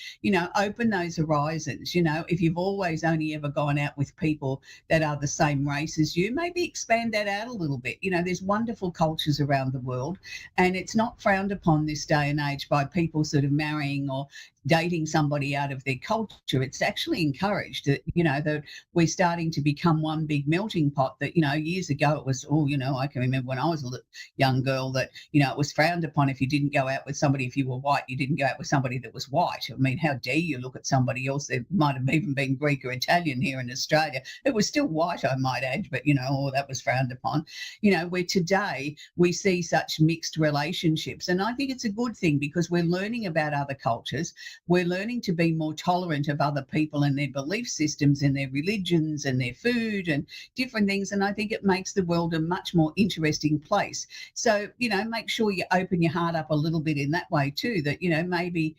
Open those horizons. If you've always only ever gone out with people that are the same race as you, maybe expand that out a little bit. There's wonderful cultures around the world, and it's not frowned upon this day and age by people sort of marrying or dating somebody out of their culture. It's actually encouraged that, that we're starting to become one big melting pot that, years ago it was, I can remember when I was a young girl that, it was frowned upon if you didn't go out with somebody, if you were white, you didn't go out with somebody that was white. I mean, how dare you look at somebody else that might have even been Greek or Italian here in Australia. It was still white, I might add, but, that was frowned upon. Where today we see such mixed relationships. And I think it's a good thing because we're learning about other cultures. We're learning to be more tolerant of other people and their belief systems and their religions and their food and different things. And I think it makes the world a much more interesting place. So, make sure you open your heart up a little bit in that way too, that, maybe,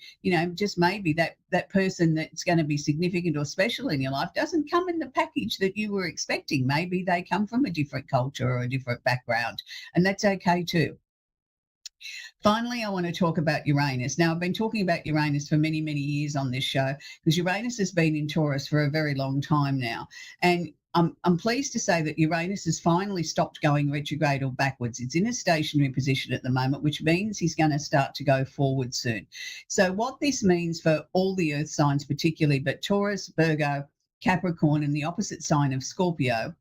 just maybe that person that's going to be significant or special in your life doesn't come in the package that you were expecting. Maybe they come from a different culture or a different background, and that's okay too. Finally, I want to talk about Uranus. Now, I've been talking about Uranus for many, many years on this show because Uranus has been in Taurus for a very long time now. And I'm pleased to say that Uranus has finally stopped going retrograde or backwards. It's in a stationary position at the moment, which means he's going to start to go forward soon. So what this means for all the earth signs particularly, but Taurus, Virgo, Capricorn, and the opposite sign of Scorpio,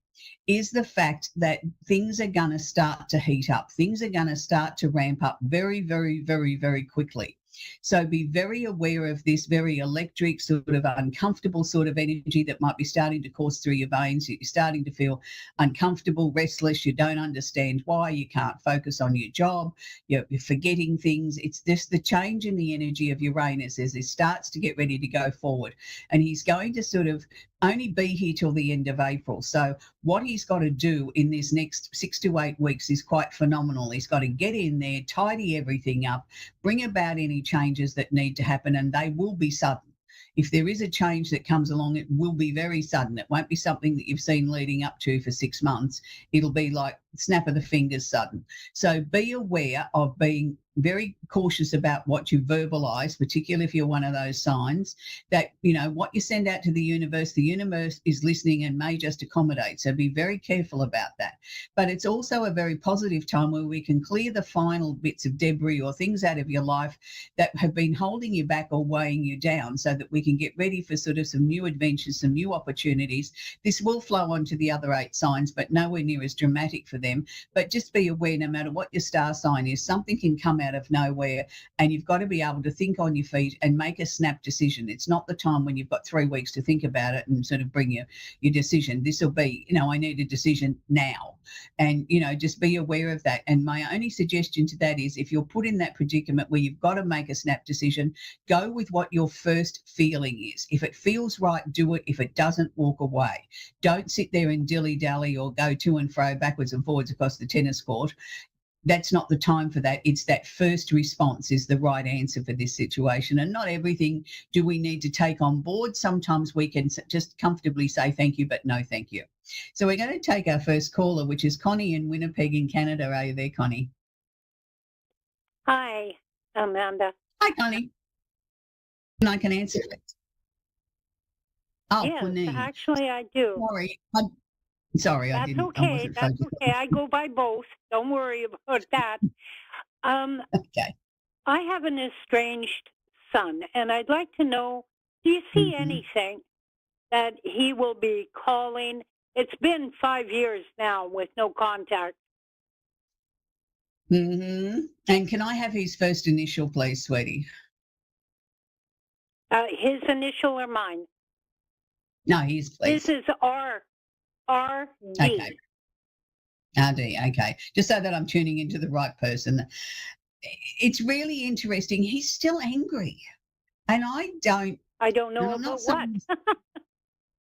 is the fact that things are going to start to heat up. Things are going to start to ramp up very, very, very, very quickly. So be very aware of this very electric, sort of uncomfortable sort of energy that might be starting to course through your veins. You're starting to feel uncomfortable, restless. You don't understand why. You can't focus on your job. You're forgetting things. It's just the change in the energy of Uranus as it starts to get ready to go forward. And he's going to sort of only be here till the end of April. So what he's got to do in this next 6 to 8 weeks is quite phenomenal. He's got to get in there, tidy everything up, bring about any changes that need to happen, and they will be sudden. If there is a change that comes along, it will be very sudden. It won't be something that you've seen leading up to for 6 months. It'll be like snap of the fingers sudden. So be aware of being very cautious about what you verbalize, particularly if you're one of those signs, that, what you send out to the universe is listening and may just accommodate. So be very careful about that. But it's also a very positive time where we can clear the final bits of debris or things out of your life that have been holding you back or weighing you down so that we can get ready for sort of some new adventures, some new opportunities. This will flow on to the other 8 signs, but nowhere near as dramatic for them. But just be aware, no matter what your star sign is, something can come out of nowhere, and you've got to be able to think on your feet and make a snap decision. It's not the time when you've got 3 weeks to think about it and sort of bring your decision. This will be, I need a decision now. And, just be aware of that. And my only suggestion to that is if you're put in that predicament where you've got to make a snap decision, go with what your first feeling is. If it feels right, do it. If it doesn't, walk away. Don't sit there and dilly-dally or go to and fro, backwards and forwards across the tennis court. That's not the time for that. It's that first response is the right answer for this situation. And not everything do we need to take on board. Sometimes we can just comfortably say thank you, but no thank you. So we're going to take our first caller, which is Connie in Winnipeg in Canada. Are you there, Connie? Hi, Amanda. Hi, Connie. And I can answer it. Oh, yes, Connie. actually I do. Sorry. Sorry, I That's didn't. I okay. wasn't That's focused. okay. I go by both. Don't worry about that. Okay. I have an estranged son, and I'd like to know, do you see Mm-hmm. anything that he will be calling? It's been 5 years now with no contact. Mm-hmm. And can I have his first initial, please, sweetie? His initial or mine? No, his, please. His is RD. Okay. RD, okay. Just so that I'm tuning into the right person. It's really interesting. He's still angry. And I don't know about what.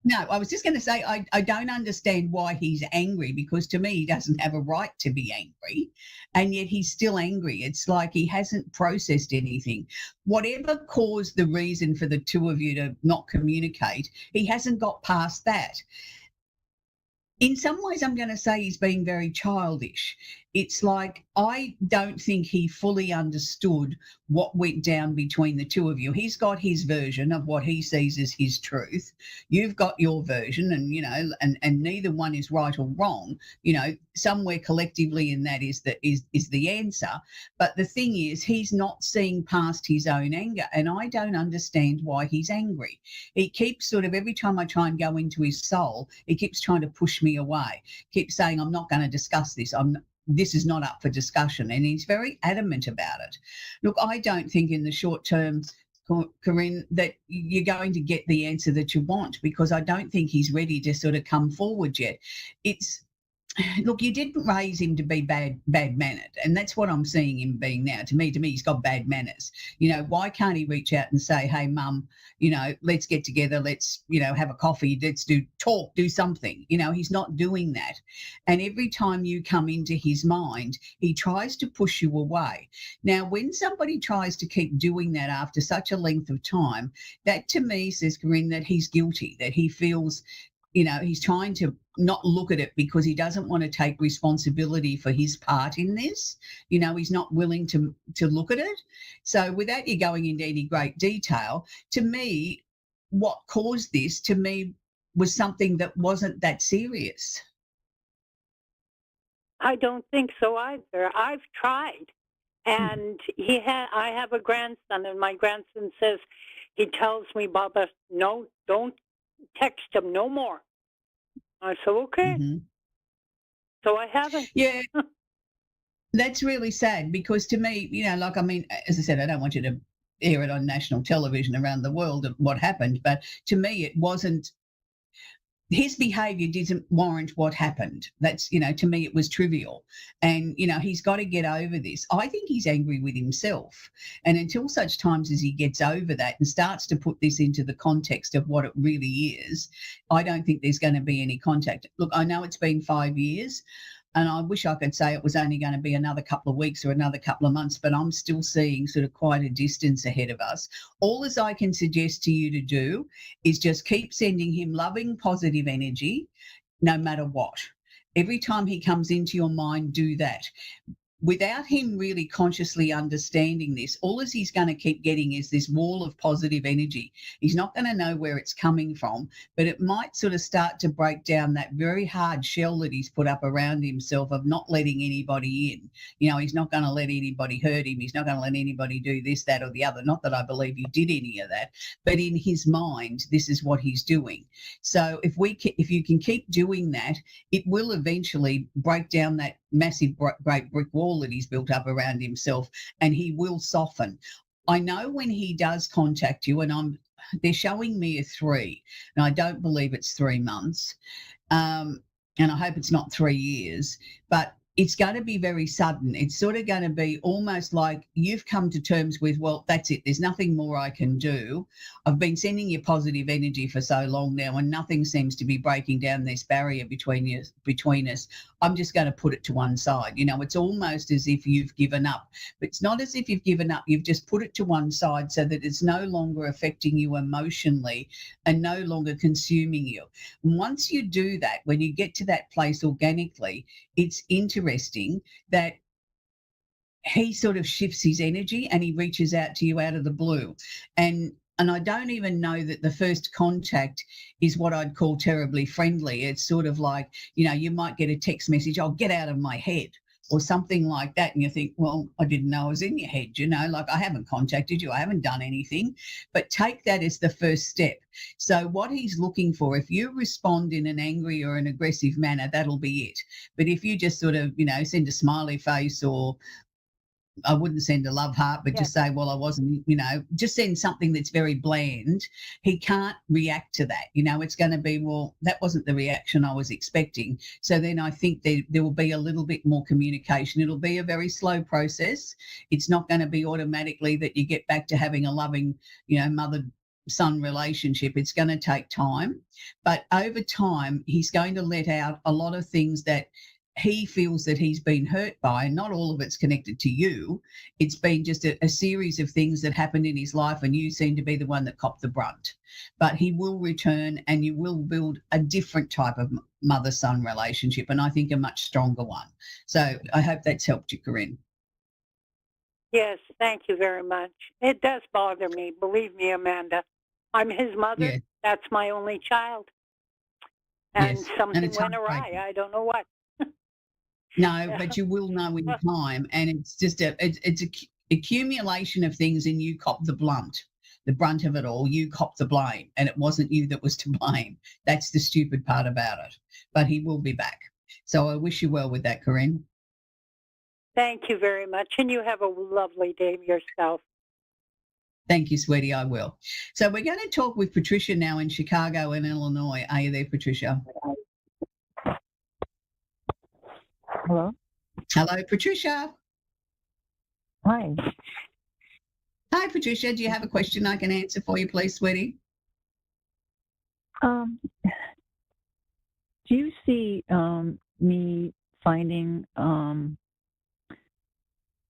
No, I was just going to say, I don't understand why he's angry, because to me, he doesn't have a right to be angry. And yet he's still angry. It's like he hasn't processed anything. Whatever caused the reason for the two of you to not communicate, he hasn't got past that. In some ways, I'm going to say he's being very childish. It's like, I don't think he fully understood what went down between the two of you. He's got his version of what he sees as his truth. You've got your version, and, you know, and neither one is right or wrong. You know, somewhere collectively in that is the answer. But the thing is, he's not seeing past his own anger, and I don't understand why he's angry. He keeps sort of, every time I try and go into his soul, he keeps trying to push me away, keeps saying, I'm not going to discuss this. This is not up for discussion. And he's very adamant about it. Look, I don't think in the short term, Corinne, that you're going to get the answer that you want, because I don't think he's ready to sort of come forward yet. Look, you didn't raise him to be bad-mannered, and that's what I'm seeing him being now. To me, he's got bad manners. You know, why can't he reach out and say, hey, Mum, you know, let's get together, let's, you know, have a coffee, let's do something. You know, he's not doing that. And every time you come into his mind, he tries to push you away. Now, when somebody tries to keep doing that after such a length of time, that to me says, Corinne, that he's guilty, that he feels, you know, he's trying to not look at it because he doesn't want to take responsibility for his part in this. You know, he's not willing to look at it. So without you going into any great detail, to me, what caused this, to me, was something that wasn't that serious. I don't think so either. I've tried. And I have a grandson, and my grandson says, he tells me, Baba, no, don't text him no more. I said, okay. Mm-hmm. So I haven't. Yeah. That's really sad, because to me, you know, like, I mean, as I said, I don't want you to air it on national television around the world of what happened, but to me, it wasn't, his behaviour didn't warrant what happened. That's, you know, to me, it was trivial. And, you know, he's got to get over this. I think he's angry with himself. And until such times as he gets over that and starts to put this into the context of what it really is, I don't think there's going to be any contact. Look, I know it's been 5 years, and I wish I could say it was only going to be another couple of weeks or another couple of months, but I'm still seeing sort of quite a distance ahead of us. All as I can suggest to you to do is just keep sending him loving, positive energy, no matter what. Every time he comes into your mind, do that. Without him really consciously understanding this, all as he's going to keep getting is this wall of positive energy. He's not going to know where it's coming from, but it might sort of start to break down that very hard shell that he's put up around himself of not letting anybody in. You know, he's not going to let anybody hurt him. He's not going to let anybody do this, that, or the other. Not that I believe he did any of that, but in his mind, this is what he's doing. So if you can keep doing that, it will eventually break down that massive great brick wall that he's built up around himself, and he will soften. I know when he does contact you, and they're showing me a 3, and I don't believe it's 3 months, and I hope it's not 3 years, but it's going to be very sudden. It's sort of going to be almost like you've come to terms with, well, that's it. There's nothing more I can do. I've been sending you positive energy for so long now, and nothing seems to be breaking down this barrier between us. I'm just going to put it to one side. You know, it's almost as if you've given up. But it's not as if you've given up. You've just put it to one side so that it's no longer affecting you emotionally and no longer consuming you. And once you do that, when you get to that place organically, it's interesting that he sort of shifts his energy and he reaches out to you out of the blue. And And I don't even know that the first contact is what I'd call terribly friendly. It's sort of like, you might get a text message, "Oh, get out of my head," or something like that. And you think, well, I didn't know I was in your head, like I haven't contacted you, I haven't done anything. But take that as the first step. So what he's looking for, if you respond in an angry or an aggressive manner, that'll be it. But if you just sort of, send a smiley face, or I wouldn't send a love heart, but just say, well, I wasn't, just send something that's very bland. He can't react to that. It's going to be, well, that wasn't the reaction I was expecting. So then I think there will be a little bit more communication. It'll be a very slow process. It's not going to be automatically that you get back to having a loving, mother-son relationship. It's going to take time. But over time, he's going to let out a lot of things that he feels that he's been hurt by, and not all of it's connected to you. It's been just a series of things that happened in his life, and you seem to be the one that copped the brunt. But he will return, and you will build a different type of mother-son relationship, and I think a much stronger one. So I hope that's helped you, Corinne. Yes, thank you very much. It does bother me, believe me, Amanda. I'm his mother. Yeah. That's my only child. And Yes. something it's went awry. heartbreaking. I don't know what. No, but you will know in time, and it's just it's a accumulation of things, and you cop the brunt of it all. You cop the blame, and it wasn't you that was to blame. That's the stupid part about it. But he will be back. So I wish you well with that, Corinne. Thank you very much, and you have a lovely day yourself. Thank you, sweetie. I will. So we're going to talk with Patricia now in Chicago and Illinois. Are you there, Patricia? Hello? Hello, Patricia. Hi. Hi, Patricia. Do you have a question I can answer for you, please, sweetie? Do you see me finding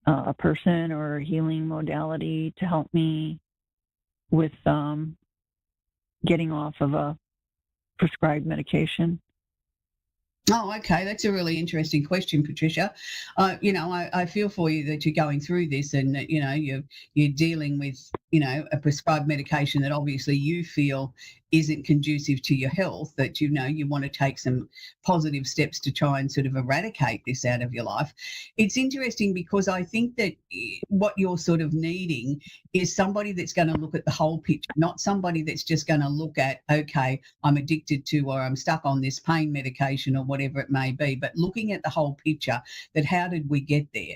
a person or a healing modality to help me with getting off of a prescribed medication? Oh, okay. That's a really interesting question, Patricia. I feel for you that you're going through this, and that, you're dealing with, a prescribed medication that obviously you feel isn't conducive to your health, that, you want to take some positive steps to try and sort of eradicate this out of your life. It's interesting because I think that what you're sort of needing is somebody that's going to look at the whole picture, not somebody that's just going to look at, okay, I'm addicted to, or I'm stuck on this pain medication or whatever it may be, but looking at the whole picture, that how did we get there?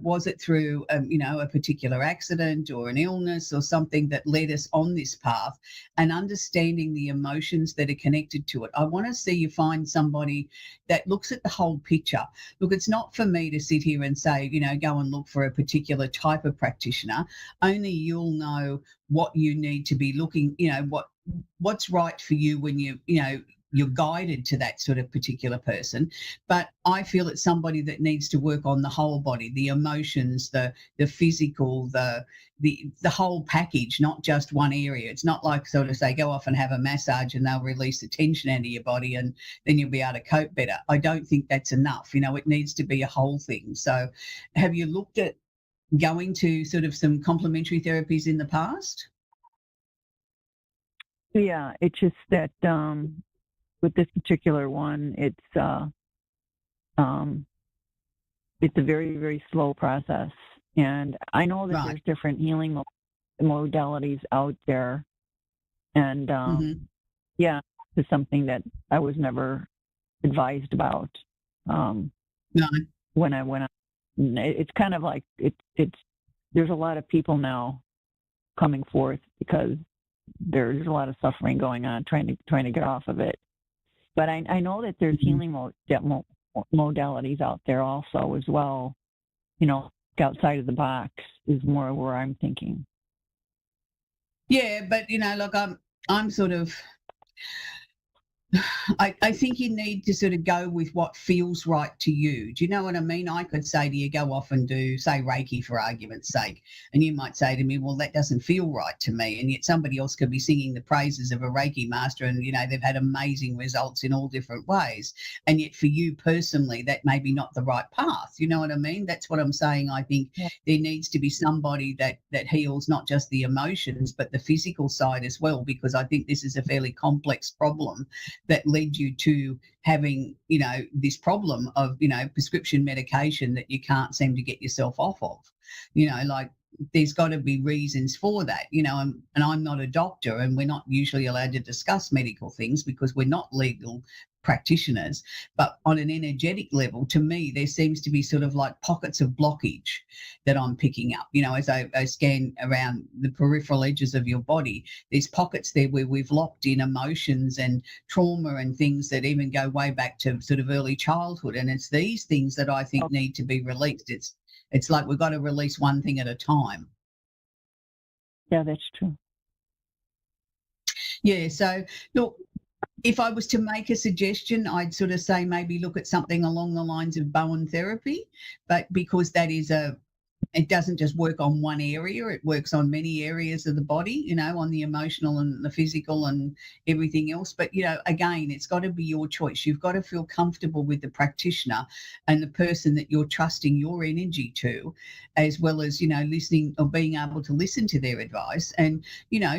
Was it through, a particular accident or an illness or something that led us on this path, and understanding the emotions that are connected to it. I want to see you find somebody that looks at the whole picture. Look, it's not for me to sit here and say, go and look for a particular type of practitioner. Only you'll know what you need to be looking, what's right for you when you're guided to that sort of particular person. But I feel it's somebody that needs to work on the whole body, the emotions, the physical, the whole package, not just one area. It's not like sort of say, go off and have a massage and they'll release the tension out of your body and then you'll be able to cope better. I don't think that's enough. It needs to be a whole thing. So have you looked at going to sort of some complementary therapies in the past? Yeah, it's just that with this particular one, it's a very, very slow process. And I know that there's different healing modalities out there. And yeah, it's something that I was never advised about when I went on. It's kind of like there's a lot of people now coming forth because there's a lot of suffering going on trying to get off of it. But I know that there's healing modalities out there also as well. Outside of the box is more where I'm thinking. Yeah, but look, I'm sort of I think you need to sort of go with what feels right to you. Do you know what I mean? I could say to you, go off and do, say, Reiki for argument's sake. And you might say to me, well, that doesn't feel right to me. And yet somebody else could be singing the praises of a Reiki master and, they've had amazing results in all different ways. And yet for you personally, that may be not the right path. You know what I mean? That's what I'm saying. I think there needs to be somebody that heals not just the emotions, but the physical side as well, because I think this is a fairly complex problem that led you to having, this problem of, prescription medication that you can't seem to get yourself off of. Like there's got to be reasons for that, and I'm not a doctor and we're not usually allowed to discuss medical things because we're not legal practitioners. But on an energetic level, to me, there seems to be sort of like pockets of blockage that I'm picking up, as I scan around the peripheral edges of your body. There's pockets there where we've locked in emotions and trauma and things that even go way back to sort of early childhood. And it's these things that I think need to be released. It's like we've got to release one thing at a time. Yeah, that's true. Yeah, so look, if I was to make a suggestion, I'd sort of say maybe look at something along the lines of Bowen therapy, but because that is it doesn't just work on one area, it works on many areas of the body, on the emotional and the physical and everything else. But, again, it's got to be your choice. You've got to feel comfortable with the practitioner and the person that you're trusting your energy to, as well as, listening or being able to listen to their advice. And,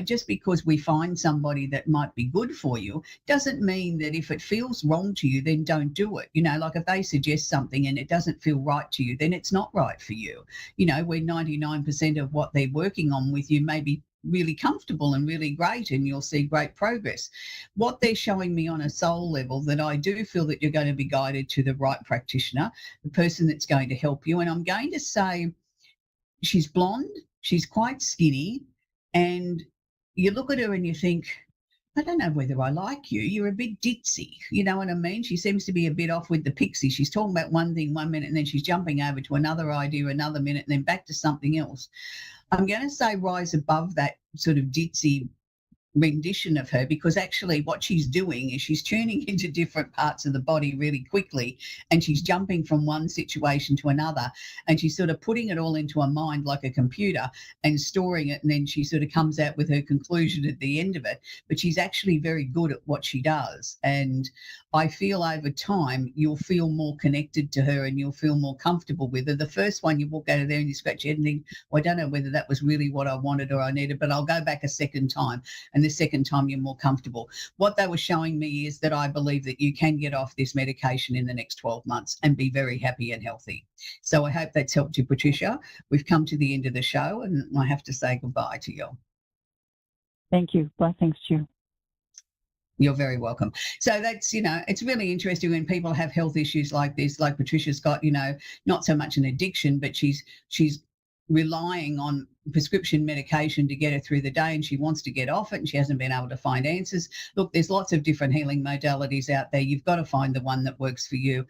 just because we find somebody that might be good for you doesn't mean that if it feels wrong to you, then don't do it. Like if they suggest something and it doesn't feel right to you, then it's not right for you. Where 99% of what they're working on with you may be really comfortable and really great and you'll see great progress. What they're showing me on a soul level, that I do feel that you're going to be guided to the right practitioner, the person that's going to help you. And I'm going to say she's blonde, she's quite skinny, and you look at her and you think, I don't know whether I like you. You're a bit ditzy. You know what I mean? She seems to be a bit off with the pixie. She's talking about one thing 1 minute and then she's jumping over to another idea another minute and then back to something else. I'm going to say rise above that sort of ditzy rendition of her, because actually what she's doing is she's tuning into different parts of the body really quickly and she's jumping from one situation to another and she's sort of putting it all into her mind like a computer and storing it, and then she sort of comes out with her conclusion at the end of it. But she's actually very good at what she does, and I feel over time you'll feel more connected to her and you'll feel more comfortable with her. The first one, you walk out of there and you scratch your head and think, well, I don't know whether that was really what I wanted or I needed, but I'll go back a second time, and the second time you're more comfortable. What they were showing me is that I believe that you can get off this medication in the next 12 months and be very happy and healthy. So I hope that's helped you, Patricia. We've come to the end of the show and I have to say goodbye to you. Thank you. Blessings to you. You're very welcome. So that's, it's really interesting when people have health issues like this, like Patricia's got, not so much an addiction, but she's relying on prescription medication to get her through the day and she wants to get off it and she hasn't been able to find answers. Look, there's lots of different healing modalities out there. You've got to find the one that works for you.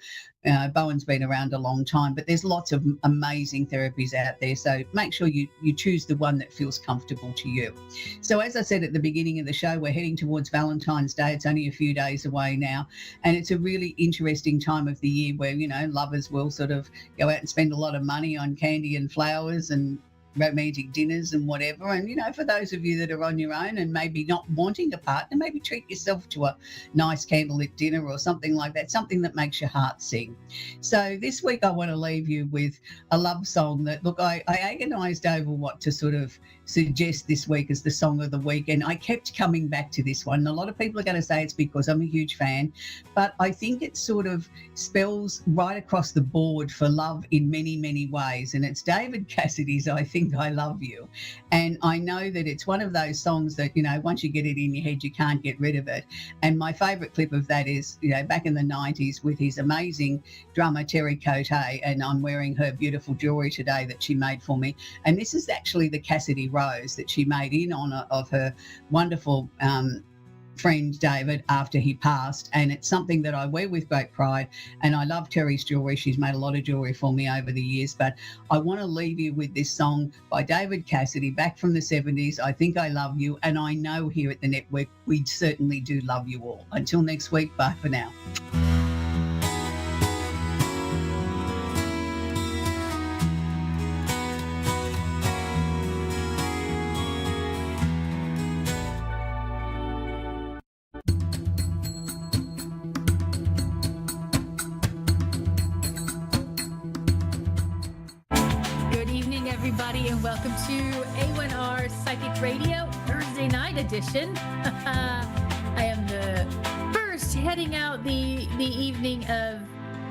Bowen's been around a long time, but there's lots of amazing therapies out there. So make sure you choose the one that feels comfortable to you. So as I said at the beginning of the show, we're heading towards Valentine's Day. It's only a few days away now. And it's a really interesting time of the year where, lovers will sort of go out and spend a lot of money on candy and flowers and romantic dinners and whatever. And, for those of you that are on your own and maybe not wanting a partner, maybe treat yourself to a nice candlelit dinner or something like that, something that makes your heart sing. So this week I want to leave you with a love song that, look, I agonised over what to sort of suggest this week as the song of the week, and I kept coming back to this one. And a lot of people are going to say it's because I'm a huge fan, but I think it sort of spells right across the board for love in many, many ways. And it's David Cassidy's I Think I Love You. And I know that it's one of those songs that, once you get it in your head, you can't get rid of it. And my favourite clip of that is, back in the 90s with his amazing drummer, Terry Cote, and I'm wearing her beautiful jewellery today that she made for me. And this is actually the Cassidy Rose that she made in honour of her wonderful friend David after he passed, and it's something that I wear with great pride. And I love Terry's jewellery. She's made a lot of jewellery for me over the years, but I want to leave you with this song by David Cassidy, back from the 70s, I Think I Love You, and I know here at the network we certainly do love you all. Until next week, bye for now. Good evening, everybody, and welcome to A1R Psychic Radio Thursday night edition. I am the first heading out the evening of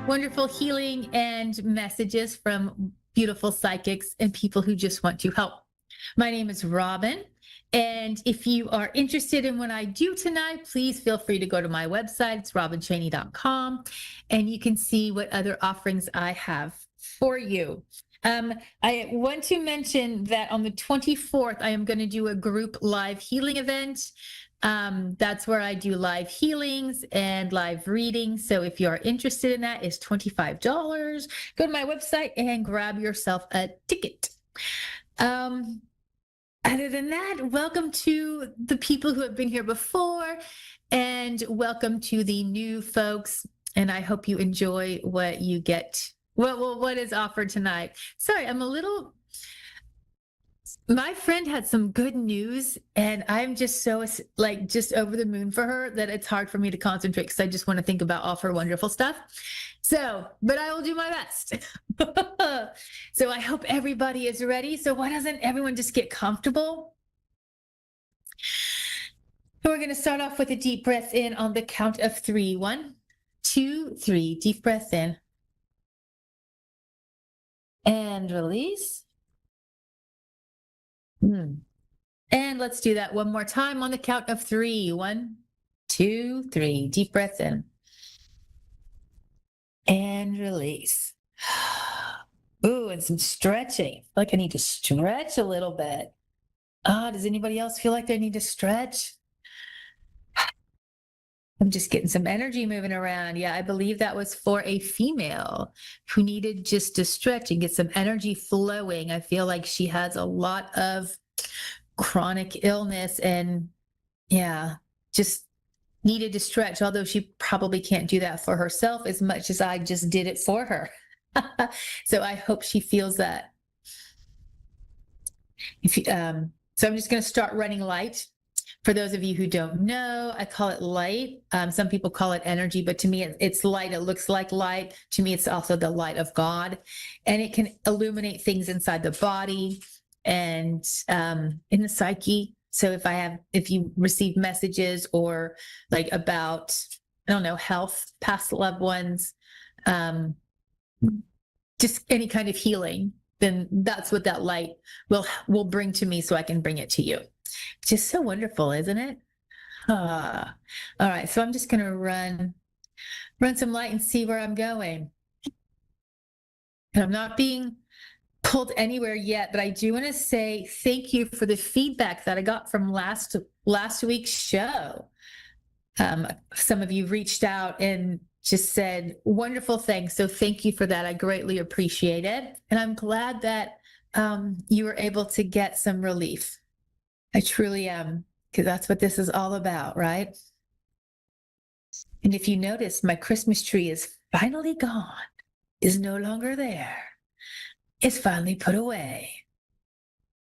wonderful healing and messages from beautiful psychics and people who just want to help. My name is Robin, and if you are interested in what I do tonight, please feel free to go to my website. It's robinchaney.com, and you can see what other offerings I have for you. I want to mention that on the 24th, I am going to do a group live healing event. That's where I do live healings and live readings. So if you're interested in that, it's $25. Go to my website and grab yourself a ticket. Other than that, welcome to the people who have been here before, and welcome to the new folks. And I hope you enjoy what you get. What is offered tonight? Sorry, my friend had some good news, and I'm just so just over the moon for her that it's hard for me to concentrate because I just want to think about all her wonderful stuff. So, but I will do my best. So I hope everybody is ready. So why doesn't everyone just get comfortable? We're going to start off with a deep breath in on the count of 3. 1, 2, 3. Deep breath in. And release. And let's do that one more time on the count of 3. 1, 2, 3. Deep breath in. And release. Ooh, and some stretching. I feel like I need to stretch a little bit. Does anybody else feel like they need to stretch? I'm just getting some energy moving around. Yeah, I believe that was for a female who needed just to stretch and get some energy flowing. I feel like she has a lot of chronic illness and, yeah, just needed to stretch, although she probably can't do that for herself as much as I just did it for her. So I hope she feels that. So I'm just going to start running light. For those of you who don't know, I call it light. Some people call it energy, but to me, it's light. It looks like light. To me, it's also the light of God, and it can illuminate things inside the body and in the psyche. So if you receive messages or like about, I don't know, health, past loved ones, just any kind of healing, then that's what that light will bring to me, so I can bring it to you. Just so wonderful, isn't it? All right, so I'm just going to run some light and see where I'm going. And I'm not being pulled anywhere yet, but I do want to say thank you for the feedback that I got from last week's show. Some of you reached out and just said wonderful things. So thank you for that. I greatly appreciate it. And I'm glad that you were able to get some relief. I truly am, because that's what this is all about, right? And if you notice, my Christmas tree is finally gone, is no longer there. It's finally put away.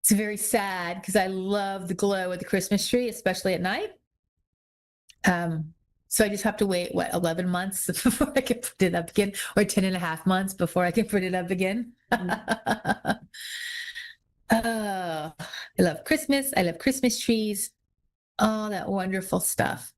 It's very sad because I love the glow of the Christmas tree, especially at night. So I just have to wait, 11 months before I can put it up again, or 10 and a half months before I can put it up again. Oh, I love Christmas. I love Christmas trees. All that wonderful stuff.